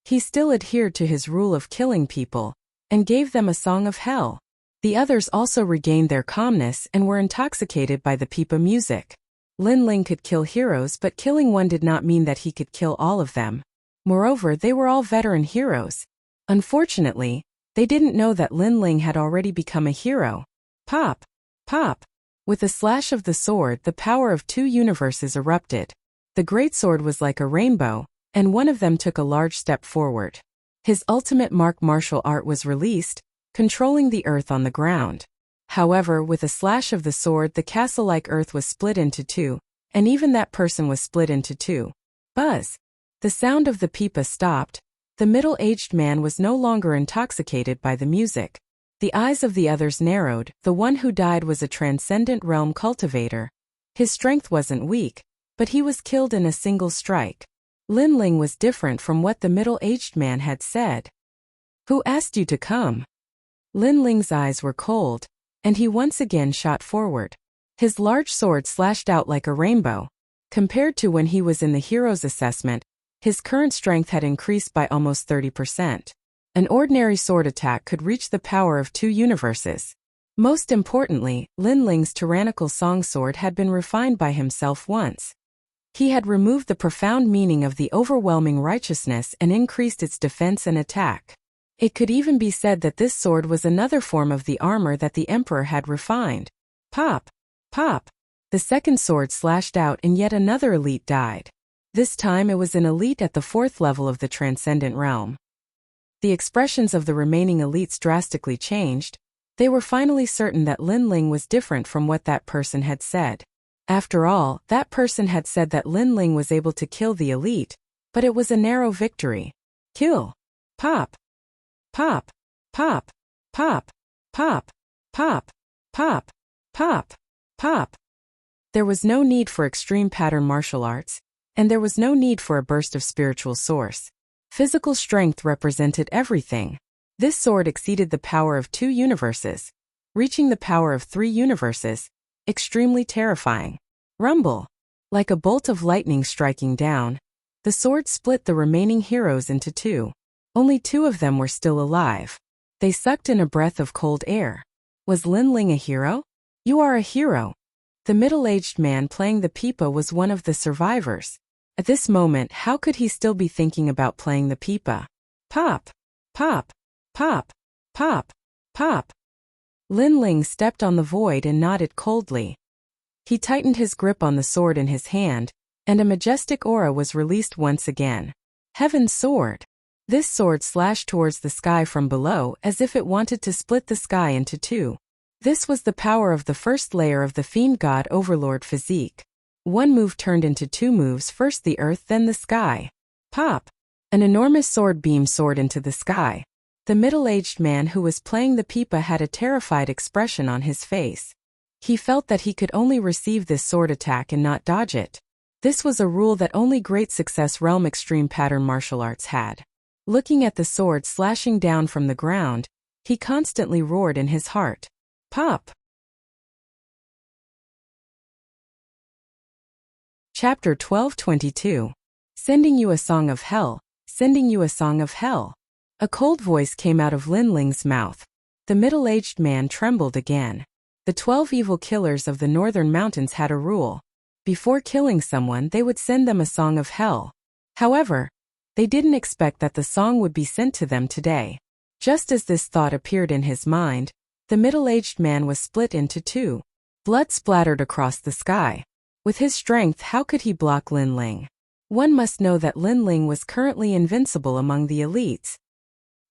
He still adhered to his rule of killing people, and gave them a song of hell. The others also regained their calmness and were intoxicated by the pipa music. Lin Ling could kill heroes, but killing one did not mean that he could kill all of them. Moreover, they were all veteran heroes. Unfortunately, they didn't know that Lin Ling had already become a hero. Pop! Pop! With a slash of the sword, the power of 2 universes erupted. The greatsword was like a rainbow, and one of them took a large step forward. His ultimate martial art was released, controlling the earth on the ground. However, with a slash of the sword, the castle-like earth was split into 2, and even that person was split into 2. Buzz! The sound of the pipa stopped. The middle-aged man was no longer intoxicated by the music. The eyes of the others narrowed. The one who died was a transcendent realm cultivator. His strength wasn't weak, but he was killed in a single strike. Lin Ling was different from what the middle-aged man had said. Who asked you to come? Lin Ling's eyes were cold, and he once again shot forward. His large sword slashed out like a rainbow. Compared to when he was in the hero's assessment, his current strength had increased by almost 30%. An ordinary sword attack could reach the power of 2 universes. Most importantly, Lin Ling's tyrannical song sword had been refined by himself once. He had removed the profound meaning of the overwhelming righteousness and increased its defense and attack. It could even be said that this sword was another form of the armor that the emperor had refined. Pop! Pop! The second sword slashed out and yet another elite died. This time it was an elite at the 4th level of the transcendent realm. The expressions of the remaining elites drastically changed. They were finally certain that Lin Ling was different from what that person had said. After all, that person had said that Lin Ling was able to kill the elite, but it was a narrow victory. Kill! Pop! Pop! Pop! Pop! Pop! Pop! Pop! Pop! Pop! There was no need for extreme pattern martial arts, and there was no need for a burst of spiritual source. Physical strength represented everything. This sword exceeded the power of 2 universes, reaching the power of 3 universes, extremely terrifying. Rumble! Like a bolt of lightning striking down, the sword split the remaining heroes into 2. Only 2 of them were still alive. They sucked in a breath of cold air. Was Lin Ling a hero? You are a hero. The middle-aged man playing the pipa was one of the survivors. At this moment, how could he still be thinking about playing the pipa? Pop! Pop! Pop! Pop! Pop! Lin Ling stepped on the void and nodded coldly. He tightened his grip on the sword in his hand, and a majestic aura was released once again. Heaven's sword! This sword slashed towards the sky from below as if it wanted to split the sky into 2. This was the power of the first layer of the fiend god overlord physique. One move turned into 2 moves, first the earth then the sky. Pop! An enormous sword beam soared into the sky. The middle-aged man who was playing the pipa had a terrified expression on his face. He felt that he could only receive this sword attack and not dodge it. This was a rule that only Great Success Realm extreme pattern martial arts had. Looking at the sword slashing down from the ground, he constantly roared in his heart. Pop! Chapter 1222. Sending you a song of hell, sending you a song of hell. A cold voice came out of Lin Ling's mouth. The middle-aged man trembled again. The 12 evil killers of the northern mountains had a rule. Before killing someone, they would send them a song of hell. However, they didn't expect that the song would be sent to them today. Just as this thought appeared in his mind, the middle-aged man was split into 2. Blood splattered across the sky. With his strength, how could he block Lin Ling? One must know that Lin Ling was currently invincible among the elites.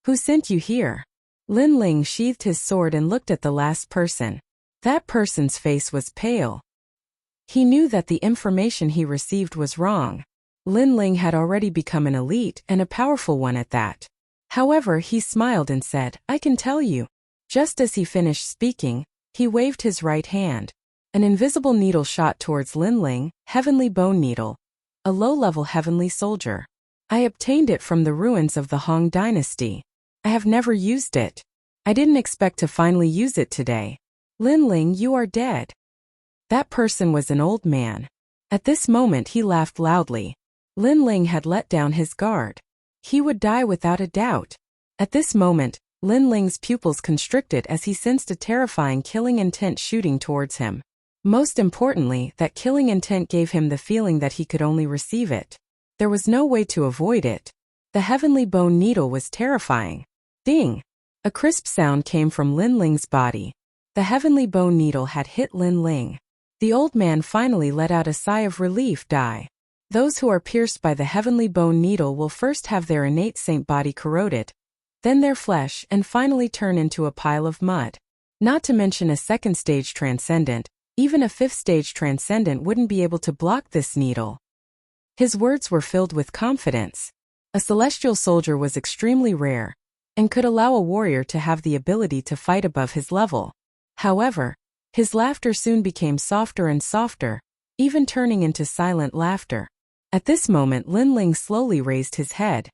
Who sent you here? Lin Ling sheathed his sword and looked at the last person. That person's face was pale. He knew that the information he received was wrong. Lin Ling had already become an elite and a powerful one at that. However, he smiled and said, I can tell you. Just as he finished speaking, he waved his right hand. An invisible needle shot towards Lin Ling, heavenly bone needle. A low-level heavenly soldier. I obtained it from the ruins of the Han dynasty. I have never used it. I didn't expect to finally use it today. Lin Ling, you are dead. That person was an old man. At this moment he laughed loudly. Lin Ling had let down his guard. He would die without a doubt. At this moment, Lin Ling's pupils constricted as he sensed a terrifying killing intent shooting towards him. Most importantly, that killing intent gave him the feeling that he could only receive it. There was no way to avoid it. The heavenly bone needle was terrifying. Ding! A crisp sound came from Lin Ling's body. The heavenly bone needle had hit Lin Ling. The old man finally let out a sigh of relief. Those who are pierced by the heavenly bone needle will first have their innate saint body corroded, then their flesh, and finally turn into a pile of mud. Not to mention a second stage transcendent, even a fifth stage transcendent wouldn't be able to block this needle. His words were filled with confidence. A celestial soldier was extremely rare, and could allow a warrior to have the ability to fight above his level. However, his laughter soon became softer and softer, even turning into silent laughter. At this moment Lin Ling slowly raised his head.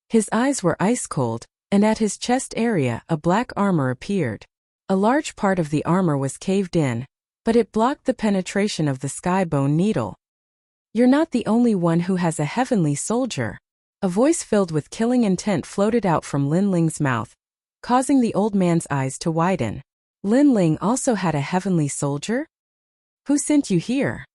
His eyes were ice cold, and at his chest area a black armor appeared. A large part of the armor was caved in, but it blocked the penetration of the sky bone needle. "You're not the only one who has a heavenly soldier." A voice filled with killing intent floated out from Lin Ling's mouth, causing the old man's eyes to widen. Lin Ling also had a heavenly soldier? "Who sent you here?"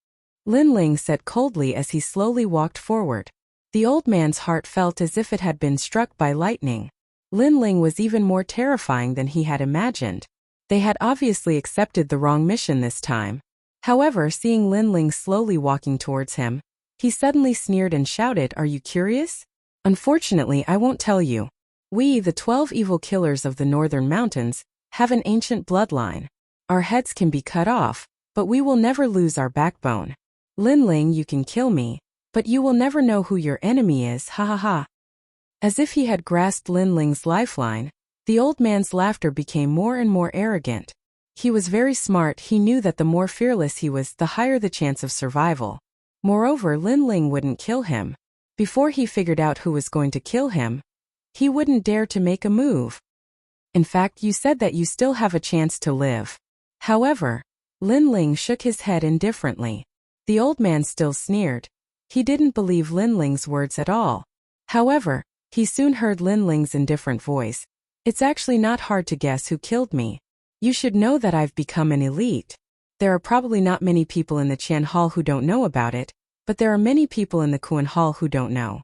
Lin Ling said coldly as he slowly walked forward. The old man's heart felt as if it had been struck by lightning. Lin Ling was even more terrifying than he had imagined. They had obviously accepted the wrong mission this time. However, seeing Lin Ling slowly walking towards him, he suddenly sneered and shouted, "Are you curious? Unfortunately, I won't tell you. We, the 12 evil killers of the Northern Mountains, have an ancient bloodline. Our heads can be cut off, but we will never lose our backbone. Lin Ling, you can kill me, but you will never know who your enemy is, ha ha ha." As if he had grasped Lin Ling's lifeline, the old man's laughter became more and more arrogant. He was very smart. He knew that the more fearless he was, the higher the chance of survival. Moreover, Lin Ling wouldn't kill him. Before he figured out who was going to kill him, he wouldn't dare to make a move. "In fact, you said that you still have a chance to live." However, Lin Ling shook his head indifferently. The old man still sneered. He didn't believe Lin Ling's words at all. However, he soon heard Lin Ling's indifferent voice. "It's actually not hard to guess who killed me. You should know that I've become an elite. There are probably not many people in the Qian Hall who don't know about it, but there are many people in the Kuan Hall who don't know.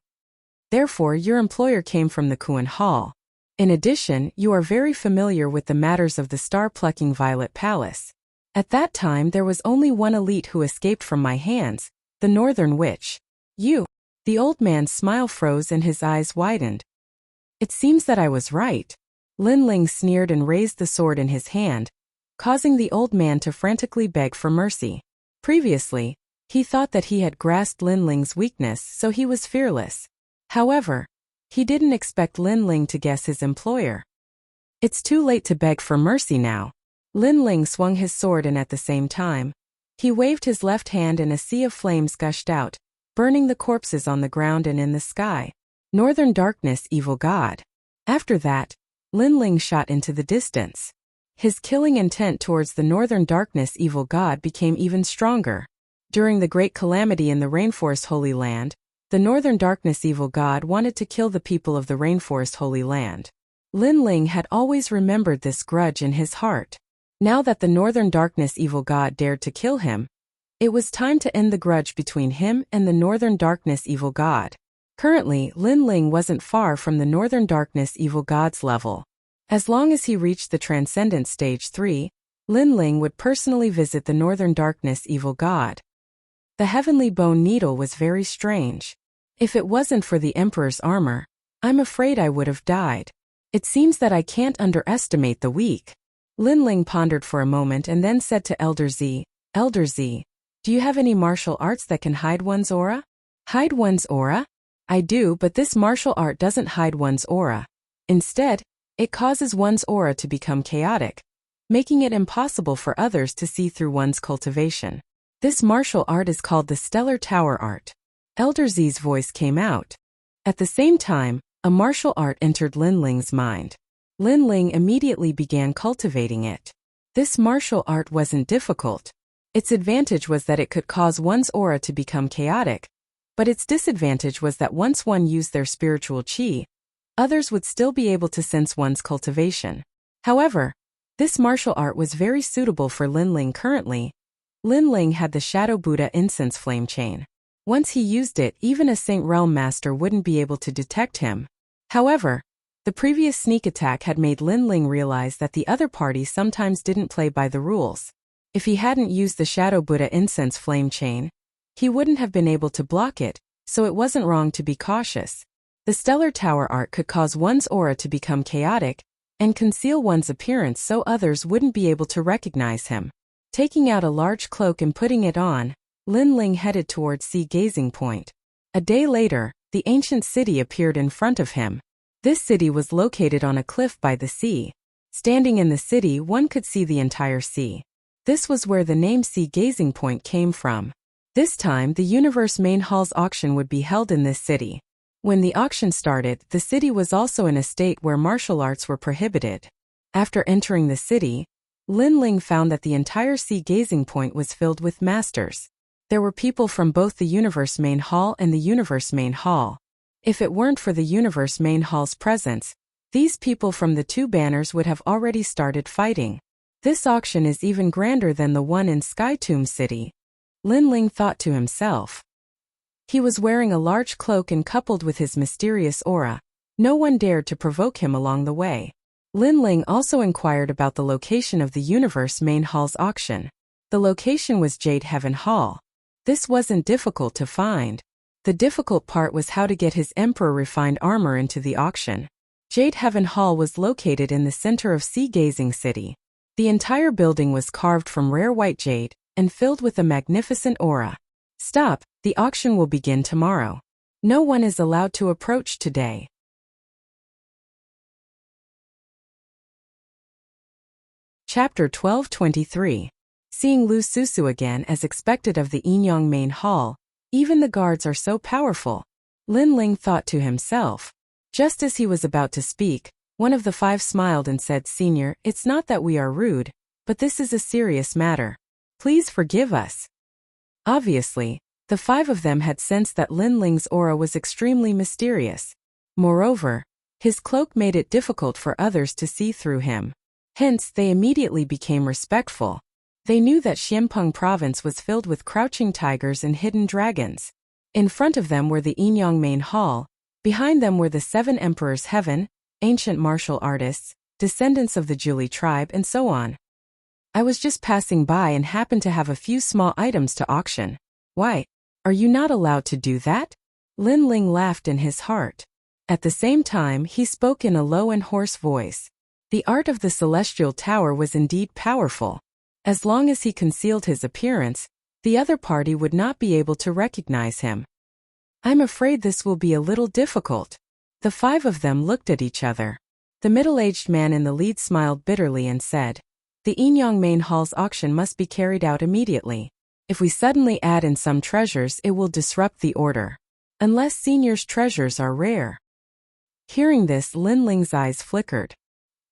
Therefore, your employer came from the Kuan Hall. In addition, you are very familiar with the matters of the star-plucking Violet Palace. At that time there was only one elite who escaped from my hands, the Northern Witch. You." The old man's smile froze and his eyes widened. "It seems that I was right." Lin Ling sneered and raised the sword in his hand, causing the old man to frantically beg for mercy. Previously, he thought that he had grasped Lin Ling's weakness, so he was fearless. However, he didn't expect Lin Ling to guess his employer. It's too late to beg for mercy now. Lin Ling swung his sword and at the same time, he waved his left hand and a sea of flames gushed out, burning the corpses on the ground and in the sky. "Northern Darkness, evil god." After that, Lin Ling shot into the distance. His killing intent towards the Northern Darkness evil god became even stronger. During the Great Calamity in the Rainforest Holy Land, the Northern Darkness evil god wanted to kill the people of the Rainforest Holy Land. Lin Ling had always remembered this grudge in his heart. Now that the Northern Darkness evil god dared to kill him, it was time to end the grudge between him and the Northern Darkness evil god. Currently, Lin Ling wasn't far from the Northern Darkness evil god's level. As long as he reached the Transcendent Stage 3, Lin Ling would personally visit the Northern Darkness evil god. The heavenly bone needle was very strange. If it wasn't for the Emperor's armor, I'm afraid I would have died. It seems that I can't underestimate the weak. Lin Ling pondered for a moment and then said to Elder Z, "Elder Z, do you have any martial arts that can hide one's aura?" "Hide one's aura?" "I do, but this martial art doesn't hide one's aura. Instead, it causes one's aura to become chaotic, making it impossible for others to see through one's cultivation. This martial art is called the Stellar Tower Art." Elder Z's voice came out. At the same time, a martial art entered Lin Ling's mind. Lin Ling immediately began cultivating it. This martial art wasn't difficult. Its advantage was that it could cause one's aura to become chaotic, but its disadvantage was that once one used their spiritual qi, Others would still be able to sense one's cultivation. However, this martial art was very suitable for Linling currently. Linling had the Shadow Buddha incense flame chain. Once he used it, even a Saint Realm master wouldn't be able to detect him. However, the previous sneak attack had made Linling realize that the other party sometimes didn't play by the rules. If he hadn't used the Shadow Buddha incense flame chain, he wouldn't have been able to block it, so it wasn't wrong to be cautious. The Stellar Tower art could cause one's aura to become chaotic and conceal one's appearance so others wouldn't be able to recognize him. Taking out a large cloak and putting it on, Linling headed towards Sea Gazing Point. A day later, the ancient city appeared in front of him. This city was located on a cliff by the sea. Standing in the city, one could see the entire sea. This was where the name Sea Gazing Point came from. This time, the Universe Main Hall's auction would be held in this city. When the auction started, the city was also in a state where martial arts were prohibited. After entering the city, Linling found that the entire Sea Gazing Point was filled with masters. There were people from both the Universe Main Hall and the Universe Main Hall. If it weren't for the Universe Main Hall's presence, these people from the two banners would have already started fighting. This auction is even grander than the one in Sky Tomb City, Linling thought to himself. He was wearing a large cloak and coupled with his mysterious aura, no one dared to provoke him along the way. Linling also inquired about the location of the Universe Main Hall's auction. The location was Jade Heaven Hall. This wasn't difficult to find. The difficult part was how to get his Emperor refined armor into the auction. Jade Heaven Hall was located in the center of Sea Gazing City. The entire building was carved from rare white jade and filled with a magnificent aura. Stop, the auction will begin tomorrow. No one is allowed to approach today. Chapter 12:23. Seeing Lu Susu again as expected of the Inyang Main Hall, even the guards are so powerful, Linling thought to himself. Just as he was about to speak, one of the five smiled and said, "Senior, it's not that we are rude, but this is a serious matter. Please forgive us." Obviously, the five of them had sensed that Linling's aura was extremely mysterious. Moreover, his cloak made it difficult for others to see through him. Hence, they immediately became respectful. They knew that Xianpeng province was filled with crouching tigers and hidden dragons. In front of them were the Inyang Main Hall. Behind them were the Seven Emperors Heaven, ancient martial artists, descendants of the Juli tribe, and so on. I was just passing by and happened to have a few small items to auction. Why, are you not allowed to do that? Linling laughed in his heart. At the same time, he spoke in a low and hoarse voice. The art of the Celestial Tower was indeed powerful. As long as he concealed his appearance, the other party would not be able to recognize him. I'm afraid this will be a little difficult. The five of them looked at each other. The middle-aged man in the lead smiled bitterly and said, "The Inyang Main Hall's auction must be carried out immediately. If we suddenly add in some treasures, it will disrupt the order. Unless Senior's treasures are rare." Hearing this, Linling's eyes flickered.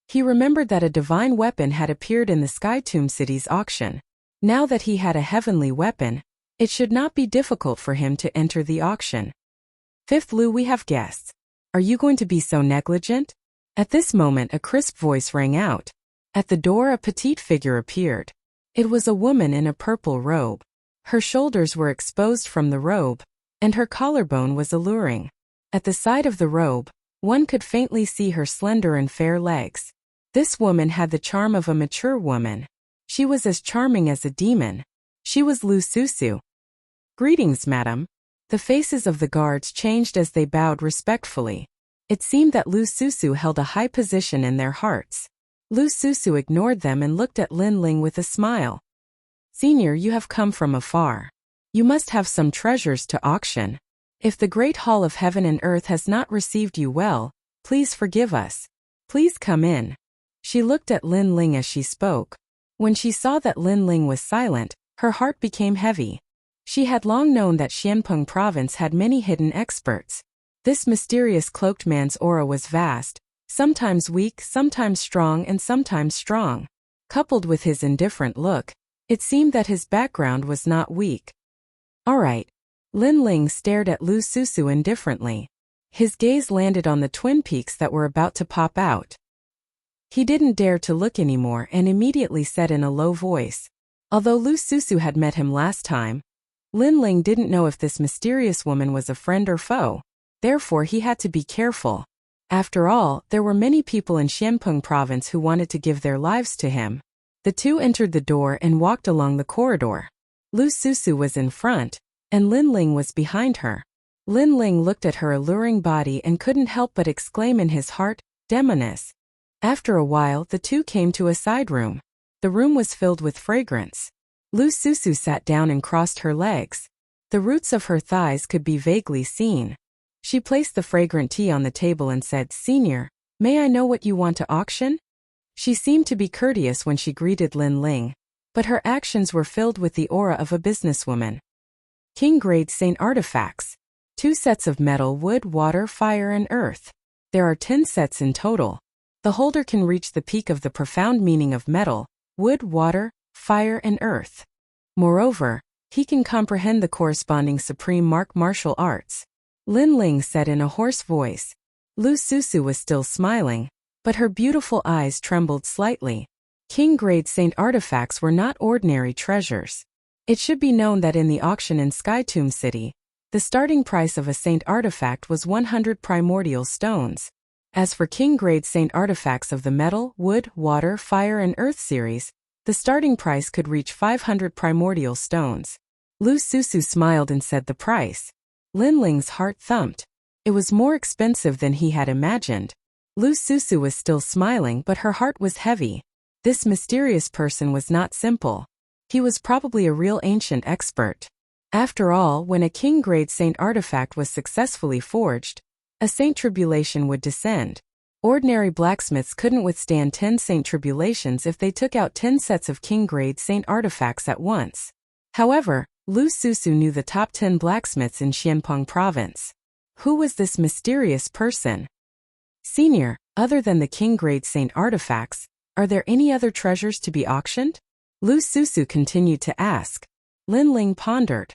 He remembered that a divine weapon had appeared in the Sky Tomb City's auction. Now that he had a heavenly weapon, it should not be difficult for him to enter the auction. "Fifth Lu, we have guests. Are you going to be so negligent?" At this moment, a crisp voice rang out. At the door, a petite figure appeared. It was a woman in a purple robe. Her shoulders were exposed from the robe, and her collarbone was alluring. At the side of the robe, one could faintly see her slender and fair legs. This woman had the charm of a mature woman. She was as charming as a demon. She was Lu Susu. "Greetings, madam." The faces of the guards changed as they bowed respectfully. It seemed that Lu Susu held a high position in their hearts. Lu Susu ignored them and looked at Linling with a smile. "Senior, you have come from afar. You must have some treasures to auction. If the great hall of heaven and earth has not received you well, please forgive us. Please come in." She looked at Linling as she spoke. When she saw that Linling was silent, her heart became heavy. She had long known that Xianpeng province had many hidden experts. This mysterious cloaked man's aura was vast, sometimes weak, sometimes strong, and sometimes strong. Coupled with his indifferent look, it seemed that his background was not weak. "All right." Linling stared at Lu Susu indifferently. His gaze landed on the twin peaks that were about to pop out. He didn't dare to look anymore and immediately said in a low voice. Although Lu Susu had met him last time, Lin Ling didn't know if this mysterious woman was a friend or foe. Therefore he had to be careful. After all, there were many people in Xianpeng province who wanted to give their lives to him. The two entered the door and walked along the corridor. Lu Susu was in front, and Lin Ling was behind her. Lin Ling looked at her alluring body and couldn't help but exclaim in his heart, "Demoness." After a while the two came to a side room. The room was filled with fragrance. Lu Susu sat down and crossed her legs. The roots of her thighs could be vaguely seen. She placed the fragrant tea on the table and said, "Senior, may I know what you want to auction?" She seemed to be courteous when she greeted Lin Ling, but her actions were filled with the aura of a businesswoman. King-grade Saint artifacts. 2 sets of metal, wood, water, fire, and earth. There are 10 sets in total. The holder can reach the peak of the profound meaning of metal, wood, water, fire, and earth. Moreover, he can comprehend the corresponding supreme martial arts. Lin Ling said in a hoarse voice. Lu Susu was still smiling, but her beautiful eyes trembled slightly. King-grade Saint artifacts were not ordinary treasures. It should be known that in the auction in Skytomb City, the starting price of a Saint artifact was 100 primordial stones. As for King-grade Saint artifacts of the metal, wood, water, fire, and earth series, the starting price could reach 500 primordial stones. Lu Susu smiled and said the price. Lin Ling's heart thumped. It was more expensive than he had imagined. Lu Susu was still smiling, but her heart was heavy. This mysterious person was not simple. He was probably a real ancient expert. After all, when a king-grade Saint artifact was successfully forged, a Saint Tribulation would descend. Ordinary blacksmiths couldn't withstand 10 Saint Tribulations if they took out 10 sets of king-grade Saint artifacts at once. However, Lu Susu knew the top 10 blacksmiths in Xianpeng province. Who was this mysterious person? Senior, other than the king-grade Saint artifacts, are there any other treasures to be auctioned? Lu Susu continued to ask. Lin Ling pondered.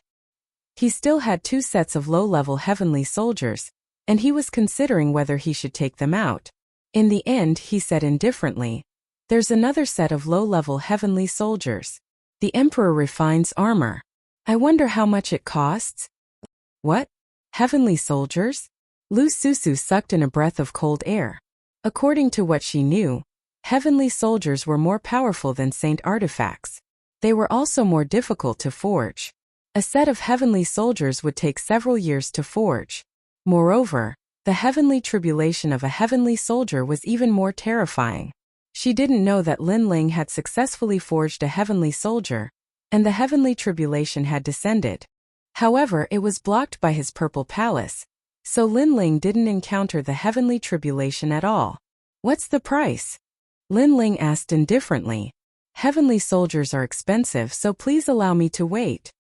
He still had 2 sets of low-level heavenly soldiers, and he was considering whether he should take them out. In the end, he said indifferently, "There's another set of low-level heavenly soldiers. The Emperor refines armor. I wonder how much it costs?" What? Heavenly soldiers? Lu Susu sucked in a breath of cold air. According to what she knew, heavenly soldiers were more powerful than Saint artifacts. They were also more difficult to forge. A set of heavenly soldiers would take several years to forge. Moreover, the heavenly tribulation of a heavenly soldier was even more terrifying. She didn't know that Lin Ling had successfully forged a heavenly soldier, and the heavenly tribulation had descended. However, it was blocked by his purple palace, so Lin Ling didn't encounter the heavenly tribulation at all. What's the price? Lin Ling asked indifferently. Heavenly soldiers are expensive, so please allow me to wait.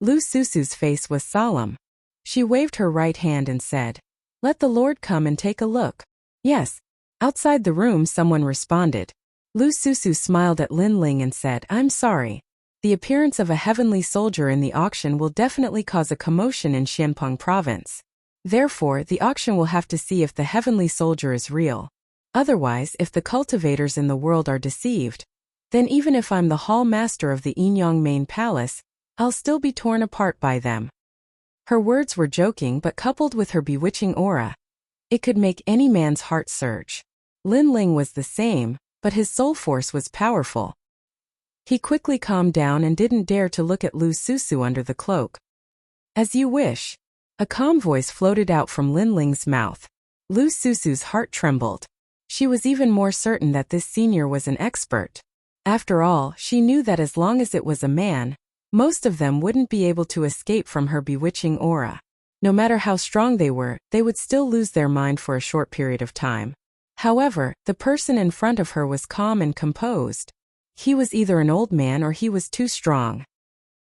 Lu Susu's face was solemn. She waved her right hand and said, "Let the Lord come and take a look." Yes. Outside the room someone responded. Lu Susu smiled at Lin Ling and said, "I'm sorry. The appearance of a heavenly soldier in the auction will definitely cause a commotion in Xianpeng province. Therefore, the auction will have to see if the heavenly soldier is real. Otherwise, if the cultivators in the world are deceived, then even if I'm the hall master of the Yinyang main palace, I'll still be torn apart by them." Her words were joking, but coupled with her bewitching aura, it could make any man's heart surge. Lin Ling was the same, but his soul force was powerful. He quickly calmed down and didn't dare to look at Lu Susu under the cloak. "As you wish." A calm voice floated out from Lin Ling's mouth. Lu Susu's heart trembled. She was even more certain that this senior was an expert. After all, she knew that as long as it was a man, most of them wouldn't be able to escape from her bewitching aura. No matter how strong they were, they would still lose their mind for a short period of time. However, the person in front of her was calm and composed. He was either an old man or he was too strong.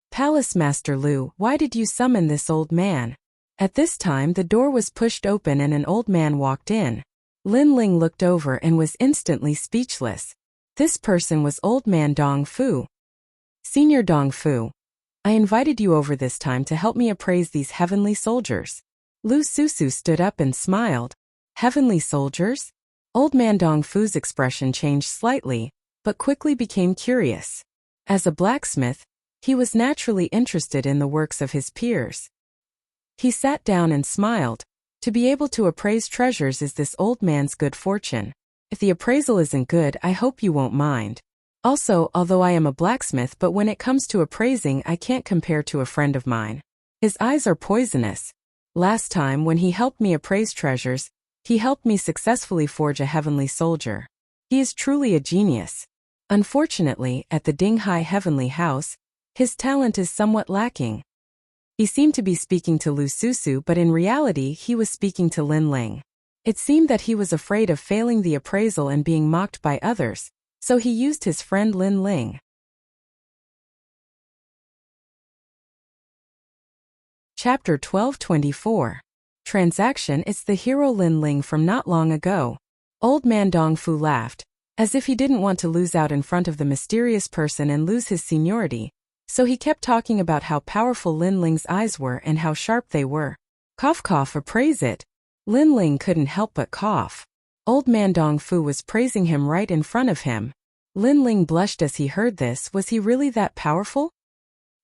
"Palace Master Lu, why did you summon this old man?" At this time the door was pushed open and an old man walked in. Lin Ling looked over and was instantly speechless. This person was Old Man Dong Fu. "Senior Dong Fu, I invited you over this time to help me appraise these heavenly soldiers. Lu Susu stood up and smiled. Heavenly soldiers? Old man Dongfu's expression changed slightly, but quickly became curious. As a blacksmith, he was naturally interested in the works of his peers. He sat down and smiled. To be able to appraise treasures is this old man's good fortune. If the appraisal isn't good, I hope you won't mind. Also, although I am a blacksmith, but when it comes to appraising, I can't compare to a friend of mine. His eyes are poisonous. Last time, when he helped me appraise treasures, he helped me successfully forge a heavenly soldier. He is truly a genius. Unfortunately, at the Dinghai Heavenly House, his talent is somewhat lacking. He seemed to be speaking to Lu Susu, but in reality he was speaking to Lin Ling. It seemed that he was afraid of failing the appraisal and being mocked by others, so he used his friend Lin Ling. Chapter 1224. Transaction. It's the hero Lin Ling from not long ago. Old man Dongfu laughed, as if he didn't want to lose out in front of the mysterious person and lose his seniority, so he kept talking about how powerful Lin Ling's eyes were and how sharp they were. Cough cough, appraise it. Lin Ling couldn't help but cough. Old man Dongfu was praising him right in front of him. Lin Ling blushed as he heard this. Was he really that powerful?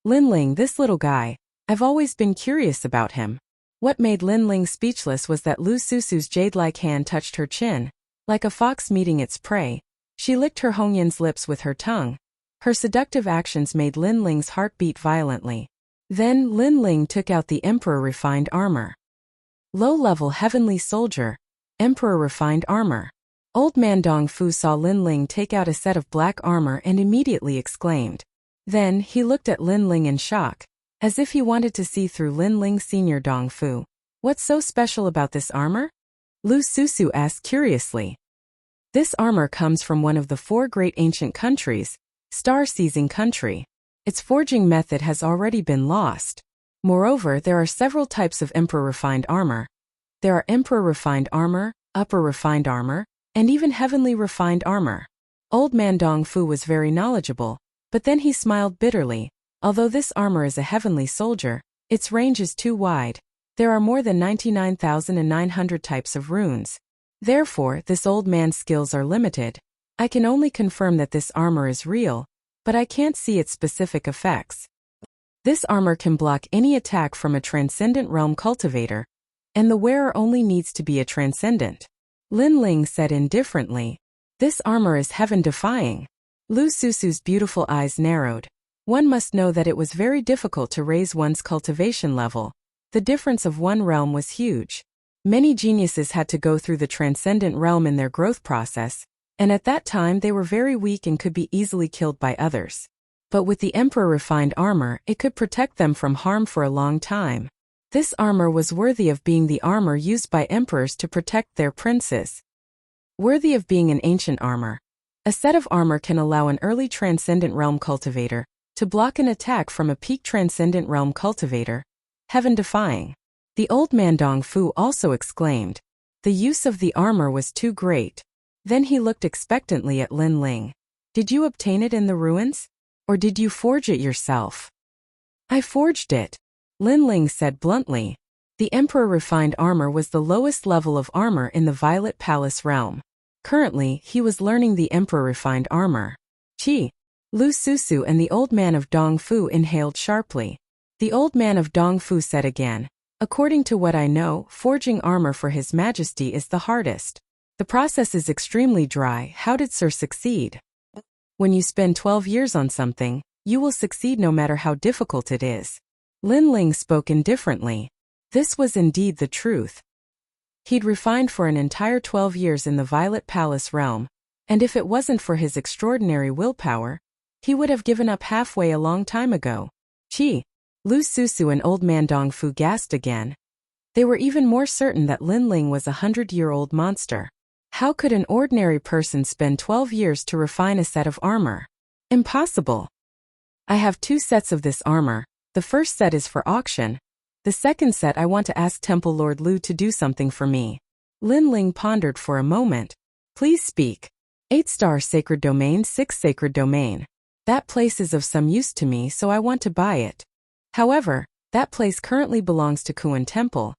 Lin Ling, this little guy, I've always been curious about him. What made Lin Ling speechless was that Lu Susu's jade-like hand touched her chin. Like a fox meeting its prey, she licked her Hongyin's lips with her tongue. Her seductive actions made Lin Ling's heart beat violently. Then Lin Ling took out the Emperor Refined Armor. Low-level heavenly soldier, Emperor Refined Armor. Old man Dongfu saw Lin Ling take out a set of black armor and immediately exclaimed. Then he looked at Lin Ling in shock, as if he wanted to see through Lin Ling. Senior Dongfu, what's so special about this armor? Lu Susu asked curiously. This armor comes from one of the 4 great ancient countries, Star-Seizing Country. Its forging method has already been lost. Moreover, there are several types of Emperor Refined Armor. There are Emperor Refined Armor, Upper Refined Armor, and even Heavenly Refined Armor. Old man Dongfu was very knowledgeable, but then he smiled bitterly. Although this armor is a heavenly soldier, its range is too wide. There are more than 99,900 types of runes. Therefore, this old man's skills are limited. I can only confirm that this armor is real, but I can't see its specific effects. This armor can block any attack from a Transcendent Realm cultivator, and the wearer only needs to be a Transcendent. Lin Ling said indifferently. This armor is heaven-defying. Lu Susu's beautiful eyes narrowed. One must know that it was very difficult to raise one's cultivation level. The difference of one realm was huge. Many geniuses had to go through the Transcendent Realm in their growth process, and at that time they were very weak and could be easily killed by others. But with the Emperor Refined Armor, it could protect them from harm for a long time. This armor was worthy of being the armor used by emperors to protect their princes. Worthy of being an ancient armor. A set of armor can allow an early Transcendent Realm cultivator to block an attack from a peak Transcendent Realm cultivator. Heaven-defying. The old man Dongfu also exclaimed. The use of the armor was too great. Then he looked expectantly at Lin Ling. Did you obtain it in the ruins? Or did you forge it yourself? I forged it, Lin Ling said bluntly. The Emperor Refined Armor was the lowest level of armor in the Violet Palace realm. Currently, he was learning the Emperor Refined Armor. Chi. Lu Susu and the old man of Dongfu inhaled sharply. The old man of Dongfu said again, according to what I know, forging armor for His Majesty is the hardest. The process is extremely dry. How did Sir succeed? When you spend 12 years on something, you will succeed no matter how difficult it is. Lin Ling spoke indifferently. This was indeed the truth. He'd refined for an entire 12 years in the Violet Palace realm, and if it wasn't for his extraordinary willpower, he would have given up halfway a long time ago. Chi. Lu Susu and old man Dongfu gasped again. They were even more certain that Lin Ling was a 100-year-old monster. How could an ordinary person spend 12 years to refine a set of armor? Impossible. I have 2 sets of this armor. The first set is for auction. The second set I want to ask Temple Lord Lu to do something for me. Lin Ling pondered for a moment. Please speak. 8-star Sacred Domain, 6 Sacred Domain. That place is of some use to me, so I want to buy it. However, that place currently belongs to Kuan Temple.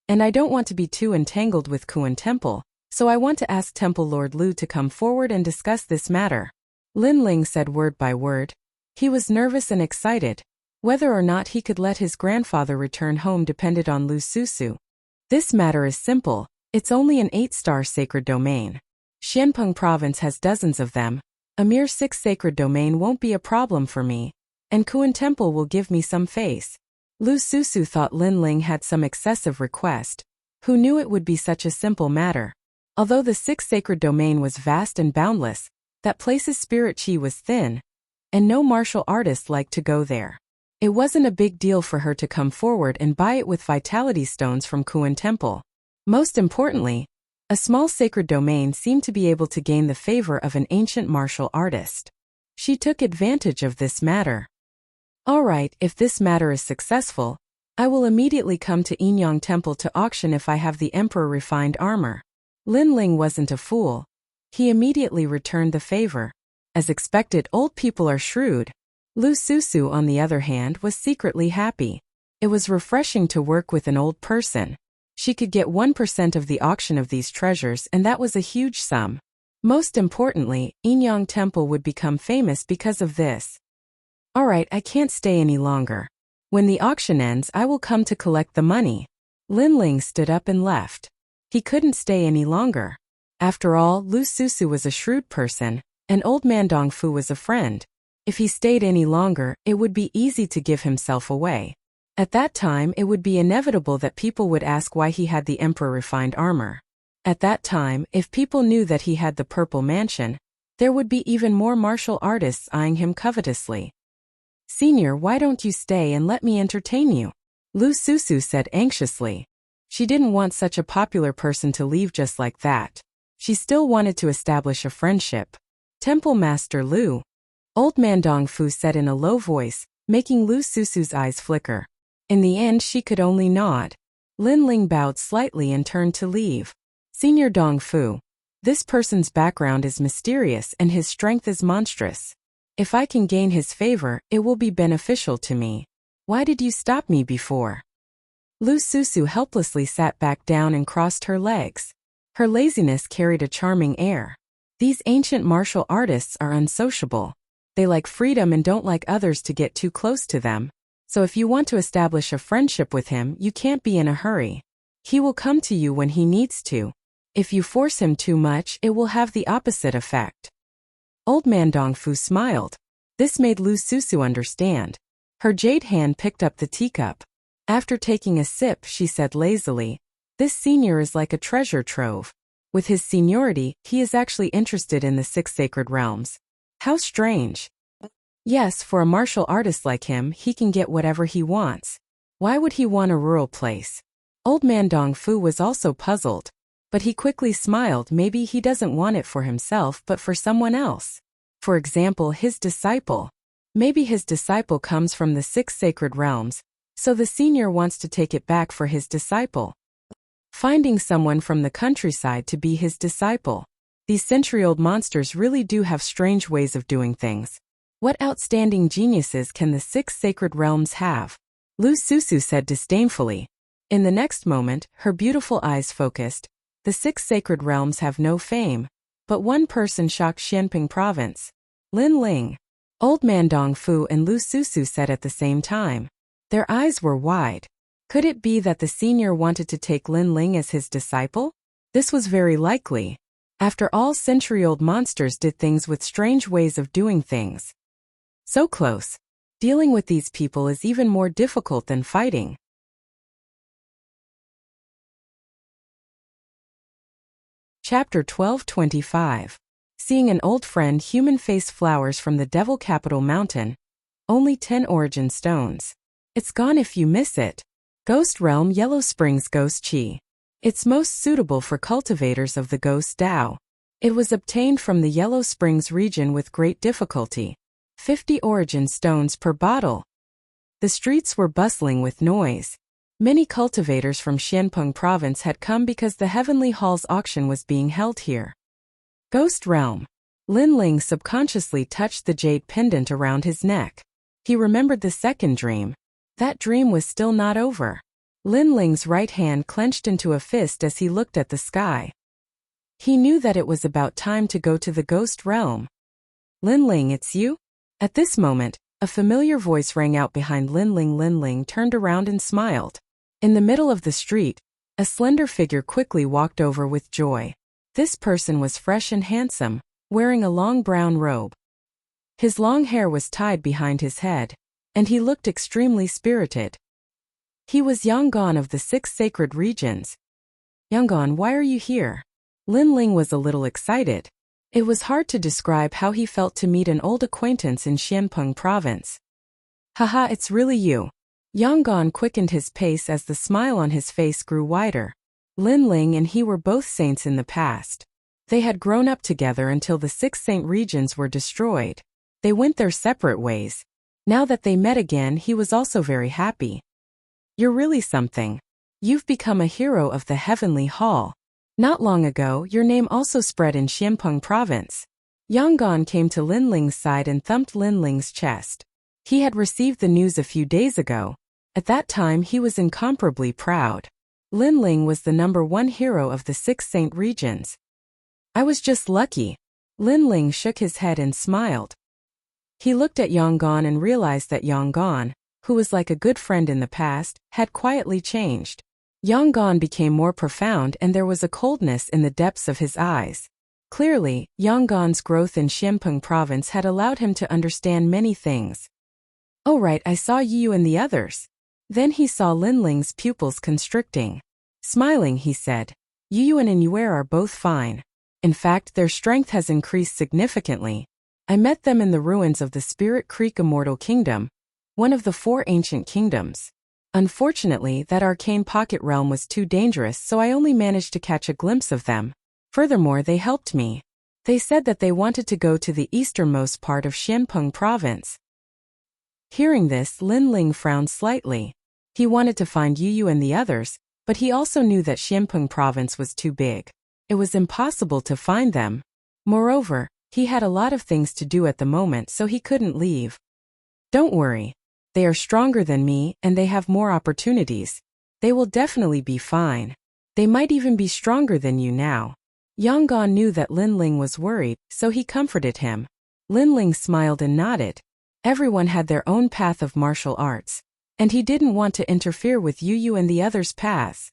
And I don't want to be too entangled with Kuan Temple, so I want to ask Temple Lord Lu to come forward and discuss this matter. Lin Ling said word by word. He was nervous and excited. Whether or not he could let his grandfather return home depended on Lu Susu. This matter is simple. It's only an 8-star sacred domain. Xianpeng province has dozens of them. A mere 6 sacred domain won't be a problem for me. And Kuan Temple will give me some face. Lu Susu thought Lin Ling had some excessive request. Who knew it would be such a simple matter? Although the 6 sacred domain was vast and boundless, that place's spirit chi was thin, and no martial artist liked to go there. It wasn't a big deal for her to come forward and buy it with vitality stones from Kuan Temple. Most importantly, a small sacred domain seemed to be able to gain the favor of an ancient martial artist. She took advantage of this matter. All right, if this matter is successful, I will immediately come to Yinyang Temple to auction if I have the Emperor refined armor. Lin Ling wasn't a fool. He immediately returned the favor. As expected, old people are shrewd. Lu Susu, on the other hand, was secretly happy. It was refreshing to work with an old person. She could get 1% of the auction of these treasures, and that was a huge sum. Most importantly, Yinyang Temple would become famous because of this. All right, I can't stay any longer. When the auction ends, I will come to collect the money. Lin Ling stood up and left. He couldn't stay any longer. After all, Lu Susu was a shrewd person, and old man Dongfu was a friend. If he stayed any longer, it would be easy to give himself away. At that time, it would be inevitable that people would ask why he had the Emperor refined armor. At that time, if people knew that he had the Purple Mansion, there would be even more martial artists eyeing him covetously. Senior, why don't you stay and let me entertain you? Lu Susu said anxiously. She didn't want such a popular person to leave just like that. She still wanted to establish a friendship. Temple Master Lu. Old man Dongfu said in a low voice, making Lu Susu's eyes flicker. In the end, she could only nod. Lin Ling bowed slightly and turned to leave. Senior Dongfu. This person's background is mysterious and his strength is monstrous. If I can gain his favor, it will be beneficial to me. Why did you stop me before? Lu Susu helplessly sat back down and crossed her legs. Her laziness carried a charming air. These ancient martial artists are unsociable. They like freedom and don't like others to get too close to them. So if you want to establish a friendship with him, you can't be in a hurry. He will come to you when he needs to. If you force him too much, it will have the opposite effect. Old man Dongfu smiled. This made Lu Susu understand. Her jade hand picked up the teacup. After taking a sip, she said lazily, "This senior is like a treasure trove. With his seniority, he is actually interested in the 6 sacred realms. How strange. Yes, for a martial artist like him, he can get whatever he wants. Why would he want a rural place?" Old man Dongfu was also puzzled. But he quickly smiled. Maybe he doesn't want it for himself but for someone else. For example, his disciple. Maybe his disciple comes from the 6 sacred realms, so the senior wants to take it back for his disciple. Finding someone from the countryside to be his disciple. These century-old monsters really do have strange ways of doing things. What outstanding geniuses can the 6 sacred realms have? Lu Susu said disdainfully. In the next moment, her beautiful eyes focused. The 6 sacred realms have no fame, but one person shocked Xianping province. Lin Ling. Old man Dongfu and Lu Susu said at the same time. Their eyes were wide. Could it be that the senior wanted to take Lin Ling as his disciple? This was very likely. After all, century-old monsters did things with strange ways of doing things. So close. Dealing with these people is even more difficult than fighting. Chapter 12:25. Seeing an old friend. Human face flowers from the Devil Capital Mountain. Only 10 origin stones. It's gone if you miss it. Ghost Realm Yellow Springs Ghost Chi. It's most suitable for cultivators of the Ghost Dao. It was obtained from the Yellow Springs region with great difficulty. 50 origin stones per bottle. The streets were bustling with noise. Many cultivators from Xianpeng province had come because the Heavenly Hall's auction was being held here. Ghost Realm. Lin Ling subconsciously touched the jade pendant around his neck. He remembered the second dream. That dream was still not over. Lin Ling's right hand clenched into a fist as he looked at the sky. He knew that it was about time to go to the ghost realm. Lin Ling, it's you? At this moment, a familiar voice rang out behind Lin Ling. Lin Ling turned around and smiled. In the middle of the street, a slender figure quickly walked over with joy. This person was fresh and handsome, wearing a long brown robe. His long hair was tied behind his head, and he looked extremely spirited. He was Yangon of the 6 sacred regions. Yangon, why are you here? Lin Ling was a little excited. It was hard to describe how he felt to meet an old acquaintance in Xianpeng province. Haha, it's really you. Yangon quickened his pace as the smile on his face grew wider. Lin Ling and he were both saints in the past. They had grown up together until the 6 saint regions were destroyed. They went their separate ways. Now that they met again, he was also very happy. You're really something. You've become a hero of the Heavenly Hall. Not long ago, your name also spread in Xianpeng province. Yangon came to Lin Ling's side and thumped Lin Ling's chest. He had received the news a few days ago. At that time, he was incomparably proud. Lin Ling was the #1 hero of the 6 saint regions. I was just lucky. Lin Ling shook his head and smiled. He looked at Yangon and realized that Yangon, who was like a good friend in the past, had quietly changed. Yangon became more profound and there was a coldness in the depths of his eyes. Clearly, Yangon's growth in Xianpeng province had allowed him to understand many things. Oh right, I saw you and the others. Then he saw Lin Ling's pupils constricting. Smiling, he said, Yu and Inuer are both fine. In fact, their strength has increased significantly. I met them in the ruins of the Spirit Creek Immortal Kingdom, one of the 4 ancient kingdoms. Unfortunately, that arcane pocket realm was too dangerous, so I only managed to catch a glimpse of them. Furthermore, they helped me. They said that they wanted to go to the easternmost part of Xianpeng province. Hearing this, Lin Ling frowned slightly. He wanted to find Yu and the others, but he also knew that Xianpeng province was too big. It was impossible to find them. Moreover, he had a lot of things to do at the moment, so he couldn't leave. Don't worry. They are stronger than me, and they have more opportunities. They will definitely be fine. They might even be stronger than you now. Yangon knew that Lin Ling was worried, so he comforted him. Lin Ling smiled and nodded. Everyone had their own path of martial arts, and he didn't want to interfere with Yu and the others' paths.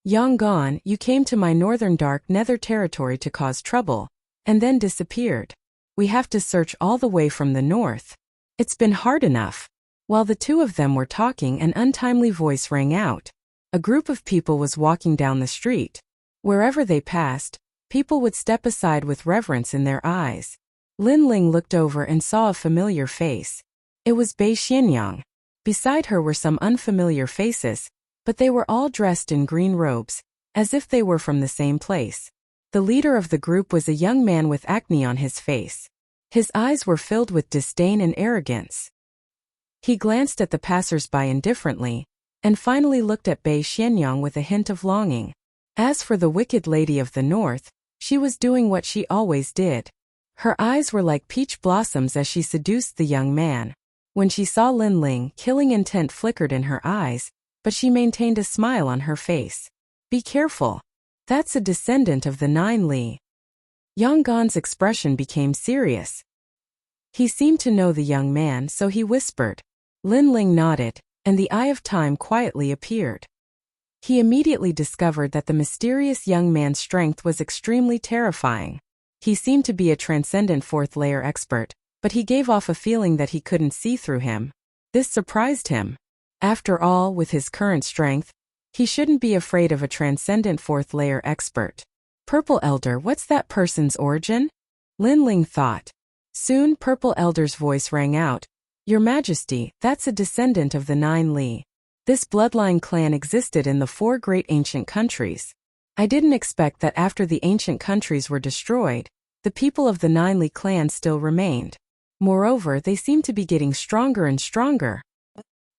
Yangon, you came to my northern dark nether territory to cause trouble, and then disappeared. We have to search all the way from the north. It's been hard enough. While the two of them were talking, an untimely voice rang out. A group of people was walking down the street. Wherever they passed, people would step aside with reverence in their eyes. Lin Ling looked over and saw a familiar face. It was Bei Xianyang. Beside her were some unfamiliar faces, but they were all dressed in green robes, as if they were from the same place. The leader of the group was a young man with acne on his face. His eyes were filled with disdain and arrogance. He glanced at the passers-by indifferently, and finally looked at Bei Xianyang with a hint of longing. As for the wicked lady of the north, she was doing what she always did. Her eyes were like peach blossoms as she seduced the young man. When she saw Lin Ling, killing intent flickered in her eyes, but she maintained a smile on her face. Be careful. That's a descendant of the 9 Li. Yangon's expression became serious. He seemed to know the young man, so he whispered. Lin Ling nodded, and the Eye of Time quietly appeared. He immediately discovered that the mysterious young man's strength was extremely terrifying. He seemed to be a transcendent 4th layer expert, but he gave off a feeling that he couldn't see through him. This surprised him. After all, with his current strength, he shouldn't be afraid of a transcendent 4th layer expert. Purple Elder, what's that person's origin? Lin Ling thought. Soon Purple Elder's voice rang out. Your Majesty, that's a descendant of the 9 Li. This bloodline clan existed in the 4 great ancient countries. I didn't expect that after the ancient countries were destroyed, the people of the 9 Li clan still remained. Moreover, they seem to be getting stronger and stronger.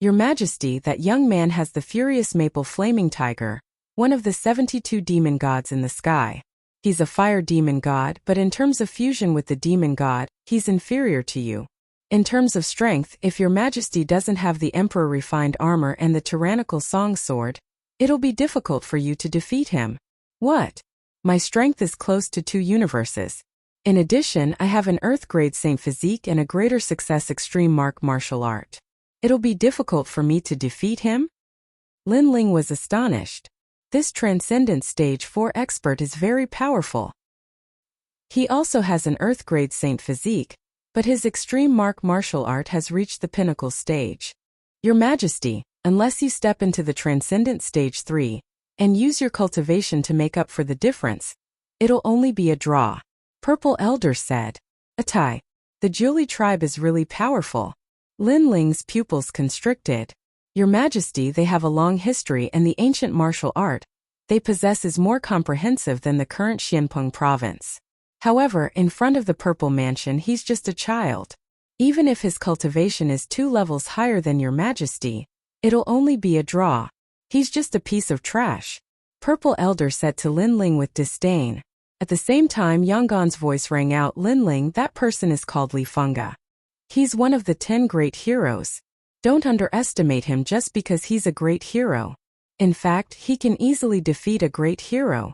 Your Majesty, that young man has the furious maple flaming tiger, one of the 72 demon gods in the sky. He's a fire demon god, but in terms of fusion with the demon god, he's inferior to you. In terms of strength, if your majesty doesn't have the emperor refined armor and the tyrannical song sword, it'll be difficult for you to defeat him. What? My strength is close to 2 universes. In addition, I have an Earth-grade Saint physique and a greater success extreme martial art. It'll be difficult for me to defeat him? Lin Ling was astonished. This Transcendent Stage 4 expert is very powerful. He also has an Earth-grade Saint physique, but his extreme martial art has reached the pinnacle stage. Your Majesty, unless you step into the Transcendent Stage 3, and use your cultivation to make up for the difference, it'll only be a draw. Purple Elder said. Atai. The Julie tribe is really powerful. Lin Ling's pupils constricted. Your Majesty, they have a long history and the ancient martial art they possess is more comprehensive than the current Xianpeng province. However, in front of the Purple Mansion he's just a child. Even if his cultivation is 2 levels higher than your Majesty, it'll only be a draw. He's just a piece of trash. Purple Elder said to Lin Ling with disdain. At the same time Yanggan's voice rang out, Lin Ling, that person is called Li Fengge. He's one of the 10 great heroes. Don't underestimate him just because he's a great hero. In fact, he can easily defeat a great hero.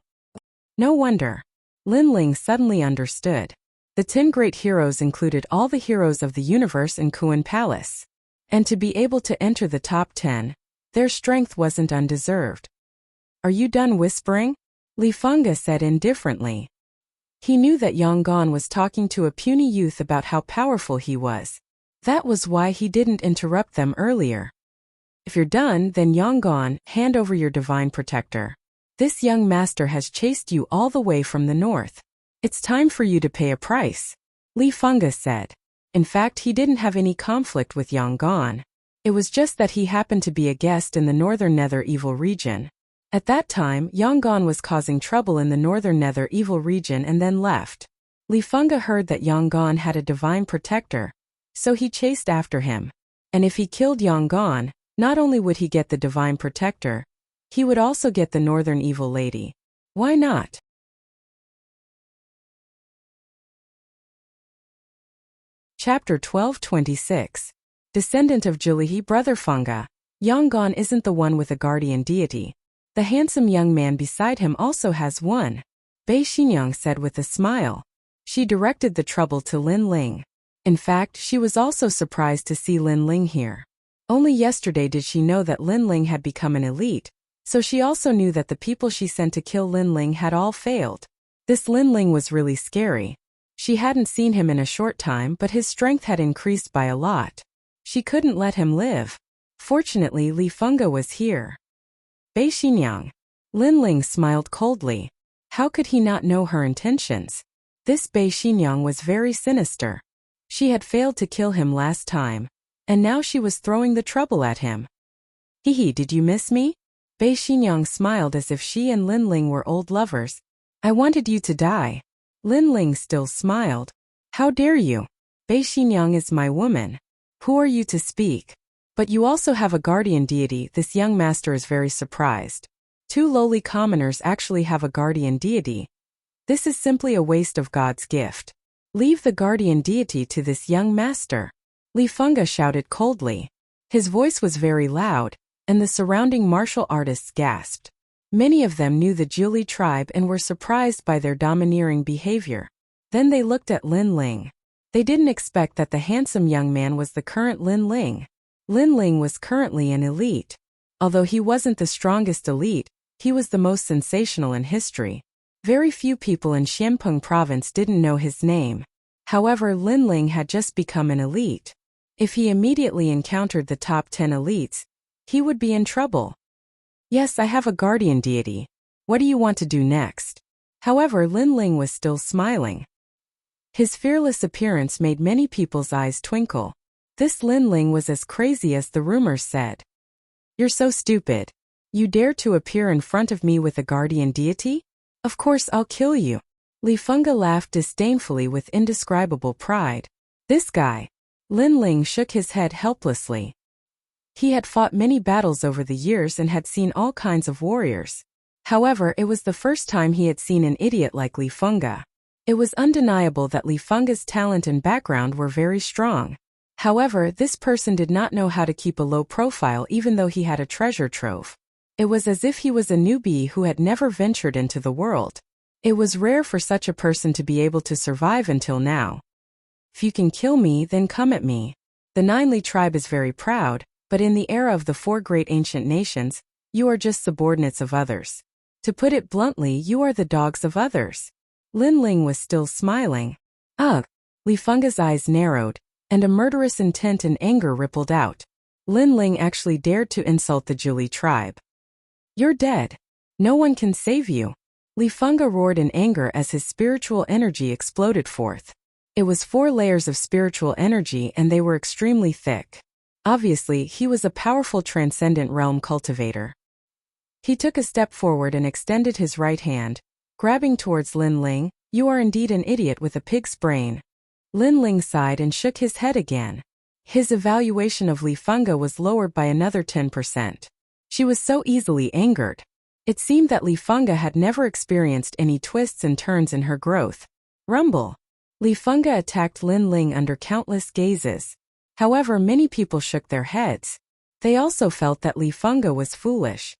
No wonder. Lin Ling suddenly understood. The 10 great heroes included all the heroes of the universe in Kuan Palace. And to be able to enter the top 10, their strength wasn't undeserved. Are you done whispering? Li Fengge said indifferently. He knew that Yanggan was talking to a puny youth about how powerful he was. That was why he didn't interrupt them earlier. If you're done, then Yanggan, hand over your divine protector. This young master has chased you all the way from the north. It's time for you to pay a price, Li Fengge said. In fact, he didn't have any conflict with Yanggan. It was just that he happened to be a guest in the northern Nether Evil region. At that time, Yanggan was causing trouble in the northern Nether Evil region and then left. Li Fengge heard that Yanggan had a divine protector, so he chased after him. And if he killed Yanggan, not only would he get the divine protector, he would also get the northern evil lady. Why not? Chapter 12:26. Descendant of Julihi, Brother Fengge. Yanggan isn't the one with a guardian deity. The handsome young man beside him also has one, Bei Xinyang said with a smile. She directed the trouble to Lin Ling. In fact, she was also surprised to see Lin Ling here. Only yesterday did she know that Lin Ling had become an elite, so she also knew that the people she sent to kill Lin Ling had all failed. This Lin Ling was really scary. She hadn't seen him in a short time, but his strength had increased by a lot. She couldn't let him live. Fortunately, Li Fengge was here. Bei Xinyang. Lin Ling smiled coldly. How could he not know her intentions? This Bei Xinyang was very sinister. She had failed to kill him last time, and now she was throwing the trouble at him. Hee, did you miss me? Bei Xinyang smiled as if she and Lin Ling were old lovers. I wanted you to die. Lin Ling still smiled. How dare you? Bei Xinyang is my woman. Who are you to speak? But you also have a guardian deity. This young master is very surprised. 2 lowly commoners actually have a guardian deity. This is simply a waste of God's gift. Leave the guardian deity to this young master. Li Fengge shouted coldly. His voice was very loud, and the surrounding martial artists gasped. Many of them knew the Julie tribe and were surprised by their domineering behavior. Then they looked at Lin Ling. They didn't expect that the handsome young man was the current Lin Ling. Lin Ling was currently an elite. Although he wasn't the strongest elite, he was the most sensational in history. Very few people in Xianpeng province didn't know his name. However, Lin Ling had just become an elite. If he immediately encountered the top 10 elites, he would be in trouble. Yes, I have a guardian deity. What do you want to do next? However, Lin Ling was still smiling. His fearless appearance made many people's eyes twinkle. This Lin Ling was as crazy as the rumors said. You're so stupid. You dare to appear in front of me with a guardian deity? Of course I'll kill you. Li Fengge laughed disdainfully with indescribable pride. This guy. Lin Ling shook his head helplessly. He had fought many battles over the years and had seen all kinds of warriors. However, it was the first time he had seen an idiot like Li Fengge. It was undeniable that Li Fengge's talent and background were very strong. However, this person did not know how to keep a low profile even though he had a treasure trove. It was as if he was a newbie who had never ventured into the world. It was rare for such a person to be able to survive until now. If you can kill me, then come at me. The Ninely tribe is very proud, but in the era of the 4 great ancient nations, you are just subordinates of others. To put it bluntly, you are the dogs of others. Lin Ling was still smiling. Ugh! Li Funga's eyes narrowed, and a murderous intent and anger rippled out. Lin Ling actually dared to insult the Julie tribe. You're dead. No one can save you. Li Funga roared in anger as his spiritual energy exploded forth. It was 4 layers of spiritual energy and they were extremely thick. Obviously, he was a powerful transcendent realm cultivator. He took a step forward and extended his right hand, grabbing towards Lin Ling. You are indeed an idiot with a pig's brain. Lin Ling sighed and shook his head again. His evaluation of Li Funga was lowered by another 10%. She was so easily angered. It seemed that Li Funga had never experienced any twists and turns in her growth. Rumble. Li Funga attacked Lin Ling under countless gazes. However, many people shook their heads. They also felt that Li Funga was foolish.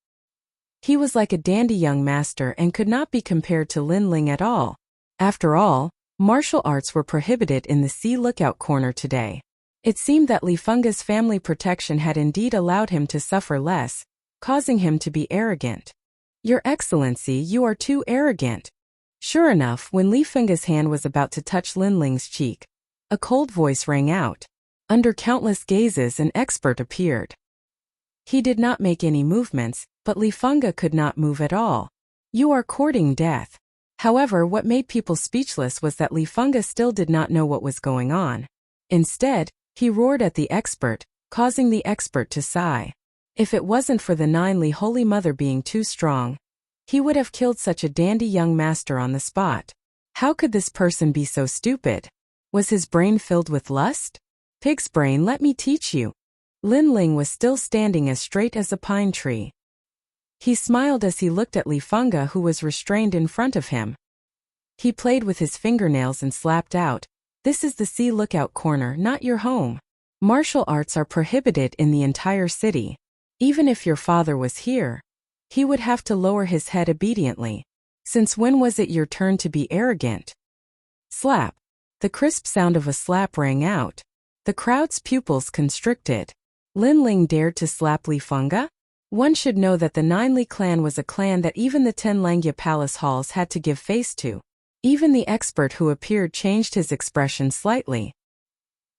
He was like a dandy young master and could not be compared to Lin Ling at all. After all, martial arts were prohibited in the Sea Lookout Corner today. It seemed that Li Funga's family protection had indeed allowed him to suffer less, causing him to be arrogant. Your Excellency, you are too arrogant. Sure enough, when Li Funga's hand was about to touch Lin Ling's cheek, a cold voice rang out. Under countless gazes, an expert appeared. He did not make any movements, but Li Funga could not move at all. You are courting death. However, what made people speechless was that Li Funga still did not know what was going on. Instead, he roared at the expert, causing the expert to sigh. If it wasn't for the Ninely Holy Mother being too strong, he would have killed such a dandy young master on the spot. How could this person be so stupid? Was his brain filled with lust? Pig's brain, let me teach you. Lin Ling was still standing as straight as a pine tree. He smiled as he looked at Li Funga, who was restrained in front of him. He played with his fingernails and slapped out, "This is the Sea Lookout Corner, not your home. Martial arts are prohibited in the entire city. Even if your father was here, he would have to lower his head obediently. Since when was it your turn to be arrogant?" Slap. The crisp sound of a slap rang out. The crowd's pupils constricted. Lin Ling dared to slap Li Funga? One should know that the Ninely clan was a clan that even the 10 Langya palace halls had to give face to. Even the expert who appeared changed his expression slightly.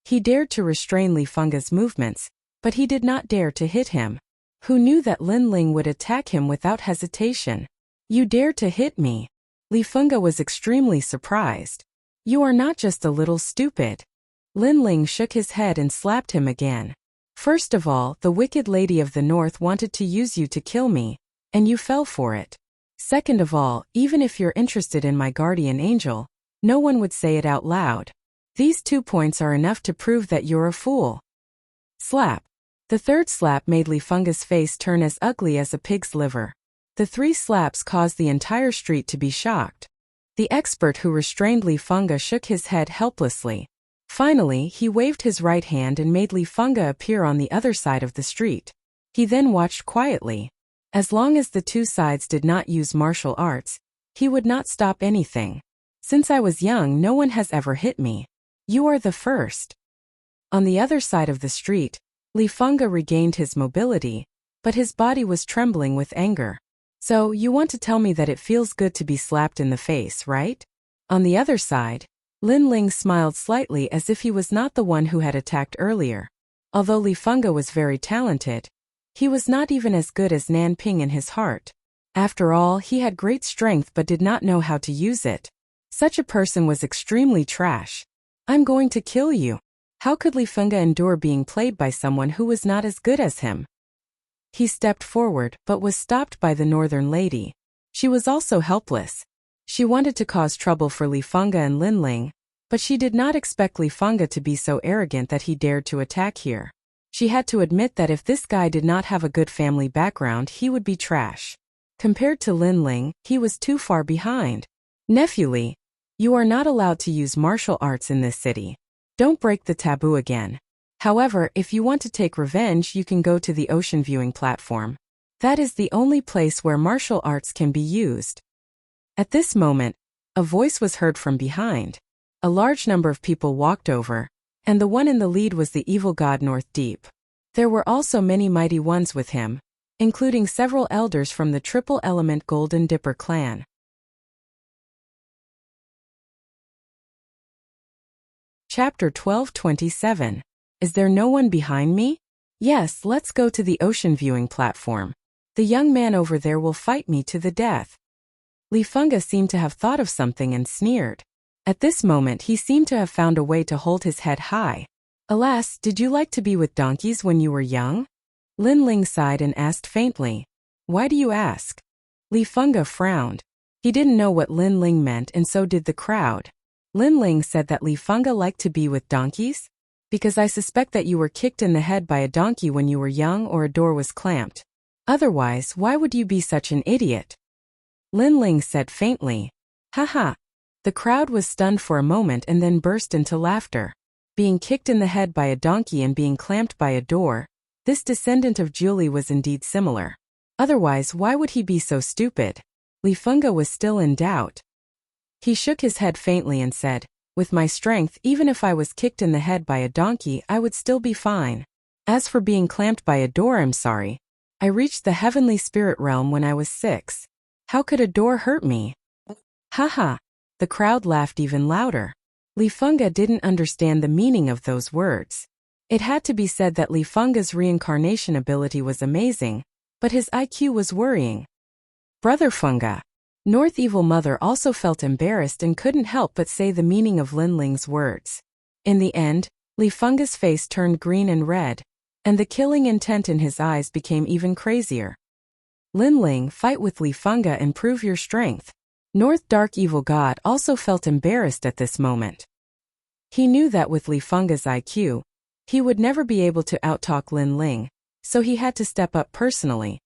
He dared to restrain Li Funga's movements, but he did not dare to hit him. Who knew that Lin Ling would attack him without hesitation? You dare to hit me? Li Funga was extremely surprised. You are not just a little stupid. Lin Ling shook his head and slapped him again. First of all, the Wicked Lady of the North wanted to use you to kill me, and you fell for it. Second of all, even if you're interested in my guardian angel, no one would say it out loud. These 2 points are enough to prove that you're a fool. Slap. The third slap made Li Funga's face turn as ugly as a pig's liver. The 3 slaps caused the entire street to be shocked. The expert who restrained Li Funga shook his head helplessly. Finally, he waved his right hand and made Li Funga appear on the other side of the street. He then watched quietly. As long as the 2 sides did not use martial arts, he would not stop anything. Since I was young, no one has ever hit me. You are the first. On the other side of the street, Li Funga regained his mobility, but his body was trembling with anger. So, you want to tell me that it feels good to be slapped in the face, right? On the other side, Lin Ling smiled slightly as if he was not the one who had attacked earlier. Although Li Funga was very talented, he was not even as good as Nan Ping in his heart. After all, he had great strength but did not know how to use it. Such a person was extremely trash. I'm going to kill you. How could Li Funga endure being played by someone who was not as good as him? He stepped forward but was stopped by the northern lady. She was also helpless. She wanted to cause trouble for Li Funga and Lin Ling, but she did not expect Li Funga to be so arrogant that he dared to attack here. She had to admit that if this guy did not have a good family background, he would be trash. Compared to Lin Ling, he was too far behind. Nephew Li, you are not allowed to use martial arts in this city. Don't break the taboo again. However, if you want to take revenge, you can go to the ocean viewing platform. That is the only place where martial arts can be used. At this moment, a voice was heard from behind. A large number of people walked over, and the one in the lead was the evil god North Deep. There were also many mighty ones with him, including several elders from the Triple Element Golden Dipper clan. Chapter 12:27. Is there no one behind me? Yes, let's go to the ocean viewing platform. The young man over there will fight me to the death. Li Funga seemed to have thought of something and sneered. At this moment he seemed to have found a way to hold his head high. Alas, did you like to be with donkeys when you were young? Lin Ling sighed and asked faintly. Why do you ask? Li Funga frowned. He didn't know what Lin Ling meant, and so did the crowd. Lin Ling said that Li Funga liked to be with donkeys? Because I suspect that you were kicked in the head by a donkey when you were young, or a door was clamped. Otherwise, why would you be such an idiot? Lin Ling said faintly. Haha. The crowd was stunned for a moment and then burst into laughter. Being kicked in the head by a donkey and being clamped by a door, this descendant of Julie was indeed similar. Otherwise, why would he be so stupid? Li Funga was still in doubt. He shook his head faintly and said, with my strength, even if I was kicked in the head by a donkey, I would still be fine. As for being clamped by a door, I'm sorry. I reached the heavenly spirit realm when I was 6. How could a door hurt me? Haha. The crowd laughed even louder. Li Funga didn't understand the meaning of those words. It had to be said that Li Funga's reincarnation ability was amazing, but his IQ was worrying. Brother Funga. North Evil Mother also felt embarrassed and couldn't help but say the meaning of Lin Ling's words. In the end, Li Funga's face turned green and red, and the killing intent in his eyes became even crazier. Lin Ling, fight with Li Funga and prove your strength. North Dark Evil God also felt embarrassed at this moment. He knew that with Li Funga's IQ, he would never be able to outtalk Lin Ling, so he had to step up personally.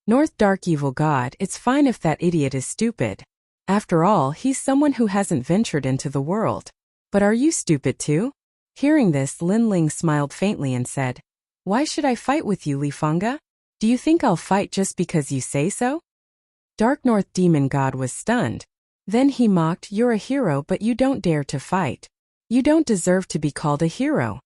North Dark Evil God, it's fine if that idiot is stupid. After all, he's someone who hasn't ventured into the world. But are you stupid too? Hearing this, Lin Ling smiled faintly and said, Why should I fight with you, Li Funga? Do you think I'll fight just because you say so? Dark North Demon God was stunned. Then he mocked, You're a hero, but you don't dare to fight. You don't deserve to be called a hero.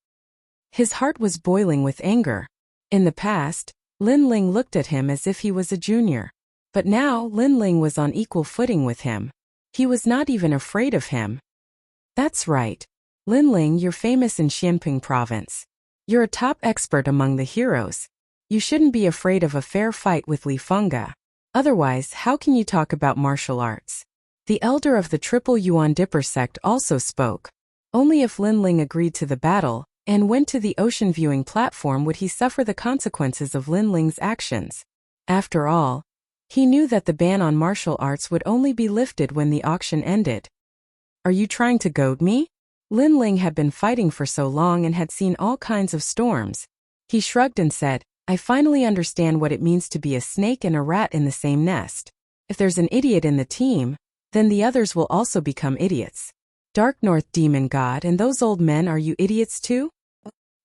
His heart was boiling with anger. In the past, Lin Ling looked at him as if he was a junior. But now, Lin Ling was on equal footing with him. He was not even afraid of him. That's right. Lin Ling, you're famous in Xianping province. You're a top expert among the heroes. You shouldn't be afraid of a fair fight with Li Funga. Otherwise, how can you talk about martial arts? The elder of the Triple Yuan Dipper sect also spoke. Only if Lin Ling agreed to the battle and went to the ocean viewing platform would he suffer the consequences of Lin Ling's actions. After all, he knew that the ban on martial arts would only be lifted when the auction ended. Are you trying to goad me? Lin Ling had been fighting for so long and had seen all kinds of storms. He shrugged and said, I finally understand what it means to be a snake and a rat in the same nest. If there's an idiot in the team, then the others will also become idiots. Dark North Demon God and those old men, are you idiots too?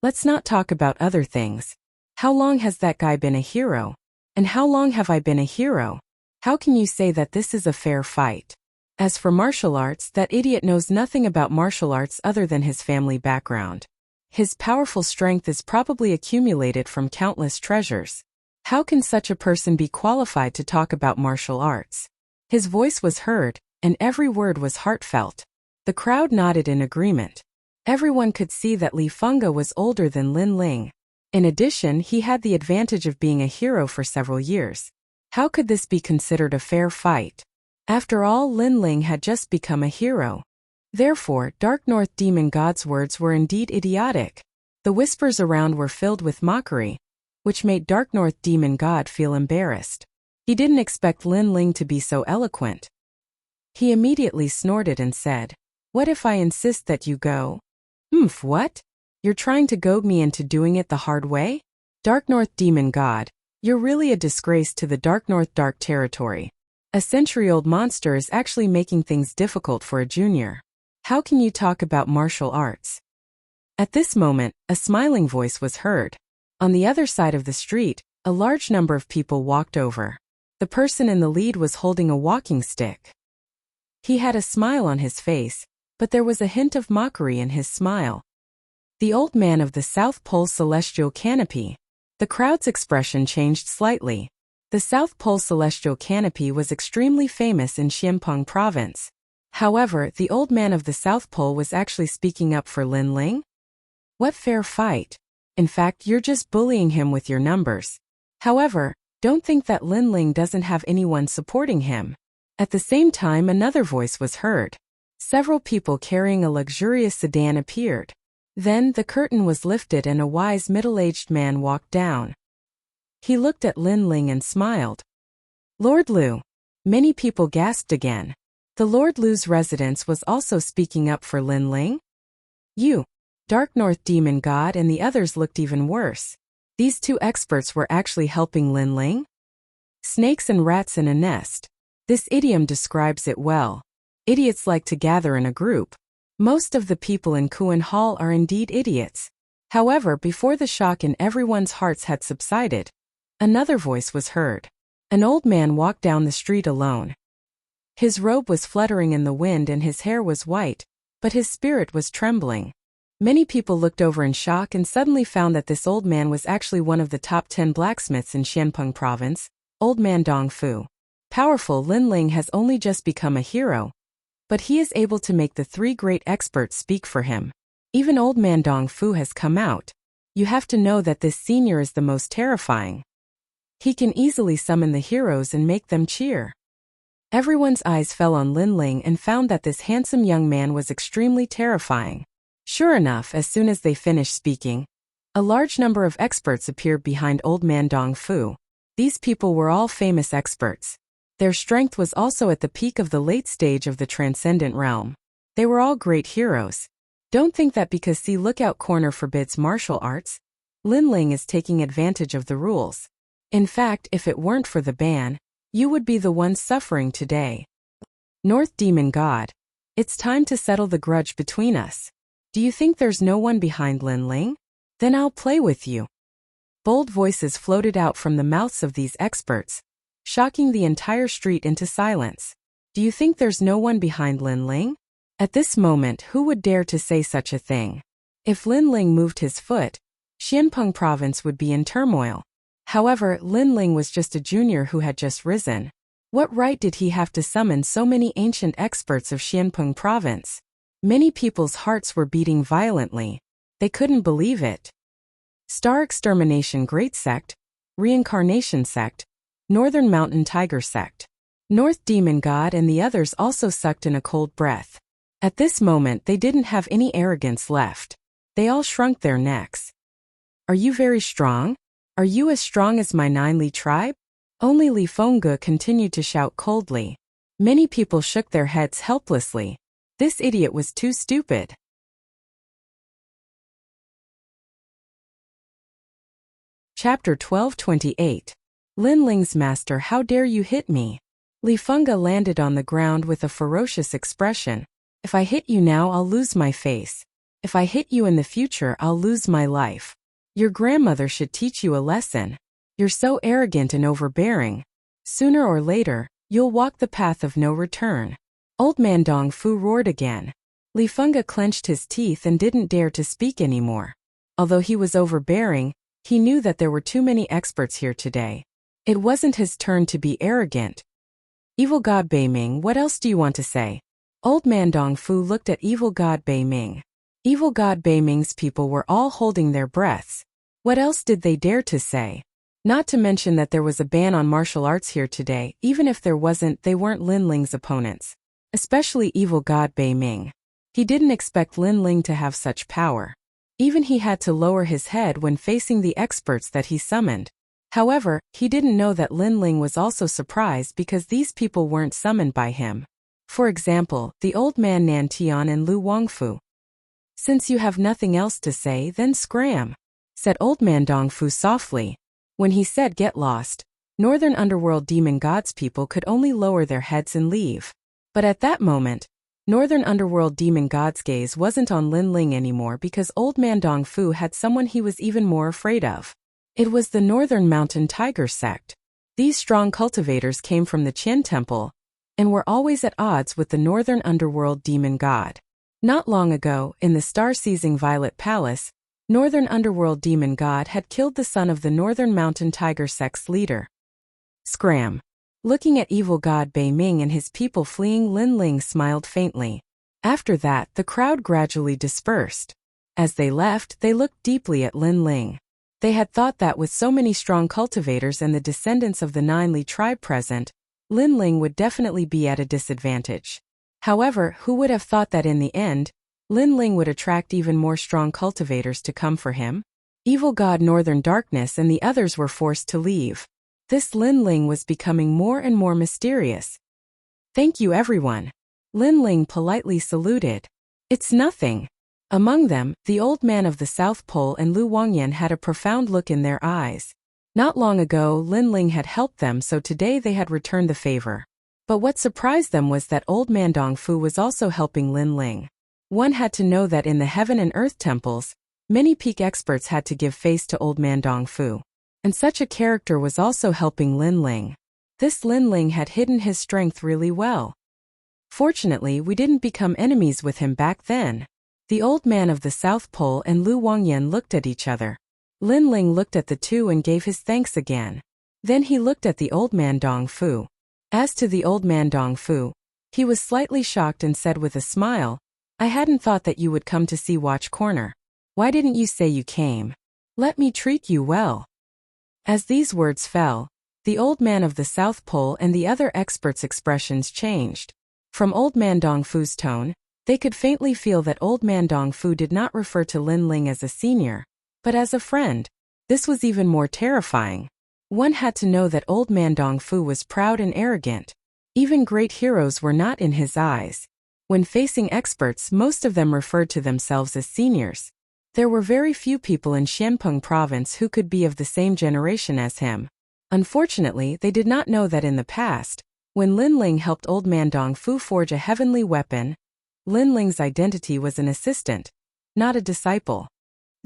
Let's not talk about other things. How long has that guy been a hero? And how long have I been a hero? How can you say that this is a fair fight? As for martial arts, that idiot knows nothing about martial arts other than his family background. His powerful strength is probably accumulated from countless treasures. How can such a person be qualified to talk about martial arts? His voice was heard, and every word was heartfelt. The crowd nodded in agreement. Everyone could see that Li Funga was older than Lin Ling. In addition, he had the advantage of being a hero for several years. How could this be considered a fair fight? After all, Lin Ling had just become a hero. Therefore, Dark North Demon God's words were indeed idiotic. The whispers around were filled with mockery, which made Dark North Demon God feel embarrassed. He didn't expect Lin Ling to be so eloquent. He immediately snorted and said, What if I insist that you go? What? You're trying to goad me into doing it the hard way? Dark North Demon God, you're really a disgrace to the Dark North Dark territory. A century-old monster is actually making things difficult for a junior. How can you talk about martial arts? At this moment, a smiling voice was heard. On the other side of the street, a large number of people walked over. The person in the lead was holding a walking stick. He had a smile on his face, but there was a hint of mockery in his smile. The old man of the South Pole celestial canopy. The crowd's expression changed slightly. The South Pole celestial canopy was extremely famous in Xianpeng province. However, the old man of the South Pole was actually speaking up for Lin Ling. What fair fight! In fact, you're just bullying him with your numbers. However, don't think that Lin Ling doesn't have anyone supporting him. At the same time, another voice was heard. Several people carrying a luxurious sedan appeared. Then, the curtain was lifted and a wise middle-aged man walked down. He looked at Lin Ling and smiled. Lord Lu. Many people gasped again. The Lord Lu's residence was also speaking up for Lin Ling. You, Dark North Demon God, and the others looked even worse. These two experts were actually helping Lin Ling? Snakes and rats in a nest. This idiom describes it well. Idiots like to gather in a group. Most of the people in Kuan Hall are indeed idiots. However, before the shock in everyone's hearts had subsided, another voice was heard. An old man walked down the street alone. His robe was fluttering in the wind and his hair was white, but his spirit was trembling. Many people looked over in shock and suddenly found that this old man was actually one of the top 10 blacksmiths in Xianpeng province, Old Man Dong Fu. Powerful Lin Ling has only just become a hero, but he is able to make the three great experts speak for him. Even Old Man Dong Fu has come out. You have to know that this senior is the most terrifying. He can easily summon the heroes and make them cheer. Everyone's eyes fell on Lin Ling and found that this handsome young man was extremely terrifying. Sure enough, as soon as they finished speaking, a large number of experts appeared behind Old Man Dong Fu. These people were all famous experts. Their strength was also at the peak of the late stage of the transcendent realm. They were all great heroes. Don't think that because See Lookout Corner forbids martial arts, Lin Ling is taking advantage of the rules. In fact, if it weren't for the ban, you would be the ones suffering today. North Demon God, it's time to settle the grudge between us. Do you think there's no one behind Lin Ling? Then I'll play with you. Bold voices floated out from the mouths of these experts, shocking the entire street into silence. Do you think there's no one behind Lin Ling? At this moment, who would dare to say such a thing? If Lin Ling moved his foot, Xianpeng province would be in turmoil. However, Lin Ling was just a junior who had just risen. What right did he have to summon so many ancient experts of Xianpeng province? Many people's hearts were beating violently. They couldn't believe it. Star Extermination Great Sect, Reincarnation Sect, Northern Mountain Tiger Sect. North Demon God and the others also sucked in a cold breath. At this moment they didn't have any arrogance left. They all shrunk their necks. Are you very strong? Are you as strong as my 9 Li tribe? Only Li Fengge continued to shout coldly. Many people shook their heads helplessly. This idiot was too stupid. Chapter 12:28. Lin Ling's master, how dare you hit me? Li Fengge landed on the ground with a ferocious expression. If I hit you now, I'll lose my face. If I hit you in the future, I'll lose my life. Your grandmother should teach you a lesson. You're so arrogant and overbearing. Sooner or later, you'll walk the path of no return. Old Man Dong Fu roared again. Li Fengge clenched his teeth and didn't dare to speak anymore. Although he was overbearing, he knew that there were too many experts here today. It wasn't his turn to be arrogant. Evil God Bei Ming, what else do you want to say? Old Man Dong Fu looked at Evil God Bei Ming. Evil God Bei Ming's people were all holding their breaths. What else did they dare to say? Not to mention that there was a ban on martial arts here today. Even if there wasn't, they weren't Lin Ling's opponents. Especially Evil God Bei Ming. He didn't expect Lin Ling to have such power. Even he had to lower his head when facing the experts that he summoned. However, he didn't know that Lin Ling was also surprised because these people weren't summoned by him. For example, the old man Nan Tian and Lu Wangfu. Since you have nothing else to say, then scram, said Old Man Dong Fu softly. When he said get lost, Northern Underworld Demon God's people could only lower their heads and leave. But at that moment, Northern underworld demon god's gaze wasn't on Lin Ling anymore because old man Dongfu had someone he was even more afraid of. It was the Northern Mountain Tiger sect. These strong cultivators came from the Qian Temple and were always at odds with the Northern underworld demon god. Not long ago, in the star-seizing Violet Palace, Northern underworld demon god had killed the son of the Northern Mountain Tiger sect's leader. Scram. Looking at evil god Bei Ming and his people fleeing, Lin Ling smiled faintly. After that, the crowd gradually dispersed. As they left, they looked deeply at Lin Ling. They had thought that with so many strong cultivators and the descendants of the Nine Li tribe present, Lin Ling would definitely be at a disadvantage. However, who would have thought that in the end, Lin Ling would attract even more strong cultivators to come for him? Evil god Northern Darkness and the others were forced to leave. This Lin Ling was becoming more and more mysterious. Thank you everyone. Lin Ling politely saluted. It's nothing. Among them, the old man of the South Pole and Lu Wangyan had a profound look in their eyes. Not long ago, Lin Ling had helped them, so today they had returned the favor. But what surprised them was that old man Dongfu was also helping Lin Ling. One had to know that in the Heaven and Earth temples, many peak experts had to give face to old man Dongfu. And such a character was also helping Lin Ling. This Lin Ling had hidden his strength really well. Fortunately, we didn't become enemies with him back then. The old man of the South Pole and Lu Wangyan looked at each other. Lin Ling looked at the two and gave his thanks again. Then he looked at the old man Dongfu. As to the old man Dongfu, he was slightly shocked and said with a smile, I hadn't thought that you would come to see Watch Corner. Why didn't you say you came? Let me treat you well. As these words fell, the old man of the South Pole and the other experts' expressions changed. From old man Dongfu's tone, they could faintly feel that old man Dongfu did not refer to Lin Ling as a senior, but as a friend. This was even more terrifying. One had to know that old man Dongfu was proud and arrogant. Even great heroes were not in his eyes. When facing experts, most of them referred to themselves as seniors. There were very few people in Xianpeng province who could be of the same generation as him. Unfortunately, they did not know that in the past, when Lin Ling helped old man Dongfu forge a heavenly weapon, Lin Ling's identity was an assistant, not a disciple.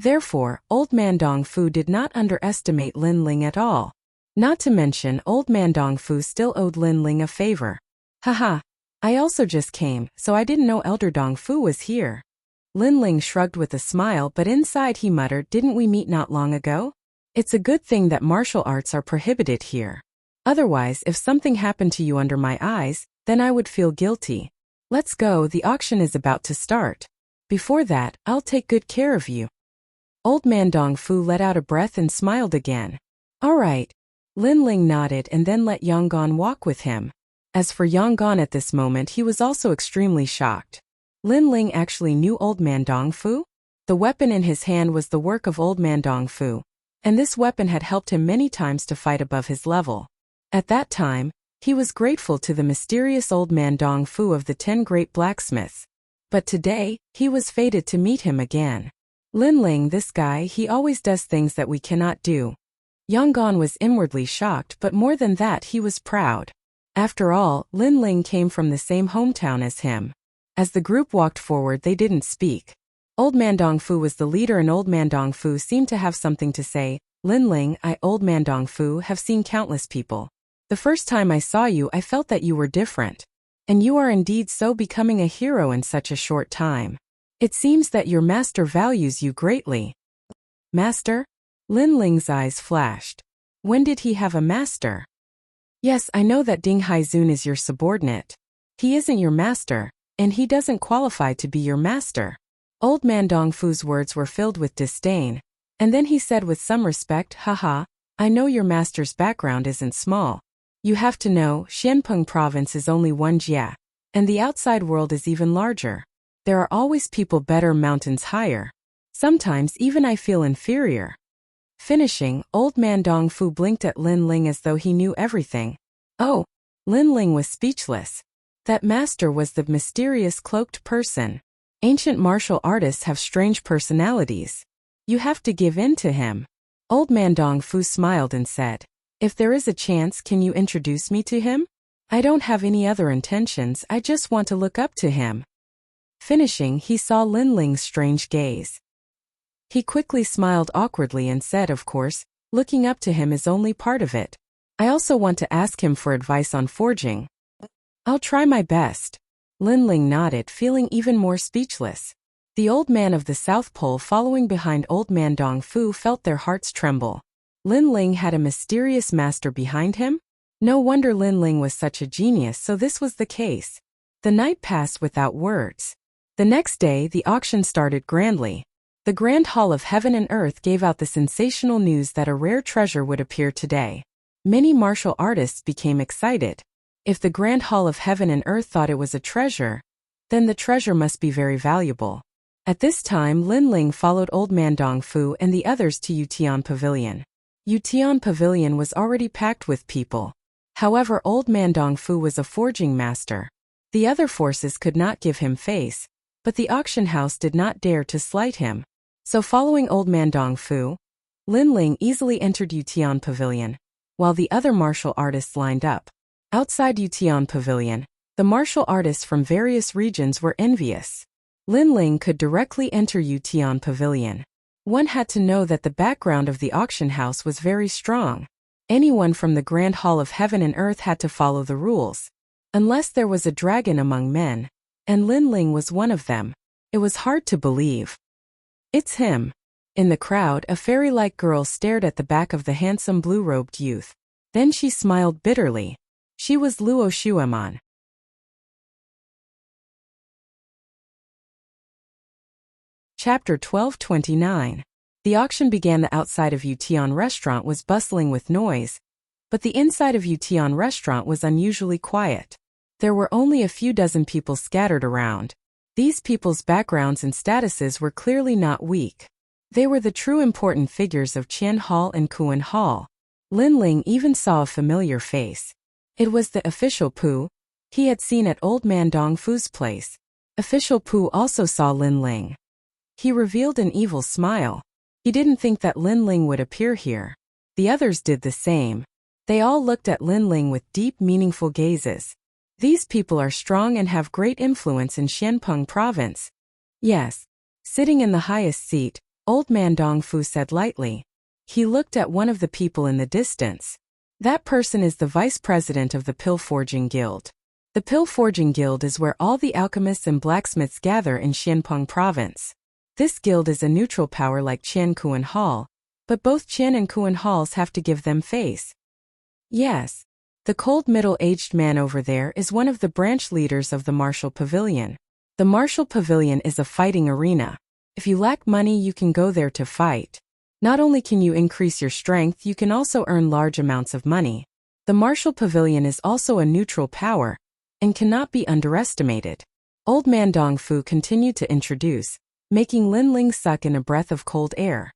Therefore, old man Dongfu did not underestimate Lin Ling at all. Not to mention, old man Dongfu still owed Lin Ling a favor. Haha, I also just came, so I didn't know Elder Dongfu was here. Lin Ling shrugged with a smile, but inside he muttered, didn't we meet not long ago? It's a good thing that martial arts are prohibited here. Otherwise, if something happened to you under my eyes, then I would feel guilty. Let's go, the auction is about to start. Before that, I'll take good care of you. Old man Dongfu let out a breath and smiled again. All right. Lin Ling nodded and then let Yonggan walk with him. As for Yonggan at this moment, he was also extremely shocked. Lin Ling actually knew old man Dongfu? The weapon in his hand was the work of old man Dongfu, and this weapon had helped him many times to fight above his level. At that time, he was grateful to the mysterious old man Dongfu of the 10 great blacksmiths. But today, he was fated to meet him again. Lin Ling, this guy, he always does things that we cannot do. Yonggan was inwardly shocked, but more than that, he was proud. After all, Lin Ling came from the same hometown as him. As the group walked forward, they didn't speak. Old man Dongfu was the leader and old man Dongfu seemed to have something to say. Lin Ling, old man Dongfu, have seen countless people. The first time I saw you, I felt that you were different. And you are indeed so becoming a hero in such a short time. It seems that your master values you greatly. Master? Lin Ling's eyes flashed. When did he have a master? Yes, I know that Ding Haizun is your subordinate. He isn't your master, and he doesn't qualify to be your master. Old man Dongfu's words were filled with disdain, and then he said with some respect, haha, I know your master's background isn't small. You have to know, Xianpeng province is only one jia, and the outside world is even larger. There are always people better, mountains higher. Sometimes even I feel inferior. Finishing, old man Dongfu blinked at Lin Ling as though he knew everything. Oh, Lin Ling was speechless. That master was the mysterious cloaked person. Ancient martial artists have strange personalities. You have to give in to him. Old man Dongfu smiled and said, if there is a chance, can you introduce me to him? I don't have any other intentions, I just want to look up to him. Finishing, he saw Lin Ling's strange gaze. He quickly smiled awkwardly and said, "Of course, looking up to him is only part of it. I also want to ask him for advice on forging." "I'll try my best." Lin Ling nodded, feeling even more speechless. The old man of the South Pole following behind old man Dong Fu felt their hearts tremble. Lin Ling had a mysterious master behind him? No wonder Lin Ling was such a genius, so this was the case. The night passed without words. The next day, the auction started grandly. The Grand Hall of Heaven and Earth gave out the sensational news that a rare treasure would appear today. Many martial artists became excited. If the Grand Hall of Heaven and Earth thought it was a treasure, then the treasure must be very valuable. At this time, Lin Ling followed old man Dong Fu and the others to Yutian Pavilion. Yutian Pavilion was already packed with people. However, old man Dong Fu was a forging master. The other forces could not give him face, but the auction house did not dare to slight him. So following old man Dong Fu, Lin Ling easily entered Yutian Pavilion, while the other martial artists lined up. Outside Yutian Pavilion, the martial artists from various regions were envious. Lin Ling could directly enter Yutian Pavilion. One had to know that the background of the auction house was very strong. Anyone from the Grand Hall of Heaven and Earth had to follow the rules. Unless there was a dragon among men, and Lin Ling was one of them. It was hard to believe. "It's him." In the crowd, a fairy-like girl stared at the back of the handsome blue-robed youth. Then she smiled bitterly. She was Luo Xueman. Chapter 12:29. The auction began. The outside of Yutian restaurant was bustling with noise, but the inside of Yutian restaurant was unusually quiet. There were only a few dozen people scattered around. These people's backgrounds and statuses were clearly not weak. They were the true important figures of Qian Hall and Kuan Hall. Lin Ling even saw a familiar face. It was the official Pu. He had seen at old man Dong Fu's place. Official Pu also saw Lin Ling. He revealed an evil smile. He didn't think that Lin Ling would appear here. The others did the same. They all looked at Lin Ling with deep, meaningful gazes. These people are strong and have great influence in Xianpeng province. Yes. Sitting in the highest seat, old man Dong Fu said lightly. He looked at one of the people in the distance. That person is the vice president of the Pill Forging Guild. The Pill Forging Guild is where all the alchemists and blacksmiths gather in Xianpeng province. This guild is a neutral power like Qian Kuan Hall, but both Qian and Kuan Halls have to give them face. Yes. The cold middle-aged man over there is one of the branch leaders of the Martial Pavilion. The Martial Pavilion is a fighting arena. If you lack money, you can go there to fight. Not only can you increase your strength, you can also earn large amounts of money. The Martial Pavilion is also a neutral power and cannot be underestimated. Old man Dong Fu continued to introduce, making Lin Ling suck in a breath of cold air.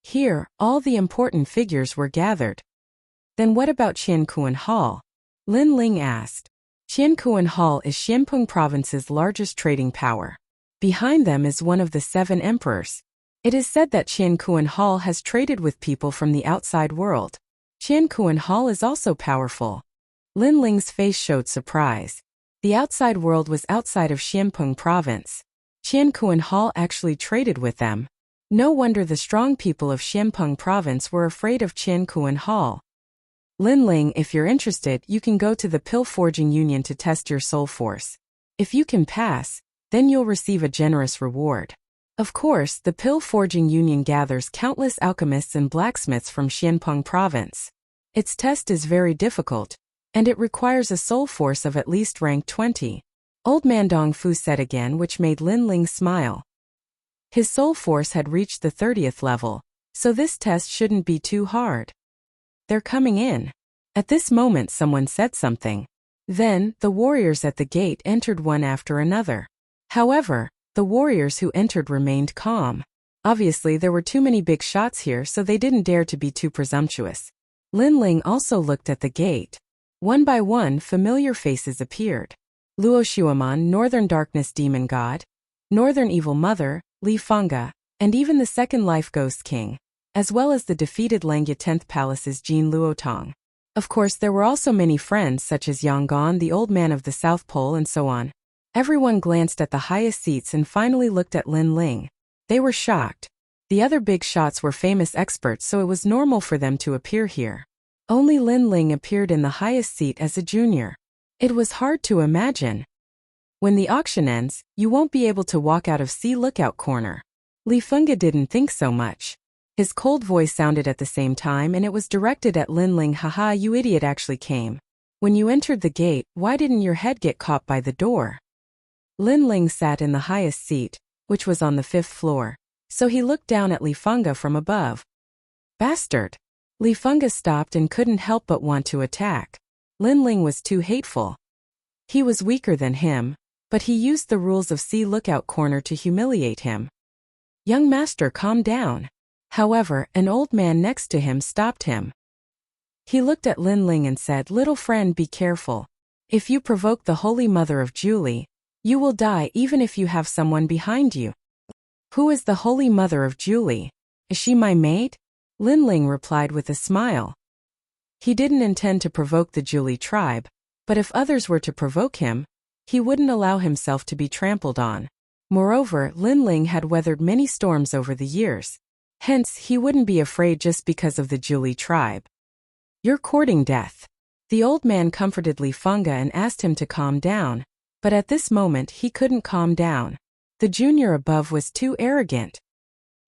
Here, all the important figures were gathered. Then what about Qian Kuan Hall? Lin Ling asked. Qian Kuan Hall is Xianpeng province's largest trading power. Behind them is one of the 7 emperors. It is said that Qian Kuan Hall has traded with people from the outside world. Qian Kuan Hall is also powerful. Lin Ling's face showed surprise. The outside world was outside of Xianpeng province. Qian Kuan Hall actually traded with them. No wonder the strong people of Xianpeng province were afraid of Qian Kuan Hall. Lin Ling, if you're interested, you can go to the Pill Forging Union to test your soul force. If you can pass, then you'll receive a generous reward. Of course, the Pill Forging Union gathers countless alchemists and blacksmiths from Xianpeng province. Its test is very difficult, and it requires a soul force of at least rank 20. Old man Dong Fu said again, which made Lin Ling smile. His soul force had reached the 30th level, so this test shouldn't be too hard. They're coming in. At this moment someone said something. Then, the warriors at the gate entered one after another. However, the warriors who entered remained calm. Obviously there were too many big shots here, so they didn't dare to be too presumptuous. Lin Ling also looked at the gate. One by one, familiar faces appeared. Luo Xueman, Northern Darkness Demon God, Northern Evil Mother, Li Fengge, and even the Second Life Ghost King, as well as the defeated Langya 10th Palace's Jin Luotong. Of course, there were also many friends such as Yang Gon, the old man of the South Pole, and so on. Everyone glanced at the highest seats and finally looked at Lin Ling. They were shocked. The other big shots were famous experts, so it was normal for them to appear here. Only Lin Ling appeared in the highest seat as a junior. It was hard to imagine. When the auction ends, you won't be able to walk out of C lookout corner. Li Fengge didn't think so much. His cold voice sounded at the same time, and it was directed at Lin Ling. Haha, you idiot actually came. When you entered the gate, why didn't your head get caught by the door? Lin Ling sat in the highest seat, which was on the 5th floor, so he looked down at Li Fengge from above. Bastard! Li Fengge stopped and couldn't help but want to attack. Lin Ling was too hateful. He was weaker than him, but he used the rules of C lookout corner to humiliate him. Young master, calm down. However, an old man next to him stopped him. He looked at Lin Ling and said, little friend, be careful. If you provoke the Holy Mother of Julie, you will die even if you have someone behind you. Who is the Holy Mother of Julie? Is she my maid? Lin Ling replied with a smile. He didn't intend to provoke the Julie tribe, but if others were to provoke him, he wouldn't allow himself to be trampled on. Moreover, Lin Ling had weathered many storms over the years. Hence, he wouldn't be afraid just because of the Julie tribe. You're courting death. The old man comforted Li Fengge and asked him to calm down, but at this moment he couldn't calm down. The junior above was too arrogant.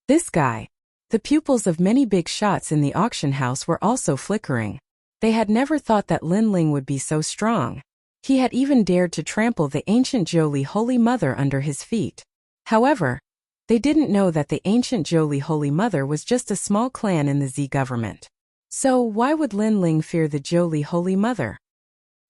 This guy. The pupils of many big shots in the auction house were also flickering. They had never thought that Lin Ling would be so strong. He had even dared to trample the ancient Jolie Holy Mother under his feet. However, they didn't know that the ancient Jolie Holy Mother was just a small clan in the Z government. So why would Lin Ling fear the Jolie Holy Mother?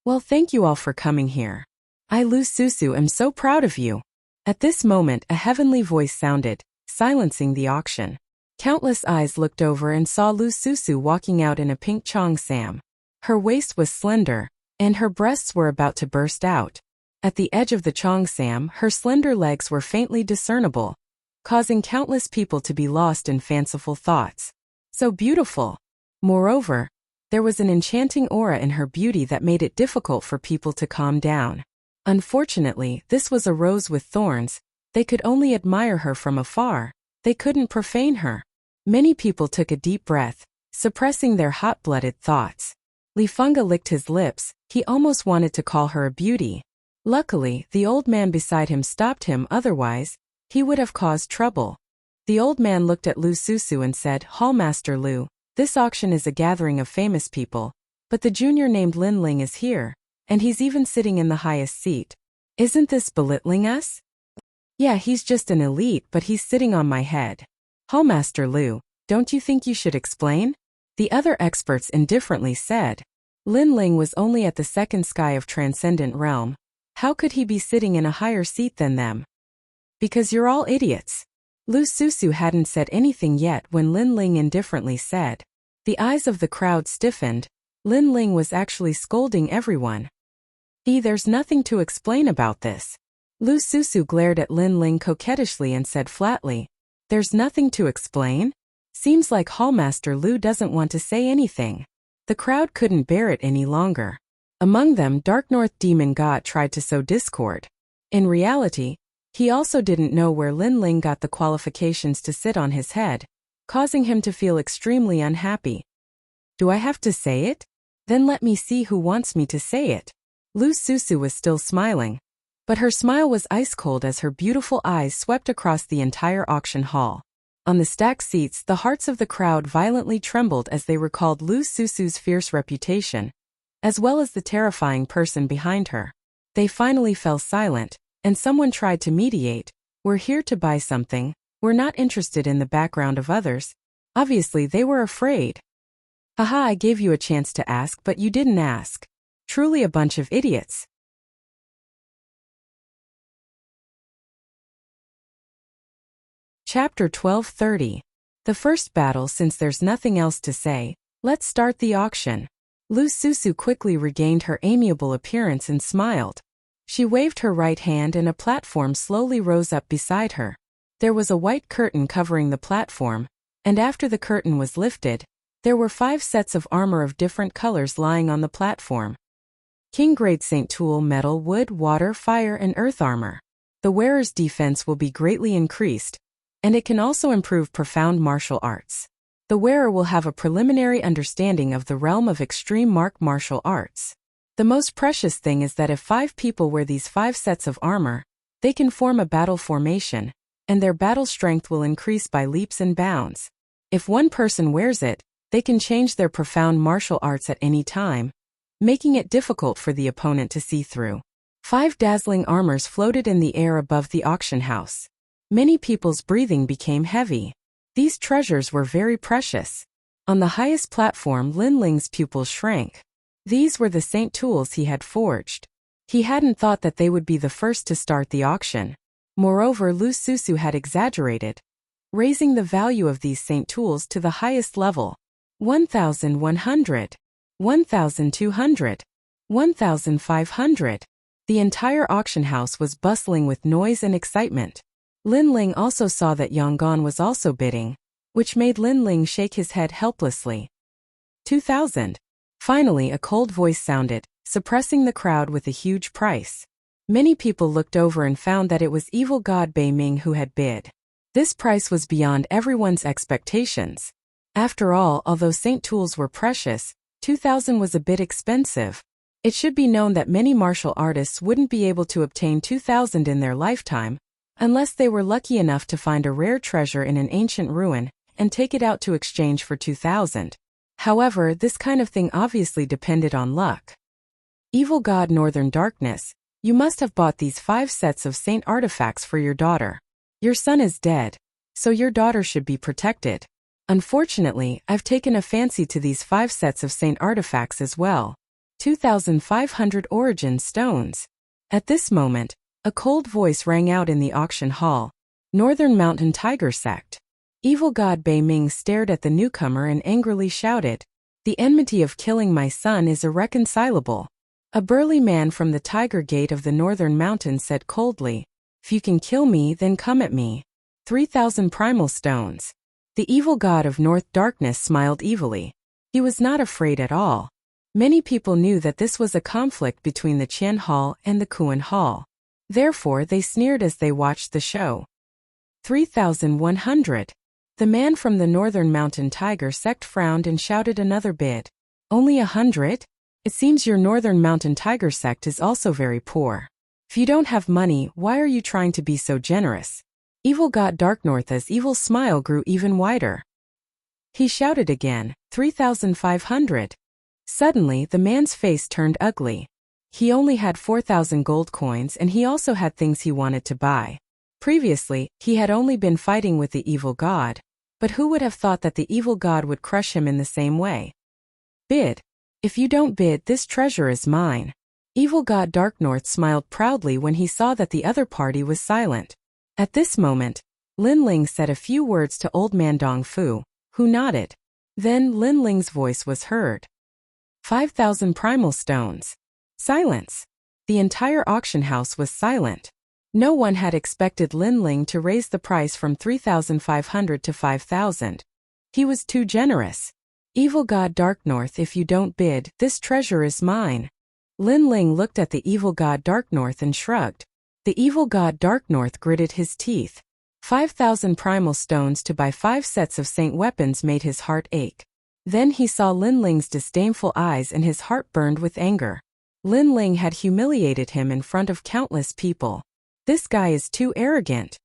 Well, thank you all for coming here. I, Lu Susu, am so proud of you. At this moment a heavenly voice sounded, silencing the auction. Countless eyes looked over and saw Lu Susu walking out in a pink cheongsam. Her waist was slender, and her breasts were about to burst out. At the edge of the cheongsam, her slender legs were faintly discernible, causing countless people to be lost in fanciful thoughts. So beautiful. Moreover, there was an enchanting aura in her beauty that made it difficult for people to calm down. Unfortunately, this was a rose with thorns. They could only admire her from afar. They couldn't profane her. Many people took a deep breath, suppressing their hot-blooded thoughts. Li Fengge licked his lips. He almost wanted to call her a beauty. Luckily, the old man beside him stopped him, otherwise, he would have caused trouble. The old man looked at Lu Susu and said, Hallmaster Lu, this auction is a gathering of famous people, but the junior named Lin Ling is here, and he's even sitting in the highest seat. Isn't this belittling us? Yeah, he's just an elite, but he's sitting on my head. Hallmaster Lu, don't you think you should explain? The other experts indifferently said. Lin Ling was only at the second sky of Transcendent Realm. How could he be sitting in a higher seat than them? Because you're all idiots. Lu Susu hadn't said anything yet when Lin Ling indifferently said. The eyes of the crowd stiffened. Lin Ling was actually scolding everyone. There's nothing to explain about this. Lu Susu glared at Lin Ling coquettishly and said flatly, there's nothing to explain? Seems like Hallmaster Lu doesn't want to say anything. The crowd couldn't bear it any longer. Among them, Dark North Demon God tried to sow discord. In reality, he also didn't know where Lin Ling got the qualifications to sit on his head, causing him to feel extremely unhappy. Do I have to say it? Then let me see who wants me to say it. Lu Susu was still smiling, but her smile was ice-cold as her beautiful eyes swept across the entire auction hall. On the stacked seats, the hearts of the crowd violently trembled as they recalled Lu Susu's fierce reputation, as well as the terrifying person behind her. They finally fell silent, and someone tried to mediate. We're here to buy something. We're not interested in the background of others. Obviously, they were afraid. Haha, I gave you a chance to ask, but you didn't ask. Truly a bunch of idiots. Chapter 1230. The first battle. Since there's nothing else to say, let's start the auction. Lu Susu quickly regained her amiable appearance and smiled. She waved her right hand and a platform slowly rose up beside her. There was a white curtain covering the platform, and after the curtain was lifted, there were 5 sets of armor of different colors lying on the platform. King-grade Saint Tool metal, wood, water, fire, and earth armor. The wearer's defense will be greatly increased, and it can also improve profound martial arts. The wearer will have a preliminary understanding of the realm of extreme martial arts. The most precious thing is that if 5 people wear these 5 sets of armor, they can form a battle formation, and their battle strength will increase by leaps and bounds. If one person wears it, they can change their profound martial arts at any time, making it difficult for the opponent to see through. 5 dazzling armors floated in the air above the auction house. Many people's breathing became heavy. These treasures were very precious. On the highest platform, Lin Ling's pupils shrank. These were the saint tools he had forged. He hadn't thought that they would be the first to start the auction. Moreover, Lu Susu had exaggerated, raising the value of these saint tools to the highest level. 1,100. 1,200. 1,500. The entire auction house was bustling with noise and excitement. Lin Ling also saw that Yang Gan was also bidding, which made Lin Ling shake his head helplessly. 2,000. Finally, a cold voice sounded, suppressing the crowd with a huge price. Many people looked over and found that it was evil god Bei Ming who had bid. This price was beyond everyone's expectations. After all, although saint tools were precious, 2,000 was a bit expensive. It should be known that many martial artists wouldn't be able to obtain 2,000 in their lifetime, unless they were lucky enough to find a rare treasure in an ancient ruin and take it out to exchange for 2,000. However, this kind of thing obviously depended on luck. Evil god Northern Darkness, you must have bought these 5 sets of saint artifacts for your daughter. Your son is dead, so your daughter should be protected. Unfortunately, I've taken a fancy to these 5 sets of saint artifacts as well. 2,500 origin stones. At this moment, a cold voice rang out in the auction hall. Northern Mountain Tiger Sect. Evil god Bei Ming stared at the newcomer and angrily shouted, "The enmity of killing my son is irreconcilable." A burly man from the Tiger Gate of the Northern Mountain said coldly, "If you can kill me, then come at me." 3,000 primal stones. The evil god of North Darkness smiled evilly. He was not afraid at all. Many people knew that this was a conflict between the Qian Hall and the Kuan Hall. Therefore, they sneered as they watched the show. 3,100. The man from the Northern Mountain Tiger Sect frowned and shouted another bid. "Only 100? It seems your Northern Mountain Tiger Sect is also very poor. If you don't have money, why are you trying to be so generous?" Evil god Darknorth's evil smile grew even wider. He shouted again, 3,500. Suddenly, the man's face turned ugly. He only had 4,000 gold coins and he also had things he wanted to buy. Previously, he had only been fighting with the evil god, but who would have thought that the evil god would crush him in the same way? "Bid. If you don't bid, this treasure is mine." Evil god Darknorth smiled proudly when he saw that the other party was silent. At this moment, Lin Ling said a few words to old man Dong Fu, who nodded. Then Lin Ling's voice was heard. 5,000 primal stones. Silence. The entire auction house was silent. No one had expected Lin Ling to raise the price from 3,500 to 5,000. He was too generous. "Evil god Darknorth, if you don't bid, this treasure is mine." Lin Ling looked at the evil god Darknorth and shrugged. The evil god Darknorth gritted his teeth. 5,000 primal stones to buy 5 sets of saint weapons made his heart ache. Then he saw Lin Ling's disdainful eyes and his heart burned with anger. Lin Ling had humiliated him in front of countless people. This guy is too arrogant.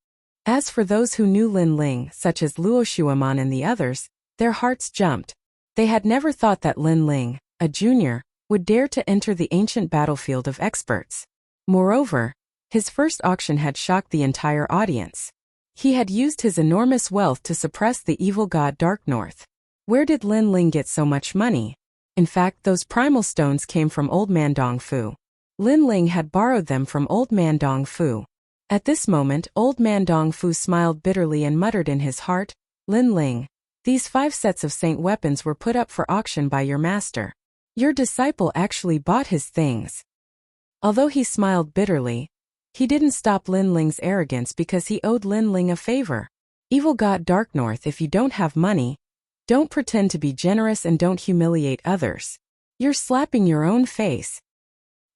As for those who knew Lin Ling, such as Luo Shuaman and the others, their hearts jumped. They had never thought that Lin Ling, a junior, would dare to enter the ancient battlefield of experts. Moreover, his first auction had shocked the entire audience. He had used his enormous wealth to suppress the evil god Darknorth. Where did Lin Ling get so much money? In fact, those primal stones came from old man Dong Fu. Lin Ling had borrowed them from old man Dong Fu. At this moment, old man Dong Fu smiled bitterly and muttered in his heart, "Lin Ling, these 5 sets of saint weapons were put up for auction by your master. Your disciple actually bought his things." Although he smiled bitterly, he didn't stop Lin Ling's arrogance because he owed Lin Ling a favor. "Evil god Darknorth, if you don't have money, don't pretend to be generous and don't humiliate others. You're slapping your own face."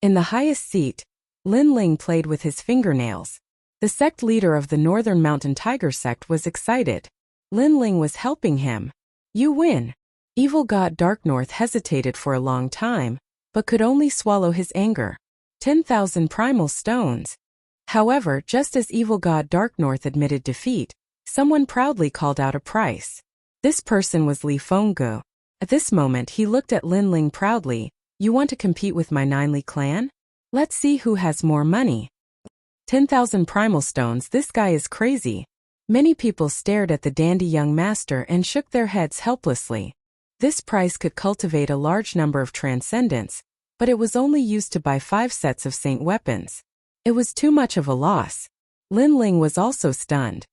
In the highest seat, Lin Ling played with his fingernails. The sect leader of the Northern Mountain Tiger sect was excited. Lin Ling was helping him. You win. Evil God Dark North hesitated for a long time, but could only swallow his anger. 10,000 primal stones. However, just as Evil God Dark North admitted defeat, someone proudly called out a price. This person was Li Fenggu. At this moment he looked at Lin Ling proudly. You want to compete with my Ninely clan? Let's see who has more money. 10,000 primal stones, this guy is crazy. Many people stared at the dandy young master and shook their heads helplessly. This price could cultivate a large number of transcendents, but it was only used to buy 5 sets of saint weapons. It was too much of a loss. Lin Ling was also stunned.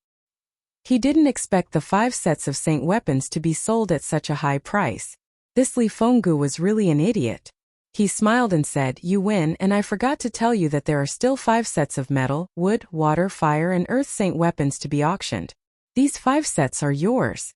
He didn't expect the 5 sets of saint weapons to be sold at such a high price. This Li Fenggu was really an idiot. He smiled and said, You win, and I forgot to tell you that there are still 5 sets of metal, wood, water, fire and earth saint weapons to be auctioned. These 5 sets are yours.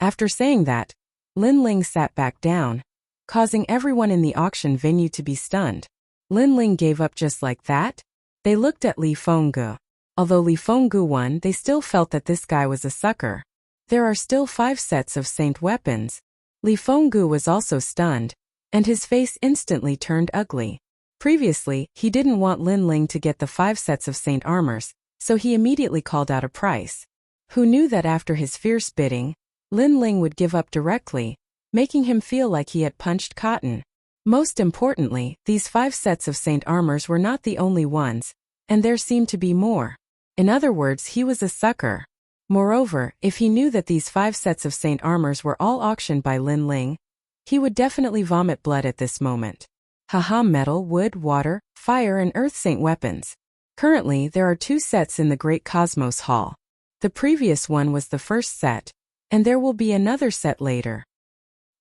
After saying that, Lin Ling sat back down, causing everyone in the auction venue to be stunned. Lin Ling gave up just like that? They looked at Li Fenggu. Although Li Fenggu won, they still felt that this guy was a sucker. There are still 5 sets of saint weapons. Li Fenggu was also stunned, and his face instantly turned ugly. Previously, he didn't want Lin Ling to get the 5 sets of saint armors, so he immediately called out a price. Who knew that after his fierce bidding, Lin Ling would give up directly, making him feel like he had punched cotton. Most importantly, these 5 sets of saint armors were not the only ones, and there seemed to be more. In other words, he was a sucker. Moreover, if he knew that these 5 sets of saint armors were all auctioned by Lin Ling, he would definitely vomit blood at this moment. Haha, metal, wood, water, fire and earth saint weapons. Currently, there are 2 sets in the Great Cosmos Hall. The previous one was the first set, and there will be another set later.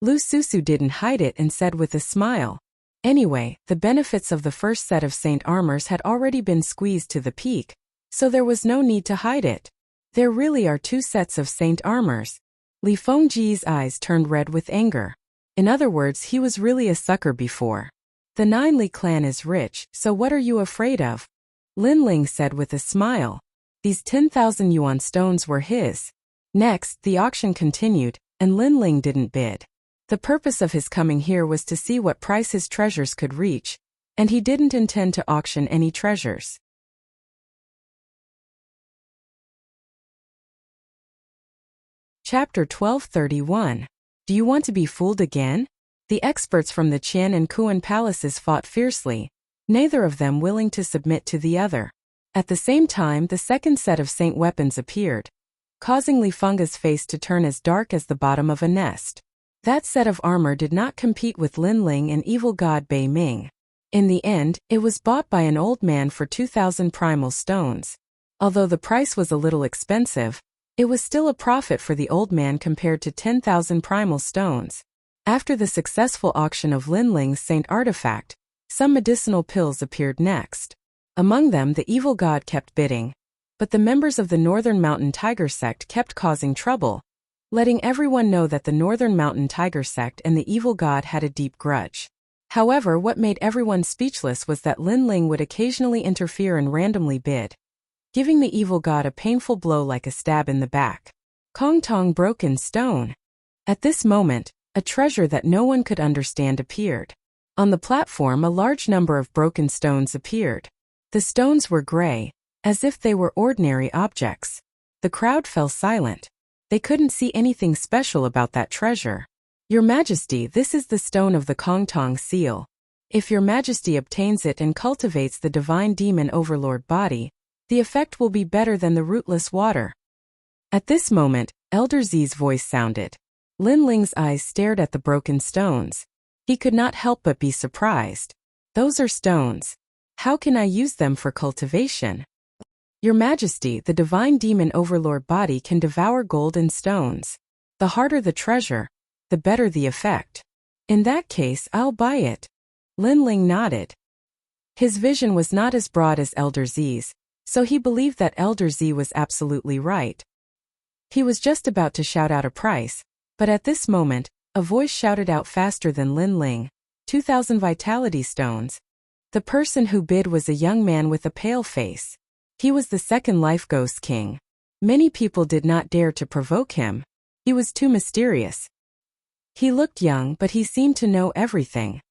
Lu Susu didn't hide it and said with a smile. Anyway, the benefits of the first set of saint armors had already been squeezed to the peak, so there was no need to hide it. There really are 2 sets of saint armors. Li Fengji's eyes turned red with anger. In other words, he was really a sucker before. The Ninely clan is rich, so what are you afraid of? Lin Ling said with a smile. These 10,000 yuan stones were his. Next, the auction continued, and Lin Ling didn't bid. The purpose of his coming here was to see what price his treasures could reach, and he didn't intend to auction any treasures. Chapter 1231. Do you want to be fooled again? The experts from the Qian and Kuan palaces fought fiercely, neither of them willing to submit to the other. At the same time, the second set of saint weapons appeared, causing Li Fenggu's face to turn as dark as the bottom of a nest. That set of armor did not compete with Lin Ling and evil god Bei Ming. In the end, it was bought by an old man for 2,000 primal stones. Although the price was a little expensive, it was still a profit for the old man compared to 10,000 primal stones. After the successful auction of Lin Ling's saint artifact, some medicinal pills appeared next. Among them, the evil god kept bidding, but the members of the Northern Mountain Tiger sect kept causing trouble, letting everyone know that the Northern Mountain Tiger sect and the evil god had a deep grudge. However, what made everyone speechless was that Lin Ling would occasionally interfere and randomly bid, giving the evil god a painful blow like a stab in the back. Kong Tong broken stone. At this moment, a treasure that no one could understand appeared. On the platform, a large number of broken stones appeared. The stones were gray, as if they were ordinary objects. The crowd fell silent. They couldn't see anything special about that treasure. Your Majesty, this is the stone of the Kong Tong seal. If your Majesty obtains it and cultivates the divine demon overlord body, the effect will be better than the rootless water. At this moment, Elder Z's voice sounded. Lin Ling's eyes stared at the broken stones. He could not help but be surprised. Those are stones. How can I use them for cultivation? Your Majesty, the divine demon overlord body can devour gold and stones. The harder the treasure, the better the effect. In that case, I'll buy it. Lin Ling nodded. His vision was not as broad as Elder Z's, so he believed that Elder Z was absolutely right. He was just about to shout out a price, but at this moment, a voice shouted out faster than Lin Ling, 2,000 vitality stones. The person who bid was a young man with a pale face. He was the second life ghost king. Many people did not dare to provoke him. He was too mysterious. He looked young, but he seemed to know everything.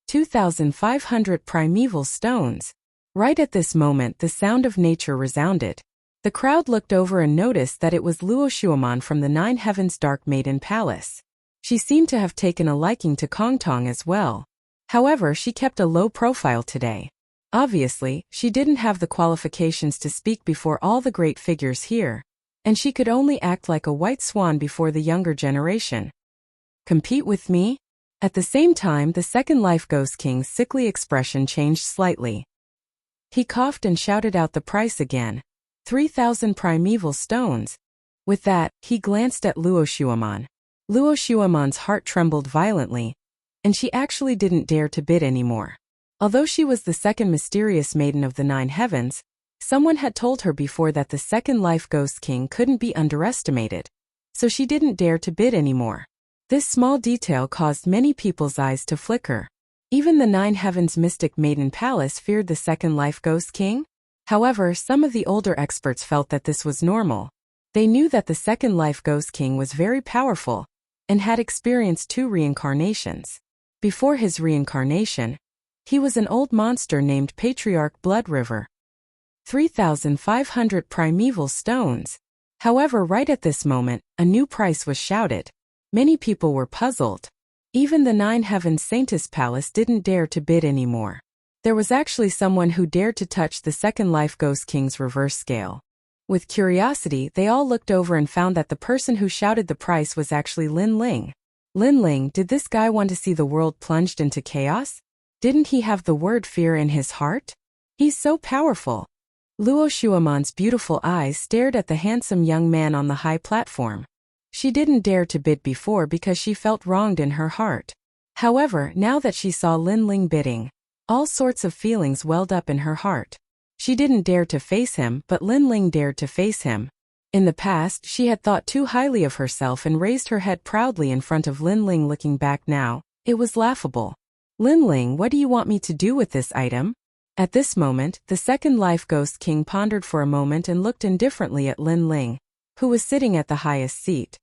2,500 primeval stones. Right at this moment, the sound of nature resounded. The crowd looked over and noticed that it was Luo Shuaman from the Nine Heavens Dark Maiden Palace. She seemed to have taken a liking to Kongtong as well. However, she kept a low profile today. Obviously, she didn't have the qualifications to speak before all the great figures here, and she could only act like a white swan before the younger generation. Compete with me? At the same time, the second life ghost king's sickly expression changed slightly. He coughed and shouted out the price again. 3,000 primeval stones. With that, he glanced at Luo Shuaman. Luo Shuaman's heart trembled violently, and she actually didn't dare to bid anymore. Although she was the second mysterious maiden of the Nine Heavens, someone had told her before that the second life ghost king couldn't be underestimated, so she didn't dare to bid anymore. This small detail caused many people's eyes to flicker. Even the Nine Heavens Mystic Maiden Palace feared the second life ghost king. However, some of the older experts felt that this was normal. They knew that the second life ghost king was very powerful and had experienced 2 reincarnations. Before his reincarnation, he was an old monster named Patriarch Blood River. 3,500 primeval stones. However, right at this moment, a new price was shouted. Many people were puzzled. Even the Nine Heavens Saintess Palace didn't dare to bid anymore. There was actually someone who dared to touch the second life ghost king's reverse scale. With curiosity, they all looked over and found that the person who shouted the price was actually Lin Ling. Lin Ling, did this guy want to see the world plunged into chaos? Didn't he have the word fear in his heart? He's so powerful. Luo Shuaman's beautiful eyes stared at the handsome young man on the high platform. She didn't dare to bid before because she felt wronged in her heart. However, now that she saw Lin Ling bidding, all sorts of feelings welled up in her heart. She didn't dare to face him, but Lin Ling dared to face him. In the past, she had thought too highly of herself and raised her head proudly in front of Lin Ling. Looking back now, it was laughable. Lin Ling, what do you want me to do with this item? At this moment, the second life ghost king pondered for a moment and looked indifferently at Lin Ling, who was sitting at the highest seat.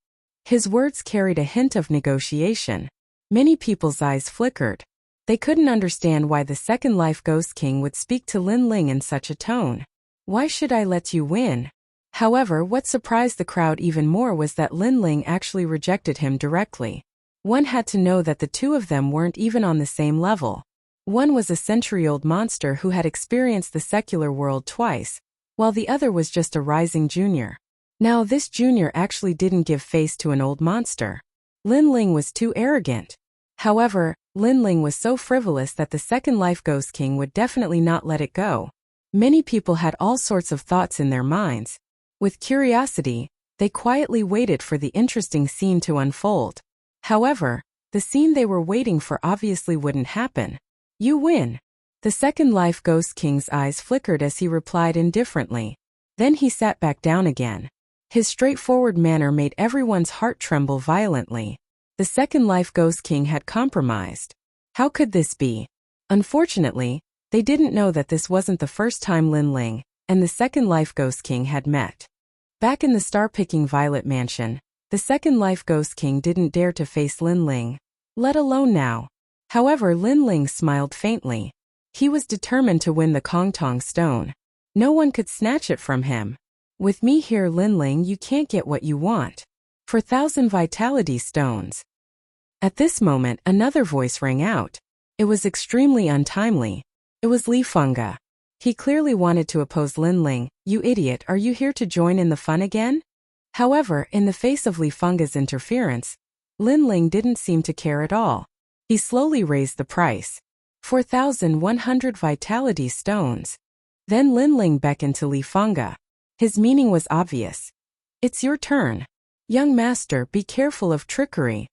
His words carried a hint of negotiation. Many people's eyes flickered. They couldn't understand why the second life ghost king would speak to Lin Ling in such a tone. Why should I let you win? However, what surprised the crowd even more was that Lin Ling actually rejected him directly. One had to know that the two of them weren't even on the same level. One was a century-old monster who had experienced the secular world twice, while the other was just a rising junior. Now this junior actually didn't give face to an old monster. Lin Ling was too arrogant. However, Lin Ling was so frivolous that the second life ghost king would definitely not let it go. Many people had all sorts of thoughts in their minds. With curiosity, they quietly waited for the interesting scene to unfold. However, the scene they were waiting for obviously wouldn't happen. You win. The second life ghost king's eyes flickered as he replied indifferently. Then he sat back down again. His straightforward manner made everyone's heart tremble violently. The second life ghost king had compromised. How could this be? Unfortunately, they didn't know that this wasn't the first time Lin Ling and the second life ghost king had met. Back in the star-picking Violet Mansion, the second life ghost king didn't dare to face Lin Ling, let alone now. However, Lin Ling smiled faintly. He was determined to win the Kongtong stone. No one could snatch it from him. With me here, Lin Ling, you can't get what you want. For 1,000 vitality stones. At this moment, another voice rang out. It was extremely untimely. It was Li Fengge. He clearly wanted to oppose Lin Ling. You idiot, are you here to join in the fun again? However, in the face of Li Fengge's interference, Lin Ling didn't seem to care at all. He slowly raised the price. 4,100 vitality stones. Then Lin Ling beckoned to Li Fengge. His meaning was obvious. It's your turn. Young master, be careful of trickery.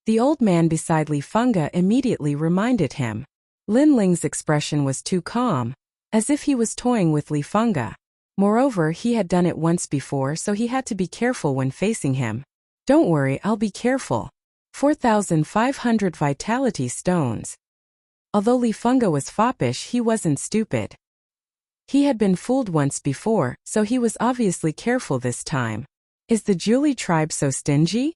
The old man beside Li Fengge immediately reminded him. Lin Ling's expression was too calm, as if he was toying with Li Fengge. Moreover, he had done it once before, so he had to be careful when facing him. Don't worry, I'll be careful. 4,500 vitality stones. Although Li Funga was foppish, he wasn't stupid. He had been fooled once before, so he was obviously careful this time. Is the Julie tribe so stingy?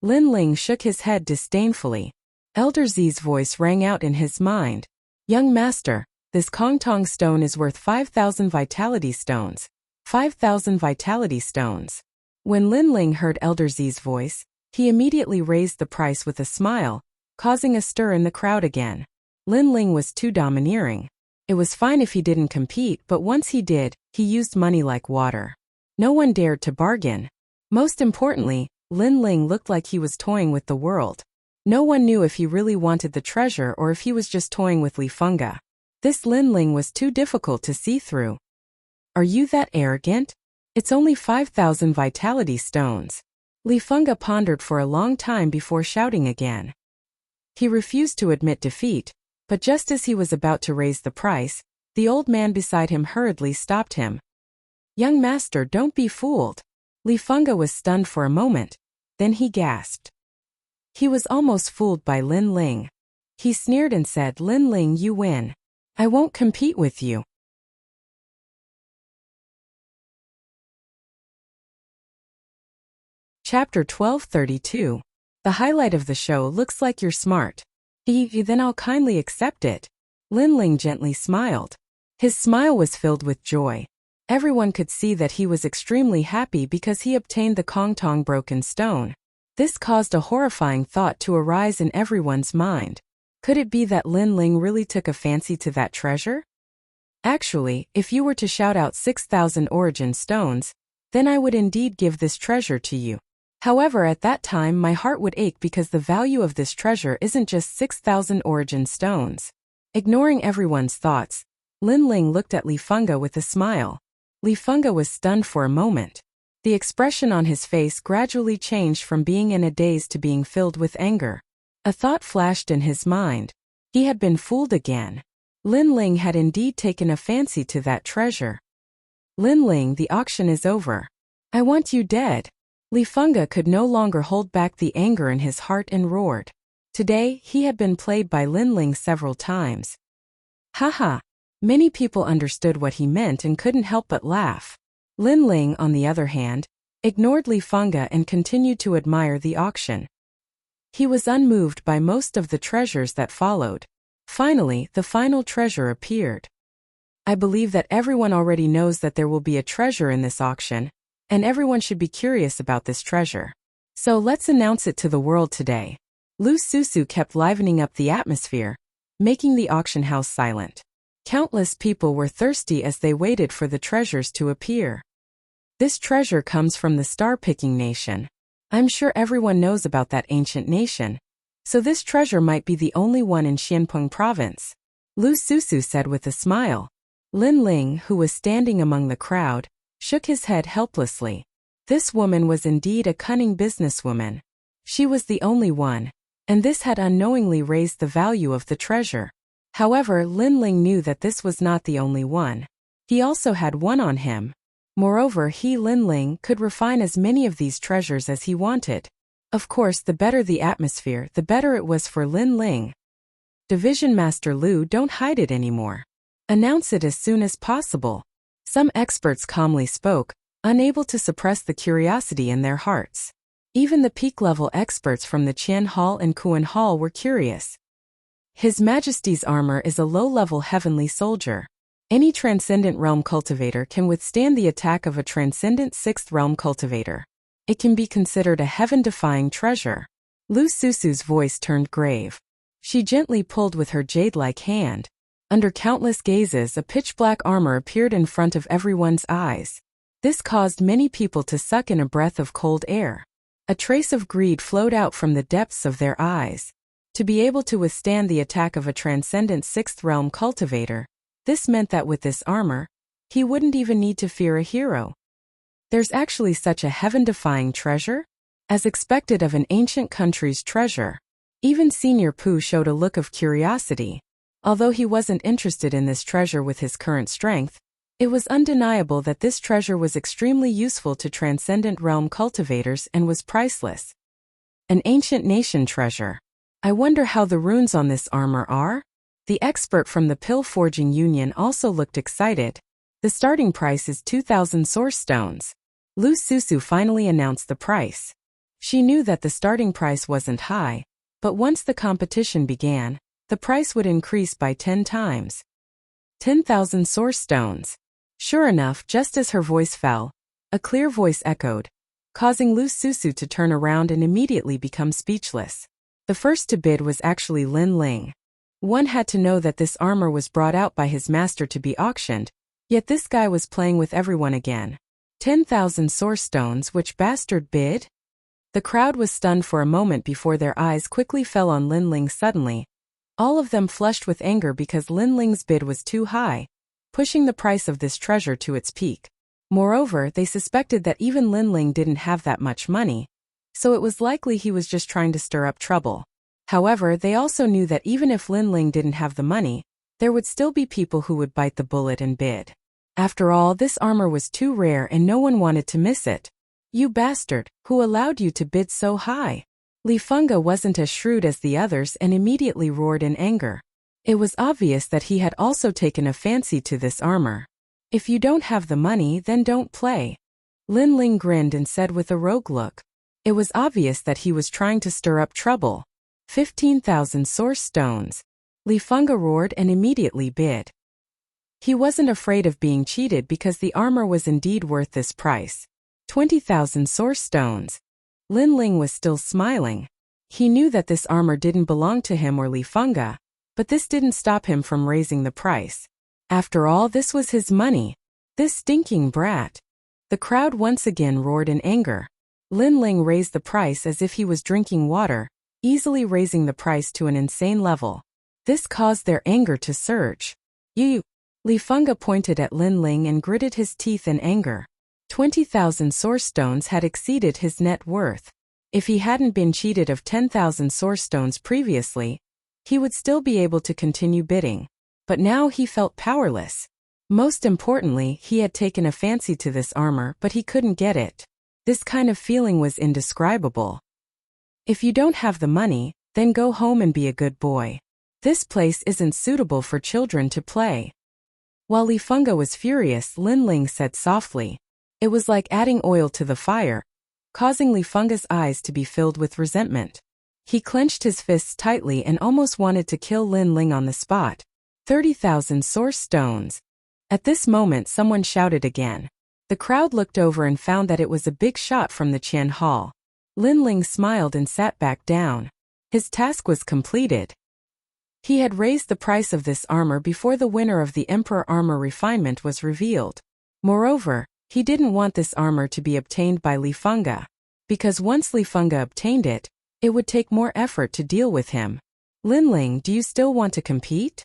Lin Ling shook his head disdainfully. Elder Zi's voice rang out in his mind. Young master, this Kongtong stone is worth 5,000 vitality stones. 5,000 vitality stones. When Lin Ling heard Elder Zi's voice, he immediately raised the price with a smile, causing a stir in the crowd again. Lin Ling was too domineering. It was fine if he didn't compete, but once he did, he used money like water. No one dared to bargain. Most importantly, Lin Ling looked like he was toying with the world. No one knew if he really wanted the treasure or if he was just toying with Li Funga. This Lin Ling was too difficult to see through. Are you that arrogant? It's only 5,000 vitality stones. Li Funga pondered for a long time before shouting again. He refused to admit defeat, but just as he was about to raise the price, the old man beside him hurriedly stopped him. Young master, don't be fooled. Li Funga was stunned for a moment, then he gasped. He was almost fooled by Lin Ling. He sneered and said, Lin Ling, you win. I won't compete with you. Chapter 1232. The highlight of the show. Looks like you're smart. Then I'll kindly accept it. Lin Ling gently smiled. His smile was filled with joy. Everyone could see that he was extremely happy because he obtained the Kongtong broken stone. This caused a horrifying thought to arise in everyone's mind. Could it be that Lin Ling really took a fancy to that treasure? Actually, if you were to shout out 6,000 origin stones, then I would indeed give this treasure to you. However, at that time my heart would ache because the value of this treasure isn't just 6,000 origin stones. Ignoring everyone's thoughts, Lin Ling looked at Li Funga with a smile. Li Funga was stunned for a moment. The expression on his face gradually changed from being in a daze to being filled with anger. A thought flashed in his mind. He had been fooled again. Lin Ling had indeed taken a fancy to that treasure. Lin Ling, the auction is over. I want you dead. Li Funga could no longer hold back the anger in his heart and roared. Today, he had been played by Lin Ling several times. Haha. Many people understood what he meant and couldn't help but laugh. Lin Ling, on the other hand, ignored Li Funga and continued to admire the auction. He was unmoved by most of the treasures that followed. Finally, the final treasure appeared. I believe that everyone already knows that there will be a treasure in this auction, and everyone should be curious about this treasure. So let's announce it to the world today. Lu Susu kept livening up the atmosphere, making the auction house silent. Countless people were thirsty as they waited for the treasures to appear. This treasure comes from the star-picking nation. I'm sure everyone knows about that ancient nation. So this treasure might be the only one in Xianpeng province. Lu Susu said with a smile. Lin Ling, who was standing among the crowd, shook his head helplessly. This woman was indeed a cunning businesswoman. She was the only one, and this had unknowingly raised the value of the treasure. However, Lin Ling knew that this was not the only one. He also had one on him. Moreover, he, Lin Ling, could refine as many of these treasures as he wanted. Of course, the better the atmosphere, the better it was for Lin Ling. Division Master Lu, don't hide it anymore. Announce it as soon as possible. Some experts calmly spoke, unable to suppress the curiosity in their hearts. Even the peak-level experts from the Qian Hall and Kuan Hall were curious. His Majesty's armor is a low-level heavenly soldier. Any transcendent realm cultivator can withstand the attack of a transcendent 6th realm cultivator. It can be considered a heaven-defying treasure. Lu Susu's voice turned grave. She gently pulled with her jade-like hand. Under countless gazes, a pitch-black armor appeared in front of everyone's eyes. This caused many people to suck in a breath of cold air. A trace of greed flowed out from the depths of their eyes. To be able to withstand the attack of a transcendent 6th realm cultivator, this meant that with this armor, he wouldn't even need to fear a hero. There's actually such a heaven-defying treasure? As expected of an ancient country's treasure. Even Senior Pooh showed a look of curiosity. Although he wasn't interested in this treasure with his current strength, it was undeniable that this treasure was extremely useful to transcendent realm cultivators and was priceless. An ancient nation treasure. I wonder how the runes on this armor are? The expert from the pill forging union also looked excited. The starting price is 2,000 source stones. Lu Susu finally announced the price. She knew that the starting price wasn't high, but once the competition began, the price would increase by 10 times. 10,000 source stones. Sure enough, just as her voice fell, a clear voice echoed, causing Lu Susu to turn around and immediately become speechless. The first to bid was actually Lin Ling. One had to know that this armor was brought out by his master to be auctioned, yet this guy was playing with everyone again. 10,000 source stones, which bastard bid? The crowd was stunned for a moment before their eyes quickly fell on Lin Ling suddenly. All of them flushed with anger because Lin Ling's bid was too high, pushing the price of this treasure to its peak. Moreover, they suspected that even Lin Ling didn't have that much money, so it was likely he was just trying to stir up trouble. However, they also knew that even if Lin Ling didn't have the money, there would still be people who would bite the bullet and bid. After all, this armor was too rare and no one wanted to miss it. You bastard, who allowed you to bid so high? Li Fengge wasn't as shrewd as the others and immediately roared in anger. It was obvious that he had also taken a fancy to this armor. If you don't have the money, then don't play. Lin Ling grinned and said with a rogue look. It was obvious that he was trying to stir up trouble. 15,000 source stones. Li Fengge roared and immediately bid. He wasn't afraid of being cheated because the armor was indeed worth this price. 20,000 source stones. Lin Ling was still smiling. He knew that this armor didn't belong to him or Li Fengge, but this didn't stop him from raising the price. After all, this was his money. This stinking brat. The crowd once again roared in anger. Lin Ling raised the price as if he was drinking water, easily raising the price to an insane level. This caused their anger to surge. You! Li Fengge pointed at Lin Ling and gritted his teeth in anger. 20,000 source stones had exceeded his net worth. If he hadn't been cheated of 10,000 source stones previously, he would still be able to continue bidding. But now he felt powerless. Most importantly, he had taken a fancy to this armor, but he couldn't get it. This kind of feeling was indescribable. If you don't have the money, then go home and be a good boy. This place isn't suitable for children to play. While Li Fengge was furious, Lin Ling said softly. It was like adding oil to the fire, causing Li Fengge's eyes to be filled with resentment. He clenched his fists tightly and almost wanted to kill Lin Ling on the spot. 30,000 source stones. At this moment someone shouted again. The crowd looked over and found that it was a big shot from the Qian Hall. Lin Ling smiled and sat back down. His task was completed. He had raised the price of this armor before the winner of the Emperor Armor Refinement was revealed. Moreover, he didn't want this armor to be obtained by Li Fengge, because once Li Fengge obtained it, it would take more effort to deal with him. Lin Ling, do you still want to compete?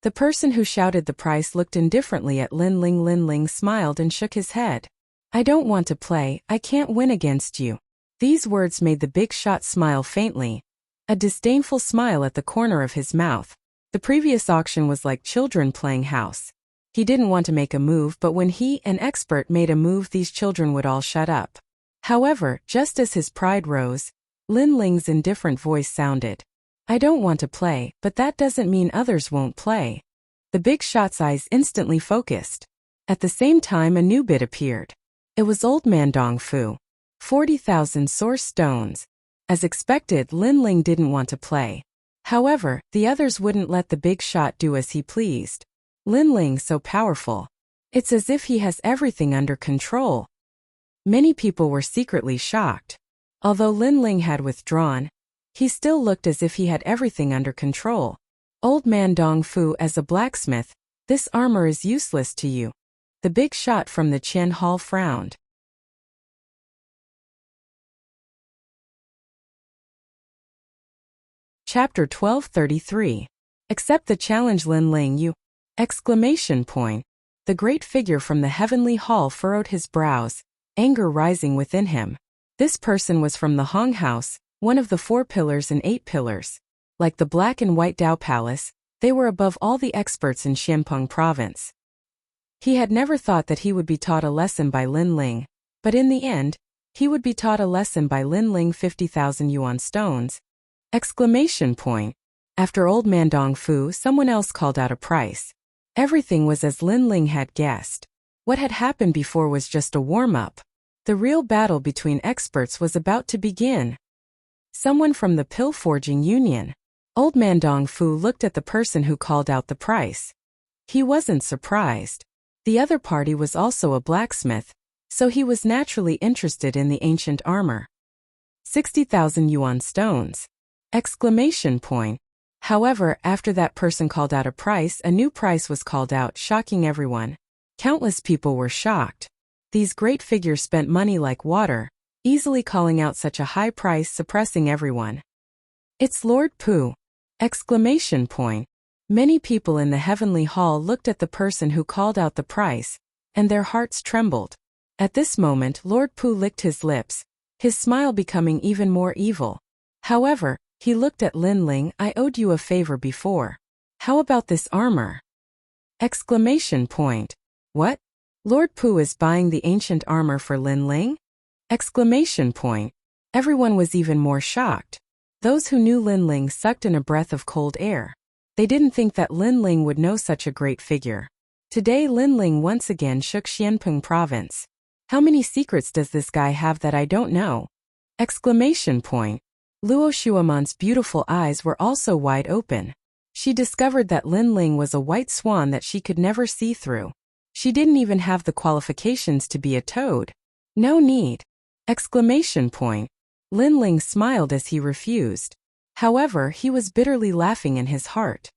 The person who shouted the price looked indifferently at Lin Ling. Lin Ling smiled and shook his head. I don't want to play, I can't win against you. These words made the big shot smile faintly, a disdainful smile at the corner of his mouth. The previous auction was like children playing house. He didn't want to make a move, but when he, an expert, made a move, these children would all shut up. However, just as his pride rose, Lin Ling's indifferent voice sounded. I don't want to play, but that doesn't mean others won't play. The big shot's eyes instantly focused. At the same time, a new bid appeared. It was Old Man Dong Fu. 40,000 source stones. As expected, Lin Ling didn't want to play. However, the others wouldn't let the big shot do as he pleased. Lin Ling so powerful. It's as if he has everything under control. Many people were secretly shocked. Although Lin Ling had withdrawn, he still looked as if he had everything under control. Old Man Dong Fu, as a blacksmith, this armor is useless to you. The big shot from the Qian Hall frowned. Chapter 1233. Accept the challenge, Lin Ling, you! Exclamation point. The great figure from the heavenly hall furrowed his brows, anger rising within him. This person was from the Hong House, one of the 4 pillars and 8 pillars. Like the Black and White Dao Palace, they were above all the experts in Xianpeng province. He had never thought that he would be taught a lesson by Lin Ling, but in the end, he would be taught a lesson by Lin Ling. 50,000 yuan stones. Exclamation point. After old man Dongfu, someone else called out a price. Everything was as Lin Ling had guessed. What had happened before was just a warm-up. The real battle between experts was about to begin. Someone from the pill forging union. Old man Dongfu looked at the person who called out the price. He wasn't surprised. The other party was also a blacksmith, so he was naturally interested in the ancient armor. 60,000 yuan stones! Exclamation point. However, after that person called out a price, a new price was called out, shocking everyone. Countless people were shocked. These great figures spent money like water, easily calling out such a high price, suppressing everyone. It's Lord Pu! Exclamation point. Many people in the heavenly hall looked at the person who called out the price, and their hearts trembled. At this moment, Lord Pu licked his lips, his smile becoming even more evil. However, he looked at Lin Ling. I owed you a favor before. How about this armor? Exclamation point. What? Lord Pu is buying the ancient armor for Lin Ling? Exclamation point. Everyone was even more shocked. Those who knew Lin Ling sucked in a breath of cold air. They didn't think that Lin Ling would know such a great figure. Today Lin Ling once again shook Xianpeng province. How many secrets does this guy have that I don't know? Exclamation point. Luo Shuaman's beautiful eyes were also wide open. She discovered that Lin Ling was a white swan that she could never see through. She didn't even have the qualifications to be a toad. No need. Exclamation point. Lin Ling smiled as he refused. However, he was bitterly laughing in his heart.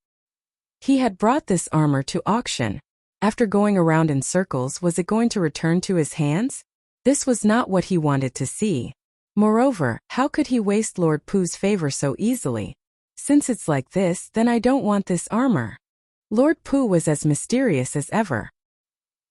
He had brought this armor to auction. After going around in circles, was it going to return to his hands? This was not what he wanted to see. Moreover, how could he waste Lord Pu's favor so easily? Since it's like this, then I don't want this armor. Lord Pu was as mysterious as ever.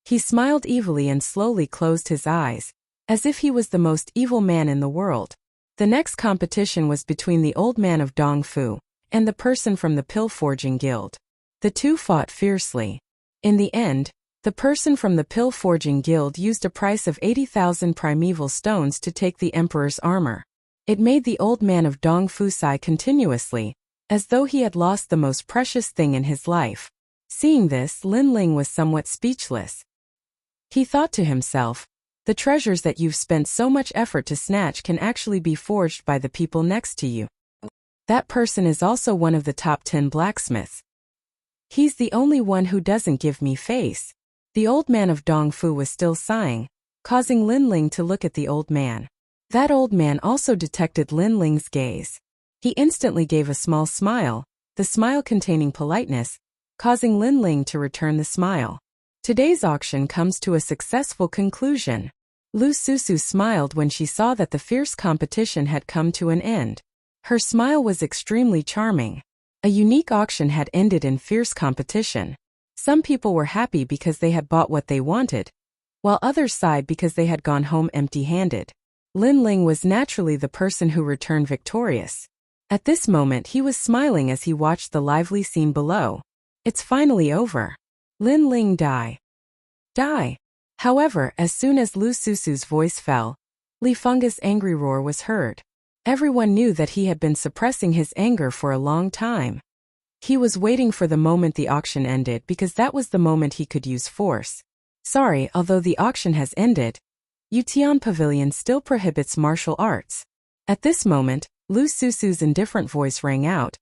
He smiled evilly and slowly closed his eyes, as if he was the most evil man in the world. The next competition was between the old man of Dongfu and the person from the pill forging guild. The two fought fiercely. In the end, the person from the pill forging guild used a price of 80,000 primeval stones to take the emperor's armor. It made the old man of Dongfu sigh continuously, as though he had lost the most precious thing in his life. Seeing this, Lin Ling was somewhat speechless. He thought to himself, the treasures that you've spent so much effort to snatch can actually be forged by the people next to you. That person is also one of the top 10 blacksmiths. He's the only one who doesn't give me face. The old man of Dongfu was still sighing, causing Lin Ling to look at the old man. That old man also detected Lin Ling's gaze. He instantly gave a small smile, the smile containing politeness, causing Lin Ling to return the smile. Today's auction comes to a successful conclusion. Lu Susu smiled when she saw that the fierce competition had come to an end. Her smile was extremely charming. A unique auction had ended in fierce competition. Some people were happy because they had bought what they wanted, while others sighed because they had gone home empty-handed. Lin Ling was naturally the person who returned victorious. At this moment he was smiling as he watched the lively scene below. It's finally over. Lin Ling die. Die. However, as soon as Lu Susu's voice fell, Li Feng's angry roar was heard. Everyone knew that he had been suppressing his anger for a long time. He was waiting for the moment the auction ended because that was the moment he could use force. Sorry, although the auction has ended, Yutian Pavilion still prohibits martial arts. At this moment, Lu Susu's indifferent voice rang out,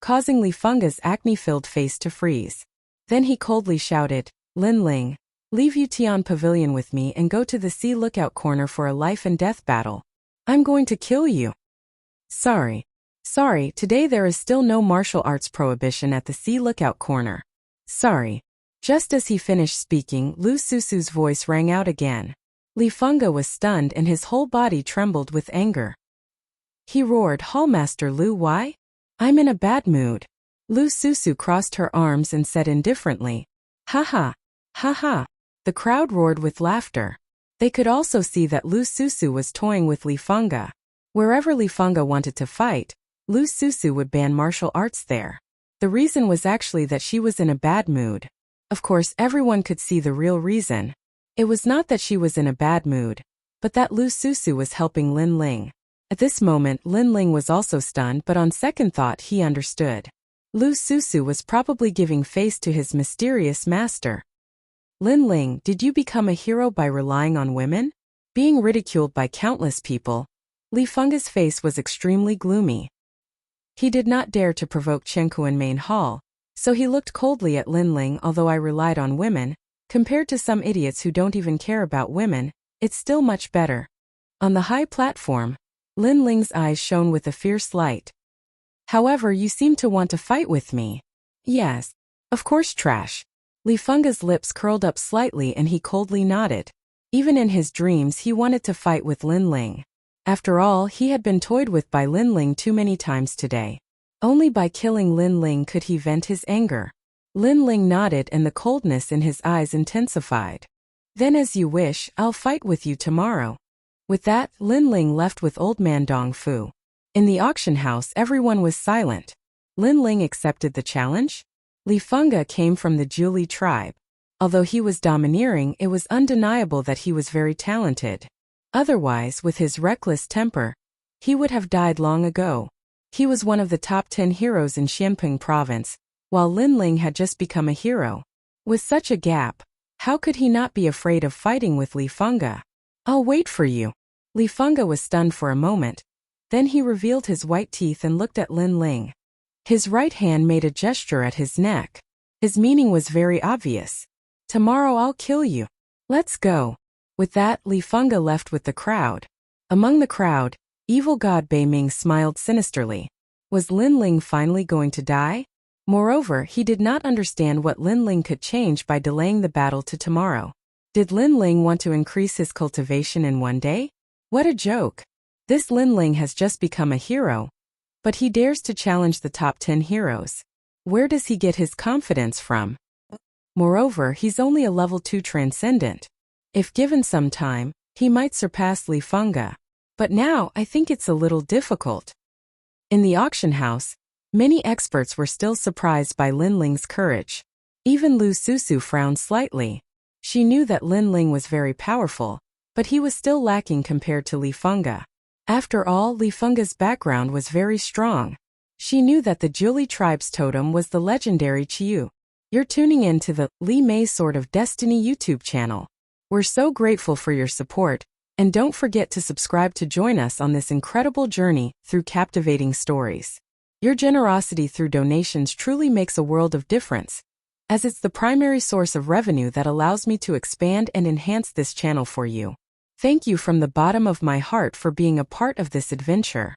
causing Li Feng's acne-filled face to freeze. Then he coldly shouted, Lin Ling, leave Yutian Pavilion with me and go to the Sea Lookout Corner for a life and death battle. I'm going to kill you. Sorry, today there is still no martial arts prohibition at the Sea Lookout Corner. Sorry. Just as he finished speaking, Lu Susu's voice rang out again. Li Feng was stunned and his whole body trembled with anger. He roared, Hallmaster Lu, why? I'm in a bad mood. Lu Susu crossed her arms and said indifferently, Ha ha, ha ha. The crowd roared with laughter. They could also see that Lu Susu was toying with Li Feng. Wherever Li Feng wanted to fight, Lu Susu would ban martial arts there. The reason was actually that she was in a bad mood. Of course, everyone could see the real reason. It was not that she was in a bad mood, but that Lu Susu was helping Lin Ling. At this moment, Lin Ling was also stunned, but on second thought he understood. Lu Susu was probably giving face to his mysterious master. Lin Ling, did you become a hero by relying on women? Being ridiculed by countless people, Li Fengge's face was extremely gloomy. He did not dare to provoke Chen Kuan main hall, so he looked coldly at Lin Ling. Although I relied on women, compared to some idiots who don't even care about women, it's still much better. On the high platform, Lin Ling's eyes shone with a fierce light. However, you seem to want to fight with me. Yes. Of course, trash. Li Fengge's lips curled up slightly and he coldly nodded. Even in his dreams he wanted to fight with Lin Ling. After all, he had been toyed with by Lin Ling too many times today. Only by killing Lin Ling could he vent his anger. Lin Ling nodded and the coldness in his eyes intensified. Then as you wish, I'll fight with you tomorrow. With that, Lin Ling left with old man Dong Fu. In the auction house everyone was silent. Lin Ling accepted the challenge? Li Fengge came from the Zhu tribe. Although he was domineering, it was undeniable that he was very talented. Otherwise, with his reckless temper, he would have died long ago. He was one of the top 10 heroes in Xianping province, while Lin Ling had just become a hero. With such a gap, how could he not be afraid of fighting with Li Fengge? I'll wait for you. Li Fengge was stunned for a moment. Then he revealed his white teeth and looked at Lin Ling. His right hand made a gesture at his neck. His meaning was very obvious. Tomorrow I'll kill you. Let's go. With that, Li Fengge left with the crowd. Among the crowd, evil god Bei Ming smiled sinisterly. Was Lin Ling finally going to die? Moreover, he did not understand what Lin Ling could change by delaying the battle to tomorrow. Did Lin Ling want to increase his cultivation in one day? What a joke. This Lin Ling has just become a hero. But he dares to challenge the top 10 heroes. Where does he get his confidence from? Moreover, he's only a level 2 transcendent. If given some time, he might surpass Li Fengge. But now, I think it's a little difficult. In the auction house, many experts were still surprised by Lin Ling's courage. Even Lu Susu frowned slightly. She knew that Lin Ling was very powerful, but he was still lacking compared to Li Fengge. After all, Li Fengge's background was very strong. She knew that the Zhu tribe's totem was the legendary Qiu. You're tuning in to the Li Mei Sword of Destiny YouTube channel. We're so grateful for your support, and don't forget to subscribe to join us on this incredible journey through captivating stories. Your generosity through donations truly makes a world of difference, as it's the primary source of revenue that allows me to expand and enhance this channel for you. Thank you from the bottom of my heart for being a part of this adventure.